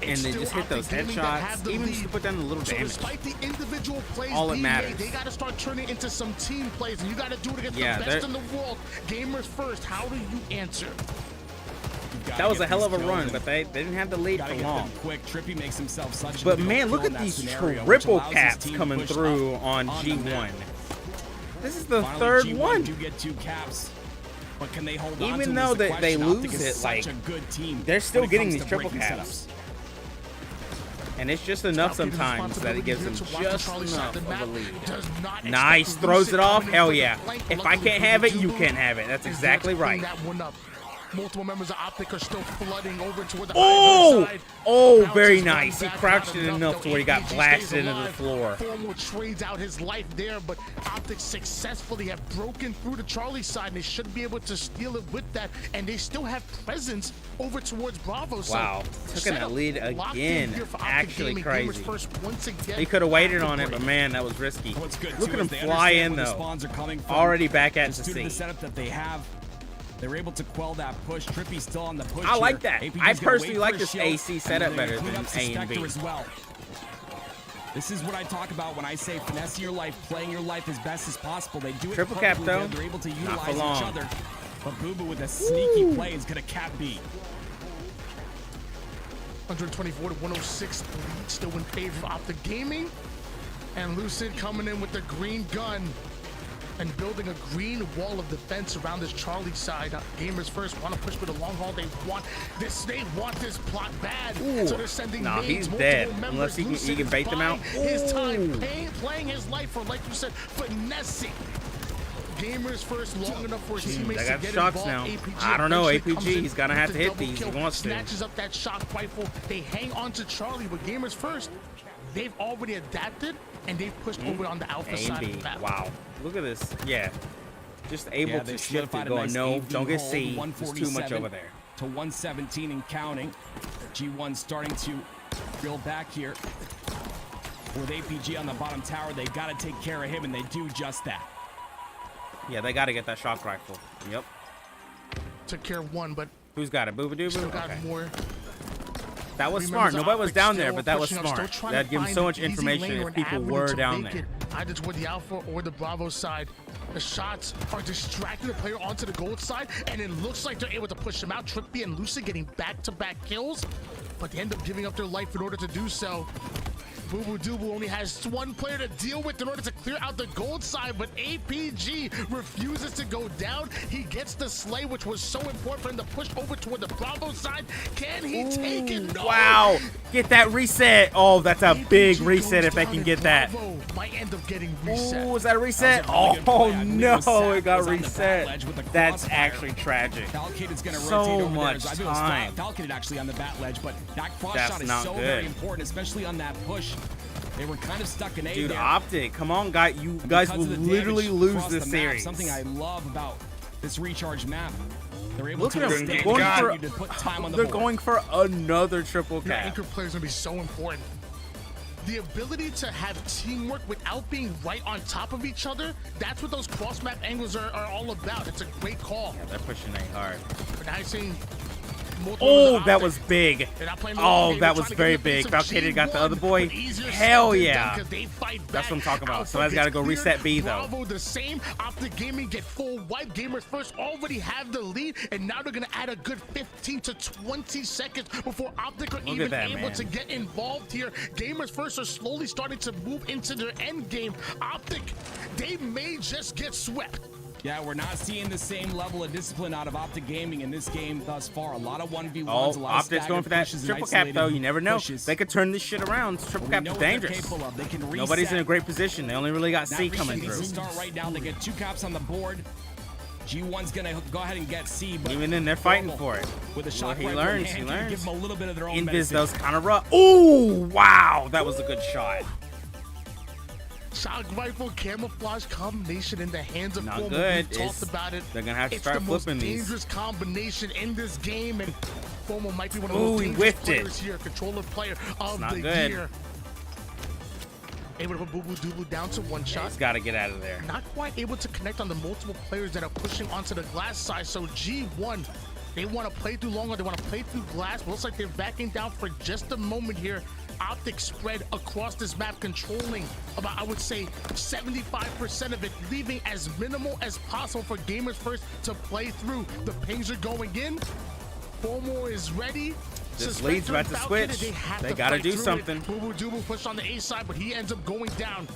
And they just hit those headshots, even just to put down a little damage. Despite the individual plays all it matters. They got to start turning into some team plays, and you got to do it against the best in the world. Gamers First, how do you answer? That was a hell of a run, but they didn't have the lead for long. Quick. Trippy makes himself such but man, look at these triple caps coming through on G1. This is the Finally, third G1 one. do get 2 caps. But can they hold on to Even it though is the they question. lose Optic is it, such like, a good team they're still when it getting comes these to triple breaking caps. setups. And it's just enough sometimes that it gives them just enough of a lead. Nice, throws it off. Hell yeah. If I can't have it, you can't have it. That's exactly right. Multiple members of Optic are still flooding over toward the side. Oh, very nice. He crouched it enough to where he got blasted into the floor. Formal trades out his life there, but Optic successfully have broken through the Charlie side, and they should be able to steal it with that, and they still have presence over towards Bravo. Wow, taking that lead again. Actually crazy. Once again, He could have waited on it, but man, that was risky. What's good Look too at him is they fly in understand where the though. spawns are coming from. Already back at Just the due to the scene. setup that they have. They're able to quell that push. Trippy's still on the push. I like here. that. APG's I gonna personally wait like for this shield, AC and setup they're better gonna clean than up A and Spectre B. as well. This is what I talk about when I say finessing your life, playing your life as best as possible. They do it Triple cap, perfectly. though. They're able to Not utilize for each long. other. But Boo Boo with a sneaky play is gonna cap B. 124 to 106 lead still in favor of Optic Gaming, and Lucid coming in with the green gun and building a green wall of defense around this Charlie side. Gamers first want to push for the long haul. They want this plot bad. Ooh. So they're sending Nah, nades, he's multiple dead. members. Unless he Lucid can bait them out. buying his time, Ooh. playing his life for, like you said, finessing. Gamers first long enough for his teammates They got to get shots involved. now. APG I don't know. eventually comes APG, in he's gonna have with to the hit double these. He kill, wants to. snatches up that shock rifle. They hang on to Charlie, but Gamers first, they've already adapted and they've pushed over on the alpha A side and of B. the map. Wow. Look at this. Yeah. Just able They to shift solidified it, a going, nice no, AV don't get hold, C. There's too much 147 over there. to 117 and counting. G1 starting to reel back here. With APG on the bottom tower, they got to take care of him, and they do just that. Yeah, they got to get that shock rifle. Yep. Took care of one, but Who's got it? Booba still Dooba? got Okay. more. That was Three smart. members of Nobody was Optic down there, still but that was pushing up, smart. still trying That'd to give them find so an much easy information lane or if an people avenue were to down make there. it either toward the alpha or the Bravo side. The shots are distracting the player onto the gold side, and it looks like they're able to push him out. Trippy and Lucid getting back-to-back kills, but they end up giving up their life in order to do so. Boo Boo Doobu only has one player to deal with in order to clear out the gold side, but APG refuses to go down. He gets the slay, which was so important for him to push over toward the Bravo side. Can he take it? No. Wow. Get that reset. Oh, that's a big APG reset goes if they down can and get that. Bravo might end up getting reset. Ooh, was that a reset? That was a really good Oh, play. I believe it was no, Sap it got was on the back ledge reset. with the That's crossfire. actually tragic. Falcated's going to So rotate over much there. I think it was time. Falcated actually on the bat ledge, but that cross That's shot is not so good. very important, especially on that push. They were kind of stuck in A Dude, there. Optic, come on, guys. You And guys because will of the literally damage lose across this the map, series. Something I love about this recharge map. They're able Look to at them withstand going and for. continue to put time on the They're board. going for another triple Your cap. anchor player is going to be so important. The ability to have teamwork without being right on top of each other, that's what those cross-map angles are all about. It's a great call. Yeah, they're pushing A hard. But now seeing multiple Oh, members that of was Optic. big. They're not playing the Oh, long game. that They're was trying to very get a piece big. of Falcated got the G1, other boy. but easier Hell said than yeah. done 'cause they fight That's back. what I'm talking about. Alpha So that's gotta gets go cleared. reset B, though. Bravo the same. Optic Gaming get full wipe. Gamers first already have the lead, and now they're gonna add a good 15 to 20 seconds before Optic are even that, able man. to get involved here. Gamers first are slowly starting to move into their end game. Optic, they may just get swept. Yeah, we're not seeing the same level of discipline out of Optic Gaming in this game thus far. A lot of 1v1s, a Oh, lot of Optic's going for that pushes and triple cap, though. isolated You never know. pushes. They could turn this shit around. Triple We cap know is what they're dangerous. capable of. They can reset. Nobody's in a great position. They only really got That C reset coming needs to through. start right now. They get 2 caps on the board. G1's gonna go ahead and get C, but Even then, they're fighting Normal. for it. With a Well, shot he rifle learns, in he hand, can learns. give them a little bit of their own Invis medicine. those kind of rough. Ooh, wow. That was a good shot. Shock rifle camouflage combination in the hands of Not Formal. good. We've talked about it. They're going to have to It's start the most flipping these. dangerous combination in this game, and Formal might be one of Ooh, the most he dangerous whiffed it. players here. Controller player of not the good. year. Able to put Boo Boo Doobu down to one shot. He's got to get out of there. Not quite able to connect on the multiple players that are pushing onto the glass side. So G1, they want to play through longer. They want to play through glass. Looks like they're backing down for just a moment here. Optic spread across this map, controlling about, I would say, 75% of it, leaving as minimal as possible for Gamers First to play through. The pings are going in. Formal is ready. This lead's about to switch. They gotta do something. Boo Boo Doobu pushed on the A side, but he ends up going down.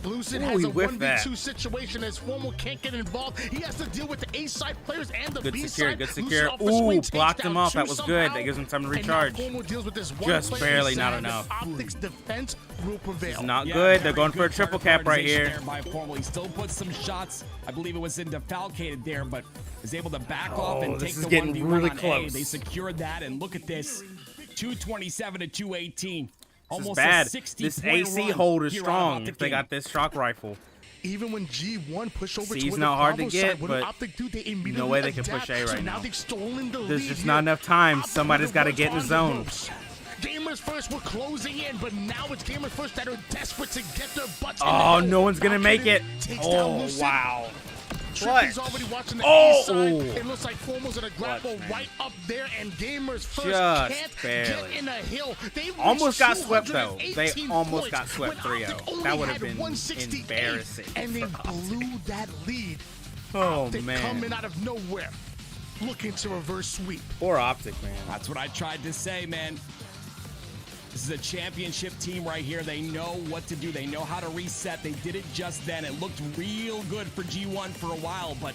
Lucid Ooh, has he a whiffed 1v2 situation as Formal can't get involved. He has to deal with the A side players and the Good B secure, side. good Lucid secure. off the swing, Ooh, takes blocked him down off. two That was good. somehow. That gives him time to And now recharge. Formal deals with this one Just player barely, inside, not and enough. Optics defense will prevail. It's not Yeah, good. very They're going for a good triple cap right prioritization here. there by Formal. He still puts some shots. I believe it was in defalcated there, but is able to back off and this take is the getting 1v1 really on A. close. They secured that, and look at this. 227 to 218. This is Almost bad. a 60 This point AC run hold is here out of strong Optic if they Gaming. got this shock rifle. Even when G1 push over C's to not hard to Bravo get, side, what but do Optic do? They immediately no way they can adapt. push A So right now now. they've stolen the There's lead just here. not enough time. Optic Somebody's with got to the get in the rush on zone. ropes. Gamers First were closing in, but now it's Gamers First that are desperate to get their butts in the Oh, hole. no one's going to make it. Takes down Oh, Lucid. wow. Trippy's already watching the Oh! A side. It looks like Formal's gonna grapple Clutch, man. right up there, and Gamers First Just can't barely. get in a hill. They Almost got reached swept, though. They 218 almost points got swept when 3-0. Optic only That would have had been 168, embarrassing and they for Optic. blew that lead. Oh, Optic man. coming out of nowhere, looking to reverse sweep. Poor Optic, man. That's what I tried to say, man. This is a championship team right here. They know what to do. They know how to reset. They did it just then. It looked real good for G1 for a while, but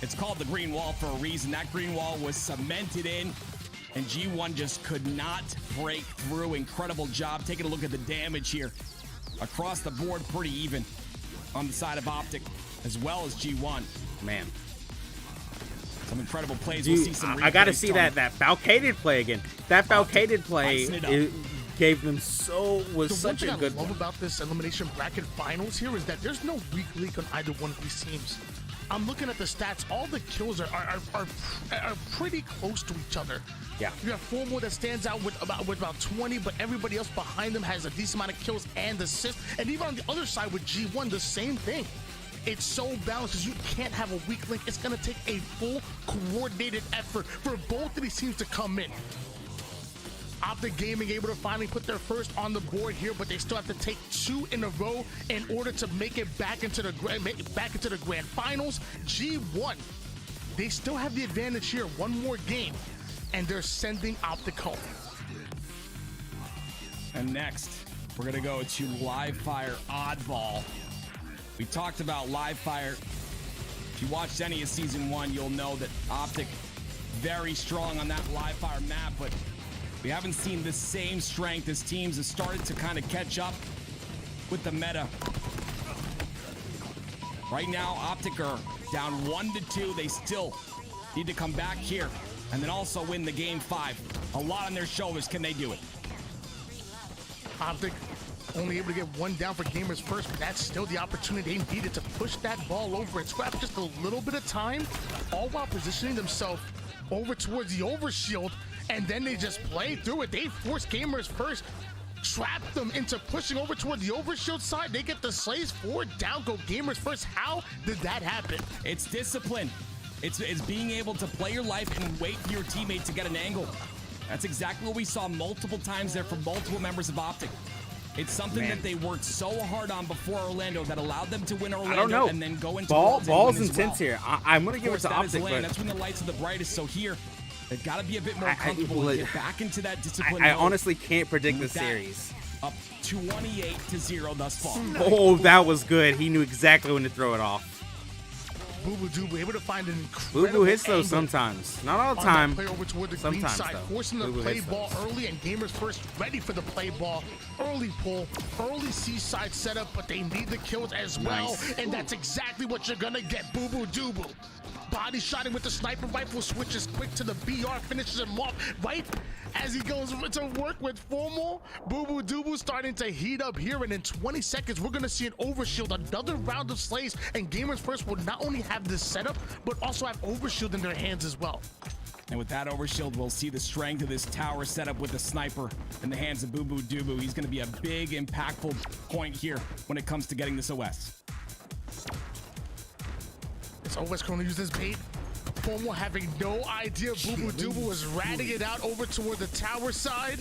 it's called the green wall for a reason. That green wall was cemented in, and G1 just could not break through. Incredible job. Taking a look at the damage here. Across the board, pretty even on the side of Optic, as well as G1. Man. Some incredible plays. We'll see some I got to replays, see Tony. that falcated play again. That falcated play icing it up. it gave them was The such one a thing good I love about this elimination bracket finals here is that there's no weak link on either one of these teams. I'm looking at the stats. All the kills are pretty close to each other. Yeah. You have Formal that stands out with about 20, but everybody else behind them has a decent amount of kills and assists. And even on the other side with G1, the same thing. It's so balanced because you can't have a weak link. It's going to take a full coordinated effort for both of these teams to come in. Optic Gaming able to finally put their first on the board here, but they still have to take 2 in a row in order to make it back into the grand finals. G1, they still have the advantage here. One more game, and they're sending Optic home. And next, we're going to go to Live Fire Oddball. We talked about Live Fire. If you watched any of Season 1, you'll know that Optic very strong on that Live Fire map, but we haven't seen the same strength as teams have started to kind of catch up with the meta. Right now, Optic are down 1-2. They still need to come back here and then also win the game 5. A lot on their shoulders. Can they do it? Optic only able to get one down for Gamers First, but that's still the opportunity they needed to push that ball over and scrap just a little bit of time, all while positioning themselves over towards the overshield, and then they just play through it. They force Gamers First, trap them into pushing over toward the overshield side. They get the slaves forward, down go Gamers First. How did that happen? It's discipline. It's being able to play your life and wait for your teammate to get an angle. That's exactly what we saw multiple times there from multiple members of Optic. It's something that they worked so hard on before Orlando that allowed them to win Orlando I don't know. and then go into Ball's as intense well. here. I'm going to give it to That is Optic, lane. but That's when the lights are the brightest. So here, they've got to be a bit more I- comfortable I- and get back into that discipline. I mode. honestly can't predict the With that, series. Up 28-0 thus far. Oh, that was good. He knew exactly when to throw it off. Boo Boo Doo able to find an Boo incredible Boo hits though angle sometimes. Not all the on that time. play over toward the green Sometimes, side, though. forcing the Boo Boo play hits ball those. early, and Gamers First ready for the play ball. Early pull, early C-side setup, but they need the kills as well, Nice. and that's exactly what you're gonna get. Boo Boo Doo Boo. Body shotting with the sniper rifle, switches quick to the BR, finishes him off right as he goes to work with Formal. Boo Boo Doo Boo starting to heat up here, and in 20 seconds, we're gonna see an overshield, another round of slays, and Gamers First will not only have this setup, but also have overshield in their hands as well. And with that overshield, we'll see the strength of this tower setup with the sniper in the hands of Boo Boo Doo Boo. He's going to be a big, impactful point here when it comes to getting this OS. It's always going to use this bait. Formal having no idea Boo Boo Doo Boo was ratting it out over toward the tower side.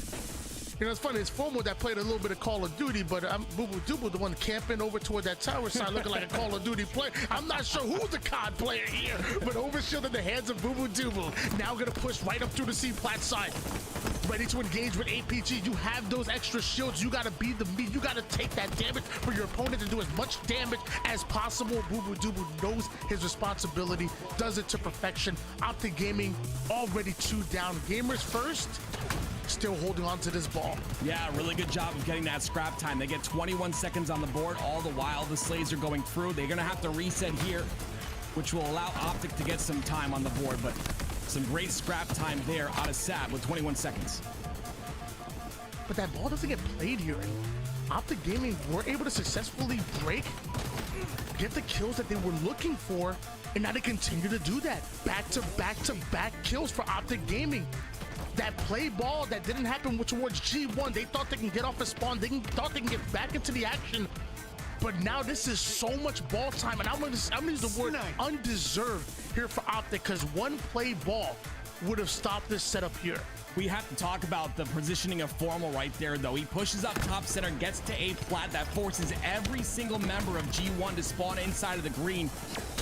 You know, it's funny, it's Formal that played a little bit of Call of Duty, but Boo Boo Doo Boo, the one camping over toward that tower side looking like a Call of Duty player. I'm not sure who's the COD player here, but overshield in the hands of Boo Boo Doo Boo. Now gonna push right up through the C-Plat side. ready to engage with APG. You have those extra shields. You gotta be the meat. You gotta take that damage for your opponent and do as much damage as possible. Boo Boo Dubu knows his responsibility, does it to perfection. Optic Gaming already 2 down. Gamers first, still holding on to this ball. Yeah, really good job of getting that scrap time. They get 21 seconds on the board. All the while the Slays are going through. They're gonna have to reset here, which will allow Optic to get some time on the board, but some great scrap time there out of Sab with 21 seconds. But that ball doesn't get played here. Optic Gaming were able to successfully break, get the kills that they were looking for, and now they continue to do that. Back to back to back kills for Optic Gaming. That play ball that didn't happen towards G1, they thought they can get off a spawn, they thought they can get back into the action. But now this is so much ball time, and I'm gonna use the word undeserved here for Optic, because one play ball would have stopped this setup here. We have to talk about the positioning of Formal right there, though. He pushes up top center, gets to A plat. That forces every single member of G1 to spawn inside of the green,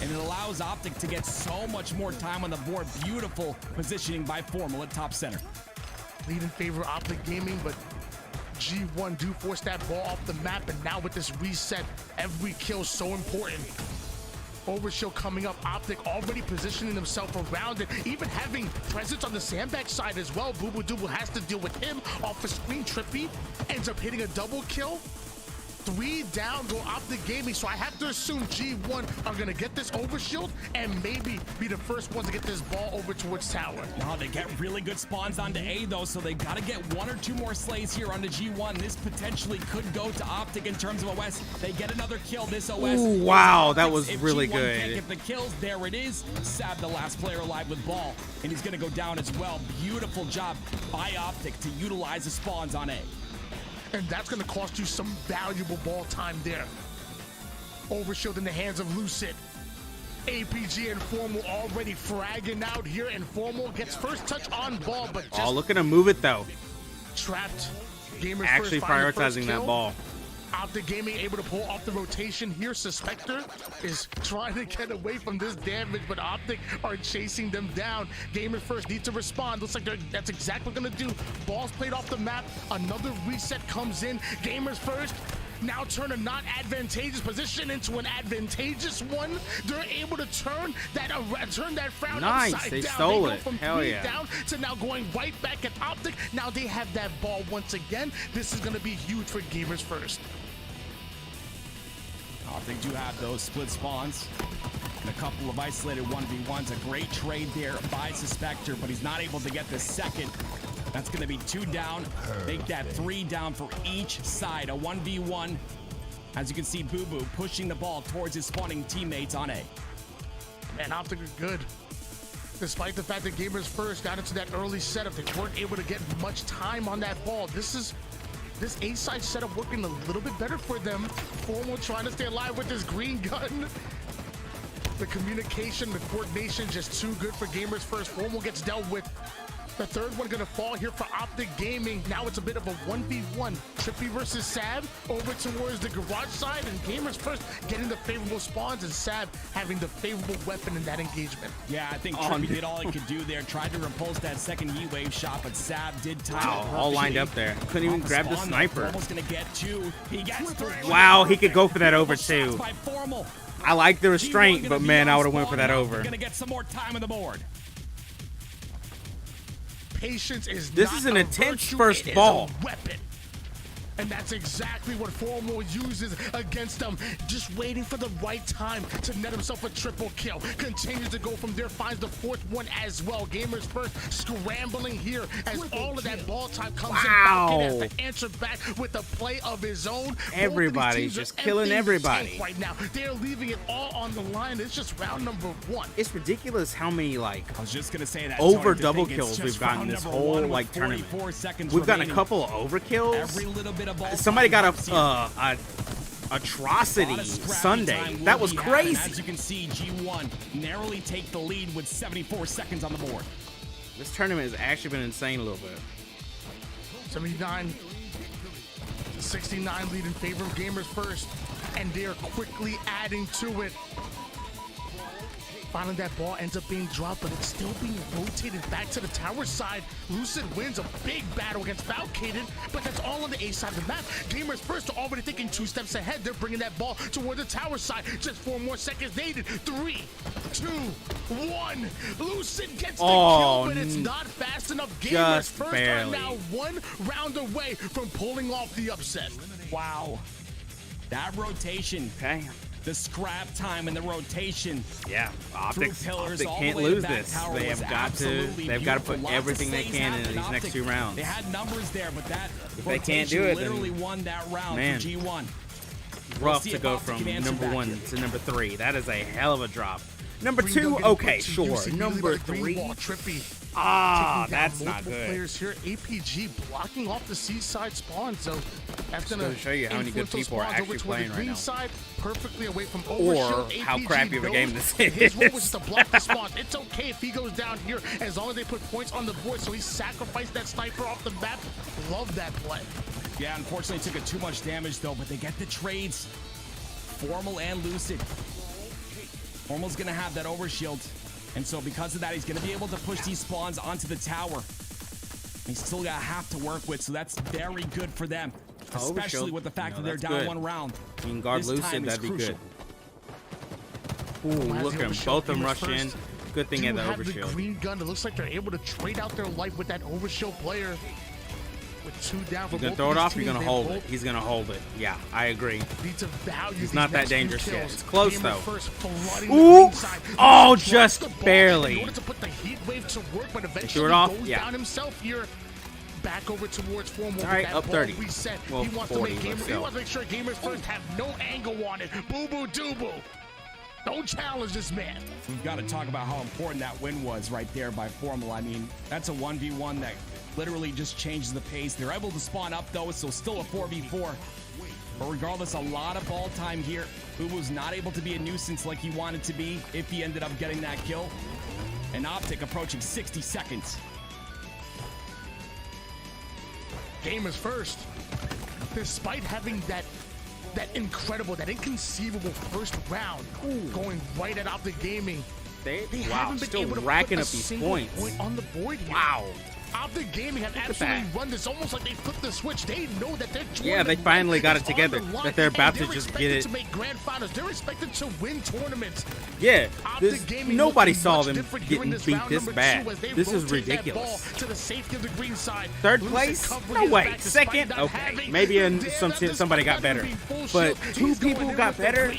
and it allows Optic to get so much more time on the board. Beautiful positioning by Formal at top center. Lead in favor of Optic Gaming, but G1 do force that ball off the map, and now with this reset, every kill is so important. Overshield coming up, Optic already positioning himself around it, even having presence on the sandbag side as well. Boo Boo Dubu has to deal with him off the screen. Trippy ends up hitting a double kill. 3 down go Optic Gaming, so I have to assume G1 are gonna get this overshield and maybe be the first ones to get this ball over towards tower. Now they get really good spawns onto A though, so they gotta get 1 or 2 more Slays here onto G1. This potentially could go to Optic in terms of OS. They get another kill. This OS. Ooh, wow, that was if really G1 good. Can't get the kills. There it is. Sab, the last player alive with ball, and he's gonna go down as well. Beautiful job by Optic to utilize the spawns on A. And that's going to cost you some valuable ball time there. Overshield in the hands of Lucid. APG and Formal already fragging out here, and Formal gets first touch on ball, but just look at him move it though. Trapped. Gamers Actually prioritizing that ball. Optic Gaming able to pull off the rotation here. Suspector is trying to get away from this damage, but Optic are chasing them down. Gamers first need to respond. Looks like that's exactly what they're gonna do. Balls played off the map. Another reset comes in. Gamers first. Now turn a not advantageous position into an advantageous one. They're able to turn that frown upside they down. Stole they go it. from Hell 3 yeah. down to now going right back at Optic. Now they have that ball once again. This is gonna be huge for Gamers first. Optic do have those split spawns and a couple of isolated 1v1s. A great trade there by Suspector, but he's not able to get the second. That's going to be 2 down. Make that 3 down for each side. A 1v1. As you can see, Boo Boo pushing the ball towards his spawning teammates on A. Man, Optic are good. Despite the fact that Gamers first got into that early setup, they weren't able to get much time on that ball. This A-side setup working a little bit better for them. Formal trying to stay alive with this green gun. The communication, the coordination, just too good for Gamers first. Formal gets dealt with. The third one gonna fall here for Optic Gaming. Now it's a bit of a 1v1. Trippy versus Sab over towards the garage side, and Gamers first getting the favorable spawns, and Sab having the favorable weapon in that engagement. Yeah, I think Trippy did all he could do there. Tried to repulse that second heat wave shot, but Sab did time it All lined up there. Couldn't even grab the sniper. Almost gonna get 2. He gets 3. Wow, he could go for that over too. By Formal. I like the restraint, but man, I would have went for that over. Gonna get some more time on the board. Patience is This not is an a intense virtue, first it is ball. a weapon. And that's exactly what Formal uses against them. Just waiting for the right time to net himself a triple kill. Continues to go from there, finds the 4th one as well. Gamers first scrambling here as all of that ball time comes in. Falcon has to answer back with a play of his own. Everybody's just killing everybody right now. They're leaving it all on the line. It's just round number 1. It's ridiculous how many I was just gonna say that over Tony, double think it's kills just we've gotten round this number whole 1 with tournament. 44 seconds We've gotten a remaining. couple of overkills. Every little bit of ball Somebody got helps here. a atrocity Lot of scrappy Sunday. time That will was be had, and crazy. as you can see, G1 narrowly take the lead with 74 seconds on the board. This tournament has actually been insane a little bit. 79 to 69 lead in favor of Gamers first, and they are quickly adding to it. Finally, that ball ends up being dropped, but it's still being rotated back to the tower side. Lucid wins a big battle against Falcated, but that's all on the A side of the map. Gamers First are already thinking 2 steps ahead. They're bringing that ball toward the tower side. Just 4 more seconds needed. 3, 2, 1. Lucid gets the kill, but it's not fast enough. Gamers First are now 1 round away from pulling off the upset. Wow. That rotation. Okay. The scrap time and the rotation. Yeah, Optic can't lose this. They have got to. They've got to put everything they can into these next 2 rounds. They had numbers there, but that if they can't do it, literally won that round for G1. Rough to go from number 1 to number 3. That is a hell of a drop. Number 2, okay, sure. Number 3, that's not good. Players here, APG blocking off the seaside spawn, so that's gonna show you how many good people are actually playing right now. Side, perfectly away from or how crappy of a game this is. His role was to block the spawns. It's okay if he goes down here as long as they put points on the board. So he sacrificed that sniper off the map. Love that play. Yeah, unfortunately took it too much damage though, but they get the trades. Formal and Lucid. Formal's gonna have that overshield. And so because of that, he's going to be able to push these spawns onto the tower. He's still got half to work with, so that's very good for them. Especially with the fact that they're down 1 round. You can guard Lucid, that'd be good. Ooh, look at them. Both of them rush in. Good thing he had the overshield. The green gun. It looks like they're able to trade out their life with that overshield player. With 2 down for both. You're going to throw it off, you're going to hold it. He's going to hold it. Yeah, I agree. He's not that dangerous yet. It's close, though. Ooh! Oh, just barely. In order to put the heat wave to work, but eventually threw it off? goes down himself here. Back over towards Formal. All right, up 30. Reset. Well, he wants 40, to make sure Gamers First have no angle on it. Boo-boo-doo-boo. Don't challenge this man. We've got to talk about how important that win was right there by Formal. I mean, that's a 1v1 that literally just changes the pace. They're able to spawn up though, so still a 4v4. But regardless, a lot of ball time here. Boo-Boo's not able to be a nuisance like he wanted to be if he ended up getting that kill. And Optic approaching 60 seconds. Gamers First, despite having that incredible, that inconceivable first round, going right at Optic Gaming, they haven't been able to racking put up these point on the board here. Wow. Optic Gaming have absolutely run this almost like they flipped the switch. They know that they're they finally got it together. That they're about to just get it. To make grand finals. They're expected to win tournaments. Yeah, nobody saw them getting beat this bad. This is ridiculous. To the safety of the green side. 3rd place? No way. 2nd? Okay, maybe somebody got better, but 2 people got better.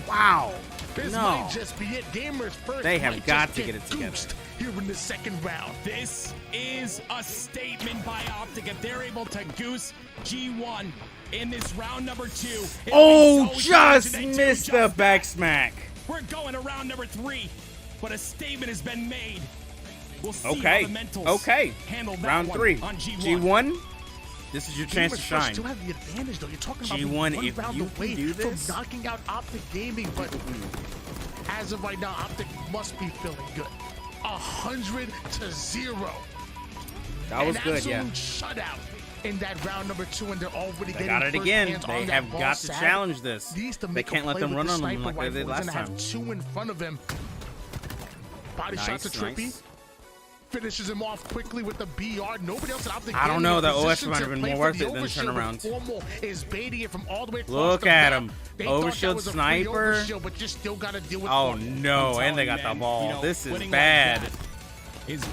Wow. This might just be it. Gamers First. They have got to get it together here in the 2nd round. This is a statement by Optic if they're able to goose G1 in this round number 2. Oh, just missed the back smack. We're going to round number 3, but a statement has been made. We'll see how the mentals handle that round 3 on G1. This is your chance to shine. Still have the advantage, though. You're talking about G1, one if round you away do this, from knocking out Optic Gaming, but as of right now, Optic must be feeling good. 100-0. That was good, yeah. Shutout in that round number 2, and they're already getting got it again. They have got to challenge this. They can't let them run on them like they did last time. Have 2 in front of him. Body shot to Trippy. Finishes him off quickly with the BR. Nobody else out the I don't know. The OS might have been more worth it than turnarounds. Formal is baiting it from all the way across. Look at him. Overshield sniper. But you still got to deal with no, and they got the ball. This is bad. It's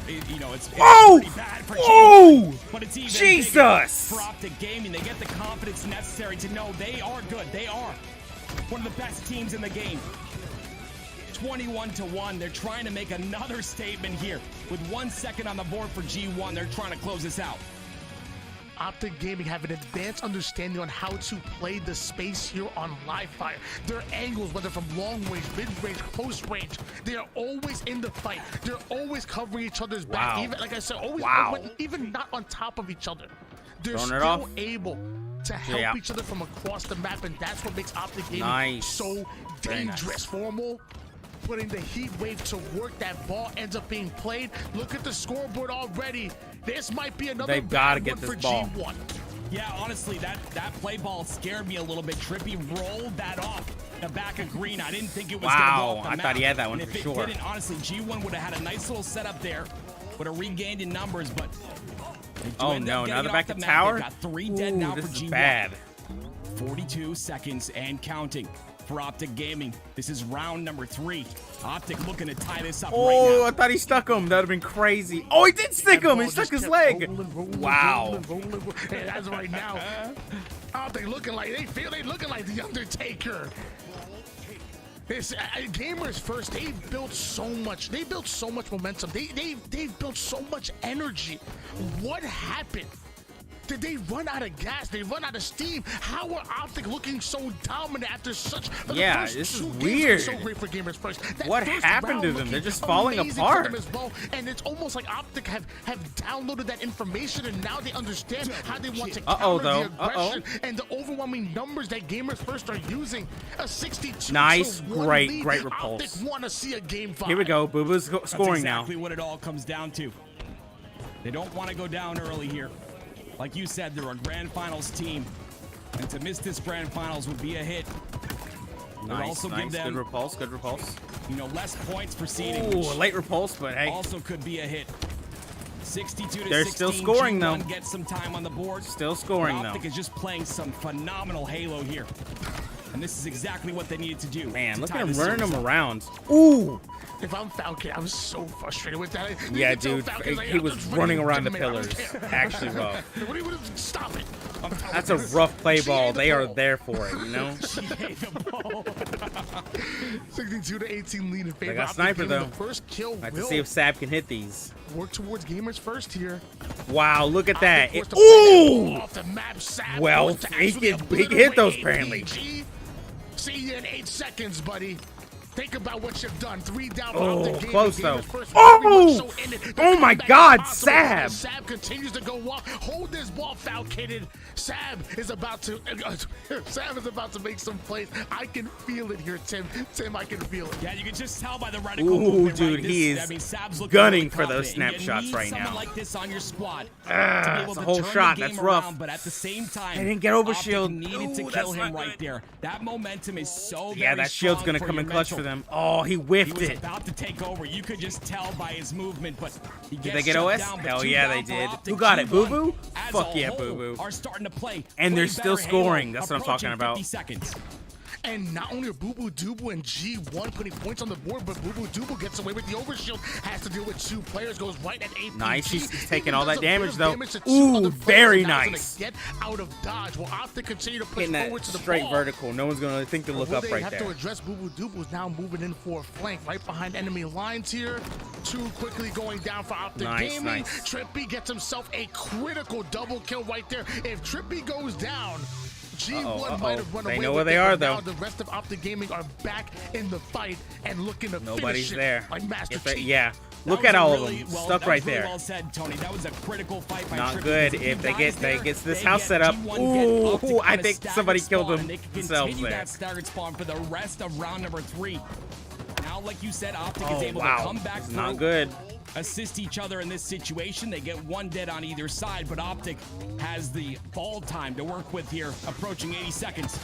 oh! Bad for oh! But it's even Jesus! For Optic Gaming, they get the confidence necessary to know they are good. They are one of the best teams in the game. 21-1. They're trying to make another statement here. With 1 second on the board for G1, they're trying to close this out. Optic Gaming have an advanced understanding on how to play the space here on live fire. Their angles, whether from long range, mid range, close range, they are always in the fight. They're always covering each other's back. Even, like I said, always even not on top of each other. They're still able to help each other from across the map, and that's what makes Optic Gaming so dangerous. Formal putting the heat wave to work. That ball ends up being played. Look at the scoreboard already. This might be another They've got to get this ball. G1. Yeah, honestly, that play ball scared me a little bit. Trippy rolled that off. the back of green. I didn't think it was Wow, going to go off the I map. thought he had that one And for if sure. it didn't, honestly, G1 would have had a nice little setup there. Would have regained in numbers, but they do Oh end up no, getting now it the off back the of map. tower. They've got 3 dead now This for is G1. bad. 42 seconds and counting for Optic Gaming. This is round number 3. Optic looking to tie this up right Oh, now. I thought he stuck him. That would have been crazy. Oh, he did stick him. He stuck his leg. Wow. And as of right now, they looking like they looking like the Undertaker. It's gamers first. They built so much. They built so much momentum. They built so much energy. What happened? Did they run out of gas? They run out of steam? How are Optic looking so dominant after such? Yeah, first this is 2 games weird. were so great for gamers first. That What first happened to round them? They're looking just falling amazing apart. for them as well. And it's almost like Optic have downloaded that information, and now they understand how they want to counter the aggression and the overwhelming numbers that gamers first are using. A 62 Nice, to 1 great lead. repulse. Optic want to see a game 5. Here we go. Boo Boo's That's scoring exactly now. what it all comes down to. They don't want to go down early here. Like you said, they're a grand finals team. And to miss this grand finals would be a hit. Would Nice, also nice. give them, Good repulse. Good repulse. you know, less points for seeding. Ooh, which a late repulse, but hey, also could be a hit. 62 to 16. They're still scoring, G1 though. Gets some time on the board. still scoring But though. Optic is just playing some phenomenal Halo here. And this is exactly what they needed to do. Man, to look tie at him this running series him up. around. Ooh. If I'm Falcon, I'm so frustrated with that. Yeah, You can tell dude. Falcon's like, He I'm was just running ready around to the make- I don't pillars. care. Actually, well. What do you stop it? That's a rough play ball. They are ball. there for it, you know? She ate the ball. 62 to 18 lead in favor. They got Optic sniper, Gaming, though. The first kill I have will to see if Sab can hit these. work towards gamers first here. Wow, look at that. Optic forced to play that ball Ooh! off the map. Sab Well, forced to he actually can hit those, obliterate apparently. APG. See you in 8 seconds, buddy. Think about what you've done. 3 down for Oh, Optic Gaming. close, Gamers though. first, Oh! very much so in it. The Oh, my comeback is God, possible. Sab. Sab continues to go walk. Hold this ball, Falcated. Sab is about to make some plays. I can feel it here, Tim. Tim, I can feel it. Yeah, you can just tell by the reticle Ooh, movement, dude, right? he This, is I mean, Sab's looking gunning really for those confident. You snapshots need right someone now. like this on your squad to be That's able a to whole turn shot. the game That's rough. around, but at the same time, They didn't get over Optic shield. needed to Ooh, kill that's him not right good. there. That momentum is so Yeah, very that shield's strong gonna for come your in clutch mental. for them. Oh, he He whiffed was it. about to take over. You could just tell by his movement, but he Did gets they get shut OS? down, but Hell 2 yeah, down they for did. Optic. Who got it, G1 Boo Boo? as Fuck a yeah, whole Boo Boo. Are starting to play. And they're way still better Halo, scoring. That's what I'm talking approaching about. 50 seconds. And not only are Boo Boo Dubu and G1 putting points on the board, but Boo Boo Dubu gets away with the overshield, has to deal with 2 players, goes right at APG. Nice, he's taking Even all does that a bit damage, of though. damage to 2 Ooh, other players, very and now he's nice. gonna get out of dodge. Will Optic continue to push Hitting forward that to the straight ball. vertical. No one's gonna think to look Will up they right have there. to address Boo Boo Dubu now moving in for a flank right behind enemy lines here. 2 quickly going down for Optic Nice, Gaming. nice. Trippy gets himself a critical double kill right there. If Trippy goes down, G1 might have run They away know with where they it, are, but now though. the rest of Optic Gaming are back in the fight and looking to Nobody's finish there. it like Master If they- Chief. yeah, That look was at a all really of them well- stuck that right was really there. Well said, Tony. That was a critical fight by Not Trippy, good. because If you they guys get there, gets this they house get set up. G1 get Ooh, Optic I on a think staggered somebody killed spawn, them and they can themselves continue there. that staggered spawn for the rest of round number 3. Now, like you said, Optic is Oh able to wow, come back it's through, not good. assist each other in this situation. They get 1 dead on either side, but Optic has the ball time to work with here, approaching 80 seconds.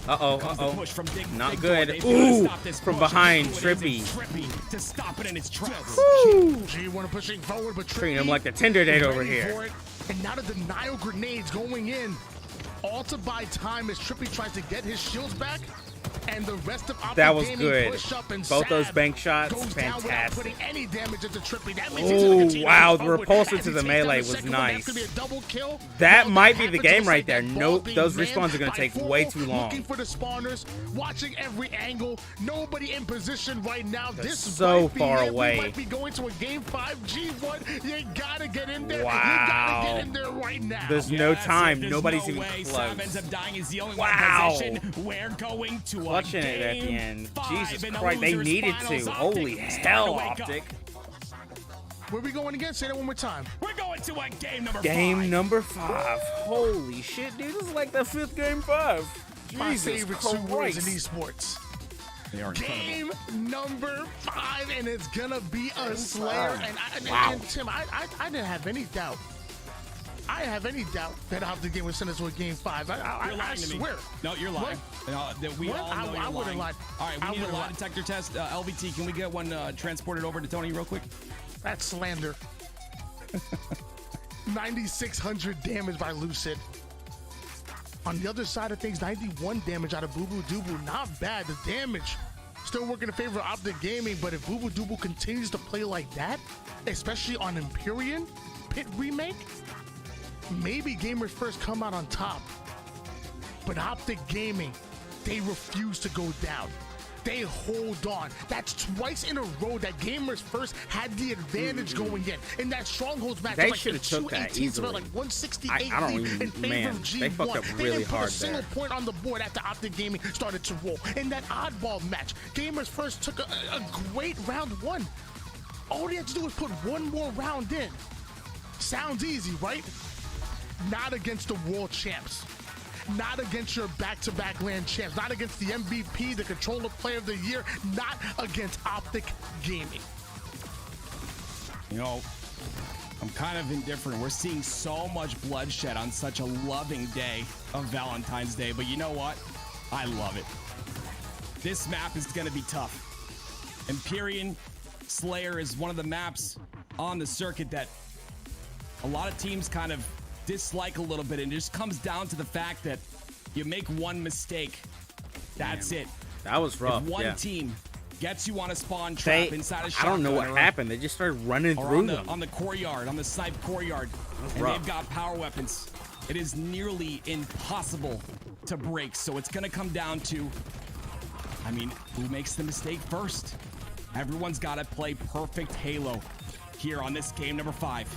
Comes the push from Not Big good. Door. They've gotta Ooh, stop this from push. behind, Who it is, Trippy. it's Trippy to stop it in its tracks. G1 pushing forward, but Treating Trippy him like the Tinder date over ready here. for it. And now the denial grenades going in. All to buy time as Trippy tries to get his shields back. And the rest of Optic That was Gaming good. push up, and Both those Sab bank shots, goes down without fantastic. putting any damage into Trippy. That means he's gonna Oh continue wow, to the forward. repulsor As to he the takes down melee the was second one, that's nice. gonna be a double kill. That All might be happens the game just right like there. that, Nope, ball those being respawns are gonna manned take by way Full, too long. Looking for the spawners, watching every angle. Nobody in position right now. This so might be far it. away. We might be going to a game 5. G1, you gotta get in there. Wow. You gotta get in there right now. There's no That's it. time. There's Nobody's no even way. close. Sab ends up dying. He's the only Wow. one in position. We're going to Clutching a it at the game end. 5 Jesus in the Christ, they losers needed finals. to. Optic Holy starting hell, to wake up. Optic. Where we going again? Say that one more time. We're going to a game number 5. Game number 5. Holy shit, dude. This is like the 5th game 5. My Jesus favorite 2 words in Christ. esports. They are incredible. Game number 5, and it's gonna be a Slayer. And, Wow. and Tim, I didn't have any doubt. I have any doubt that Optic Game would send us to a game 5. I swear. No, you're lying. That we What? all know I you're wouldn't lying. lie. All right, we need a lie detector test. LVT, can we get one transported over to Tony real quick? That's slander. 9,600 damage by Lucid. On the other side of things, 91 damage out of Boo Boo Doo. Not bad. The damage still working in favor of Optic Gaming, but if Boo Boo Doo continues to play like that, especially on Empyrean Pit Remake, maybe Gamers First come out on top. But Optic Gaming, they refuse to go down. They hold on. That's twice in a row that Gamers First had the advantage going in that Strongholds match. They like should have took that easily. Like 168 I don't lead even, in favor man, of G1. they fucked up They really didn't put hard a single there. point on the board after Optic Gaming started to roll. In that oddball match, Gamers First took a great round 1. All they had to do was put one more round in. Sounds easy, right? Not against the world champs. Not against your back-to-back land champs. Not against the MVP, the controller player of the year. Not against Optic Gaming. You know, I'm kind of indifferent. We're seeing so much bloodshed on such a loving day of Valentine's Day, but you know what? I love it. This map is going to be tough. Empyrean Slayer is one of the maps on the circuit that a lot of teams kind of dislike a little bit, and it just comes down to the fact that you make one mistake, that's it. That was rough. If one team gets you on a spawn trap inside a I shotgun, don't know what happened. They just started running through them. On the courtyard, on the snipe courtyard, and rough. they've got power weapons. It is nearly impossible to break, so it's going to come down to, I mean, who makes the mistake first? Everyone's got to play perfect Halo here on this game number 5.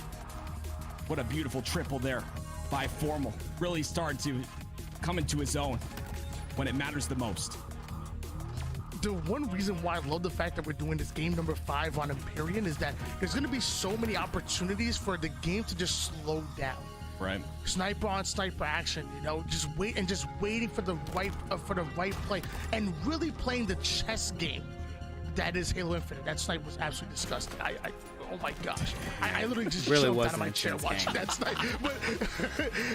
What a beautiful triple there by Formal. Really started to come into his own when it matters the most. The one reason why I love the fact that we're doing this game number 5 on Empyrean is that there's going to be so many opportunities for the game to just slow down. Right. Sniper on sniper action, you know, just waiting for the right play and really playing the chess game that is Halo Infinite. That snipe was absolutely disgusting. Oh my gosh. I literally just really jumped was out of my chair watching that snipe.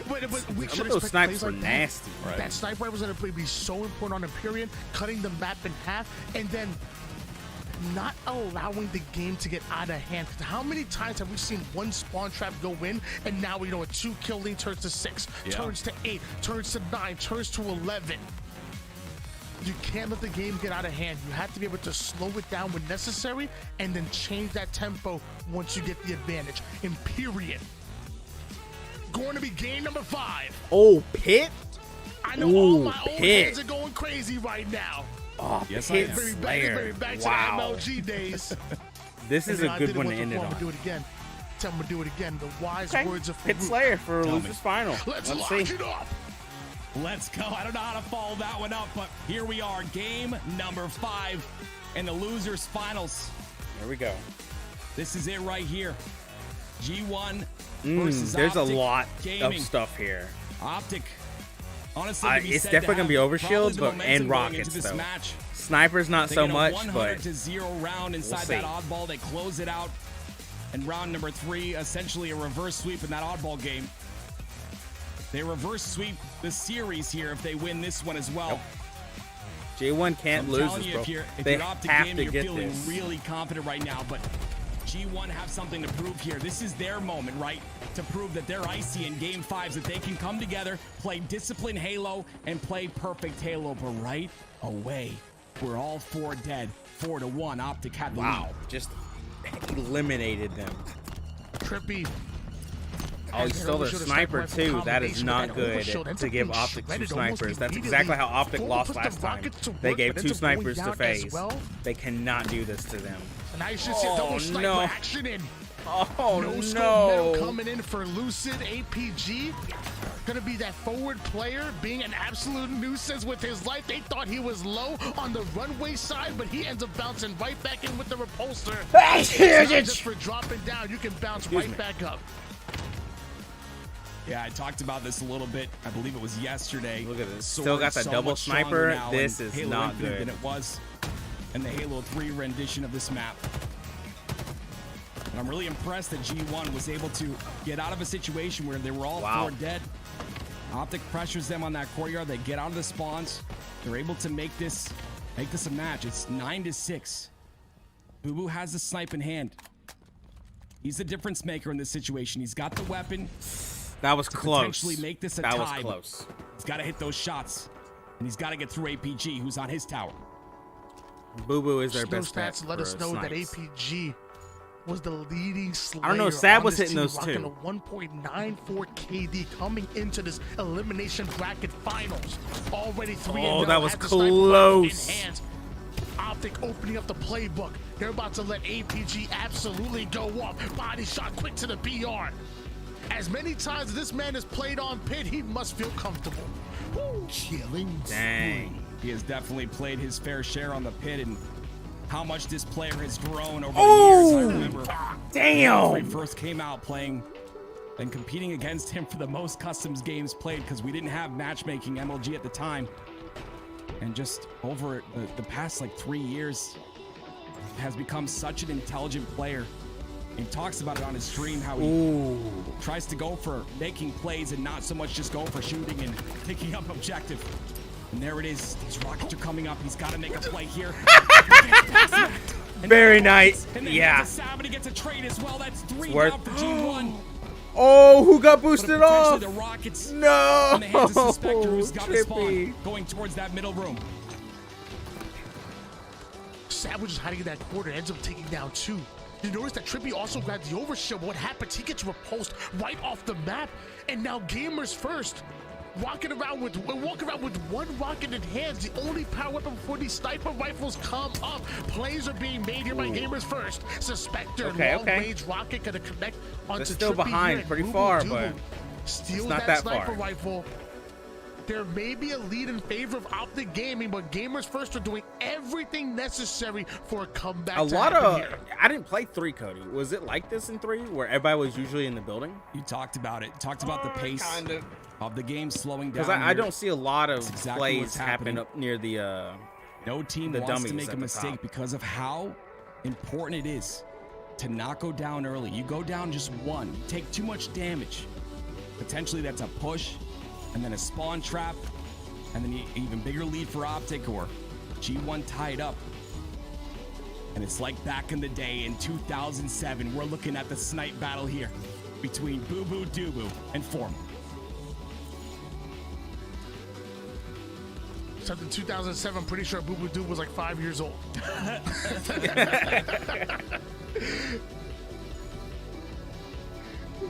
But we should those expect snipes plays were like nasty. That. That sniper was going to be so important on Empyrean, cutting the map in half, and then not allowing the game to get out of hand. How many times have we seen one spawn trap go in, and now, you know, a 2-kill lead turns to 6, turns to 8, turns to 9, turns to 11. You can't let the game get out of hand. You have to be able to slow it down when necessary and then change that tempo once you get the advantage. Empyrean. Going to be game number 5. Oh, Pit? I know all my old heads are going crazy right now. Oh, yes, Pit Very Slayer. back to Wow. the MLG days. This is a good one to end end it I'm on. gonna do it again. Tell him to do it again. The wise Okay. words of Pit Farouk. Slayer for Tell me. Lucius Final. Let's Let's lock see. it up. Let's go. I don't know how to follow that one up, but here we are, game number 5 in the losers finals. Here we go. This is it right here. G1 versus There's a Optic lot Gaming. of stuff here. Optic. Honestly, to be It's said definitely to gonna be have overshield, probably the but momentum and going rockets into this though. match. Snipers not They so get a much, 100 but to 0 round inside see. that oddball. They close it out. And round number 3, essentially a reverse sweep in that oddball game. They reverse sweep the series here if they win this one as well. J1 can't I'm lose telling this, you, bro. if They you're Optic have Game, to you're get feeling this. really confident right now, but G1 have something to prove here. This is their moment, right? To prove that they're icy in game 5s, that they can come together, play disciplined Halo, and play perfect Halo. But right away, we're all 4 dead. 4-1, Optic had the lead. Just eliminated them. Trippy. Oh, he stole their sniper too. That is not good to give Optic 2 snipers. That's exactly how Optic lost last time. They gave 2 snipers to FaZe. They cannot do this to them. And I should see double sniper no. action in. Oh No scope medal no. coming in for Lucid APG. Gonna be that forward player being an absolute nuisance with his life. They thought he was low on the runway side, but he ends up bouncing right back in with the repulsor. It's not just for dropping down, you can bounce right back up. Yeah, I talked about this a little bit. I believe it was yesterday. Look at this. Sword Still got that so double much stronger sniper. now This in is Halo not Infinite good. than it was in the Halo 3 rendition of this map. And I'm really impressed that G1 was able to get out of a situation where they were all four dead. Optic pressures them on that courtyard. They get out of the spawns. They're able to make this a match. It's 9-6. Boo Boo has the snipe in hand. He's the difference maker in this situation. He's got the weapon. That was close. Potentially make this a tie. That was close. He's got to hit those shots, and he's got to get through APG, who's on his tower. Boo Boo is their best bet. Stats let us know that APG was the leading slayer. I don't know. Sab was hitting those rocking too. A 1.94 KD coming into this elimination bracket finals. Already 3-0. Oh, that was close. Optic opening up the playbook. They're about to let APG absolutely go off. Body shot quick to the BR. As many times as this man has played on pit, he must feel comfortable. Woo. Killing. Dang. He has definitely played his fair share on the pit, and how much this player has grown over the years. I remember when he first came out playing and competing against him for the most customs games played, because we didn't have matchmaking MLG at the time. And just over the past like 3 years, has become such an intelligent player. He talks about it on his stream, how he tries to go for making plays and not so much just go for shooting and picking up objective. And there it is. These rockets are coming up. He's got to make a play here. Very nice. And then Yeah. he gets a sab and he gets a trade as well. That's 3 down for G1. Oh, who got boosted off? The Rockets No. in the hands of Suspector, who's got his Trippy. spawn going towards that middle room. Savage is hiding in that corner, ends up taking down 2. You notice that Trippy also grabbed the overshield. What happens? He gets repulsed right off the map, and now Gamers first. Walking around with one rocket in hands, the only power weapon before these sniper rifles come up. Plays are being made here by Gamers first. Suspector, long-range rocket gonna connect onto They're still Trippy behind here. pretty Boo far, Boo but steals it's not that that sniper far. rifle. There may be a lead in favor of Optic Gaming, but Gamers first are doing everything necessary for a comeback. A to lot happen of here. I didn't play 3, Cody. Was it like this in 3, where everybody was usually in the building? You talked about it. Talked about the pace of the game slowing down. Because I don't see a lot of exactly plays what's happen happening. up near the. No team the wants to dummies make at a the mistake top. because of how important it is to not go down early. You go down just one, you take too much damage. Potentially that's a push, and then a spawn trap, and then even bigger lead for Optic, or G1 tied up. And it's like back in the day in 2007. We're looking at the snipe battle here between Boo Boo Doo and Formal. Except in 2007, I'm pretty sure Boo Boo Doo was like 5 years old.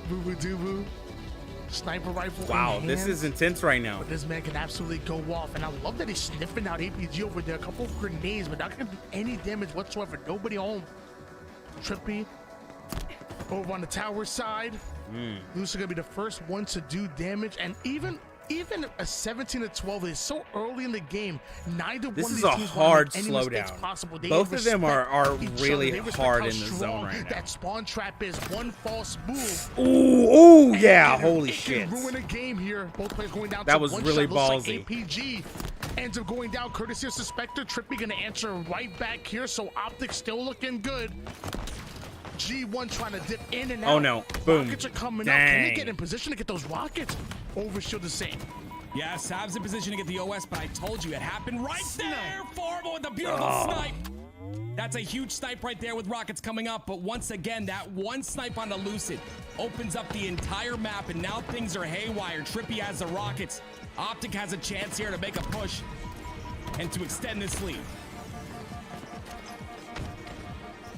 Boo Boo Doo Boo. Sniper rifle. Wow, in this hand. is intense right now. But this man can absolutely go off. And I love that he's sniffing out APG over there. A couple of grenades, but not going to do any damage whatsoever. Nobody home. Trippy over on the tower side. Lucy going to be the first one to do damage. And even a 17-12 is so early in the game. Neither one This of is these a teams hard want to make any mistakes slowdown. possible. They Both of them are respect each really other. They respect hard how in the zone strong right now. That spawn trap is. One false move. Ooh, yeah, And holy it shit. can ruin a game here. Both players going down. That to was one really shot. Looks ballsy. like APG ends up going down courtesy of Suspector. Trippy gonna answer right back here. So Optic still looking good. G1 trying to dip in and out. Oh, no. Boom. Rockets are coming up. Can they Dang. get in position to get those rockets? Overshield the same. Yeah, Sav's in position to get the OS, but I told you it happened right there. Formal with a beautiful snipe. That's a huge snipe right there with rockets coming up. But once again, that one snipe on the Lucid opens up the entire map, and now things are haywire. Trippy has the rockets. Optic has a chance here to make a push and to extend this lead.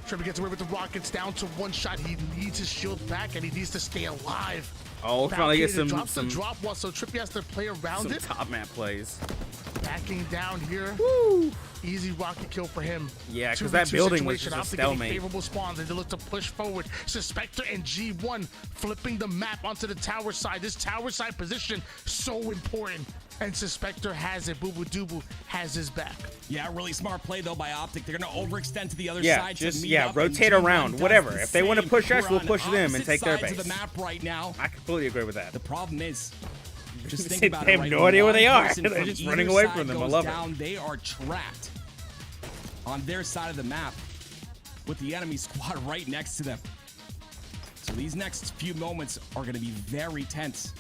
Trippy gets away with the rockets down to one shot. He needs his shield back, and he needs to stay alive. Oh, finally get some drops the drop wall, so Trippy has to play around some it. top map plays. Backing down here. Woo. Easy rocket kill for him. Yeah, 'cause 2v2 that building was situation. just a Optic getting stalemate. favorable spawns as they look to push forward. Suspector and G1 flipping the map onto the tower side. This tower side position so important. And Suspector has it. Boo Boo Doo Boo has his back. Yeah, really smart play though by Optic. They're gonna overextend to the other Yeah, side. just to meet up, rotate and G1 around, does whatever. the If they want to same. push us, We're we'll push on them and opposite take their sides base. of the map right now. I completely agree with that. The problem is, just think They about have it. Right? no idea where One they are. person They're from just either running away side from them. I goes love it. down, They are trapped on their side of the map with the enemy squad right next to them. So these next few moments are going to be very tense.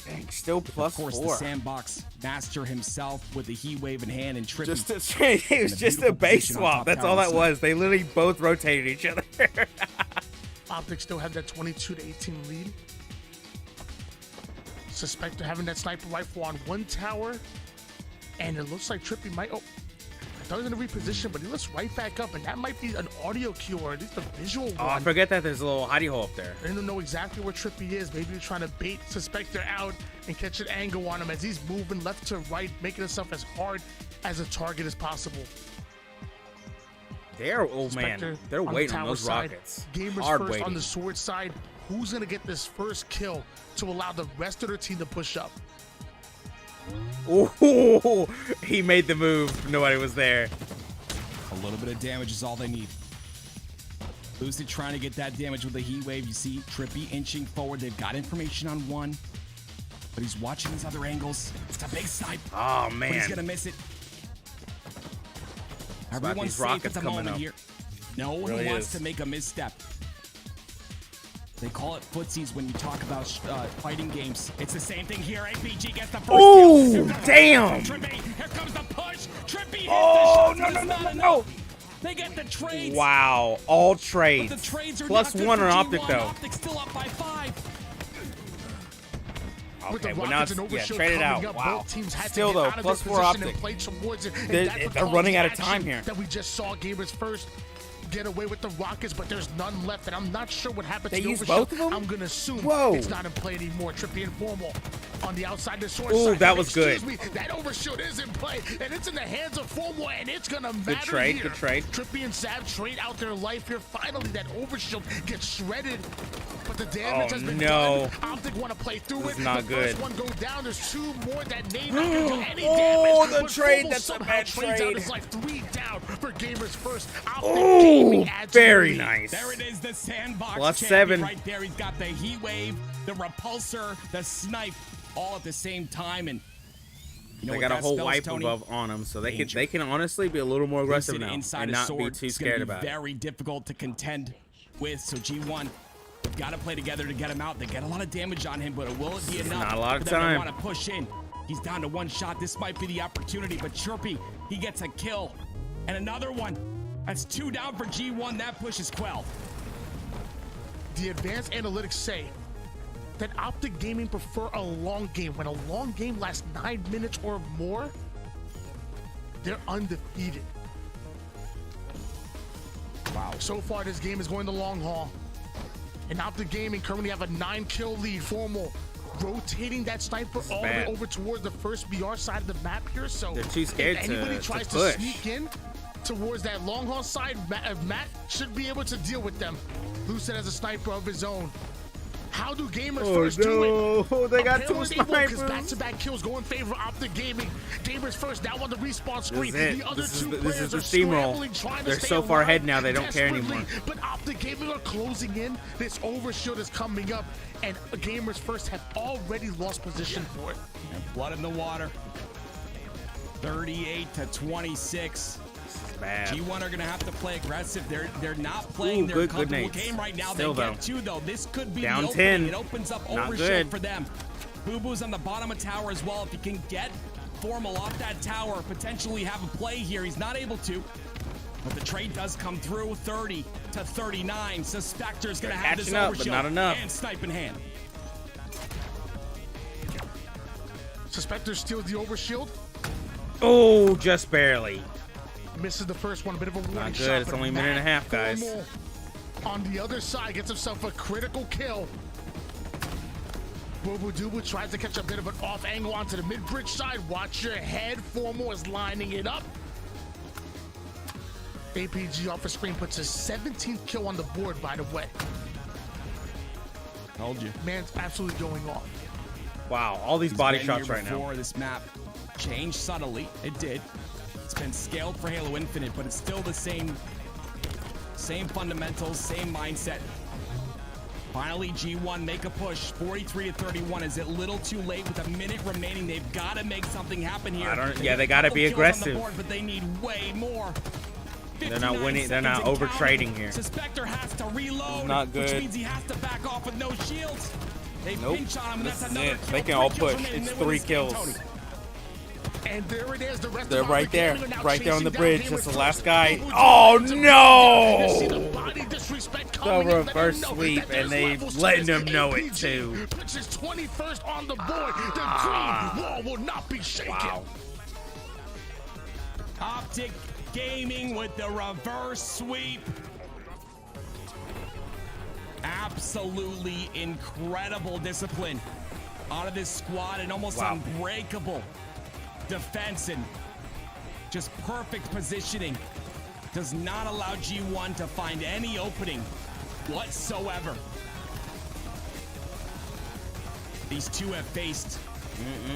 Dang, still plus Of course, 4. the sandbox master himself with the heat wave in hand and Trippy. It was just a base swap. That's all that was. They literally both rotated each other. Optic still have that 22-18 lead. Suspector having that sniper rifle on one tower. And it looks like Trippy might... Oh, I thought he was going to reposition, but he looks right back up. And that might be an audio cue or at least a visual one. Oh, I forget that there's a little hidey hole up there. They don't know exactly where Trippy is. Maybe they're trying to bait Suspector out and catch an angle on him as he's moving left to right, making himself as hard as a target as possible. They're, oh man, they're waiting on those rockets. Gamers Hard first waiting. on the sword side. Who's going to get this first kill to allow the rest of their team to push up? Ooh, he made the move. Nobody was there. A little bit of damage is all they need. Boosted trying to get that damage with the heat wave. You see Trippy inching forward. They've got information on one, but he's watching these other angles. It's a big snipe. Oh, But he's man. gonna miss it. about Everyone's these safe at rockets the coming moment up. here. No one Really wants is. to make a misstep. They call it footsies when you talk about fighting games. It's the same thing here. APG gets the first Ooh, kill. damn. Trippy, here comes the push. Trippy hits Oh, the no, shot, no, but no, it's no, not no. enough. They get the trades. Wow, all But trades. the trades are Plus not good 1 for on Optic, G1. though. Optic still up by 5. With the Okay, well now Rockets it's, and yeah, Overshield trade it coming out. up, Wow. both teams had Still to get though, out of plus their 4 position Optic. and play towards it. And They're- that's what they're caused running the out of time action here. That we just saw Gamers first get away with the Rockets, but there's none left, and I'm not sure what happened They to used Overshield. both of them? I'm gonna assume Whoa. it's not in play anymore. Trippy and Formal on the outside, the sword Ooh, side. that was good. Excuse me, that Overshield is in play, and it's in the hands of Formal, and it's gonna matter trade, here. good trade. Trippy and Sav trade out their life here. Finally, that Overshield gets shredded, but the damage Oh, has been no. done. Optic want to play through This it. is not the good. first one go down. There's 2 more that may not do any Oh, damage. the but trade, Formal that's a somehow bad trades trade. Out. It's like 3 down for Gamers first. Optic Ooh, Gaming adds to the very lead. nice. There it is, the sandbox Plus champion 7. right there. He's got the heat wave, the repulsor, the snipe, all at the same time, and you know They what got a that whole spells, wipe Tony? above on them, so Danger. they can honestly be a little more aggressive Boosted now inside and a not sword. be too It's gonna scared be about it. very difficult to contend with. So G1 got to play together to get him out. They get a lot of damage on him, but will it be enough? not a lot of for them to time. want to push in. He's down to 1 shot. This might be the opportunity, but Chirpy, he gets a kill and another one. That's 2 down for G1. That push is quelled. The advanced analytics say that Optic Gaming prefer a long game. When a long game lasts 9 minutes or more, they're undefeated. Wow. So far, this game is going the long haul. And Optic Gaming currently have a 9-kill lead. Formal rotating that sniper all the way bad. over towards the first BR side of the map here. So They're too scared if to- anybody to tries push. sneak in towards that long haul side, Matt should be able to deal with them. Lucid has a sniper of his own. How do Gamers first do it? no, they got 2 Apparently they will, 'cause snipers. back-to-back kills go in favor of Optic Gaming. Gamers first, now on the respawn screen. This is it. The other This is 2 the- this players is the are steamroll. scrambling, trying to They're stay so far alive ahead now, they don't care desperately. anymore. But Optic Gaming are closing in. This Overshield is coming up, and Gamers first have already lost position for it. And blood in the water. 38 to 26. Bad. G1 are gonna have to play aggressive. They're not playing Ooh, their good comfortable nades. game right now. Still, they though. get 2 though. This could be Down the opening. 10. It opens up Not Overshield good. for them. Boo Boo's on the bottom of tower as well. If he can get Formal off that tower, potentially have a play here. He's not able to. But the trade does come through. 30 to 39. Suspector's gonna They're have this catching up, Overshield but not enough. and snipe in hand. Suspector steals the Overshield, Oh, just barely. misses the first one, a bit of a warning good. shot. It's but only a minute and a half, guys. Formal on the other side gets himself a critical kill. Boo Dubu tries to catch a bit of an off angle onto the mid-bridge side. Watch your head. Formal is lining it up. APG off the screen puts his 17th kill on the board, by the way. Told you. Man's absolutely going off. Wow, all these He's body been shots here right now. before. This map changed subtly. It did. It's been scaled for Halo Infinite, but it's still the same fundamentals, same mindset. Finally, G1 make a push. 43 to 31. Is it a little too late with a minute remaining? They've got to make something happen here. They got to be Couple kills on the aggressive. board, but they need way more. They're not winning. They're not over trading here. Suspector has to reload. Not good. Which means he has to back off with no shields. They pinch on him, and that's another kill. They can all push. It's 3 kills. And there it is. They're right there. Right there on the bridge. That's the last guy. Oh, no! The reverse sweep, and they letting them know it, too. Puts his 21st on the board. The green wall will not be shaken. Wow. Optic Gaming with the reverse sweep. Absolutely incredible discipline out of this squad, and almost unbreakable defense and just perfect positioning. Does not allow G1 to find any opening whatsoever. These two have faced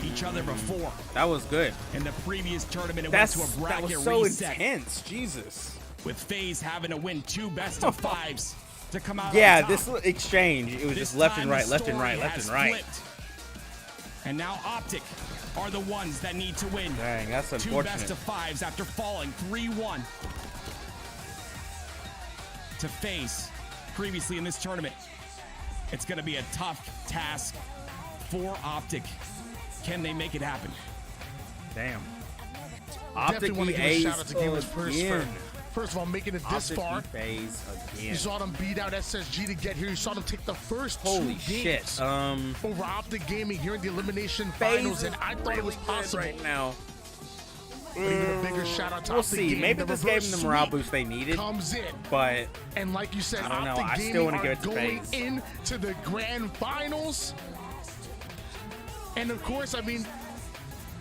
each other before. That was good. In the previous tournament, it went to a bracket that was so reset. Intense. Jesus. With FaZe having to win 2 best of 5s to come out yeah, on top. this exchange, it was just left and right, left and right, left and right. Flipped. And now Optic are the ones that need to win. Dang, that's 2 unfortunate. best of 5s after falling 3-1 to FaZe previously in this tournament. It's going to be a tough task for Optic. Can they make it happen? Damn. Definitely want to give a shout out to Gamers first of all, making it this Optic far. FaZe again. You saw them beat out SSG to get here. You saw them take the first Holy 2 games shit. over Optic Gaming here in the elimination finals, and I thought it was possible. Right now. But even a bigger shout out to We'll Optic see. Gaming. Maybe The this gave reverse them the morale sweep boost they needed. comes in, But and like you said, I don't know. Optic I Gaming still want to are give it to going FaZe. into the grand finals. And of course, I mean,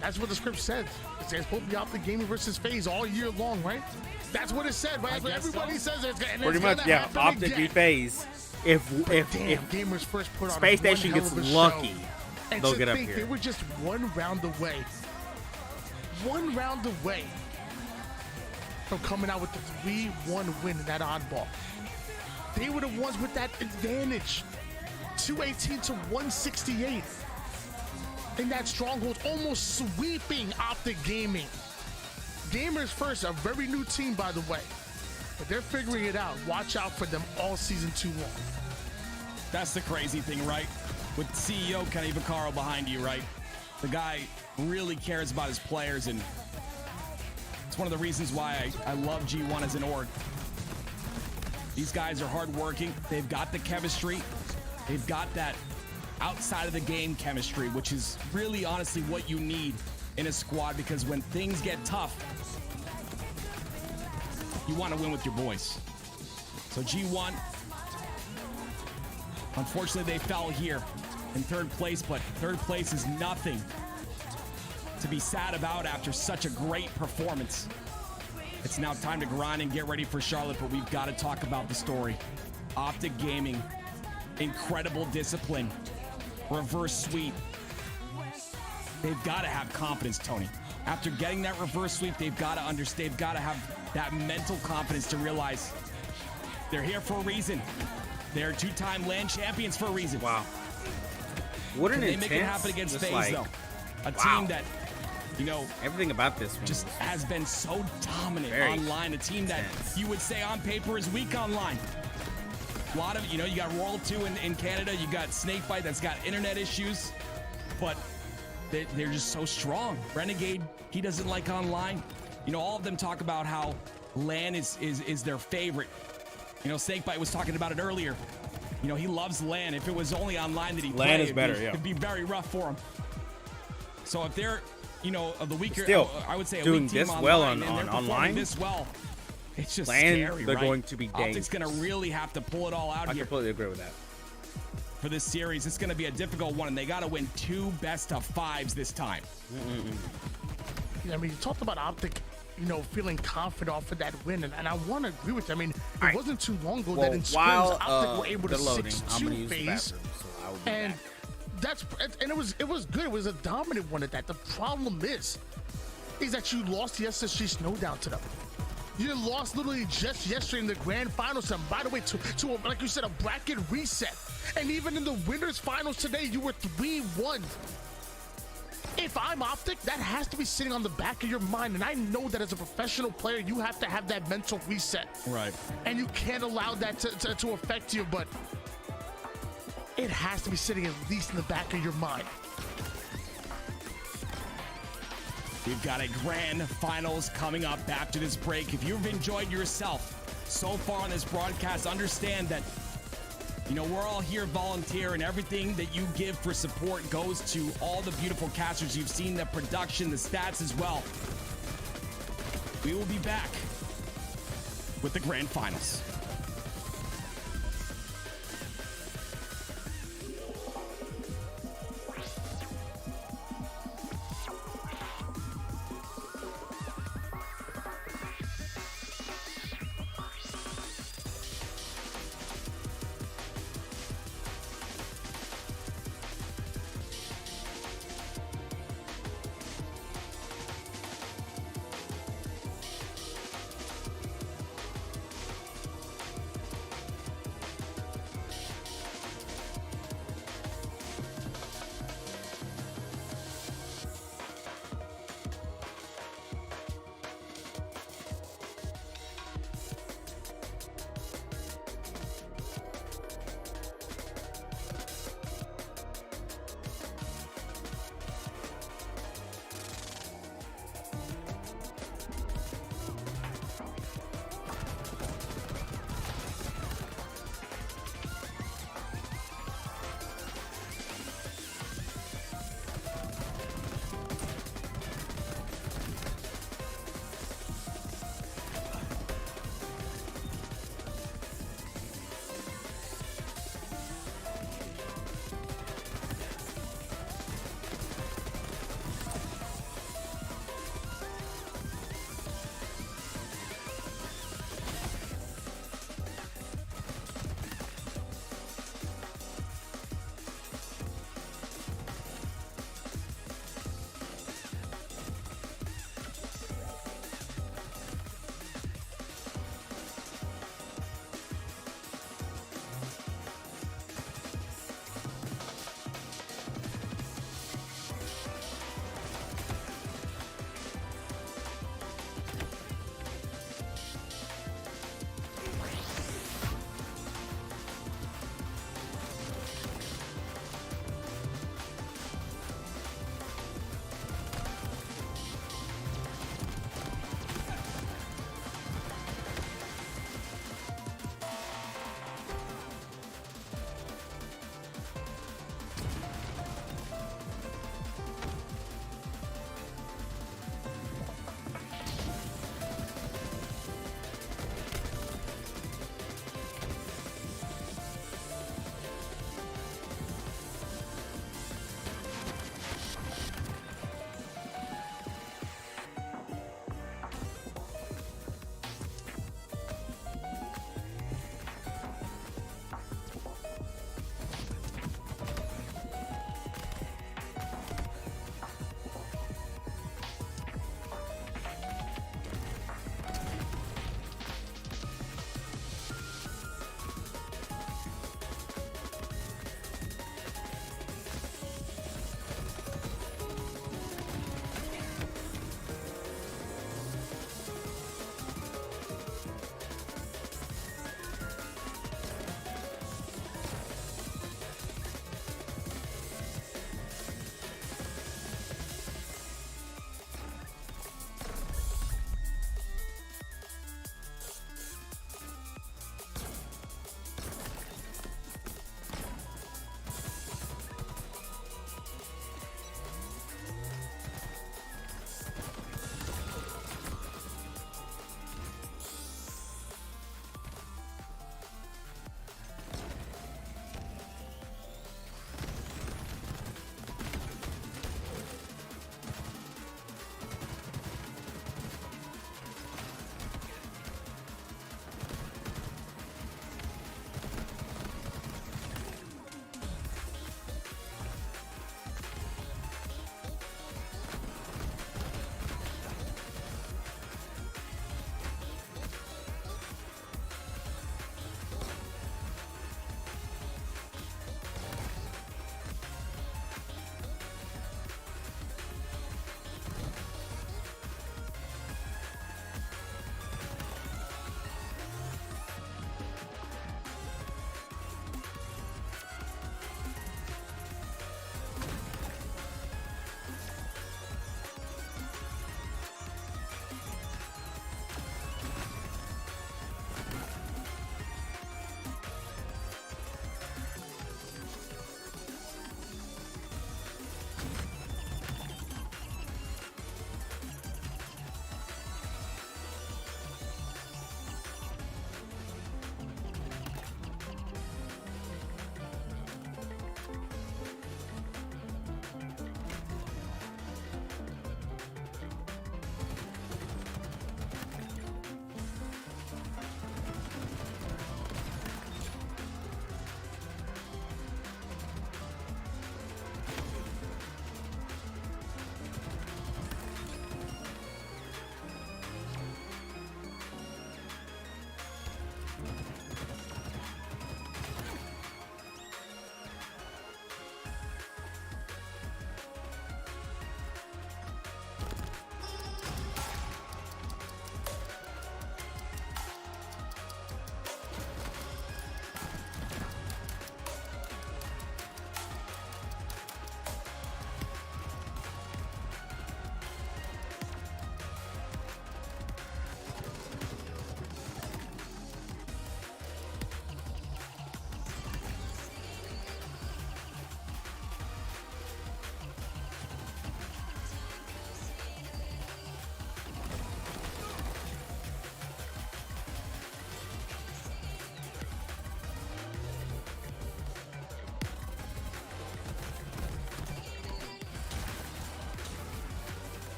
that's what the script said. It says supposed to be Optic Gaming versus FaZe all year long, right? That's what it said, right? That's what everybody says. Pretty much, yeah. Optic v FaZe. If Gamers first put on Space one Station hell gets of a show. lucky, And they'll to get up think here. They were just 1 round away. 1 round away from coming out with the 3-1 win in that oddball. They were the ones with that advantage. 218 to 168. In that stronghold, almost sweeping Optic Gaming. Gamers first, a very new team, by the way. But they're figuring it out. Watch out for them all season 2 long. That's the crazy thing, right? With CEO Kenny Vaccaro behind you, right? The guy really cares about his players, and it's one of the reasons why I love G1 as an org. These guys are hardworking. They've got the chemistry. They've got that outside of the game chemistry, which is really honestly what you need in a squad, because when things get tough, you want to win with your boys. So G1, unfortunately, they fell here in 3rd place, but 3rd place is nothing to be sad about after such a great performance. It's now time to grind and get ready for Charlotte, but we've got to talk about the story. Optic Gaming, incredible discipline, reverse sweep. They've got to have confidence, Tony. After getting that reverse sweep, they've got to understand, they've got to have that mental confidence to realize they're here for a reason. They're 2-time LAN champions for a reason. Wow. What an Can they intense, make it happen against just FaZe, like, though? A team that, you know, everything about this one just has been so dominant very online. A team that intense. you would say on paper is weak online. A lot of, you know, you got Royal 2 in Canada. You got Snakebite that's got internet issues, but they're just so strong. Renegade, he doesn't like online. You know, all of them talk about how LAN is their favorite. You know, Snakebite was talking about it earlier. You know, he loves LAN. If it was only online that he LAN played, is better, yeah. it'd be very rough for him. So if they're, you know, of the weaker, Still, I would say a doing weak team this online, well and on they're performing online, this well, it's just LAN, scary, they're right? going to be Optic's dangerous. going to really have to pull it all out I here completely agree with that. for this series. It's going to be a difficult one, and they got to win 2 best of 5s this time. I mean, you talked about Optic, you know, feeling confident off of that win, and I want to agree with you. I mean, it wasn't too long ago that in scrims, Optic were able to loading, I'm gonna 6-2 use the FaZe, bathroom, so I will be and back. it was good. It was a dominant one at that. The problem is that you lost the SSG Snowdown to them. You lost literally just yesterday in the grand finals. And by the way, to a, like you said, a bracket reset. And even in the winners finals today, you were 3-1. If I'm Optic, that has to be sitting on the back of your mind. And I know that as a professional player, you have to have that mental reset. Right. And you can't allow that to affect you, but it has to be sitting at least in the back of your mind. We've got a grand finals coming up after this break. If you've enjoyed yourself so far on this broadcast, understand that, you know, we're all here volunteer, and everything that you give for support goes to all the beautiful casters. You've seen the production, the stats as well. We will be back with the grand finals.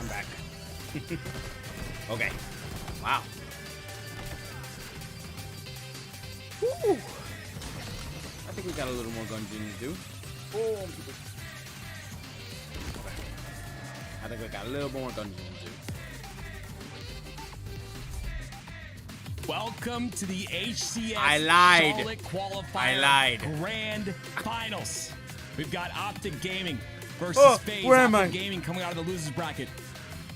back. Okay. Wow. Woo. I think we got a little more Gungeon to do. Oh, I think we got a little more Gungeon to do. Welcome to the HCS I lied. Charlotte Qualifier I lied. Grand Finals. We've got Optic Gaming versus FaZe. Where am Optic I? Gaming coming out of the losers bracket.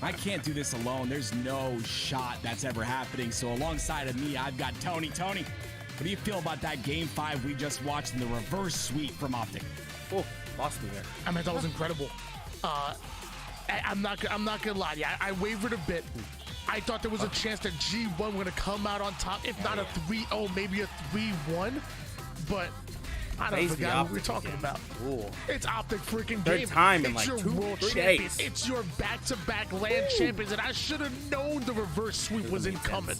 I can't do this alone. There's no shot that's ever happening. So alongside of me, I've got Tony. Tony, what do you feel about that Game 5 we just watched in the reverse sweep from Optic? Oh, lost me there. I mean, that was incredible. I'm not gonna lie to you. I wavered a bit. I thought there was a chance that G1 were gonna come out on top, if not a 3-0, maybe a 3-1. But I don't forget what we're talking about. Ooh. It's Optic freaking Third game. time in it's like your world 2-3 champions. days. It's your back-to-back land champions, and I should have known the reverse sweep was incoming.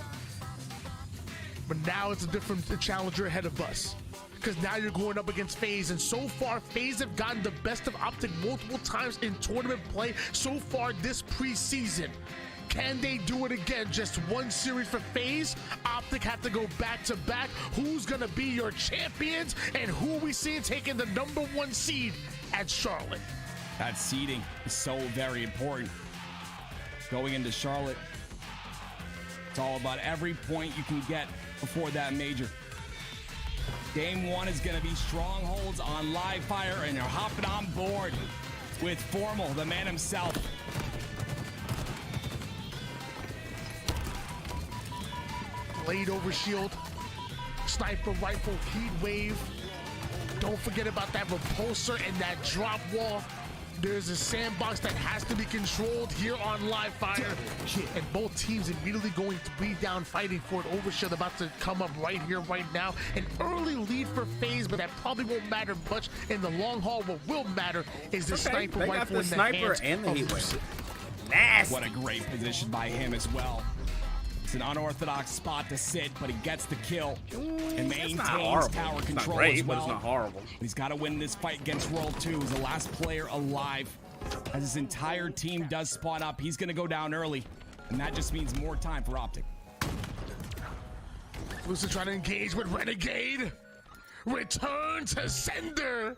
But now it's a different challenger ahead of us. Because now you're going up against FaZe, and so far FaZe have gotten the best of Optic multiple times in tournament play so far this preseason. Can they do it again? Just one series for FaZe. Optic have to go back-to-back. Who's going to be your champions? And who are we seeing taking the #1 seed at Charlotte? That seeding is so very important. Going into Charlotte, it's all about every point you can get before that major. Game 1 is going to be strongholds on live fire, and they're hopping on board with Formal, the man himself. Blade over shield, sniper rifle, heat wave. Don't forget about that repulsor and that drop wall. There's a sandbox that has to be controlled here on live fire. And both teams immediately going 3 down, fighting for it. Overshield about to come up right here, right now. An early lead for FaZe, but that probably won't matter much in the long haul. What will matter is the sniper they got rifle the in the sniper hands and the of heat Lucid. wave. Nasty. What a great position by him as well. It's an unorthodox spot to sit, but he gets the kill and maintains tower control it's not great, as well. but it's not horrible. He's got to win this fight against World 2. He's the last player alive. As his entire team does spawn up, he's going to go down early, and that just means more time for Optic. Lucid trying to engage with Renegade. Return to sender.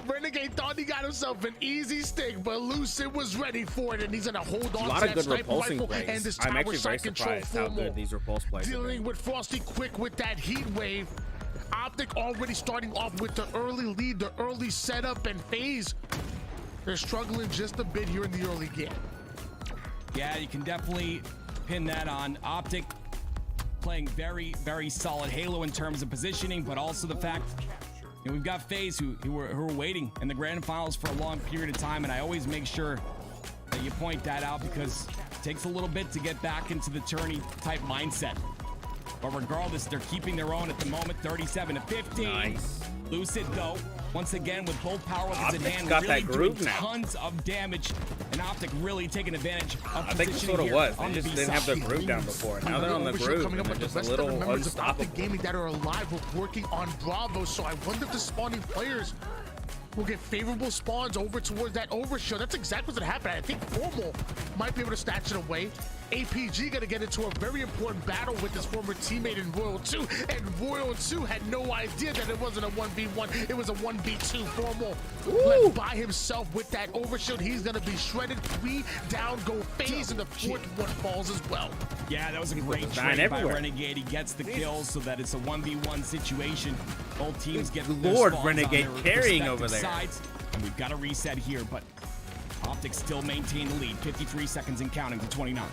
Renegade thought he got himself an easy stick, but Lucid was ready for it, and he's gonna hold on A lot to of that good sniper repulsing rifle and plays. this I'm tower actually very side control surprised how formal. good these repulse plays have Dealing been. with Frosty quick with that heat wave. Optic already starting off with the early lead, the early setup, and FaZe. They're struggling just a bit here in the early game. Yeah, you can definitely pin that on Optic playing very, very solid Halo in terms of positioning, but also the fact we've got FaZe who are waiting in the grand finals for a long period of time, and I always make sure that you point that out because it takes a little bit to get back into the tourney type mindset. But regardless, they're keeping their own at the moment, 37-15. Nice. Lucid, though, once again with both power weapons in Optic's hand, got really that groove doing now. tons of damage, and Optic really taking advantage of I think that's what it here was. on They the just B didn't have side. their groove down before. Now they're on the Overshield groove, coming and up they're with the just a rest of the little members of Optic unstoppable. Gaming that are alive with working on Bravo. So I wonder if the spawning players will get favorable spawns over towards that overshield. That's exactly what happened. I think Formal might be able to snatch it away. APG gonna get into a very important battle with his former teammate in Royal 2, and Royal 2 had no idea that it wasn't a 1v1, it was a 1v2. Formal left by himself with that overshield. He's gonna be shredded. 3 down, go FaZe, and the 4th one falls as well. Yeah, that was a great dying trade by everywhere. Renegade. He gets the kills so that it's a 1v1 situation. Both teams get Good their Lord, spawns on Renegade their carrying respective over there. sides. And we've got a reset here, but Optic still maintain the lead. 53 seconds and counting to 29.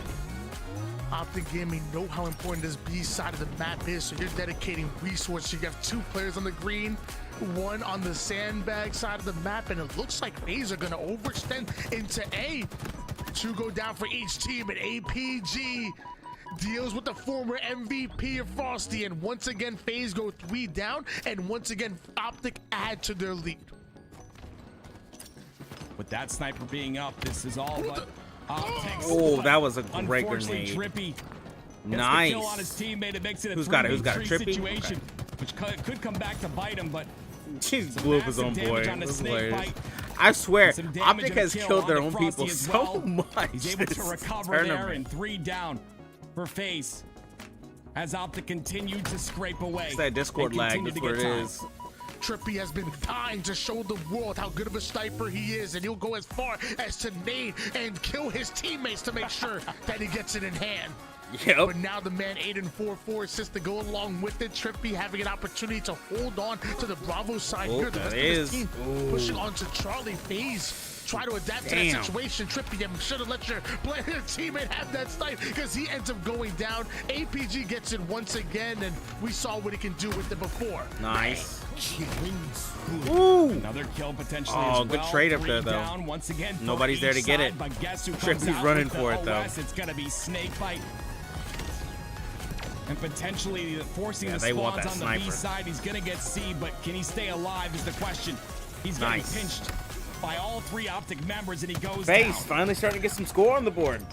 Optic Gaming know how important this B side of the map is, so you're dedicating resources. You have 2 players on the green, 1 on the sandbag side of the map, and it looks like FaZe are going to overextend into A. 2 go down for each team, and APG deals with the former MVP of Frosty, and once again FaZe go 3 down, and once again Optic add to their lead. With that sniper being up, this is all but Optics. Oh, that was a great Unfortunately, grenade. Trippy gets Nice. the kill on his teammate. It makes it a Who's got it? Who's got it? 3v3 Trippy? situation, Okay. which could come back to bite him, but He blew up his own massive boy. damage on the That's snake hilarious. bite. I swear, Some damage Optic and a has kill killed their on own Frosty people as so well. much. He's able to this recover there, tournament. and 3 down for FaZe. As Optic continued to scrape away. It's that Discord and lag, continued that's to what get it time. is. Trippy has been dying to show the world how good of a sniper he is, and he'll go as far as to nade and kill his teammates to make sure that he gets it in hand. Yep. But now the man 8-4 assists to go along with it. Trippy having an opportunity to hold on to the Bravo side here. The rest of his team pushing onto Charlie. FaZe try to adapt to that situation. Trippy, I'm should have let your player teammate have that snipe because he ends up going down. APG gets it once again, and we saw what he can do with it before. Nice. Ooh. Another kill potentially as well. Good trade up 3 there, though. down. Once again, Nobody's there to get it. But guess who Trippy's comes out running with for the it, though. OS? It's gonna be Snakebite. And potentially forcing the they want spawns that on the B sniper. side. He's gonna get C, but can he stay alive is the question. He's getting pinched by all 3 Optic members, and he goes FaZe down. finally starting to get some score on the board.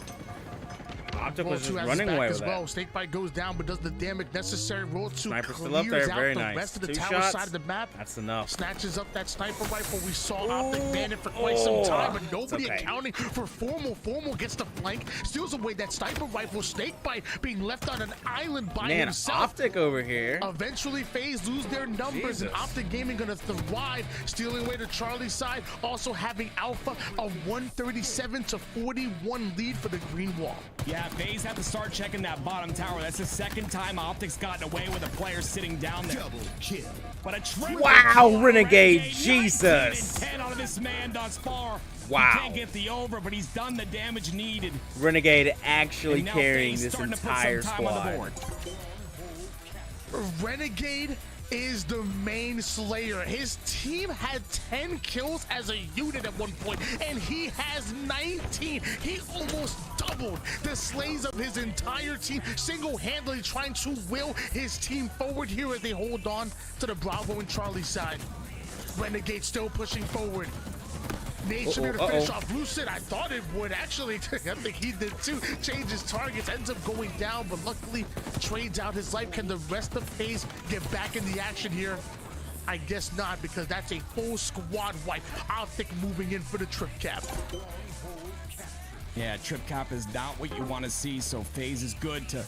Optic was just running away with that. Snakebite goes down, but does the damage necessary. Roll 2 Sniper still clears up there, out very the nice. rest of the 2 tower shots. side of the map. That's enough. Snatches up that sniper rifle. We saw Optic ban it for quite some time, but nobody okay. accounting for Formal. Formal gets the flank, steals away that sniper rifle. Snakebite being left on an island by Man, himself. Optic over here. Eventually, FaZe lose their numbers, and Optic Gaming gonna thrive, stealing away to Charlie's side. Also having Alpha a 137-41 lead for the green wall. Yeah, FaZe have to start checking that bottom tower. That's the second time Optic's gotten away with a player sitting down there. Double kill. But a triple kill. Renegade, 19 Jesus. and 10 out of this man thus far. Wow. He can't get the over, but he's done the damage needed. Renegade actually And now carrying FaZe this starting to put entire some time on the squad. board. Renegade is the main slayer. His team had 10 kills as a unit at one point, and he has 19. He almost doubled the slays of his entire team, single-handedly trying to will his team forward here as they hold on to the Bravo and Charlie side. Renegade still pushing forward. Nate should be able to finish off Lucid. I thought it would actually. I think he did too. Changes targets, ends up going down, but luckily trades out his life. Can the rest of FaZe get back in the action here? I guess not, because that's a full squad wipe. Optic moving in for the trip cap. Yeah, trip cap is not what you want to see, so FaZe is good to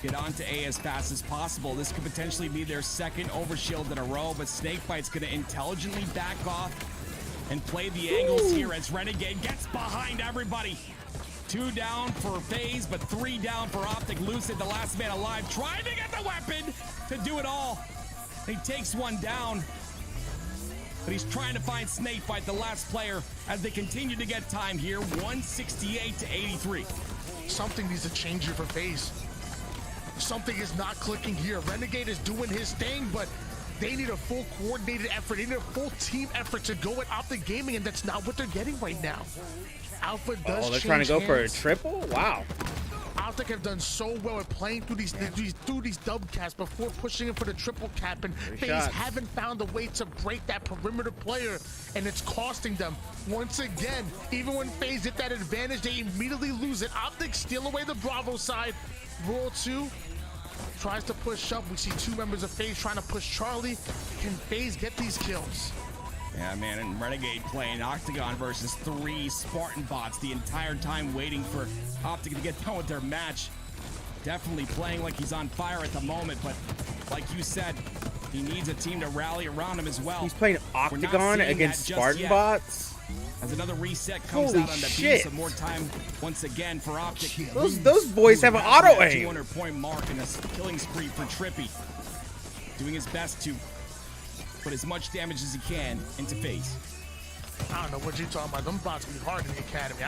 get onto A as fast as possible. This could potentially be their second overshield in a row, but Snakebite's going to intelligently back off and play the angles here as Renegade gets behind everybody. 2 down for FaZe, but 3 down for Optic. Lucid, the last man alive, trying to get the weapon to do it all. He takes 1 down, but he's trying to find Snakebite, the last player, as they continue to get time here, 168-83. Something needs to change here for FaZe. Something is not clicking here. Renegade is doing his thing, but they need a full coordinated effort. They need a full team effort to go at Optic Gaming, and that's not what they're getting right now. Alpha does they're trying to go for a hands. triple? Wow. Optic have done so well at playing through these dub caps before pushing in for the triple cap, and FaZe haven't found a way to break that perimeter player, and it's costing them. Once again, even when FaZe get that advantage, they immediately lose it. Optic steal away the Bravo side. Roll 2 tries to push up. We see 2 members of FaZe trying to push Charlie. Can FaZe get these kills? Yeah, man, and Renegade playing Octagon versus 3 Spartan bots the entire time, waiting for Optic to get done with their match. Definitely playing like he's on fire at the moment, but like you said, he needs a team to rally around him as well. He's playing Octagon against Spartan bots? As another reset comes Holy out on the shit. B, some more time once again for Optic. Those boys have an auto aim. 200-point mark and a killing spree for Trippy. Doing his best to put as much damage as he can into FaZe. I don't know what you're talking about. Them bots be hard in the academy.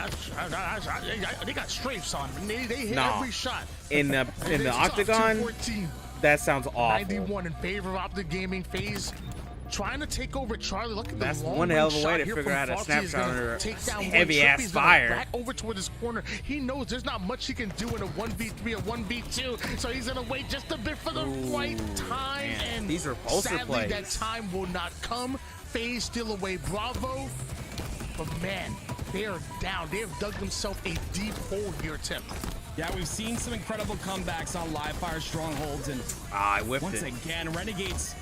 They got strafes on them. They hit every shot. In the Octagon, 214. that sounds awful. 91 in favor of Optic Gaming. FaZe trying to take over Charlie. Look at That's the long one hell of a way shot to here figure from out a Frosty. He's snapshot gonna under take down heavy one. ass Trippy's gonna fire. back over toward his corner. He knows there's not much he can do in a 1v3 or 1v2, so he's gonna wait just a bit for the right time. Man, and these are pulsar sadly, plays. that time will not come. FaZe still away Bravo, but man, they are down. They have dug themselves a deep hole here, Tim. Yeah, we've seen some incredible comebacks on live fire strongholds, and I whiffed once it. again, Renegades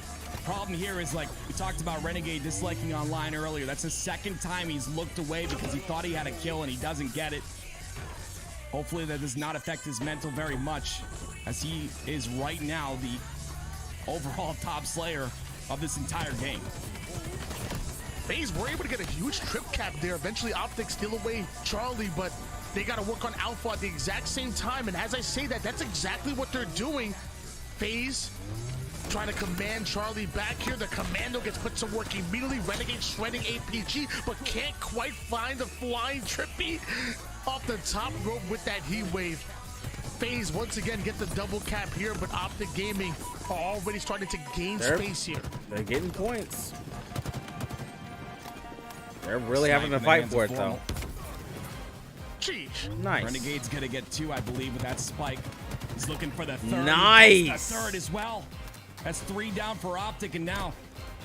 Problem here is, like, we talked about Renegade disliking online earlier. That's the second time he's looked away because he thought he had a kill and he doesn't get it. Hopefully that does not affect his mental very much, as he is right now the overall top slayer of this entire game. FaZe were able to get a huge trip cap there. Eventually, Optic steal away Charlie, but they got to work on Alpha at the exact same time. And as I say that, that's exactly what they're doing. FaZe trying to command Charlie back here. The commando gets put to work immediately. Renegade shredding APG, but can't quite find the flying trippy off the top rope with that heat wave. FaZe once again get the double cap here, but Optic Gaming are already starting to gain space here. They're getting points. They're really having to fight for it, though. Jeez. Nice. Renegade's gonna get 2, I believe, with that spike. He's looking for the third. Nice. The third as well. That's 3 down for Optic, and now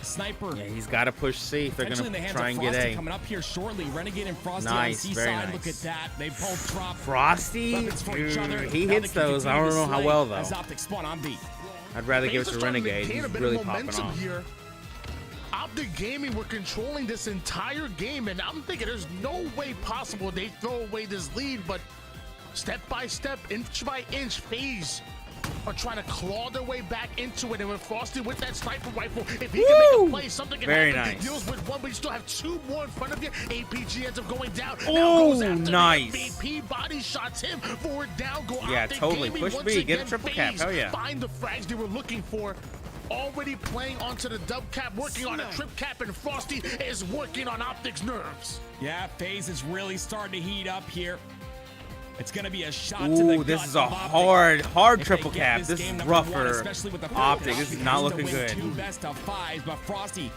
Sniper. Yeah, he's got to push C if they're going to try and get A. Coming up here shortly. Renegade and Frosty nice, on C very side. nice. Look at that. They both drop. Frosty, dude, he hits those. I don't know how well, though. As Optic spawn on B. I'd rather give it to Renegade. He's really popping off. Here. Optic Gaming were controlling this entire game, and I'm thinking there's no way possible they throw away this lead, but step by step, inch by inch, FaZe are trying to claw their way back into it. And with Frosty with that sniper rifle, if he can make a play, something can happen. Nice. He deals with one, but you still have 2 more in front of you. APG ends up going down. Oh, nice. MVP body shots him forward down. Go yeah, Optic totally. Gaming. Push Once B, again, get a triple FaZe cap. Hell yeah. Find the frags they were looking for. Already playing onto the dub cap, working on a trip cap, and Frosty is working on Optic's nerves. Yeah, FaZe is really starting to heat up here. It's going to be a shot to the gut. This is a hard triple cap. This is rougher. Optic, this is not looking good. 2 best of 5s, but Frosty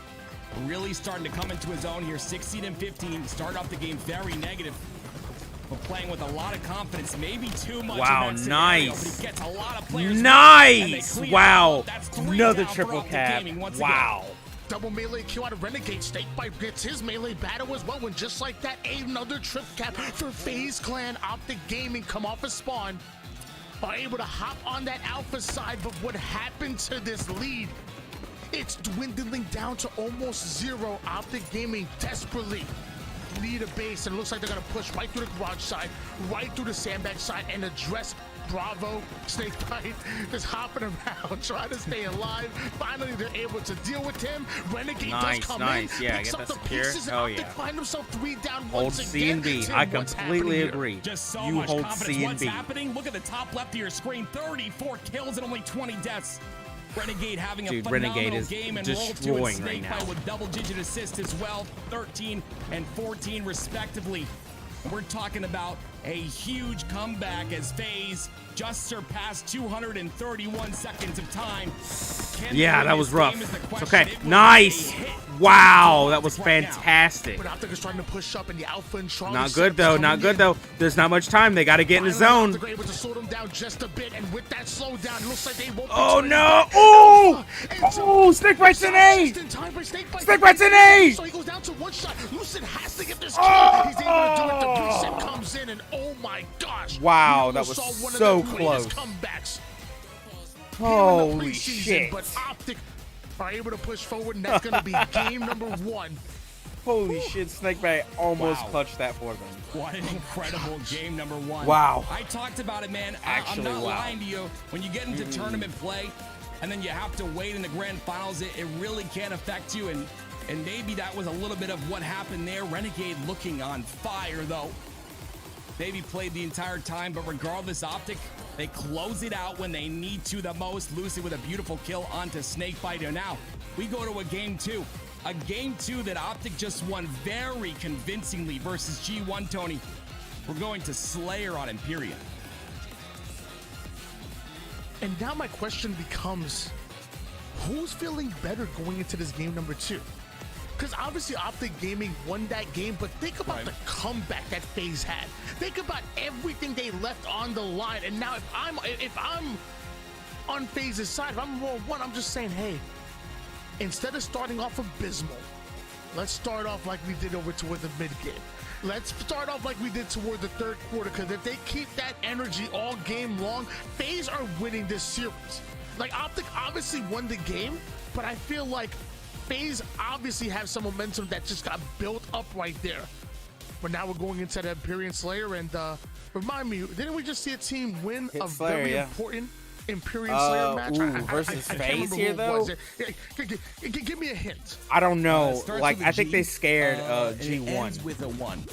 really starting to come into his own here. 16 and 15. Start off the game very negative, but playing with a lot of confidence. Maybe too much. Wow, scenario, nice. but he gets a lot of players. Nice. Wow. Another triple cap. Wow. Double melee kill out of Renegade. Snakebite gets his melee battle as well, and just like that, another trip cap for FaZe Clan. Optic Gaming come off a spawn, are able to hop on that alpha side, but what happened to this lead? It's dwindling down to almost 0. Optic Gaming desperately need a base, and it looks like they're gonna push right through the garage side, right through the sandbag side, and address Bravo. Snakebite just hopping around, trying to stay alive. Finally, they're able to deal with him. Renegade does come in, Yeah, picks get up that the secure. pieces, and Oh Optic yeah. find himself 3 down Hold once C and again. B. Tim, I what's completely happening agree. Just so you much hold confidence. C and What's B. happening? Look at the top left of your screen. 34 kills and only 20 deaths. Renegade having a phenomenal Renegade is game, and destroying Roll 2 and right Snakebite now. with double-digit assists as well, 13 and 14 respectively. And we're talking about a huge comeback as FaZe just surpassed 231 seconds of time. Yeah, that was rough. It's okay. Nice. Wow, that was fantastic. But Optic is trying to push up, and the Alpha and Charlie Not good though. Not good though. There's not much time. They got to get in the zone. They're able to slow them down just a bit, and with that slowdown, it looks like they won't. Oh no! Oh! Oh! Snakebite's in A! Snakebite's in A! So he goes down to 1 shot. Lucid has to get this kill. He's able to do it. The reset comes in, and oh my gosh! Wow, we that was saw one so of the greatest close. comebacks Holy preseason, shit! But Optic are able to push forward, and that's going to be game number 1. Holy shit! Snakebite almost Wow. clutched that for them. What an incredible game number 1. Wow. I talked about it, man. Actually, I'm not wow. lying to you. When you get into tournament play and then you have to wait in the grand finals, it really can affect you. And maybe that was a little bit of what happened there. Renegade looking on fire, though. Maybe played the entire time, but regardless, Optic, they close it out when they need to the most. Lucy with a beautiful kill onto Snakebite. And now we go to a game 2. A game 2 that Optic just won very convincingly versus G1, Tony. We're going to Slayer on Imperium. And now my question becomes, who's feeling better going into this game number 2? Because obviously Optic Gaming won that game, but think about the comeback that FaZe had. Think about everything they left on the line. And now if I'm on FaZe's side, if I'm roll 1, I'm just saying, hey, instead of starting off abysmal, let's start off like we did over toward the mid game. Let's start off like we did toward the 3rd quarter, because if they keep that energy all game long, FaZe are winning this series. Like, Optic obviously won the game, but I feel like FaZe obviously have some momentum that just got built up right there. But now we're going into the Empyrean Slayer, and remind me, didn't we just see a team win a very important Empyrean Slayer match? Versus FaZe here, though? Give me a hint. I don't know. Like, I think G. they scared It G1. ends with a 1.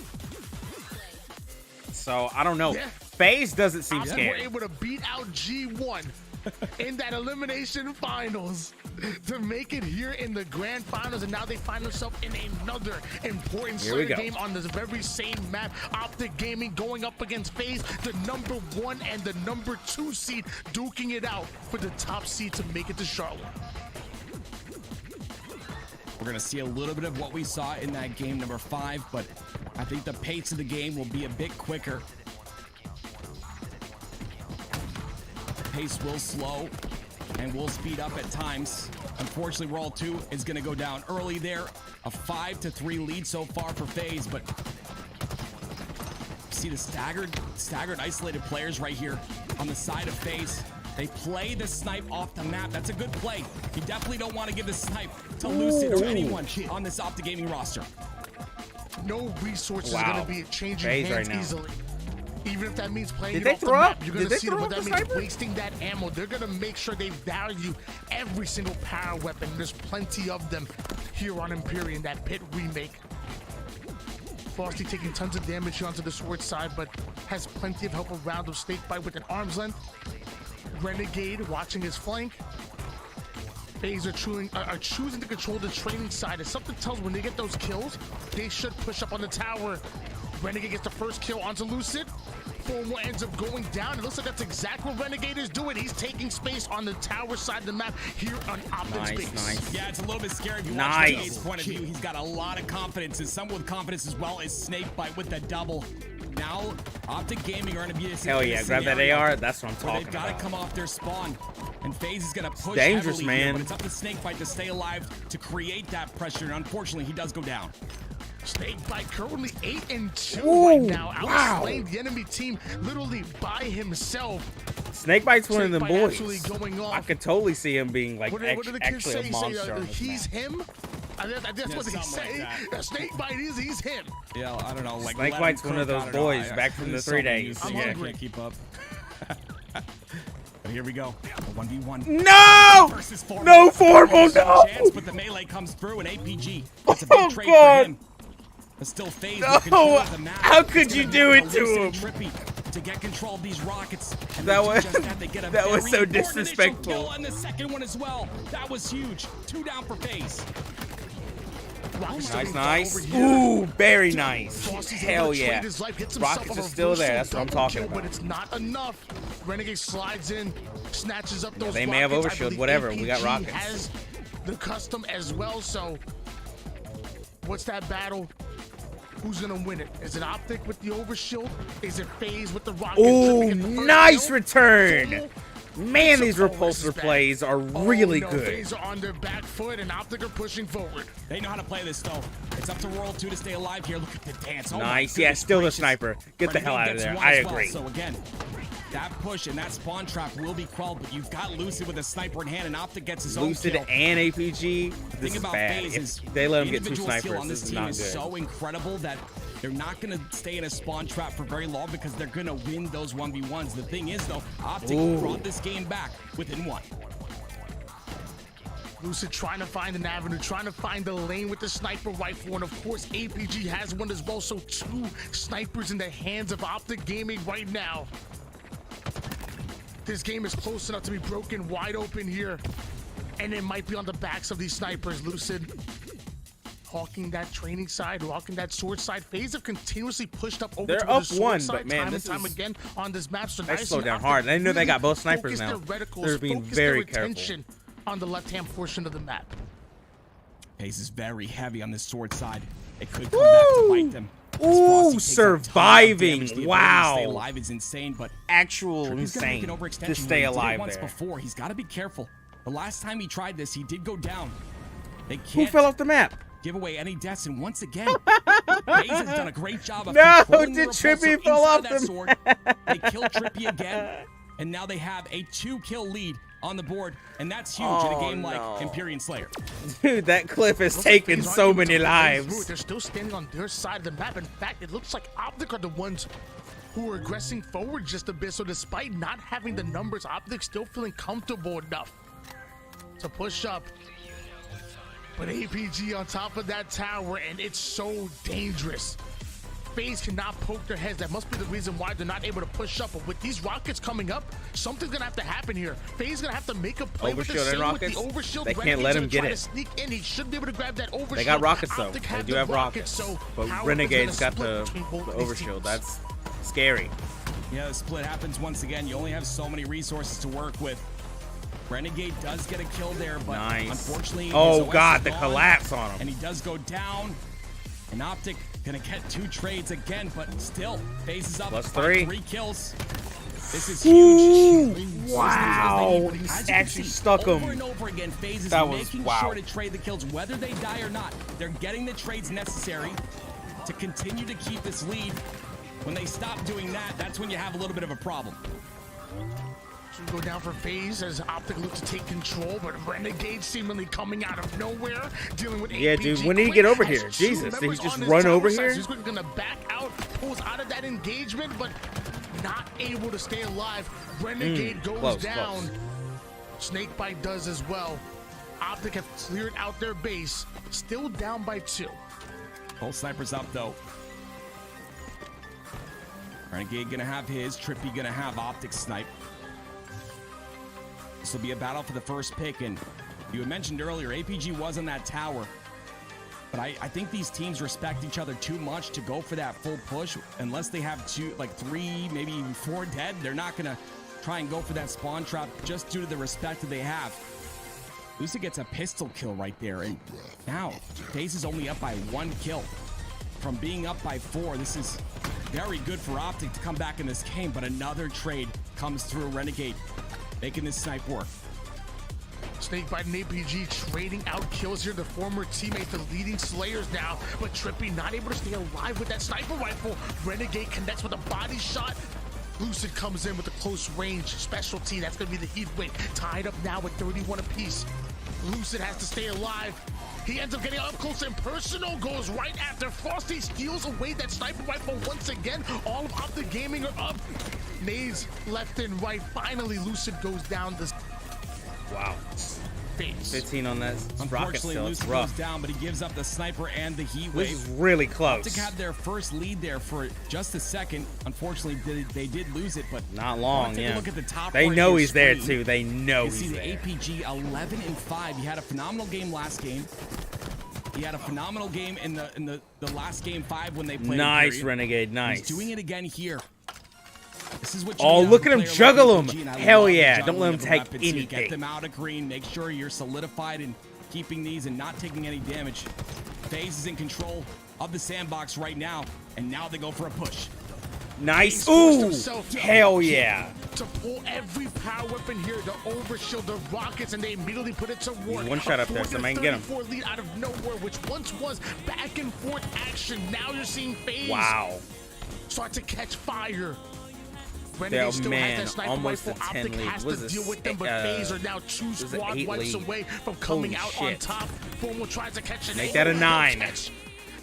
So, I don't know. Yeah. FaZe doesn't seem We're scared. able to beat out G1 in that elimination finals to make it here in the grand finals, and now they find themselves in another important Slayer game on this very same map. Optic Gaming going up against FaZe, the #1 and the #2 seed, duking it out for the top seed to make it to Charlotte. We're going to see a little bit of what we saw in that game number 5, but I think the pace of the game will be a bit quicker. Pace will slow and will speed up at times. Unfortunately, Roll 2 is going to go down early there. A 5-3 lead so far for FaZe, but see the staggered isolated players right here on the side of FaZe. They play the snipe off the map. That's a good play. You definitely don't want to give the snipe to Lucid or anyone on this Optic Gaming roster. No resources are going to be changing FaZe hands right now. easily. Even if that means playing Did it they off the throw map, up? you're going Did to they see throw what up that the means. sniper? Wasting that ammo. They're going to make sure they value every single power weapon. There's plenty of them here on Empyrean, that Pit remake. Frosty taking tons of damage here onto the sword side, but has plenty of help around of Snakebite with an arm's length. Renegade watching his flank. FaZe are choosing to control the training side. As something tells when they get those kills, they should push up on the tower. Renegade gets the first kill onto Lucid. Formal ends up going down. It looks like that's exactly what Renegade is doing. He's taking space on the tower side of the map here on Optic's base. Nice. Yeah, it's a little bit scary if you watch Renegade's point of view. He's got a lot of confidence, and some with confidence as well as Snakebite with the double. Now, Optic Gaming are going to be a Hell yeah, grab that AR. That's what I'm talking they've got about. to come off their spawn. And FaZe is going to push dangerous, heavily man. here, but it's up to Snakebite to stay alive, to create that pressure, and unfortunately, he does go down. Snakebite currently 8-2 right now. Outslaying the enemy team literally by himself. Snakebite's one of them boys. Absolutely going off. I could totally see him being like What do the kids actually say? a monster on this He's map. him? That's what they say. Snakebite he's him. Yeah, I don't know. Like Snakebite's one of those boys back from the 3 days. I Yeah. can't keep up. But here we go. A 1v1. No! Versus Formal. No, Formal, no! Chance, but the melee comes through, an APG. That's a big trade for him. But still FaZe with control of the map. How could you do it to him? Trippy to get control of these rockets. And That was that was so disrespectful. And the second one as well. That was huge. 2 down for FaZe. Nice. Ooh, very nice. Hell yeah. Rockets are still there. That's what I'm talking about. But it's not enough. Renegade slides in, snatches up those they may have rockets. overshield, whatever. We got APG rockets. has the custom as well, so what's that battle? Who's gonna win it? Is it Optic with the overshield? Is it FaZe with the rocket? Ooh, nice return. Man, these repulsor plays are really good. FaZe are on their back foot, and Optic are pushing forward. They know how to play this, though. It's up to World 2 to stay alive here. Look at the dance. Oh Nice. Yeah, still the sniper. Get the hell out of there. I agree. So again, that push and that spawn trap will be quelled, but you've got Lucid with a sniper in hand, and Optic gets his own Lucid kill. and APG. This is bad. Is If they let him get 2 individual skill snipers, on this this is team not is good. so incredible that they're not going to stay in a spawn trap for very long because they're going to win those 1v1s. The thing is, though, Optic brought this game back within 1. Lucid trying to find an avenue, trying to find the lane with the sniper rifle, and of course APG has one as well, so 2 snipers in the hands of Optic Gaming right now. This game is close enough to be broken wide open here, and it might be on the backs of these snipers. Lucid hawking that training side, hawking that sword side. FaZe have continuously pushed up over They're to up the sword 1, side but man, time this and time is- again on this map. So They nice slowed and down Optic hard. They know they got both really snipers now. focus their reticles, They're being focus very their careful. attention on the left-hand portion of the map. Pace is very heavy on this sword side. It could come back to bite them. As Frosty Ooh, takes a ton of surviving. damage. The ability to Wow. stay alive is insane, but Actual Trippy's gonna insane make an to overextension stay here. He did it alive once there. before. He's got to be careful. The last time he tried this, he did go down. They Who can't fell off the map? give away any deaths, and once again, FaZe has done a great job of No, controlling the did Trippy repulsor fall inside off that the sword. They killed Trippy again, and now they have a 2-kill lead on the board, and that's huge in a game like Empyrean Slayer. Dude, that cliff has taken so many lives. They're still standing on their side of the map. In fact, it looks like Optic are the ones who are aggressing forward just a bit. So despite not having the numbers, Optic still feeling comfortable enough to push up. But APG on top of that tower, and it's so dangerous. FaZe cannot poke their heads. That must be the reason why they're not able to push up. But with these rockets coming up, something's gonna have to happen here. FaZe is gonna have to make a play with the overshield. They can't let him get it. Sneak in. He should be able to grab that overshield. They got rockets though. They do have rockets. So but Renegade's got the overshield. That's scary. Yeah, the split happens once again. You only have so many resources to work with. Renegade does get a kill there, but unfortunately, oh god, the collapse on him. And he does go down. And Optic gonna get 2 trades again, but still, FaZe is up by 3 kills. This is huge. Wow, he actually stuck him. Over and over again, FaZe is making sure to trade the kills, whether they die or not. They're getting the trades necessary to continue to keep this lead. When they stop doing that, that's when you have a little bit of a problem. Go down for FaZe as Optic looks to take control, but Renegade seemingly coming out of nowhere, dealing with yeah, dude, when did he get over here? Jesus, did he just run over here? He's gonna back out, pulls out of that engagement, but not able to stay alive. Renegade goes down. Snakebite does as well. Optic have cleared out their base, still down by 2. Both snipers up though. Renegade gonna have his, Trippy gonna have Optic snipe. This will be a battle for the first pick, and you had mentioned earlier, APG was on that tower. But I think these teams respect each other too much to go for that full push. Unless they have 3, maybe even 4 dead, they're not going to try and go for that spawn trap just due to the respect that they have. Lucid gets a pistol kill right there, and now FaZe is only up by 1 kill. From being up by 4, this is very good for Optic to come back in this game, but another trade comes through. Renegade making this snipe work. Snakebite and APG trading out kills here. The former teammate, the leading Slayers now, but Trippy not able to stay alive with that sniper rifle. Renegade connects with a body shot. Lucid comes in with a close range specialty. That's going to be the heat wing. Tied up now with 31 apiece. Lucid has to stay alive. He ends up getting up close and personal, goes right after Frosty, steals away that sniper rifle once again. All of Optic Gaming are up. Nades left and right. Finally, Lucid goes down this. Wow. FaZe. 15 on that rocket still. It's Lucid rough. goes down, but he gives up the sniper and the heat wave. This is really close. Optic had their first lead there for just a second. Unfortunately, they did lose it, but not long. take a look at the top they right know of he's your there screen. too. They know You he's see the there. APG 11-5. He had a phenomenal game last game. He had a phenomenal game in the last game 5 when they played. Nice, Renegade. Nice. He's doing it again here. This is what you oh, need look out at of a him player juggle like him. APG, and I Hell love the yeah. Don't juggling let him of the take weapons. You anything. get them out of green. Make sure you're solidified and keeping these and not taking any damage. FaZe is in control of the sandbox right now, and now they go for a push. Nice. Ooh. Hell yeah. To pull every power weapon here, the overshield, the rockets, and they immediately put it to work. One shot up there, so man, get him. Lead out of nowhere, which once was back and forth action. Now you're seeing FaZe start to catch fire. Renegade still has that sniper almost rifle. a 10 Optic lead. has Was to it deal with them, but FaZe are now 2 squad wipes away from coming out on top. Formal tries to catch an Make that a 9. Catch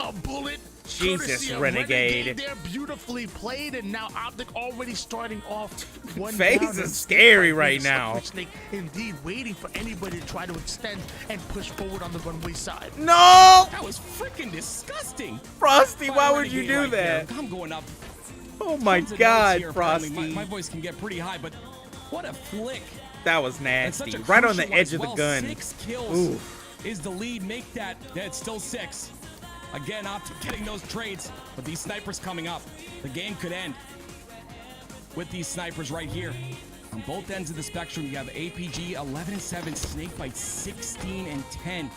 a bullet. Jesus, Renegade. They're beautifully played, and now Optic already starting off one FaZe down. is scary right now. Snake indeed waiting for anybody to try to extend and push forward on the runway side. No! That was freaking disgusting. Frosty, why would you do right that? there. I'm going up. Oh my Tons of God, notes here, Frosty. apparently. My voice can get pretty high, but what a flick. That was And such nasty. a Right on the crucial edge of one. the gun. 6 kills Ooh. is the lead. Make that. It's still 6. Again, Optic getting those trades, but these snipers coming up. The game could end with these snipers right here. On both ends of the spectrum, you have APG 11-7, Snakebite 16-10,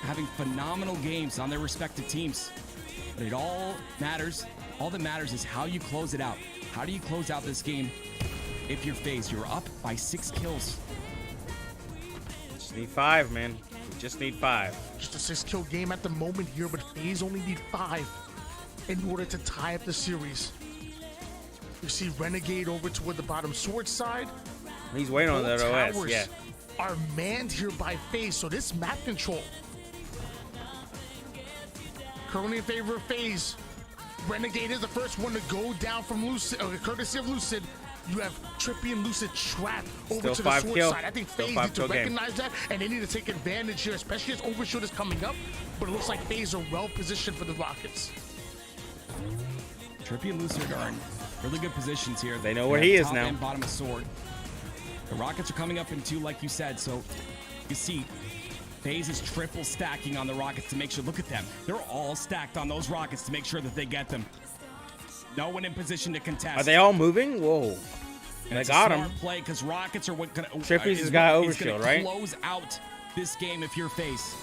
having phenomenal games on their respective teams. But it all matters. All that matters is how you close it out. How do you close out this game if you're FaZe? You're up by 6 kills. Just need 5, man. Just need 5. Just a 6-kill game at the moment here, but FaZe only need 5 in order to tie up the series. You see Renegade over toward the bottom sword side. He's waiting on that OS, towers yeah. Are manned here by FaZe, so this map control currently in favor of FaZe. Renegade is the first one to go down from Lucid, courtesy of Lucid. You have Trippy and Lucid trapped over to the sword side. I think FaZe need to recognize that, and they need to take advantage here, especially as Overshoot is coming up. But it looks like FaZe are well positioned for the Rockets. Trippy and Lucid are in really good positions here. They know where he is now. And bottom of sword. The Rockets are coming up in 2, like you said, so you see FaZe is triple stacking on the Rockets to make sure. Look at them. They're all stacked on those Rockets to make sure that they get them. No one in position to contest. Are they all moving? Whoa. And they got him. Play because Rockets are what Trippy's has got Overshield, right? Close out this game if you're FaZe.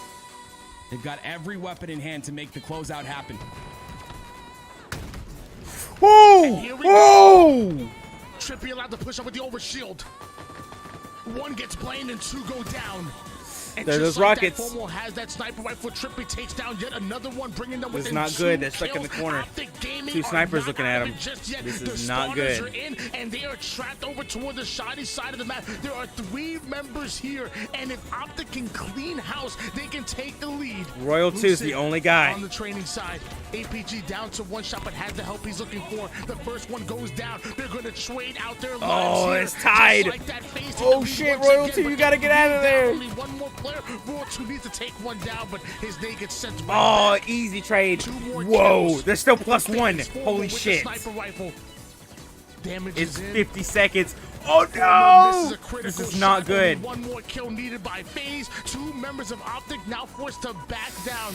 They've got every weapon in hand to make the closeout happen. Whoa! Whoa! Trippy allowed to push up with the Overshield. One gets blamed and 2 go down. And there those Rockets. FOMO has that sniper rifle. Trippy takes down yet another one, bringing them this within is not good. They're stuck in the corner. 2 snipers looking at him. This is not good. Are in, and they are trapped over toward the shoddy side of the map. There are 3 members here, and if Optic can clean house, they can take the lead. Royal 2 is the only guy. On the training side, APG down to 1 shot, but has the help he's looking for. The first one goes down. They're going to trade out their lives here. It's tied. Like oh, shit, Royal 2, you got to get out of there. Only one more player. Royal 2 needs to take one down, but his name gets sent right back. Easy trade. Whoa, they're still +1. Holy shit. Damage it's is in. 50 seconds. Oh no! This is not good. One more kill needed by FaZe. 2 members of Optic now forced to back down.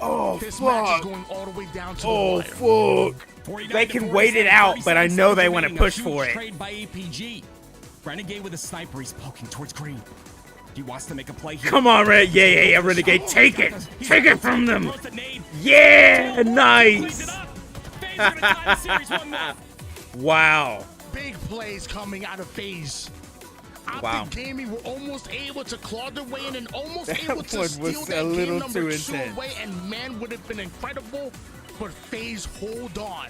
Oh, this fuck. match is going all the way down to the wire. Fuck. They can wait it out, but I know they want to push for it. Trade by APG. Renegade with a sniper. He's poking towards green. He wants to make a play here. Come on, Red. Yeah, Renegade. Take it. Take it from them. Yeah, nice. Wow. Big plays coming out of FaZe. Wow. Gaming were almost able to claw their way in and almost able to one steal was that a little game too number 2 intense. away, and man, would have been incredible, but FaZe hold on.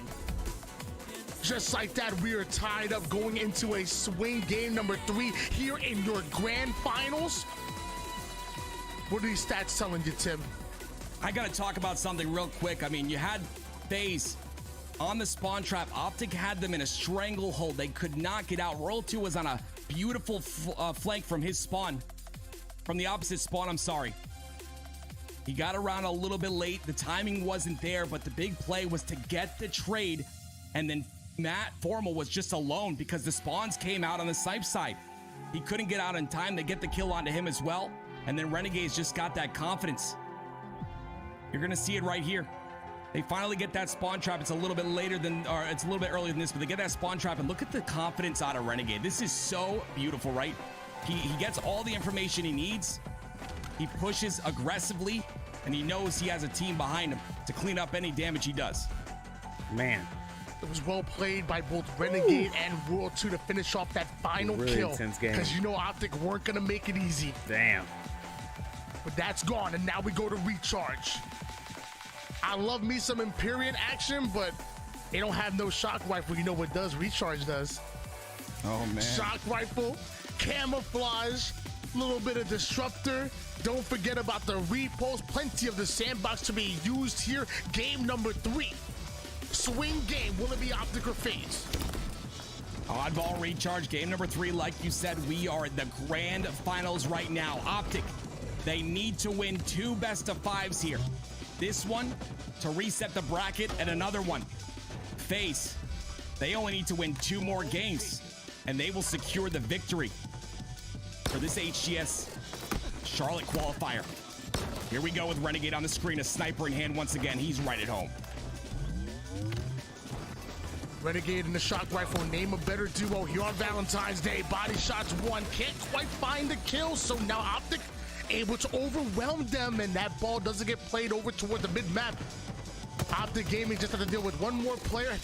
Just like that, we are tied up going into a swing game number 3 here in your grand finals. What are these stats telling you, Tim? I gotta talk about something real quick. I mean, you had FaZe on the spawn trap. Optic had them in a stranglehold. They could not get out. Royal 2 was on a beautiful flank from his spawn. From the opposite spawn, I'm sorry. He got around a little bit late. The timing wasn't there, but the big play was to get the trade, and then Matt Formal was just alone because the spawns came out on the snipe side. He couldn't get out in time. They get the kill onto him as well, and then Renegades just got that confidence. You're gonna see it right here. They finally get that spawn trap. It's a little bit later than, or it's a little bit earlier than this, but they get that spawn trap, and look at the confidence out of Renegade. This is so beautiful, right? He gets all the information he needs. He pushes aggressively, and he knows he has a team behind him to clean up any damage he does. Man. It was well played by both Renegade and Royal 2 to finish off that final kill. Because you know Optic weren't going to make it easy. Damn. But that's gone, and now we go to recharge. I love me some Empyrean action, but they don't have no shock rifle. You know what does? Recharge does. Oh, man. Shock rifle, camouflage, little bit of disruptor. Don't forget about the repulse. Plenty of the sandbox to be used here. Game number 3. Swing game. Will it be Optic or FaZe? Oddball recharge, game number 3. Like you said, we are at the grand finals right now. Optic, they need to win 2 best-of-5s here. This one to reset the bracket, and another one. FaZe, they only need to win 2 more games, and they will secure the victory for this HCS Charlotte qualifier. Here we go with Renegade on the screen, a sniper in hand once again. He's right at home. Renegade and the shock rifle, name a better duo here on Valentine's Day. Body shots 1, can't quite find the kill, so now Optic able to overwhelm them, and that ball doesn't get played over toward the mid-map. Optic Gaming just had to deal with one more player.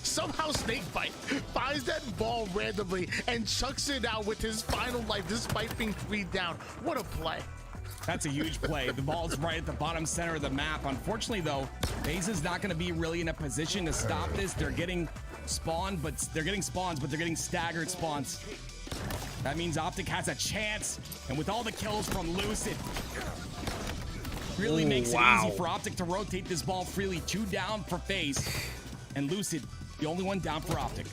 Somehow Snakebite finds that ball randomly and chucks it out with his final life, despite being 3 down. What a play. That's a huge play. The ball's right at the bottom center of the map. Unfortunately, though, FaZe is not going to be really in a position to stop this. They're getting spawned, but they're getting spawns, but they're getting staggered spawns. That means Optic has a chance. And with all the kills from Lucid, really makes it easy for Optic to rotate this ball freely. 2 down for FaZe. And Lucid, the only one down for Optic.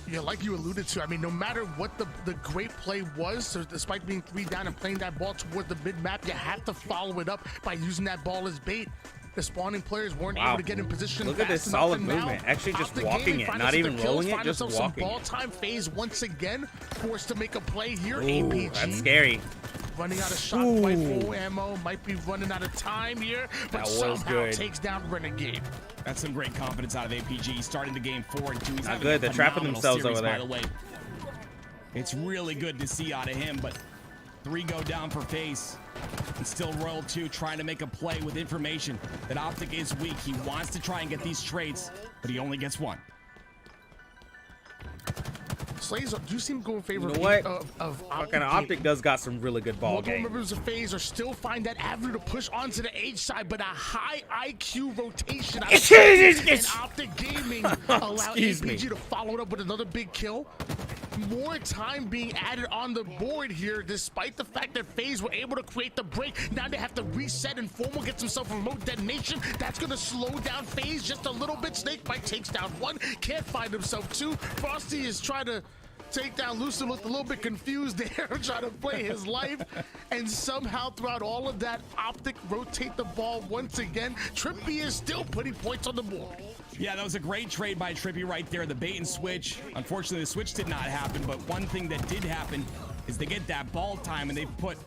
Yeah, like you alluded to, I mean, no matter what the great play was, so despite being 3 down and playing that ball toward the mid-map, you have to follow it up by using that ball as bait. The spawning players weren't able to get in position. Look at this solid movement. Actually just walking it, not even rolling it, just walking ball time. FaZe once again forced to make a play here. Ooh, APG. that's scary. Running out of shot rifle ammo, might be running out of time here, but somehow takes down Renegade. That's some great confidence out of APG. Starting the game 4-2. He's not good. They're trapping themselves series, over there. By the way. It's really good to see out of him, but 3 go down for FaZe. And still Royal 2 trying to make a play with information that Optic is weak. He wants to try and get these trades, but he only gets 1. Slays, do you seem to go in favor of Optic? Optic does got some really good ball game. Multiple members of FaZe are still find that avenue to push onto the H side, but a high IQ rotation out of and Optic Gaming allow APG to follow it up with another big kill. More time being added on the board here, despite the fact that FaZe were able to create the break. Now they have to reset, and Formal gets himself a remote detonation. That's going to slow down FaZe just a little bit. Snakebite takes down 1, can't find himself 2. Frosty is trying to take down Lucid, looked a little bit confused there, trying to play his life, and somehow throughout all of that, Optic rotate the ball once again. Trippy is still putting points on the board. Yeah, that was a great trade by Trippy right there, the bait and switch. Unfortunately, the switch did not happen, but one thing that did happen is they get that ball time, and they've put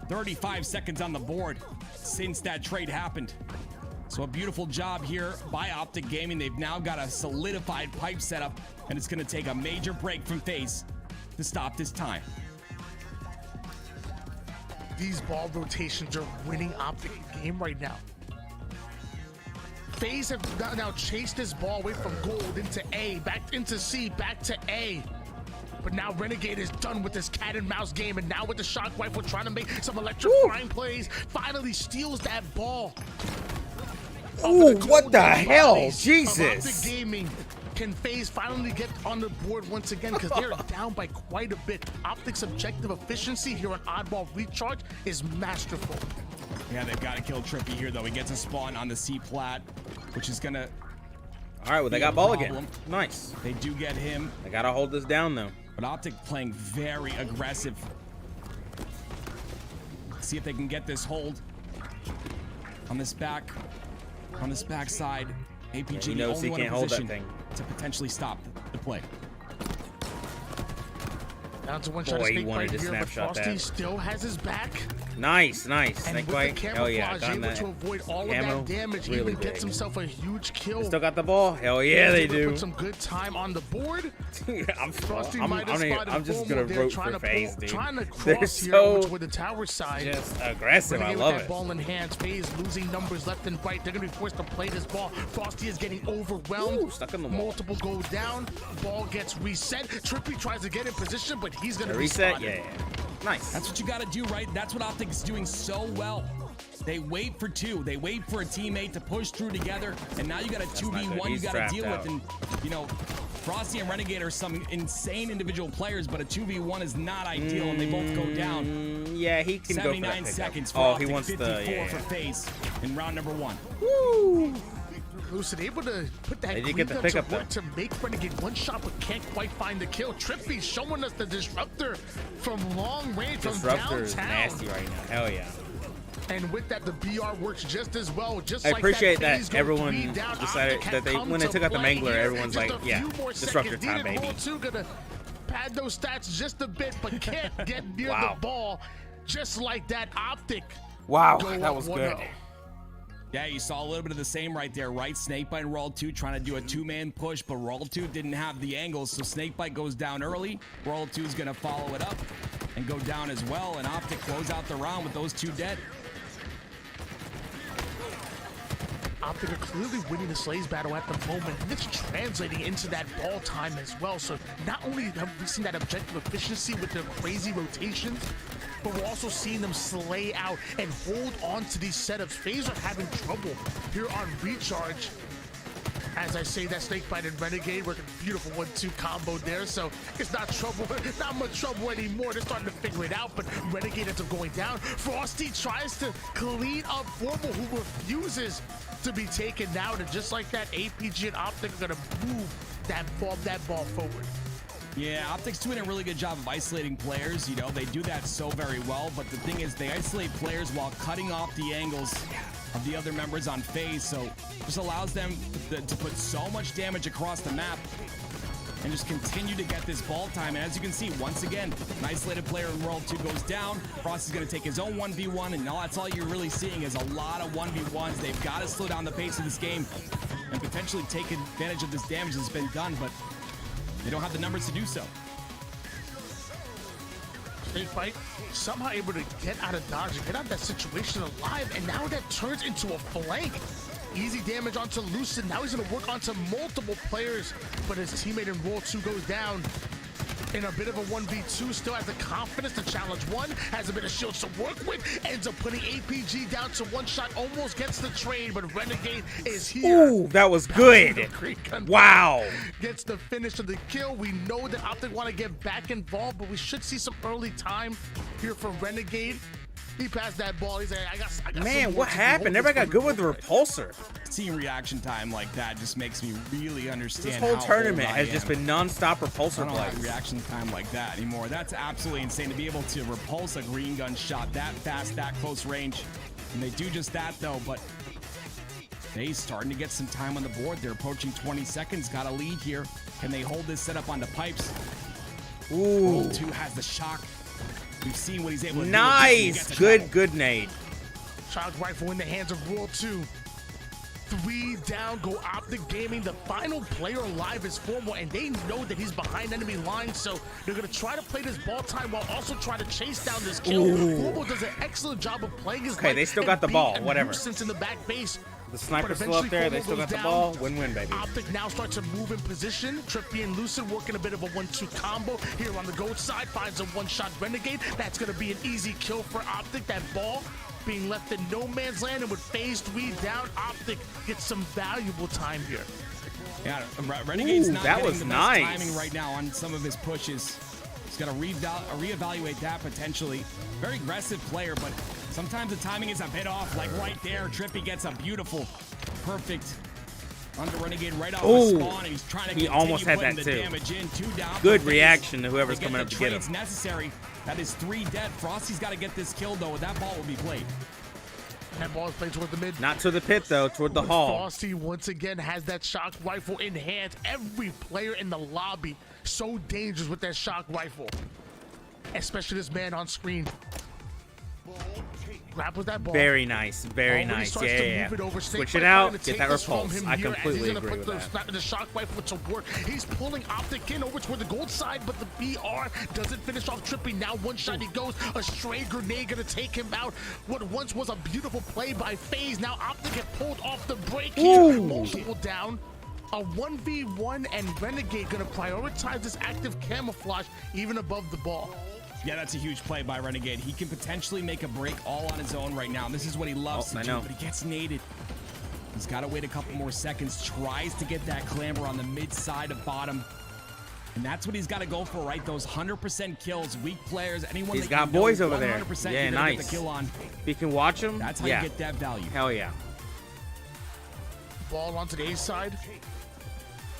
35 seconds on the board since that trade happened. So a beautiful job here by Optic Gaming. They've now got a solidified pipe setup, and it's going to take a major break from FaZe to stop this time. These ball rotations are winning Optic game right now. FaZe have now chased this ball away from gold into A, back into C, back to A. But now Renegade is done with this cat and mouse game, and now with the shock rifle trying to make some electrifying plays, finally steals that ball. Ooh, what the hell? Jesus. Optic Gaming. Can FaZe finally get on the board once again, because they're down by quite a bit. Optic's objective efficiency here on Oddball Recharge is masterful. Yeah, they've got to kill Trippy here, though. He gets a spawn on the C plat, which is going to... All right, well, they got ball again. Nice. They do get him. They got to hold this down, though. But Optic playing very aggressive. See if they can get this hold on this back side. APG, he knows he can't hold that thing to potentially stop the play. Down to one shot. Boy, he wanted to here, snapshot but Frosty that. still has his back. Nice. And Snakebite. Hell yeah, got able that. to avoid all Ammo, of that damage. really Even gets himself a huge kill. They still got the ball. Hell yeah, they do. Put some good time on the board. I'm just Formal. gonna root trying for to FaZe, dude. Trying to They're cross here so with the tower side. just aggressive. I With love that it. ball in hands, FaZe losing numbers left and right. They're gonna be forced to play this ball. Frosty is getting overwhelmed. Ooh, stuck in the wall. Multiple go down. Ball gets reset. Trippy tries to get in position, but he's gonna Reset. be Yeah. Nice. That's what you got to do, right? That's what Optic is doing so well. They wait for 2. They wait for a teammate to push through together, and now you got a 2v1 you got to deal with. And, you know, Frosty and Renegade are some insane individual players, but a 2v1 is not ideal, and they both go down. Yeah, he can go for that 79 pickup. seconds for Oh, Optic, he wants 54 for FaZe in round number 1. Woo! Lucid able to put that They did get the pickup, to work to make Renegade one shot, but can't quite find the kill. Trippy showing us the disruptor from long range, from Disruptor is downtown. nasty right now. Hell yeah. And with that, the BR works just as well. Just I like appreciate FaZe that go everyone 3 down, decided Optic that they have when they come took out the to play Mangler, here. everyone's Just like, a yeah, few more disruptor seconds. time, Needed baby. Roll 2 gonna pad those stats just a bit, but can't get near the ball. Just like that, Optic. Wow, go that up was 1-0. good. Yeah, you saw a little bit of the same right there, right? Snakebite and Roll 2 trying to do a 2-man push, but Roll 2 didn't have the angles, so Snakebite goes down early. Roll 2 is going to follow it up and go down as well, and Optic close out the round with those 2 dead. Optic are clearly winning the Slays battle at the moment, and it's translating into that ball time as well. So not only have we seen that objective efficiency with their crazy rotations, but we're also seeing them slay out and hold on to these setups. FaZe are having trouble here on Recharge As I say that, Snakebite and Renegade working a beautiful 1-2 combo there, so it's not much trouble anymore. They're starting to figure it out, but Renegade ends up going down. Frosty tries to clean up Formal, who refuses to be taken out, and just like that, APG and Optic are gonna move that ball forward. Yeah, Optic's doing a really good job of isolating players. You know, they do that so very well, but the thing is they isolate players while cutting off the angles of the other members on phase, so just allows them to put so much damage across the map and just continue to get this ball time. And as you can see, once again, an isolated player in World 2 goes down. Frost is going to take his own 1v1, and that's all you're really seeing is a lot of 1v1s. They've got to slow down the pace of this game and potentially take advantage of this damage that's been done, but they don't have the numbers to do so. Snakebite somehow able to get out of dodge and get out of that situation alive, and now that turns into a flank. Easy damage onto Lucid. Now he's going to work onto multiple players, but his teammate in World 2 goes down in a bit of a 1v2. Still has the confidence to challenge one, has a bit of shields to work with, ends up putting APG down to one shot, almost gets the trade, but Renegade is here. Ooh, that was good. Wow. Gets the finish of the kill. We know that Optic want to get back involved, but we should see some early time here from Renegade. He passed that ball. He's like, I got Man, what happened? Everybody got good with the repulsor. Seeing reaction time like that just makes me really understand. This whole how tournament old I has am. just been non-stop repulsor I don't have plays. reaction time like that anymore. That's absolutely insane to be able to repulse a green gun shot that fast, that close range. And they do just that though, but they're starting to get some time on the board. They're approaching 20 seconds, got a lead here. Can they hold this setup onto pipes? Ooh. World 2 has the shock. We've seen what he's able to do. Nice. Good nade. Shock rifle in the hands of World 2. 3 down, go Optic Gaming. The final player alive is Formal, and they know that he's behind enemy lines, so they're going to try to play this ball time while also trying to chase down this kill. Formal does an excellent job of playing his Okay, they still got the ball, whatever. Since in the back base. The sniper's still up there. They still got the ball. Win-win, baby. Optic now starts to move in position. Trippy and Lucid working a bit of a 1-2 combo here on the gold side. Finds a one-shot Renegade. That's going to be an easy kill for Optic. That ball being left in no man's land, and with phase 3 down, Optic gets some valuable time here. Yeah, Renegade's not that getting was the nice. best timing right now on some of his pushes. He's got to reevaluate that potentially. Very aggressive player, but sometimes the timing is a bit off. Like right there, Trippy gets a beautiful, perfect under Renegade right off the spawn, and he's trying to He almost had that the too. damage in. 2 down. Good reaction to whoever's coming up the to get trades him. necessary. That is 3 dead. Frosty's got to get this kill though, and that ball will be played. That ball is played toward the mid. Not to the pit though, toward the hall. Frosty once again has that shock rifle in hand. Every player in the lobby so dangerous with that shock rifle, especially this man on screen. Grab with that ball. Very nice. Very nice. Yeah. Switch it out. Get that repulse. I completely agree with that. The shock rifle to work. He's pulling Optic in over toward the gold side, but the BR doesn't finish off Trippy. Now one shot he goes. A stray grenade gonna take him out. What once was a beautiful play by FaZe, now Optic get pulled off the break here. Multiple down. A 1v1, and Renegade gonna prioritize this active camouflage even above the ball. Yeah, that's a huge play by Renegade. He can potentially make a break all on his own right now. This is what he loves to do, but he gets naded. He's got to wait a couple more seconds. Tries to get that clamber on the mid side of bottom. And that's what he's got to go for, right? Those 100% kills, weak players, anyone He's that got you boys know, over there. 100% Yeah, you're gonna get nice. the kill on. If you can watch him, That's how you get that value. Hell yeah. Ball onto the A side.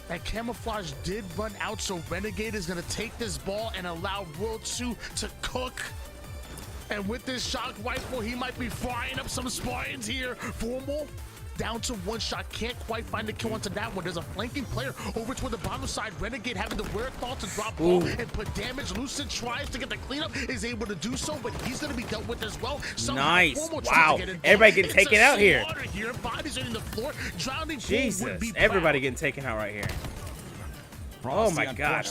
That camouflage did run out, so Renegade is going to take this ball and allow World 2 to cook. And with this shock rifle, he might be frying up some Spartans here. Formal down to one shot. Can't quite find the kill onto that one. There's a flanking player over toward the bottom side. Renegade having the wherewithal to drop ball and put damage. Lucid tries to get the cleanup, is able to do so, but he's going to be dealt with as well. Nice. Wow. Everybody getting taken out here. Bodies in the floor. Drowning Jesus. Everybody getting taken out right here. Oh my God!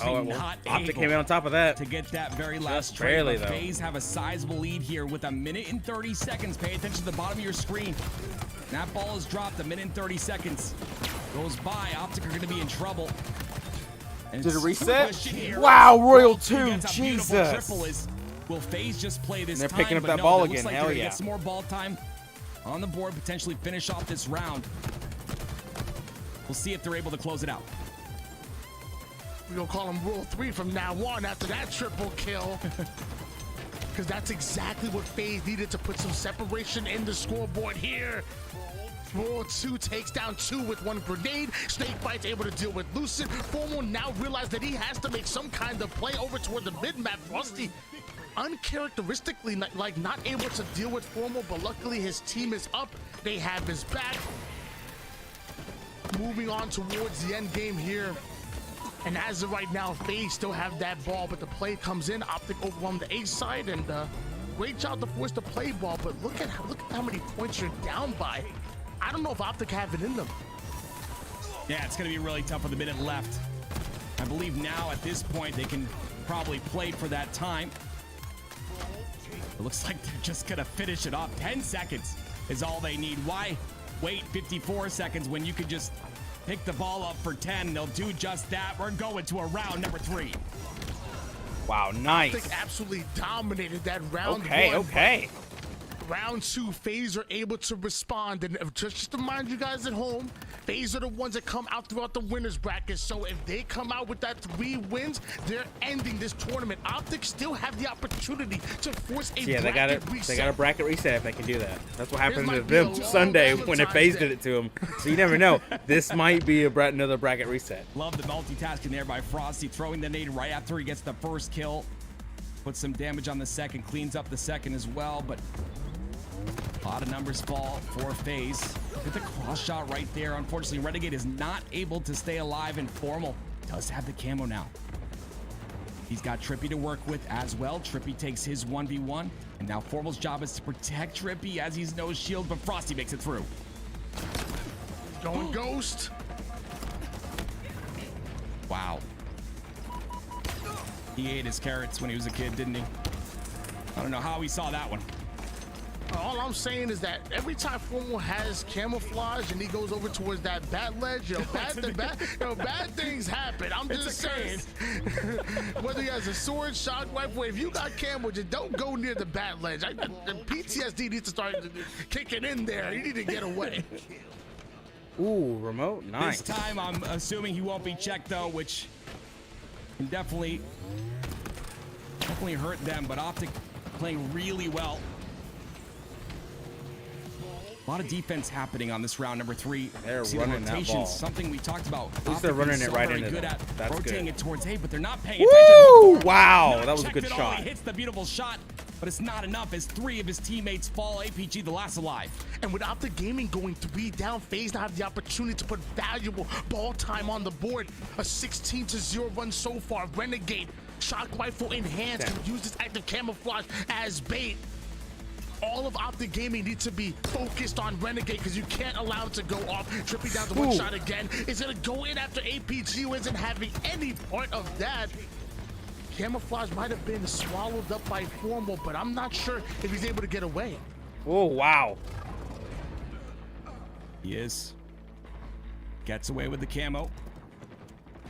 Optic came in on top of that to get that very last trade. Barely though. FaZe have a sizable lead here with 1 minute and 30 seconds. Pay attention to the bottom of your screen. That ball is dropped. 1 minute and 30 seconds goes by. Optic are going to be in trouble. And did it reset? Wow, Royal 2, Jesus! Will FaZe just play this? And they're time? picking up But that no, ball it looks again. like Hell they're yeah! gonna get some more ball time on the board. Potentially finish off this round. We'll see if they're able to close it out. We're gonna call him Rule 3 from now on after that triple kill. Because that's exactly what FaZe needed to put some separation in the scoreboard here. Rule 2 takes down 2 with 1 grenade. Snakebite's able to deal with Lucid. Formal now realized that he has to make some kind of play over toward the mid-map. Frosty, uncharacteristically, like not able to deal with Formal, but luckily his team is up. They have his back. Moving on towards the end game here. And as of right now, FaZe still have that ball, but the play comes in. Optic overwhelmed the A side, and great job to force the play ball. But look at how many points you're down by. I don't know if Optic have it in them. Yeah, it's going to be really tough with a minute left. I believe now at this point they can probably play for that time. It looks like they're just going to finish it off. 10 seconds is all they need. Why wait 54 seconds when you could just pick the ball up for 10? They'll do just that. We're going to a round number 3. Wow, nice. Optic absolutely dominated that round. Okay. Round 2, FaZe are able to respond, and just to remind you guys at home, FaZe are the ones that come out throughout the winners bracket. So if they come out with that 3 wins, they're ending this tournament. Optic still have the opportunity to force a bracket reset. They got a bracket reset if they can do that. That's what happened to them Sunday when FaZe did it to them. So you never know. This might be another bracket reset. Love the multitasking there by Frosty, throwing the nade right after he gets the first kill. Puts some damage on the second, cleans up the second as well, but a lot of numbers fall for FaZe. Look at the cross shot right there. Unfortunately, Renegade is not able to stay alive, and Formal does have the camo now. He's got Trippy to work with as well. Trippy takes his 1v1, and now Formal's job is to protect Trippy as he's no shield, but Frosty makes it through. Going Ghost. Wow. He ate his carrots when he was a kid, didn't he? I don't know how he saw that one. All I'm saying is that every time Formal has camouflage and he goes over towards that bat ledge, bad things happen. I'm just saying. Whether he has a sword, shock rifle, if you got camo, just don't go near the bat ledge. The PTSD needs to start kicking in there. You need to get away. Ooh, remote, nice. This time, I'm assuming he won't be checked though, which can definitely hurt them. But Optic playing really well. A lot of defense happening on this round number 3. They're See running the rotations, that ball. Something we talked about. At least they're running it right into good them. at That's rotating good. it towards A, but they're not paying attention. Woo! Wow, that was a good shot. He hits the beautiful shot, but it's not enough as 3 of his teammates fall. APG the last alive. And with Optic Gaming going 3 down, FaZe now have the opportunity to put valuable ball time on the board. A 16-0 run so far. Renegade, shock rifle in hands, can use this active camouflage as bait. All of Optic Gaming needs to be focused on Renegade because you can't allow it to go off. Trippy down to 1 shot again. Is it go in after APG, who isn't having any part of that? Camouflage might have been swallowed up by Formal, but I'm not sure if he's able to get away. Oh, wow. He is. Gets away with the camo.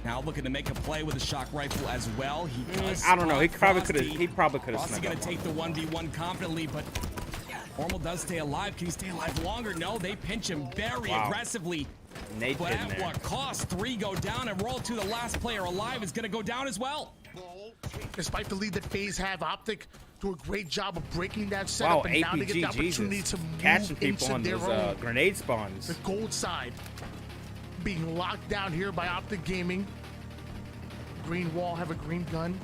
Now looking to make a play with a shock rifle as well. He does. I don't know. He probably could have. Frosty gonna take the 1v1 confidently, but Formal does stay alive. Can he stay alive longer? No, they pinch him very aggressively. But at what cost? 3 go down, and roll to the last player alive is gonna go down as well. Despite the lead that FaZe have, Optic do a great job of breaking that setup, and now they get the opportunity to move catching people into on their those own. grenade spawns. The gold side being locked down here by Optic Gaming. Green wall have a green gun,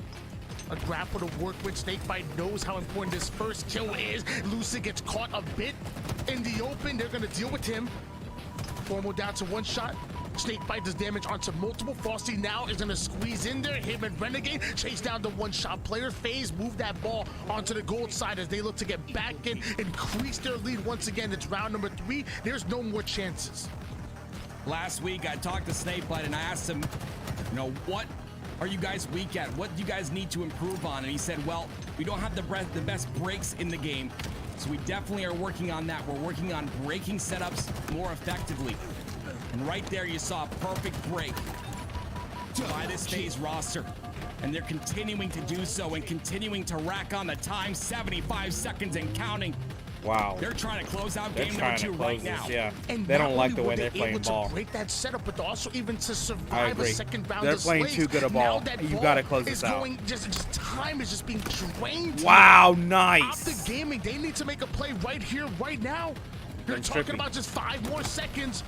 a grapple to work with. Snakebite knows how important this first kill is. Lucid gets caught a bit in the open. They're gonna deal with him. Formal down to 1 shot. Snakebite does damage onto multiple. Frosty now is gonna squeeze in there. Him and Renegade chase down the 1-shot player. FaZe move that ball onto the gold side as they look to get back in, increase their lead once again. It's round number 3. There's no more chances. Last week, I talked to Snakebite and I asked him, what are you guys weak at? What do you guys need to improve on? And he said, well, we don't have the best breaks in the game. So we definitely are working on that. We're working on breaking setups more effectively. And right there, you saw a perfect break by this FaZe roster. And they're continuing to do so and continuing to rack on the time. 75 seconds and counting. Wow. They're trying to close out They're game trying number to 2 close right this, now. yeah. And They not don't like only the were way they they're playing able ball. to break that setup, but also even to I survive a agree. second round They're of playing slaves. too good a ball. Now that You ball gotta close is this out. going, just time is just being drained. Wow, Optic nice. Gaming, they need to make a play right here, right now. You're talking trippy. about just 5 more seconds.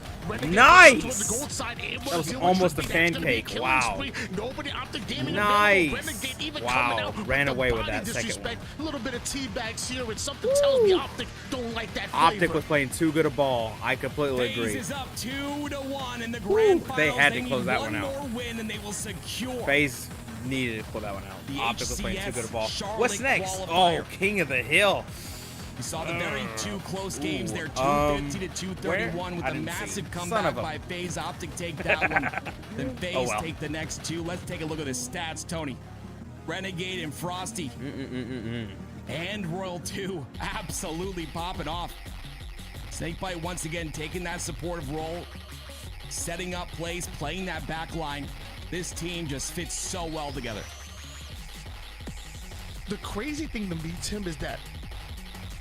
Nice! Towards the gold side, able That to was deal with almost Trippy. a That's gonna be a pancake. killing Wow. spree. Nobody Optic Gaming Nice. available. Renegade even Wow. coming out Ran with away the with body that second disrespect. A little bit of teabags here, and something tells me Optic don't like that flavor. Optic was playing too good a ball. I completely FaZe agree. is up 2-1 in the grand finals. They had to need close that one one out. more win and they will secure FaZe needed to pull that one out. The Optic was playing too HCS good a ball. Charlotte What's next? qualifier. Oh, King of the Hill. You saw the very 2 close games there, Where? 250 to 231 with I a didn't see. massive Son comeback of a- by FaZe. Optic take that one. Then FaZe Oh, well. take the next 2. Let's take a look at the stats, Tony. Renegade and Frosty. And Royal 2 absolutely popping off. Snakebite once again taking that supportive role, setting up plays, playing that back line. This team just fits so well together. The crazy thing to me, Tim, is that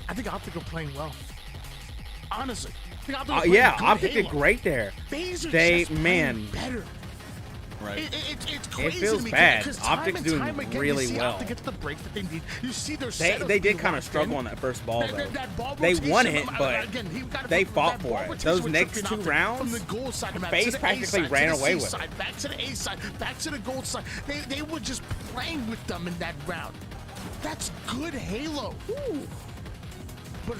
I think Optic are playing well. Honestly. I think Optic are playing Yeah, good Optic Halo. did great there. FaZe are They- just playing man. better. Right. It's crazy feels to me bad. because time Optic's and doing time again, really you see well. Optic gets the break that they need. You see their They setups did being kind of locked struggle in. on that first ball, though. That ball They won rotation, it, but again, he got they from fought that for ball it. rotation Those with next Trippy two Optic rounds, from the gold side to FaZe to the A practically side, ran to the away C with it. side, back to the A side, back to the gold side. They were just playing with them in that round. That's good Halo. But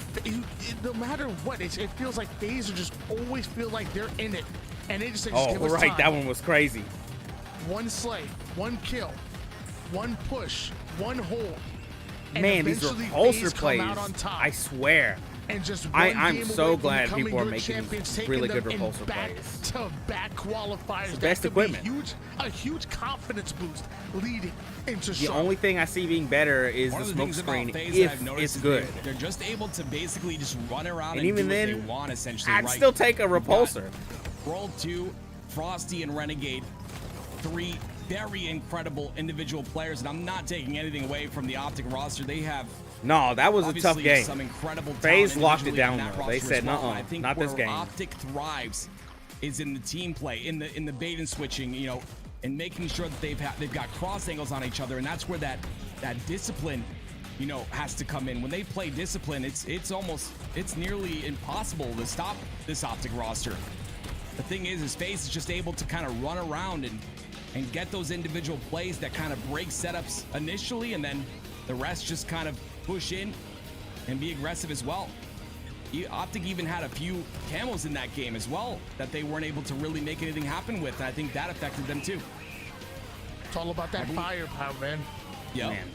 no matter what, it feels like FaZe just always feel like they're in it, and they just say, Oh, give us right. time. That one was crazy. One slay, one kill, one push, one hold. And Man, these eventually repulsor FaZe come plays. out on top. I swear. And just I'm game so away from glad becoming people are your making champions, taking really them good in repulsor plays. back-to-back qualifiers. The That best could be equipment. a huge confidence boost leading into The Charlotte. only thing I see being better is One the of the smoke things screen about FaZe that if I've noticed it's is good. they're just able to basically just run around And and even do what then, they want, essentially. I'd right? still take a repulsor. World 2, Frosty and Renegade, 3 very incredible individual players, and I'm not taking anything away from the Optic roster. They have No, that was a tough obviously game. some incredible FaZe talent locked it individually down, on that though. They roster said, as well. "Nuh-uh, I think not this where game." Optic thrives is in the team play, in the bait and switching, you know, and making sure that they've got cross angles on each other, and that's where that discipline, you know, has to come in. When they play discipline, it's nearly impossible to stop this Optic roster. The thing is FaZe is just able to kind of run around and get those individual plays that kind of break setups initially, and then the rest just kind of push in and be aggressive as well. Optic even had a few camos in that game as well that they weren't able to really make anything happen with. I think that affected them too. It's all about that firepower, man. Yeah. Man.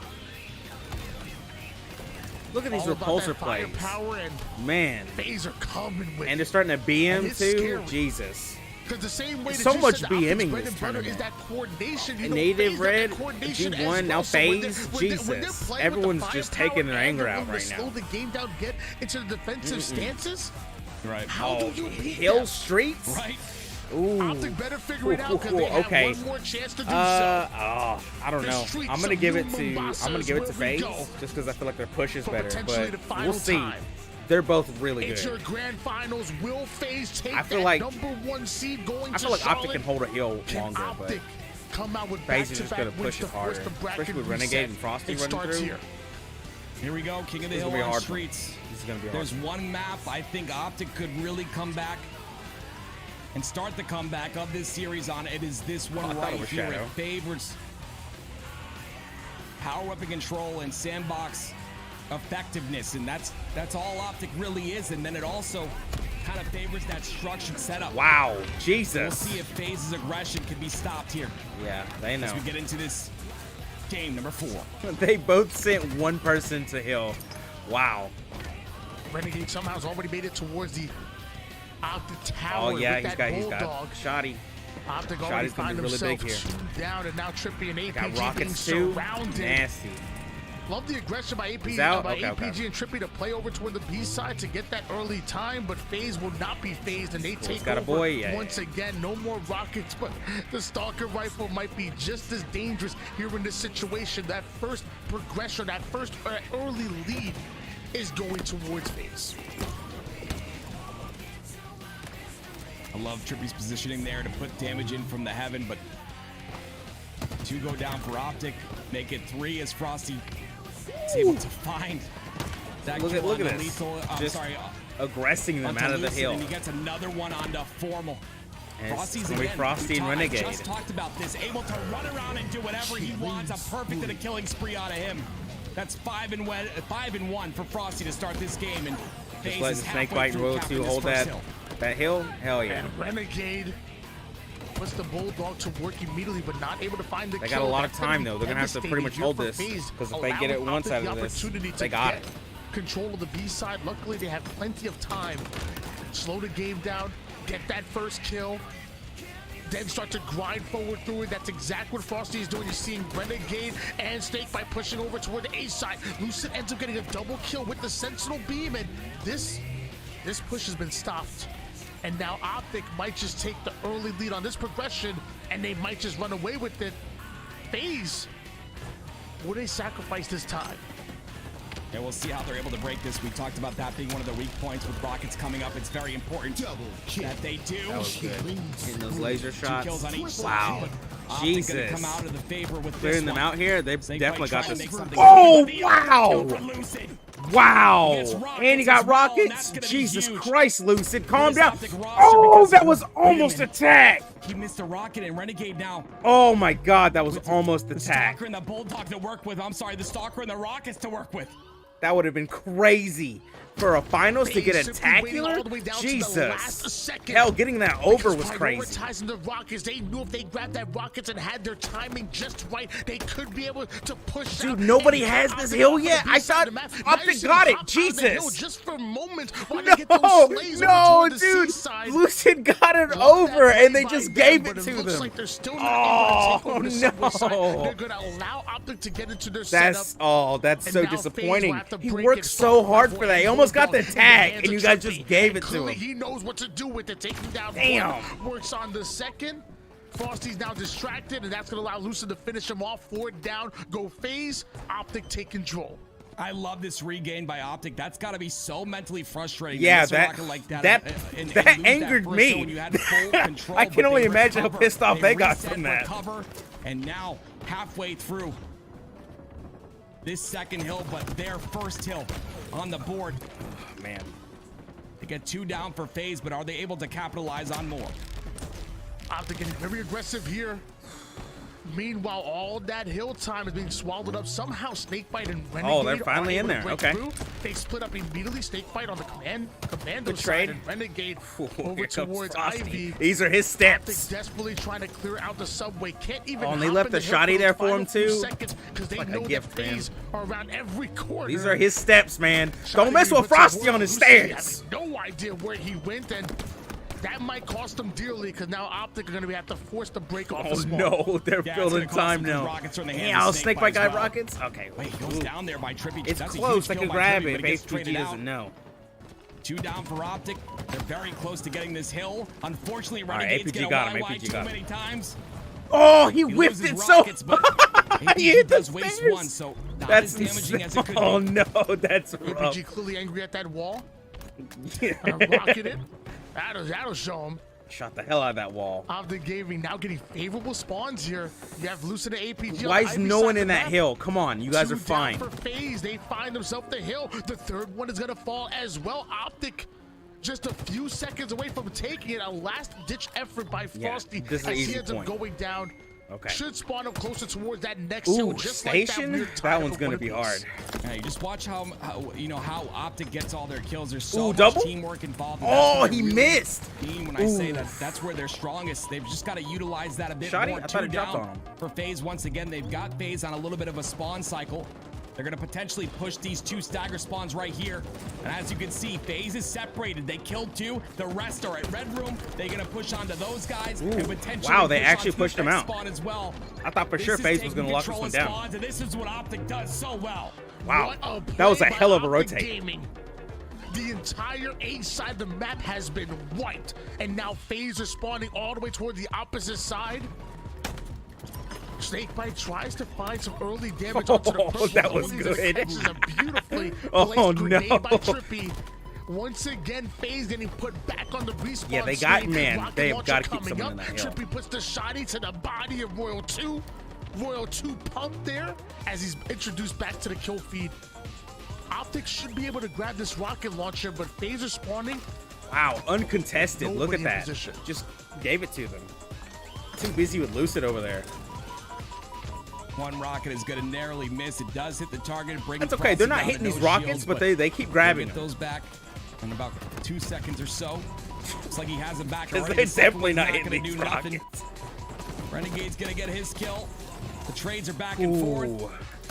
Look at these All about repulsor that plays. firepower, and Man. FaZe are coming with And they're starting to BM And it's too. scary. Jesus. Because the same way that So you much said the Optic's BMing bread this and butter is tournament. that coordination. You know, Native FaZe got Red, that coordination as G1, now well. So when FaZe, when they're Jesus. playing with the Everyone's just firepower taking their and anger they're out willing to right slow now. the game down, get into the defensive stances. Right. How Oh, do you beat Hill them? Streets? Right. Ooh. Optic better figure it out because they okay. have one more chance to do so. I don't The know. streets I'm gonna of give it New to Mombasa I'm gonna give it to is where we FaZe go. just because I feel like their push is For better. potentially the But final we'll see. time. They're both really It's your good. grand finals. Will FaZe take I feel that like- #1 seed going I to feel like Charlotte? Optic can hold a hill Can longer, but Optic come out with FaZe is just back-to-back gonna wins push it to force harder, the bracket especially with Renegade reset? and Frosty It running starts through. here. Here we go. King of the This is Hill gonna be a on hard one. streets. This is gonna be a hard There's one map I think Optic could really come back and start the comeback of this series on. It is this one I thought right it was here. Shadow. It favors power weapon control and sandbox effectiveness, and that's all Optic really is. And then it also kind of favors that structured setup. Wow, We'll Jesus. see if FaZe's aggression can be stopped here Yeah, they know. as we get into this game number 4. They both sent one person to hill. Wow. Renegade somehow has already made it towards the Optic tower. Oh yeah, with he's that got bulldog. Shoddy. Optic already Shotty's gonna find be really big himself here. two down, and now Trippy and APG Got being rockets too. surrounded. Nasty. Love the aggression by He's out? by Okay, APG okay. and Trippy to play over toward the B side to get that early time, but FaZe will not be phased, and they take got a over boy? Yeah, once again. No more rockets, but the Stalker rifle might be just as dangerous here in this situation. That first progression, that first early lead is going towards FaZe. I love Trippy's positioning there to put damage in from the heaven, but 2 go down for Optic. Make it 3 as Frosty is able to find that Look kill at on the this. lethal. Just aggressing them out of the hill. And he gets another one onto Formal. And Frosty's it's gonna be again, Frosty and Renegade. I just talked about this, able to run around and do whatever he wants. A perfect and a killing spree out of him. That's 5 and 1 for Frosty to start this game. And Just letting Snakebite and Royal 2 hold that hill. Hell yeah. And Renegade puts the Bulldog to work immediately, but not able to find the They kill. got a lot of That's gonna time be though. They're gonna have to pretty much devastating hold here this, for FaZe, because if they get it allowing one side Optic of the this, opportunity they to got get it. control of the B side. Luckily, they have plenty of time. Slow the game down, get that first kill, then start to grind forward through it. That's exactly what Frosty is doing. You're seeing Renegade and Snakebite pushing over toward the A side. Lucid ends up getting a double kill with the Sentinel Beam, and this push has been stopped. And now Optic might just take the early lead on this progression, and they might just run away with it. FaZe, will they sacrifice this time? And we'll see how they're able to break this. We talked about that being one of their weak points with Rockets coming up. It's very important that they do. That was good. Hitting those laser 2 shots. kills on each Wow. side. Optic Jesus. gonna come out of the favor with Clearing this them one. out here. They Snakebite definitely got trying to this. make something Oh, happen. wow. Kill for Lucid. Wow. Against Rockets And he got as well, and rockets. that's gonna be Jesus huge. Christ, Lucid. Calm This down. Optic roster Oh, because that of- was wait a almost minute. attack. He missed the rocket and Renegade now. Oh my God, that was almost The attack. Stalker and the Bulldog to work with. I'm sorry, the Stalker and the Rockets to work with. That would have been crazy. For a finals to get a FaZe simply waiting tacular? all the way down to the Jesus. last second. Hell, getting that over was Because crazy. prioritizing the Rockets, they knew if they grabbed that Rockets and had their timing just right, they could be able to push Dude, out nobody and has get this Optic hill off of yet. the I B side thought of the map. Optic Now you see got them it. hop out of the hill Jesus. just for a moment while they get those slays over No, toward the dude. C-side. Lucid got it Love over that and they play just by gave them, it but to looks them. like they're still not able to take over the subway side. no. They're gonna allow Optic to get into their That's setup. that's And so now FaZe will disappointing. have to He break worked it, so stop hard by for that. He Bulldog almost got the into the tag, hands and you of guys Trippy. just gave And it to clearly him. He knows what to do with it. Taking down Damn. Gordon works on the second. Frosty's now distracted, and that's going to allow Lucid to finish him off. 4 down. Go FaZe. Optic take control. I love this regain by Optic. That's got to be so mentally frustrating. to Yeah, miss a that rocket like that and that lose angered first me. hill when you had full control, I but can only they imagine how recover. pissed off they got reset, from that. recover, and now halfway through this second hill, but their first hill on the board. Man. They get 2 down for FaZe, but are they able to capitalize on more? Optic getting very aggressive here. Meanwhile, all that hill time is being swallowed up. Somehow, Snakebite and Renegade Oh, they're finally are in able to there. break Okay. through. They split up immediately. Snakebite on the commando Good side, trade. and Renegade Ooh, over here comes towards Frosty. Ivy. These are his Optic steps. desperately trying to clear out the subway. Can't even. Oh, and they hop left in the hill shotty for there those for him, final few too. seconds, because they Like a know gift that for him. FaZe are around every corner. These are his steps, man. Shotty Don't mess with puts it Frosty towards on his Lucy, stairs. having no idea where he went, and that might cost them dearly, because now Optic are going to have to force the break off the Oh spawn. no, they're Yeah, it's building gonna cost time them 'cause now. Rockets are in the hands Yeah, of Snakebite Snakebite got as well. rockets? Okay. Wait, he goes Ooh. down there by Trippy. It's That's a close. huge They kill can by grab Trippy, it but if it gets HPG traded out. doesn't know. 2 down for Optic. They're very close to getting this hill. Unfortunately, right, Renegade's APG gonna got him, YY APG too got him. many times. Oh, he He whipped loses it so rockets, but He APG hit the does waste stairs. 1, so not That's as damaging as it could Oh be. no, that's rough. APG clearly angry at that wall. Yeah. Rocking it. That'll show him. Shot the hell out of that wall. Optic Gaming now getting favorable spawns here. You have Lucid and APG. Why on is Ivy no side one of in the that map. hill? Come on, you guys 2 are fine. down for FaZe. They find themselves the hill. The third one is gonna fall as well. Optic just a few seconds away from taking it. A last-ditch effort by Yeah, Frosty this is an as he easy ends up point. going down. Okay. Should spawn up closer towards that next hill. Ooh, Just station? Like That that one's gonna be hard. Hey, just watch how how Optic gets all their kills. There's so Ooh, much double? teamwork involved. and Oh, that's where he they're really missed. keen when I say Ooh. that's where they're strongest. They've just got to utilize that a bit Shotty? more. I thought 2 it dropped down on him. for FaZe once again. They've got FaZe on a little bit of a spawn cycle. They're going to potentially push these 2 stagger spawns right here. And as you can see, FaZe is separated. They killed 2. The rest are at Red Room. They're going to push onto those guys and potentially wow, they push actually onto the pushed them next out. spawn as well. I thought for sure This is FaZe was taking gonna lock this control one of down. spawns, and this is what Optic does so well. Wow, What a that was a play hell of a by Optic rotate. Gaming. The entire A side of the map has been wiped, and now FaZe are spawning all the way toward the opposite side. Snakebite tries to find some early damage onto the purple. That was good. Catches a beautifully Oh, placed grenade no. by Trippy. Once again, FaZe getting put back on the respawn. Yeah, they got, screen. man, Rocket they have launcher got to keep coming someone up. in that hill. Trippy puts the shotty to the body of Royal 2. Royal 2 pump there as he's introduced back to the kill feed. Optic should be able to grab this rocket launcher, but FaZe are spawning. Wow, uncontested. Look Nobody at in that. position. Just gave it to them. Too busy with Lucid over there. One rocket is going to narrowly miss. It does hit the target. That's okay. They're not hitting these rockets, but they keep grabbing get them. those back in about 2 seconds or so. Looks like he has them back Because already. they're The second definitely one's not gonna hitting these do nothing. rockets. Renegade's going to get his kill. The trades are back and forth. Ooh.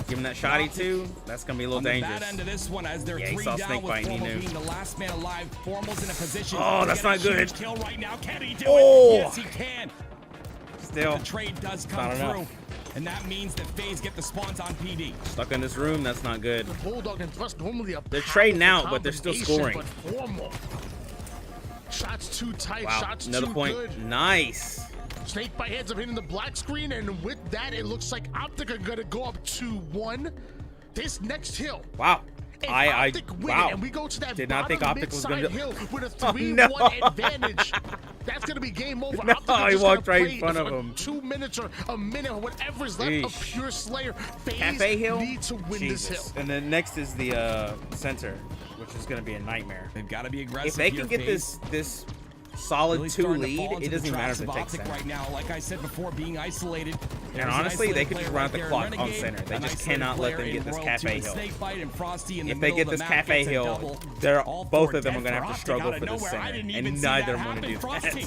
Give him that shotty too. That's gonna be a little On the dangerous. bad end of this one, as they're Yeah, he 3 saw down Snake with Bite and he Formal knew. being the last man alive. Formal's in a position. Oh, to that's get a not good. huge kill right now. Can he do Oh. it? Yes, he can. Still The trade does come not enough. through, and that means that FaZe get the spawns on PD. stuck in this room. That's not good. The Bulldog and Thrust normally a They're trading powerful out, but they're still combination, scoring. but Formal. Shots too tight. Wow, Shots another too point. good. Nice. Snakebite heads up hitting the black screen, and with that, it looks like Optic are gonna go up 2-1. This next hill. Wow. If I Optic win wow. it and we go to that Did not think bottom Optic was gonna mid-side do- hill with a Oh, 3-1 no. advantage. That's gonna be game over. No, Optic are he just walked gonna right in play front of for him. 2 minutes or a minute or whatever's left of Yeesh. pure Slayer. FaZe Cafe Hill. need to win Jesus. this hill. And then next is the center, which is gonna be a nightmare. They've got to be aggressive. If they here, can get FaZe. this solid Really 2 starting to lead, fall it into doesn't the even matter traps if of it takes Optic center. right now. Like I said before, being isolated. And There's an honestly, they isolated could just player run out the right clock there, on Renegade, center. They an just isolated cannot let player them get in this Royal Cafe 2 with Hill. Snakebite and Frosty in the If they middle get of the this map Cafe gets a Hill, double. they're All both four of them are dead gonna for have to Optic struggle out of for the nowhere. I center, didn't even and see neither that want to do happen. that. Frosty,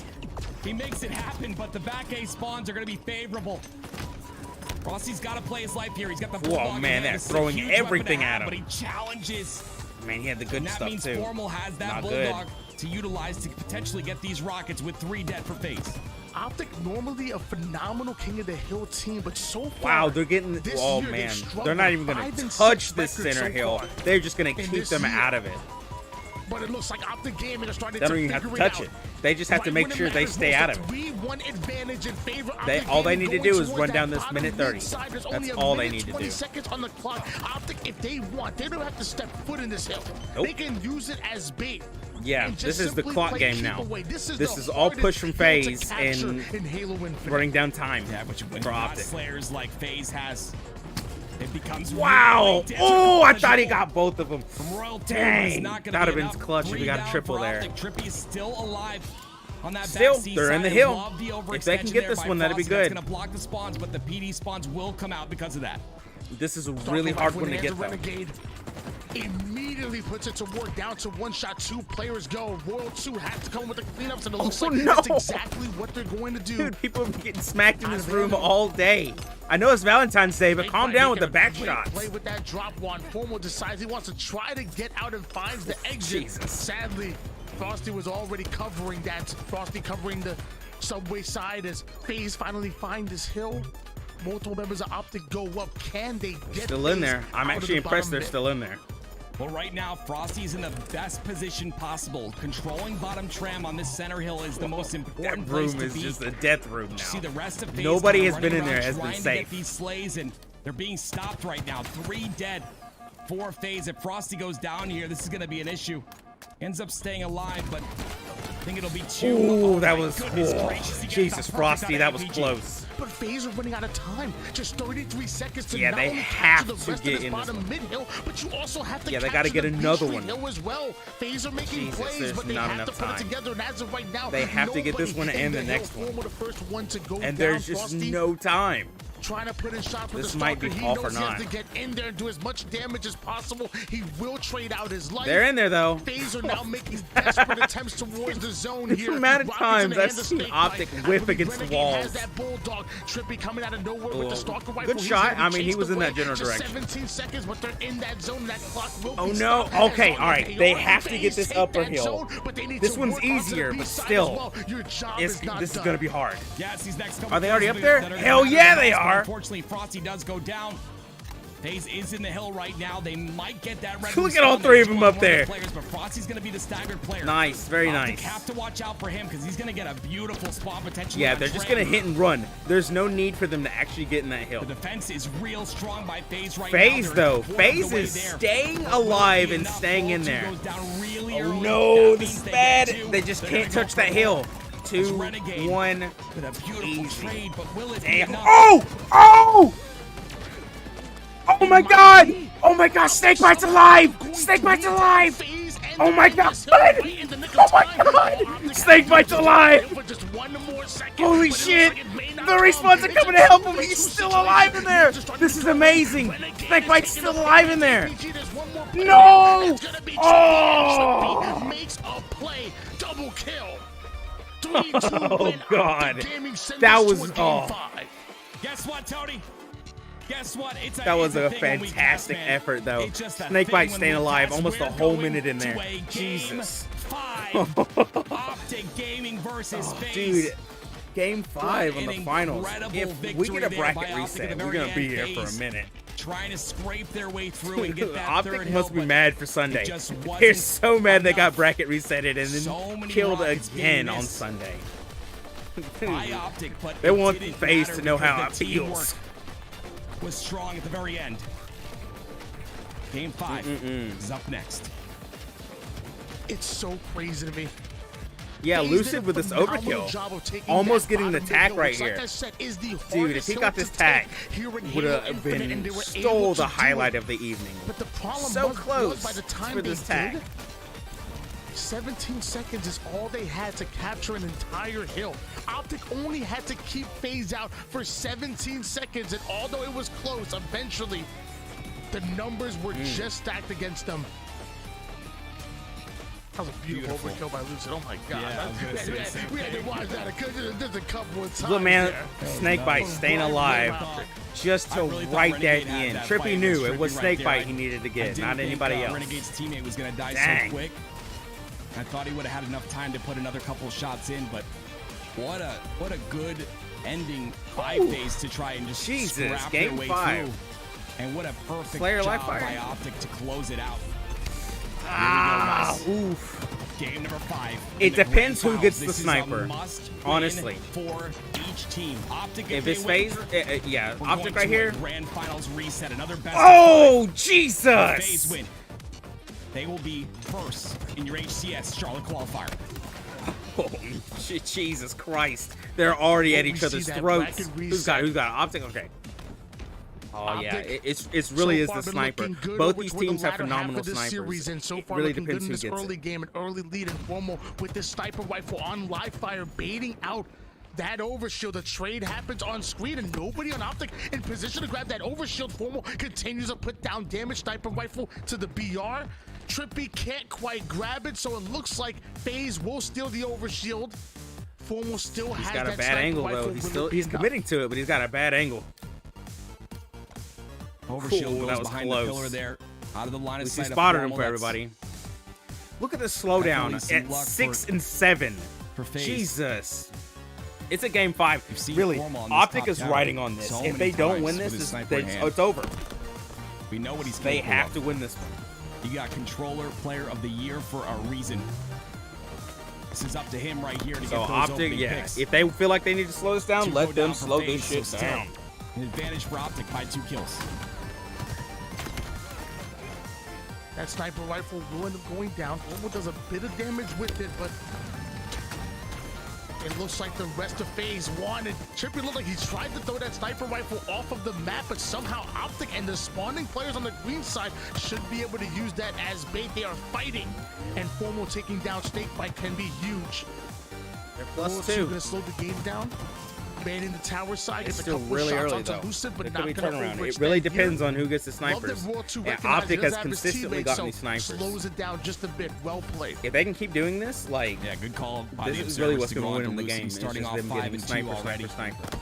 he makes it happen, but the back A spawns are going to be favorable. Frosty's got to play his life here. He's got the Whoa, Bulldog in man, hand. they're This is a throwing huge weapon to everything have, at but him. he challenges. Man, he had the good And that stuff means too. Formal has that Not good. Bulldog to utilize to potentially get these rockets with 3 dead for FaZe. Optic normally a phenomenal King of the Hill team, but so far, Wow, they're getting. this Oh year, man, they've struggled. they're not even 5 gonna and 6 touch this records center so hill. far They're just gonna in keep this them year. out of it. But it looks like Optic Gaming are starting They to don't even have figure to touch out. it. They just have to Right make when it sure they matters stay most, out a of it. 3-1 advantage in favor of They- Optic all they Gaming need to going do is towards run that down this bottom minute 30. mid-side. There's That's only a all they minute need to 20 do. seconds on the clock. Optic, if they want, they don't have to step foot in this hill. Nope. They can use it as bait. Yeah, and just this is the simply clock play game keep now. away. This is This the is all hardest push from hill to FaZe capture and in Halo Infinite. running down time Yeah, but when for you got Optic. Slayers like FaZe has, it becomes Wow! really Oh, I thought he difficult. got both of them. From Royal 2, Dang, it's not gonna that'd be have been enough. clutch if 3 we got a down triple for there. Optic. Trippy is still alive on that Still, back C they're in side. the I hill. love the If they can overextension get there this by one, that'd be Frosty. That's good. gonna block the spawns, but the PD spawns will come out because of that. This is a Stalker really hard rifle one in to the get hands of though. Renegade immediately puts it to work, down to 1 shot, 2 players go. Royal 2 has to come with the cleanups, and it looks Oh, like no. that's exactly what they're going to do. Dude, people have been getting smacked in this room all day. I know it's Valentine's Day, but calm down with the back shots. Play with that drop one. Formal decides he wants to try to get out and finds the exit. Jesus. Sadly, Frosty was already covering that. Frosty covering the subway side as FaZe finally find this hill. Multiple members of Optic go up. Can they get Still in FaZe there. I'm out of actually the impressed bottom they're mid? still in there. Well, right now, Frosty's in the best position possible. Controlling bottom tram on this center hill is the most That important place room to is be. just a death room You see the now. rest of FaZe Nobody kinda has been running in there, around has been trying to safe. get these slays, and they're being stopped right now. 3 dead, 4 FaZe. If Frosty goes down here, this is going to be an issue. Ends up staying alive, but I think it'll be 2. Ooh, Oh that my was goodness cool. gracious, he gets Jesus, the perfect Frosty, on that was APG. close. But FaZe are running out of time. Just 33 seconds to Yeah, not they only have capture the to rest get of this in this bottom one. mid-hill, but you also have to Yeah, they capture gotta get the another Beach one. Street hill as well. FaZe are making Jesus, plays, there's but they not have to enough put it time. together. And as of right now, They have to get this nobody one in and the hill. next one. Formal the first one to go And down. there's just Frosty no time. trying to put in shots with This the might Stalker. be He all knows for he naught. has to get in there and do as much damage as possible. He will trade out his life. They're in there though. FaZe are now making desperate attempts towards the zone The here. amount of Rockets times in the I've hand of seen Snakebite. Optic I whip believe against Renegade walls. has that Bulldog. Trippy coming out of nowhere with the Oh, Stalker good rifle. He's shot. gonna be I mean, he chased was in that away. general Just direction. 17 seconds, but they're in that zone. That clock will Oh, be no. stopped. Okay, As all right. long They as have to get FaZe this take upper that hill. zone, but they need This to one's work onto the easier, B but side as still. well. Your job This is not is done. gonna be hard. Yes, these next couple Are they already kills up there? that are Hell gonna yeah, matter they the most, but are. Unfortunately, Frosty does go down. FaZe is in the hill right now. They might get that red. Look at all three of them up there. Players, but Frosty's going to be the staggered player. Nice, very nice. Have to watch out for him because he's going to get a beautiful spot potentially. Yeah, they're just going to hit and run. There's no need for them to actually get in that hill. The defense is real strong by FaZe right now. FaZe, though. FaZe is staying alive and staying in there. Really oh, no. This is bad. They just can't touch that hill. 2, 1. With a beautiful trade, but will it Damn. Oh! Oh! Oh my god! Oh my god, Snakebite's alive! Snakebite's alive! Oh my god! Oh my god! Snakebite's alive! Holy shit! The respawns are coming to help him! He's still alive in there! This is amazing! Snakebite's still alive in there! No! Oh! Makes a play, double kill. Oh god! That was Guess what, Tony? Guess what? That was a fantastic effort, though. Snakebite staying alive almost a whole minute in there. Jesus. 5. Optic Gaming versus FaZe. Dude, game 5 on the finals. If we get a bracket reset, we're gonna be here for a minute. Trying to scrape their way through and get that Optic must be mad for Sunday. They're so mad they got bracket resetted and then killed again on Sunday. They want FaZe to know how it feels. Was strong at the very end. Game 5 is up next. It's so crazy to me. Yeah, Lucid with this overkill. Almost getting the tag right here. Dude, if he got this tag, would have been stole the highlight of the evening. But the problem so was close by the time for this tag. 17 seconds is all they had to capture an entire hill. Optic only had to keep FaZe out for 17 seconds, and although it was close, eventually the numbers were just stacked against them. That was a beautiful overkill by Lucid. Oh my god. Yeah, we had to watch that just a couple of times. Look, man, there. Snakebite staying alive just to write that in. Trippy knew it was Snakebite he needed to get, not anybody else. Renegade's teammate was going to die so quick. I thought he would have had enough time to put another couple shots in, but what a good ending by FaZe to try and just scrap their way through. And what a perfect job by Optic to close it out. Oof. Game number 5. It depends who gets the sniper. Honestly, for each team. Optic if it's FaZe, yeah, Optic right here. Grand finals reset. Another best. Oh Jesus! FaZe win. They will be first in your HCS Charlotte qualifier. Oh, Jesus Christ! They're already at each other's throats. Who's got Optic? Okay. Oh yeah, it really is the sniper. Both these teams have phenomenal snipers. It really depends who gets it. Early game, an early lead, and Formal with this sniper rifle on live fire, baiting out that overshield. The trade happens on screen, and nobody on Optic in position to grab that overshield. Formal continues to put down damage. Sniper rifle to the BR. Trippy can't quite grab it, so it looks like FaZe will steal the overshield. Formal still has that. He's got a bad angle though. He's committing to it, but he's got a bad angle. Overshield goes behind the pillar there. Out of the line of sight. Spotted him for everybody. Look at the slowdown at 6 and 7. Jesus. It's a game 5. Really, Optic is riding on this. If they don't win this, it's over. We know what he's capable of. They have to win this one. You got Controller Player of the Year for a reason. This is up to him right here to get those Optic, picks. If they feel like they need to slow this down, let them slow this shit down. An advantage for Optic by 2 kills. That sniper rifle will end up going down. Formal does a bit of damage with it, but it looks like the rest of FaZe wanted. Trippy looked like he tried to throw that sniper rifle off of the map, but somehow Optic and the spawning players on the green side should be able to use that as bait. They are fighting, and Formal taking down Snakebite can be huge. They're +2. Gonna slow the game down. Banning the tower side. It's still really early though. It could be turnaround. It really depends on who gets the snipers. And Optic has consistently gotten these snipers. Slows it down just a bit. Well played. If they can keep doing this, like, yeah, good call. This is really what's going to win them the game. Starting off them 5 getting and 2 sniper. already. Sniper.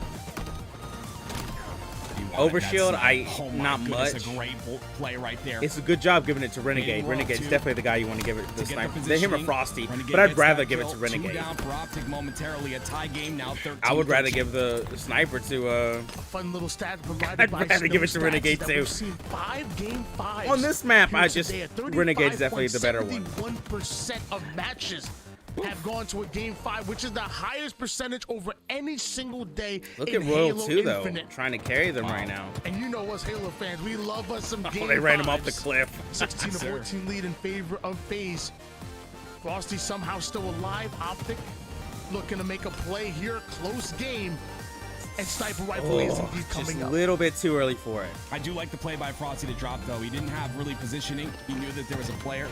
He Overshield, not goodness, much. A great play right there. It's a good job giving it to Renegade. Renegade's definitely the guy you want to give it to the sniper. They him or Frosty, but I'd rather give it to Renegade. Down for Optic momentarily, a tie game now. 13. I would rather give the sniper to. A fun little stat provided I'd by rather give it to Snow Renegade Stats that too. we've seen 5 game 5s On this map, here I just today. Renegade's definitely the better one. 71% of matches have gone to a game 5, which is the highest percentage over any single day. Look in at Royal Halo 2 though, Infinite. trying to carry them right now. And you know us Halo fans, we love us some game They ran him off the 5s. cliff. 16 to 14 lead in favor of FaZe. Frosty somehow still alive. Optic looking to make a play here. Close game. And Sniper Rifle is indeed Just coming a up. little bit too early for it. I do like the play by Frosty to drop, though. He didn't have really positioning. He knew that there was a player.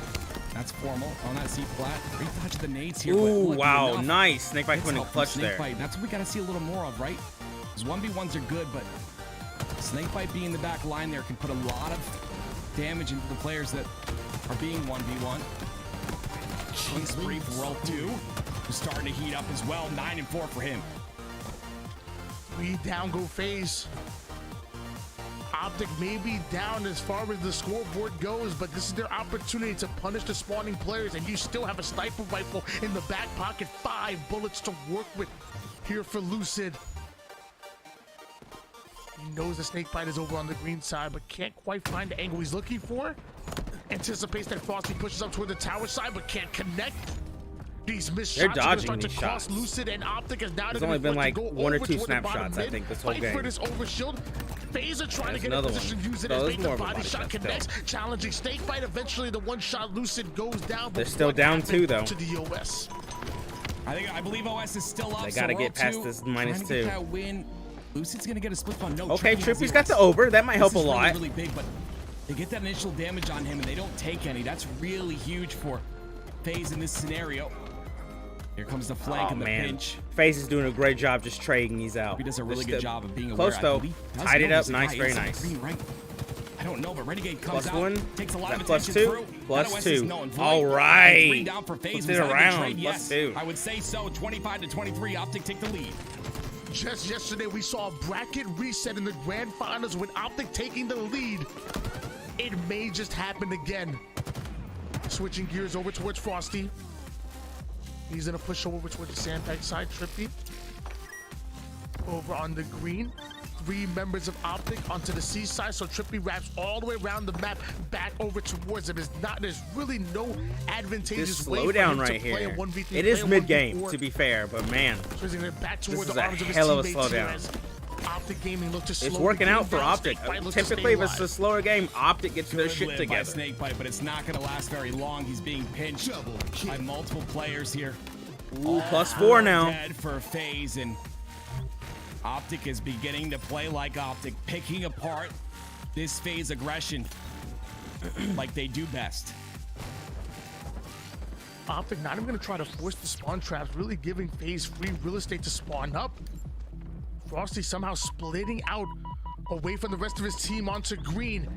That's formal on that C flat. Great dodge of the nades here. Ooh, but wow, enough. nice. Snakebite It's went in helpful clutch there. Snakebite. That's what we got to see a little more of, right? Because 1v1s are good, but Snakebite being the back line there can put a lot of damage into the players that are being 1v1. One spree for Roll 2, who's starting to heat up as well. 9-4 for him. 3 down go FaZe. Optic may be down as far as the scoreboard goes, but this is their opportunity to punish the spawning players, and you still have a Sniper Rifle in the back pocket. 5 bullets to work with here for Lucid. He knows the snakebite is over on the green side, but can't quite find the angle he's looking for. Anticipates that Frosty pushes up toward the tower side, but can't connect. These missed They're shots are gonna dodging start to these cost shots. Lucid and Optic as now There's they're only been gonna like force to go 1 or over 2 toward the bottom snapshots, I mid. think, this whole Fight game. for this overshield. FaZe are trying There's to get in another position, one. use it No, as there's bait. more The of a body body shot shot still. connects, challenging snake fight. Eventually, the one shot Lucid goes down. They're but still what down happened 2 though. to the OS? I believe OS is still up. They so gotta Roll get past 2, this trying to get -2. that win. Lucid's gonna get a split on. No, Okay, Trippy has Trippy's got the EOS. over. That might help a This is lot. really big, but they get that initial damage on him and they don't take any. That's really huge for FaZe in this scenario. Here comes the flank Oh and the man, pinch. FaZe is doing a great job just trading these out. He does a really Just good job of being close aware. though. I believe he does Tied it know up, there's a nice, guy very inside nice. the green, right? I don't know, but Renegade comes out, +1. takes a Is lot that of +2? attention through. That OS is +2. null and void. All right. 3 down for FaZe. Flipped Was it that a good around. trade? Yes, +2. I would say so. 25-23. Optic take the lead. Just yesterday, we saw a bracket reset in the grand finals with Optic taking the lead. It may just happen again. Switching gears over towards Frosty. He's gonna push over towards the sandbag side. Trippy over on the green. 3 members of Optic onto the C side, so Trippy wraps all the way around the map back over towards him. There's really no advantageous This way for slowdown him right to play a here. 1v3. It is play a mid-game, 1v4. to be fair, but man, So he's gonna get back this toward is the a arms of his hell of a teammates here slowdown. as Optic Gaming look to slow it's the working game out for down. Optic. Snakebite looks to stay Typically, if it's a alive. slower game, Optic gets their Good shit live together. by Snakebite, but it's not going to last very long. He's being pinched by multiple players here. Ooh, +4 now. Dead for FaZe, and Optic is beginning to play like Optic, picking apart this FaZe aggression like they do best. Optic not even gonna try to force the spawn traps, really giving FaZe free real estate to spawn up. Frosty somehow splitting out away from the rest of his team onto green.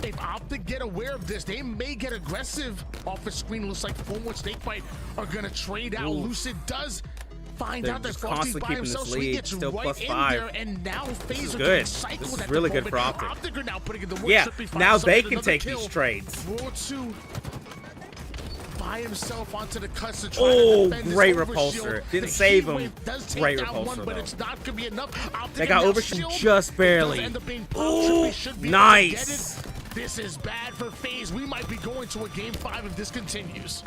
If Optic get aware of this, they may get aggressive off the screen. Looks like Fomo and Snakebite are gonna trade out. Ooh. Lucid does find They're out that just Frosty's constantly by keeping himself, this so he lead, gets still right in +5. there, and now FaZe is are good. getting This cycled is at really the good moment. for Optic. Optic are now putting in the work. Yeah, Trippy finds now himself they with can another take kill. these trades. Roll 2 by himself onto the cuts to try Oh, to defend this great overshield. repulsor. Didn't The save heat him. wave does take Great down repulsor, one, but though. it's not gonna be enough. Optic They got now overshield shield. just It barely. does end up being popped. Ooh, Trippy should be able to nice. get it. This is bad for FaZe. We might be going to a game 5 if this continues.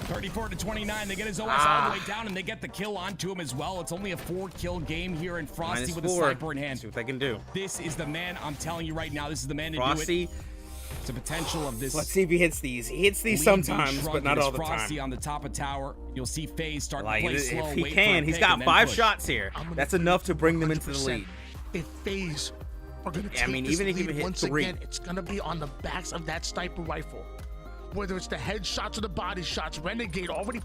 34-29. They get his OS all the way down, and they get the kill onto him as well. It's only a 4-kill game here, and Frosty with a -4. sniper in hand. See what they can do. This is the man. I'm telling you right now, this is the man to do Frosty, it. It's the potential of this. let's see if he hits these. He hits these lead being sometimes, shrunk. but not It is all the Frosty time. on the top of tower. You'll see FaZe start Like, to play if slow. he wait can, for a he's pick, got and then 5 push. shots here. I'm gonna That's put enough to bring them into the 100%. lead. If FaZe are gonna Yeah, take I mean, this even if he lead even hit once 3. again, it's gonna be on the backs of that sniper rifle. Whether it's the headshots or the body shots, Renegade already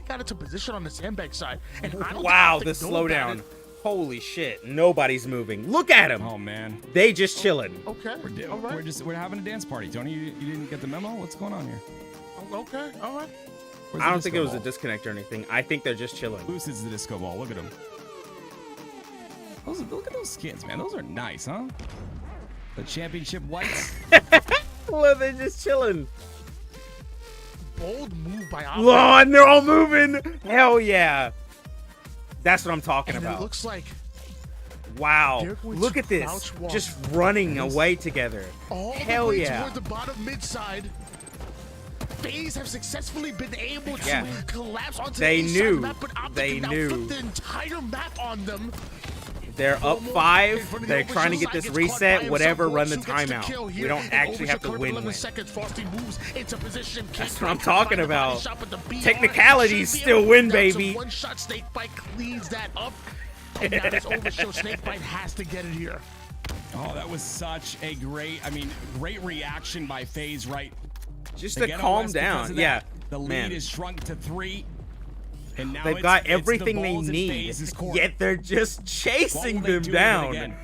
got into position on the sandbag side. And I don't Wow, think this they know about slowdown. it. Holy shit. Nobody's moving. Look at him. Oh man, They just chilling. Okay, all we're right. we're having a dance party. Tony, you didn't get the memo? What's going on here? Okay, all right. Where's I the don't think it disco was a ball? disconnect or anything. I think they're just chilling. Lucid's the disco ball. Look at him. Look at those skins, man. Those are nice, huh? The championship whites. Well, they're just chilling. Bold move by Optic. Oh, and they're all moving. Hell yeah. That's what I'm talking And about. it looks like Wow. they're going Look to at this. crouch walk. Just running away together. all Hell the way yeah. toward the bottom mid side. FaZe have successfully been able to Yeah. collapse onto They the east side knew. map, but Optic They can now knew. flip the entire map on them. They're up Promo 5. in front of the They're trying to get overshield this side, gets caught by reset. himself. Whatever, run the Borsu gets the timeout. kill We here, don't and actually have to overshield win. 11 seconds. Frosty moves into position. That's Can't what I'm quite find talking the body about. shot, but the BR Technicalities should be still able to win, get down to baby. One shot Snakebite cleans that up. And now this overshield Snakebite has to get it here. Oh, that was such a great reaction by FaZe, right? Just They to get calm OS because down. of that. Yeah. The lead Man. is shrunk to 3. And now They've it's, got it's the everything they balls in need. FaZe's court. Yet they're just What chasing will they them do with it down. again?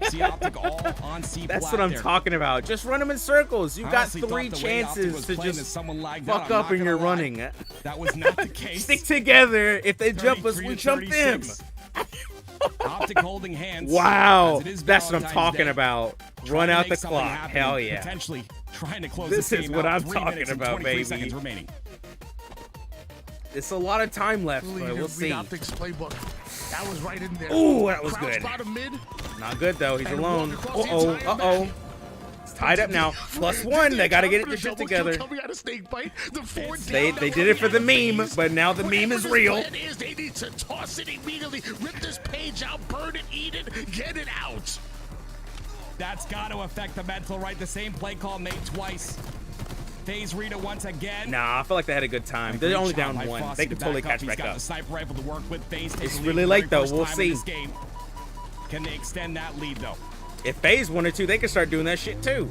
See Optic all on C That's flat what I'm there. talking about. Just run them in circles. You I got honestly thought 3 the way Optic chances was to playing that just someone lagged fuck out, I'm up not and gonna you're lie. running. That was not the case. Stick together. If they jump us, 33 we to jump them. 36. Optic holding hands. Wow. as it is That's what I'm Valentine's talking Day. about. Trying Run to out make the something clock. happen, Hell yeah. Potentially trying to close This this is game what out. I'm 3 talking minutes and about, 23 baby. seconds remaining. It's a lot of time left, Really but we'll read see. Optic's playbook. That was right in there. Ooh, that was Crouch good. bottom mid. Not good though. He's And alone. walk across the Uh-oh. entire Uh-oh. map. It's tied up now. +1. They got to get it The this shit double kill together. coming out of Snakebite. The 4 They down, did it for the coming out meme, of FaZe. but now the meme is Whatever real. this plan is, they need to toss it immediately. Rip this page out, burn it, eat it, get it out. That's got to affect the mental, right? The same play call made twice. FaZe read it once again. Nah, I feel like they had a good time. They're Great only job down by 1. Frosty They to could totally back up. catch He's back got up. the sniper rifle to work with. FaZe takes It's the lead really for the late, very though. first We'll time in see. this game. Can they extend that lead though? If FaZe wanted to, they could start doing that shit too.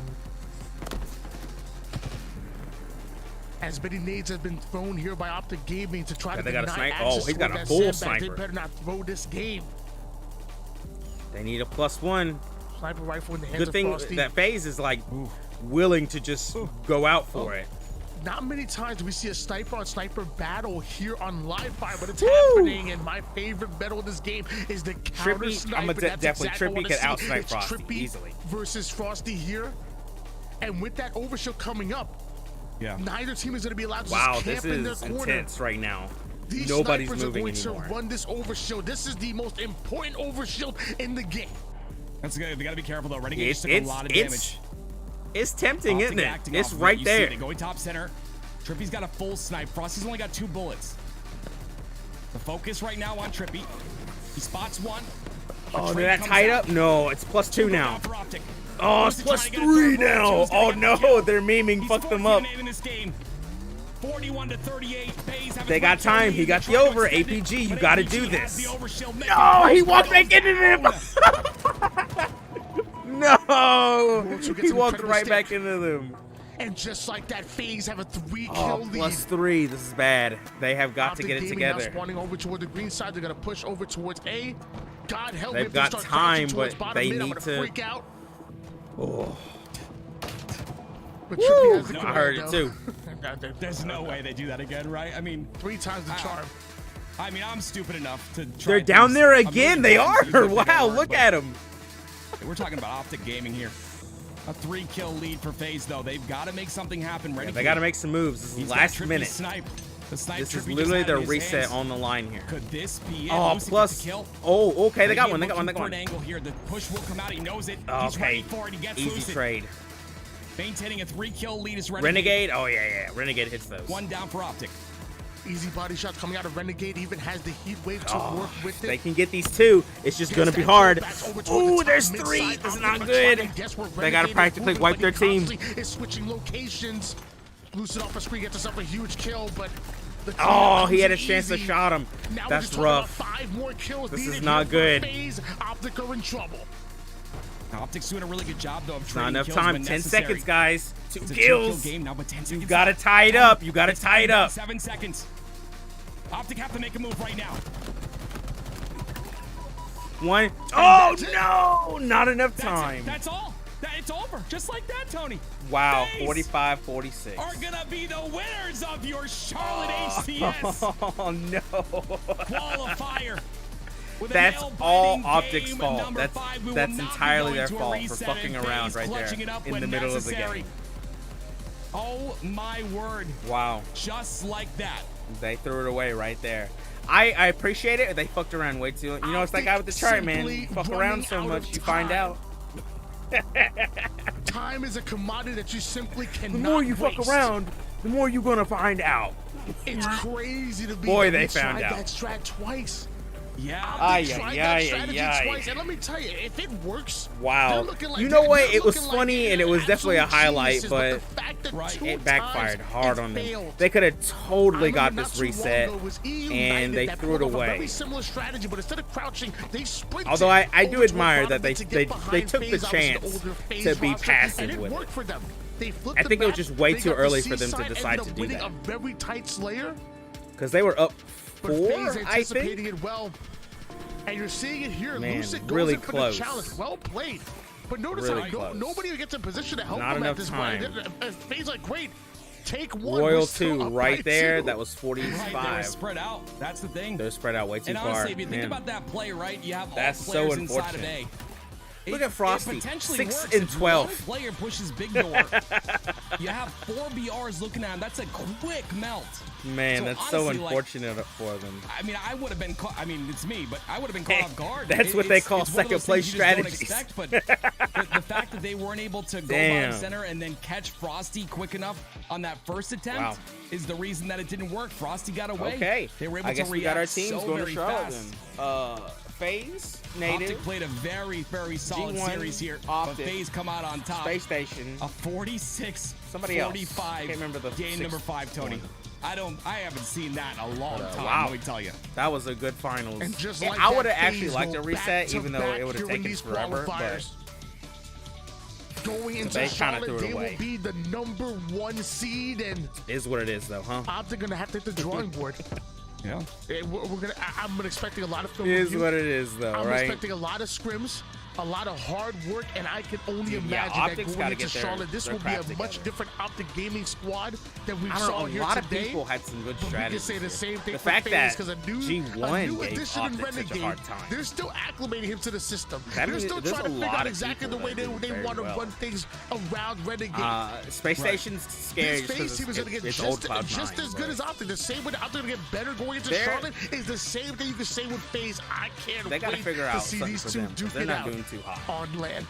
As many nades have been thrown here by Optic Gaming to try Yeah, to they got a deny sniper. access Oh, he's got toward a that full sandbag. sniper. They better not throw this game. They need a +1. Sniper rifle in the hands Good of thing Frosty. that FaZe is like willing to just go out for it. Not many times do we see a sniper on sniper battle here on live fire, but it's Woo! happening. And my favorite battle in this game is the counter Trippy, snipe. I'm and that's definitely exactly Trippy what I could see. out-snipe It's Frosty Trippy easily. versus Frosty here. And with that overshield coming up, Yeah. neither team is going to be allowed to Wow, just this camp in their is corner. intense right now. These Nobody's snipers moving are going anymore. to run this overshield. This is the most important overshield in the game. That's good. They got to be careful though. Renegade just took a lot of damage. It's tempting, Optic isn't it? acting It's off of right You see there. it. They going top center. Trippy's got a full snipe. Frosty's only got 2 bullets. The focus right now on Trippy. He spots one. Oh, Trade did that comes tied out. up? No, it's +2 now. Down for Optic. Oh, it's Who's trying to get a third +3 bullet? now. Who's gonna Oh get the kill? no, they're memeing. He's Fuck them up. 14-8 in this game. 41 to 38. FaZe have a They got 3-kill time. lead. He got They're the trying to over. extend it, APG, you but gotta APG do has this. the overshield. No, he Making walked goes back into them. No, Gets he an walked incredible right stick. back into them. And just like that, FaZe have a 3-kill Oh, lead. +3. This is bad. They have got to Optic get it Gaming now together. spawning over toward the green side. They're gonna push over towards A. God help me They've if they got start time, crouching towards but bottom they mid, I'm need gonna to- freak out. Oh, But Woo! Trippy has the I command, heard it though. too. There's no way they do that again, right? I mean, 3 times the charm. I'm stupid enough to try They're and down use there a again. million They times are. to use it if they Wow, don't work, look but at them. We're talking about Optic Gaming here. A 3-kill lead for FaZe, though. They've got to make something happen. Renegade. They got to make some moves. This is He's the got last Trippy's minute. Snipe. The snipe This is Trippy just literally had their in his reset hands. on the line here. Could this be it? Oh, Lucy gets plus. the kill. Oh, okay. They got one. They got Renegade one. They got looking for one. an angle here. The push will come out. He knows it. He's Okay. ready for it. He gets Easy Lucid. trade. Maintaining a 3-kill lead is Renegade. Renegade. Oh, yeah. Renegade hits those. One down for Optic. Easy body shots coming out of Renegade. Even has the heat wave to Oh, work with it. they can get these two. It's just going to be hard. Ooh, there's 3. This is not good. They got to practically wipe their team. Is switching locations. Lucid off a screen gets us up a huge kill, but the Oh, he cleanup had a comes chance to easy. shot him. Now we're That's just talking about rough. 5 more kills This is needed not here for good. FaZe. Optic are in trouble. Optic's doing a really good job, though, of Not trading enough kills time. when 10 necessary. seconds, guys. 2 It's a 2-kill kills. game now, but 10 seconds. You got to tie it up. You got to It's tie it down up. 7 seconds. Optic have to make a move right now. 1. Oh, no. Not enough That's it. time. That's all. It's over. Just like that, Tony. Wow. FaZe 45-46. are gonna be the winners of your Charlotte HCS Oh, no. qualifier. That's all Optic's fault. That's entirely their fault for fucking around right there in the middle of the game. Oh my word. Wow. Just like that. They threw it away right there. I appreciate it. They fucked around way too. You know, it's that guy with the chart, man. You fuck around so much, you find out. Time is a commodity that you simply cannot The more you waste. fuck around, the more you're gonna find out. It's crazy to be. Boy, that they we found tried out. that strat twice. Yeah. They tried that strategy twice, and let me tell you, if it works, Wow. they're looking like You know they're what? It was looking funny like and it was definitely a absolute highlight, geniuses, but the fact that two it backfired times hard it on them. failed. They could have totally I got remember this not too long reset, ago, it was EU and United they that threw it pulled off a away. very similar strategy, but instead of crouching, they sprinted. Although I do over to admire a that bottom to get they behind took the FaZe. Obviously, chance older FaZe to be roster, passive and it with worked it. for them. They flipped I the think it was back, just way they too got the early C for them to side, decide ended to up do winning that. a very tight Slayer, Because they were up but 4, FaZe I anticipating think. it well. And you're seeing it here. Man, Lucid goes really in for close. the challenge. Well played. But notice Really how close. nobody gets in position to help Not him enough at this time. point. FaZe like, great. Take one. Royal We're still 2 up right by there. 2. That was Right, they were 45. spread out. That's the thing. They're spread out way too And far. honestly, if you think Man. about that play, right, you have all That's so players inside of unfortunate. A. Look at Frosty, It potentially 6 works. and If 12. One player pushes big door. You have 4 BRs looking at him. That's a quick melt. Man, So that's so honestly, like, unfortunate for them. I mean, I would have been caught. I mean, it's me, but I would have been caught off guard. That's what they call it's one of those second place things you just don't strategies. expect, but the fact that they weren't able to go Damn. bottom center and then catch Frosty quick enough on that first attempt Wow. is the reason that it didn't work. Frosty got away. Okay. They were able I guess to we got react our teams so going to very Charlotte fast. then. FaZe, Native, Optic played a very, very solid G1, series here. Optic, But FaZe come out on top. Space Station. A 46 Somebody else. 45 Can't remember the game sixth number 5, Tony. one. I haven't seen that in a long time, wow. let me tell you. That was a good finals. And just Yeah, like I that, would have actually FaZe liked go a reset, even though back-to-back it would have during taken these forever. But qualifiers. Going into they kinda Charlotte, threw it they away. will be the number 1 seed, and is what it is, though, huh? Optic gonna have to hit the drawing board. Yeah. I'm expecting a lot of film It is review. what it is, though, I'm right? expecting a lot of scrims, a lot of hard work, and I can only Yeah, imagine that Optic's going gotta into get their- Charlotte, this their will be a crap much together. different Optic gaming squad than we I don't saw know. A here lot today. of people had some good But we can strategies. say the here. same thing The for fact FaZe, that 'cause a new G1 gave addition in Optic such a Renegade, hard time. they're still acclimating him to the system. That They're is- still there's trying a to figure lot out of exactly the people way that do they very want to well. run things around Renegade. Space Station's scary This just FaZe team is going to get it's old just Cloud9, as good but as Optic. The same way that Optic going to get better going into They're- Charlotte is the same thing you can say with FaZe. I can't They got to wait figure to out see something these for two them. 'Cause duke They're it not out doing too hot. on land.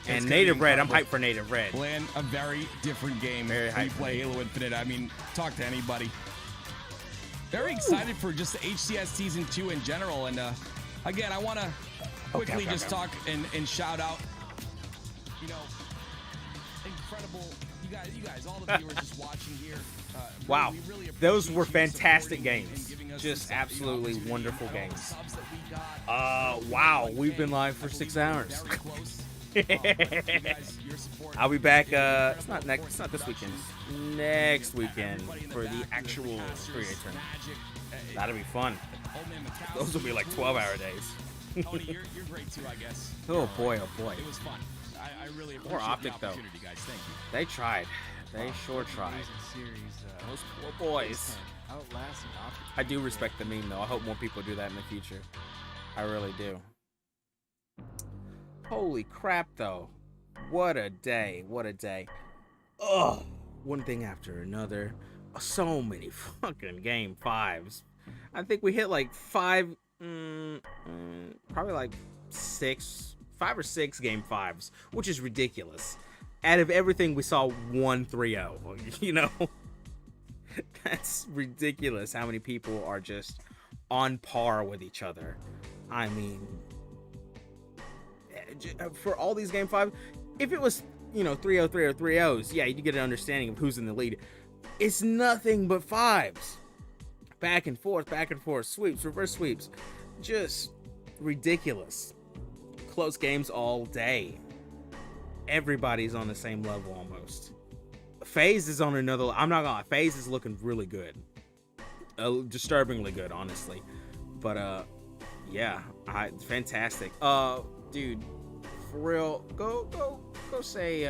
And gonna Native be Red, I'm incredible. hyped for Native Red. Playing a very different game Very when you hyped. play Halo Infinite. I mean, talk to anybody. Very excited for just the HCS Season 2 in general. And again, I want to quickly just talk and shout out, you know, incredible, you guys, all the viewers just watching here. Wow, we really those appreciate were you fantastic supporting games. and giving us Just this, absolutely opportunity. wonderful All the games. subs that we got, Wow, we've been live for 6 hours. very close. You guys, your support. I'll be back. It's not next. It's not this weekend. Next weekend for the actual free tournament. That'll be fun. Those will be like 12-hour days. Tony, you're great too, I guess. Oh boy, oh boy. It was fun. I really Poor appreciate Optic, the though. opportunity, guys. Thank you. They tried. They sure tried. Those poor boys. I do respect the meme though. I hope more people do that in the future. I really do. Holy crap though. What a day. What a day. Ugh. One thing after another. So many fucking game 5s. I think we hit like 5, probably like 5 or 6 game 5s, which is ridiculous. Out of everything, we saw 1 3-0. You know, that's ridiculous how many people are just on par with each other. I mean, for all these game 5, if it was, you know, 3-0, 3-0, 3-0s, yeah, you get an understanding of who's in the lead. It's nothing but 5s. Back and forth, sweeps, reverse sweeps. Just ridiculous. Close games all day. Everybody's on the same level almost. FaZe is on another. I'm not gonna lie. FaZe is looking really good. Disturbingly good, honestly. But yeah, fantastic. Dude, for real, go say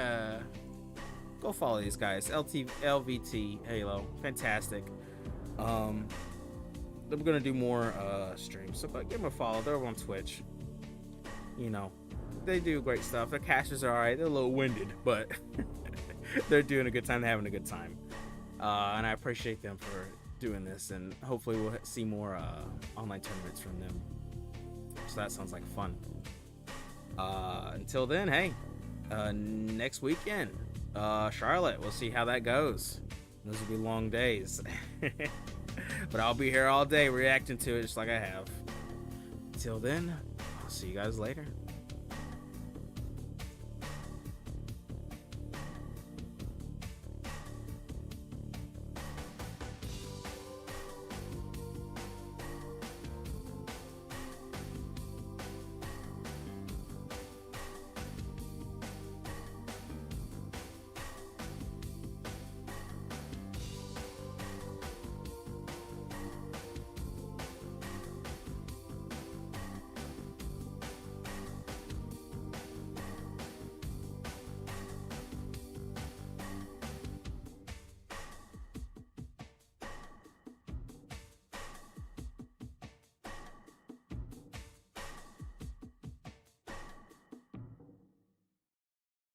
go follow these guys. LVT Halo, fantastic. they're gonna do more streams. So give them a follow. They're on Twitch. You know, they do great stuff. Their casters are alright. They're a little winded, but they're doing a good time. They're having a good time, and I appreciate them for doing this. And hopefully, we'll see more online tournaments from them. So that sounds like fun. Until then, hey, next weekend, Charlotte. We'll see how that goes. Those will be long days, but I'll be here all day reacting to it just like I have. Till then, I'll see you guys later.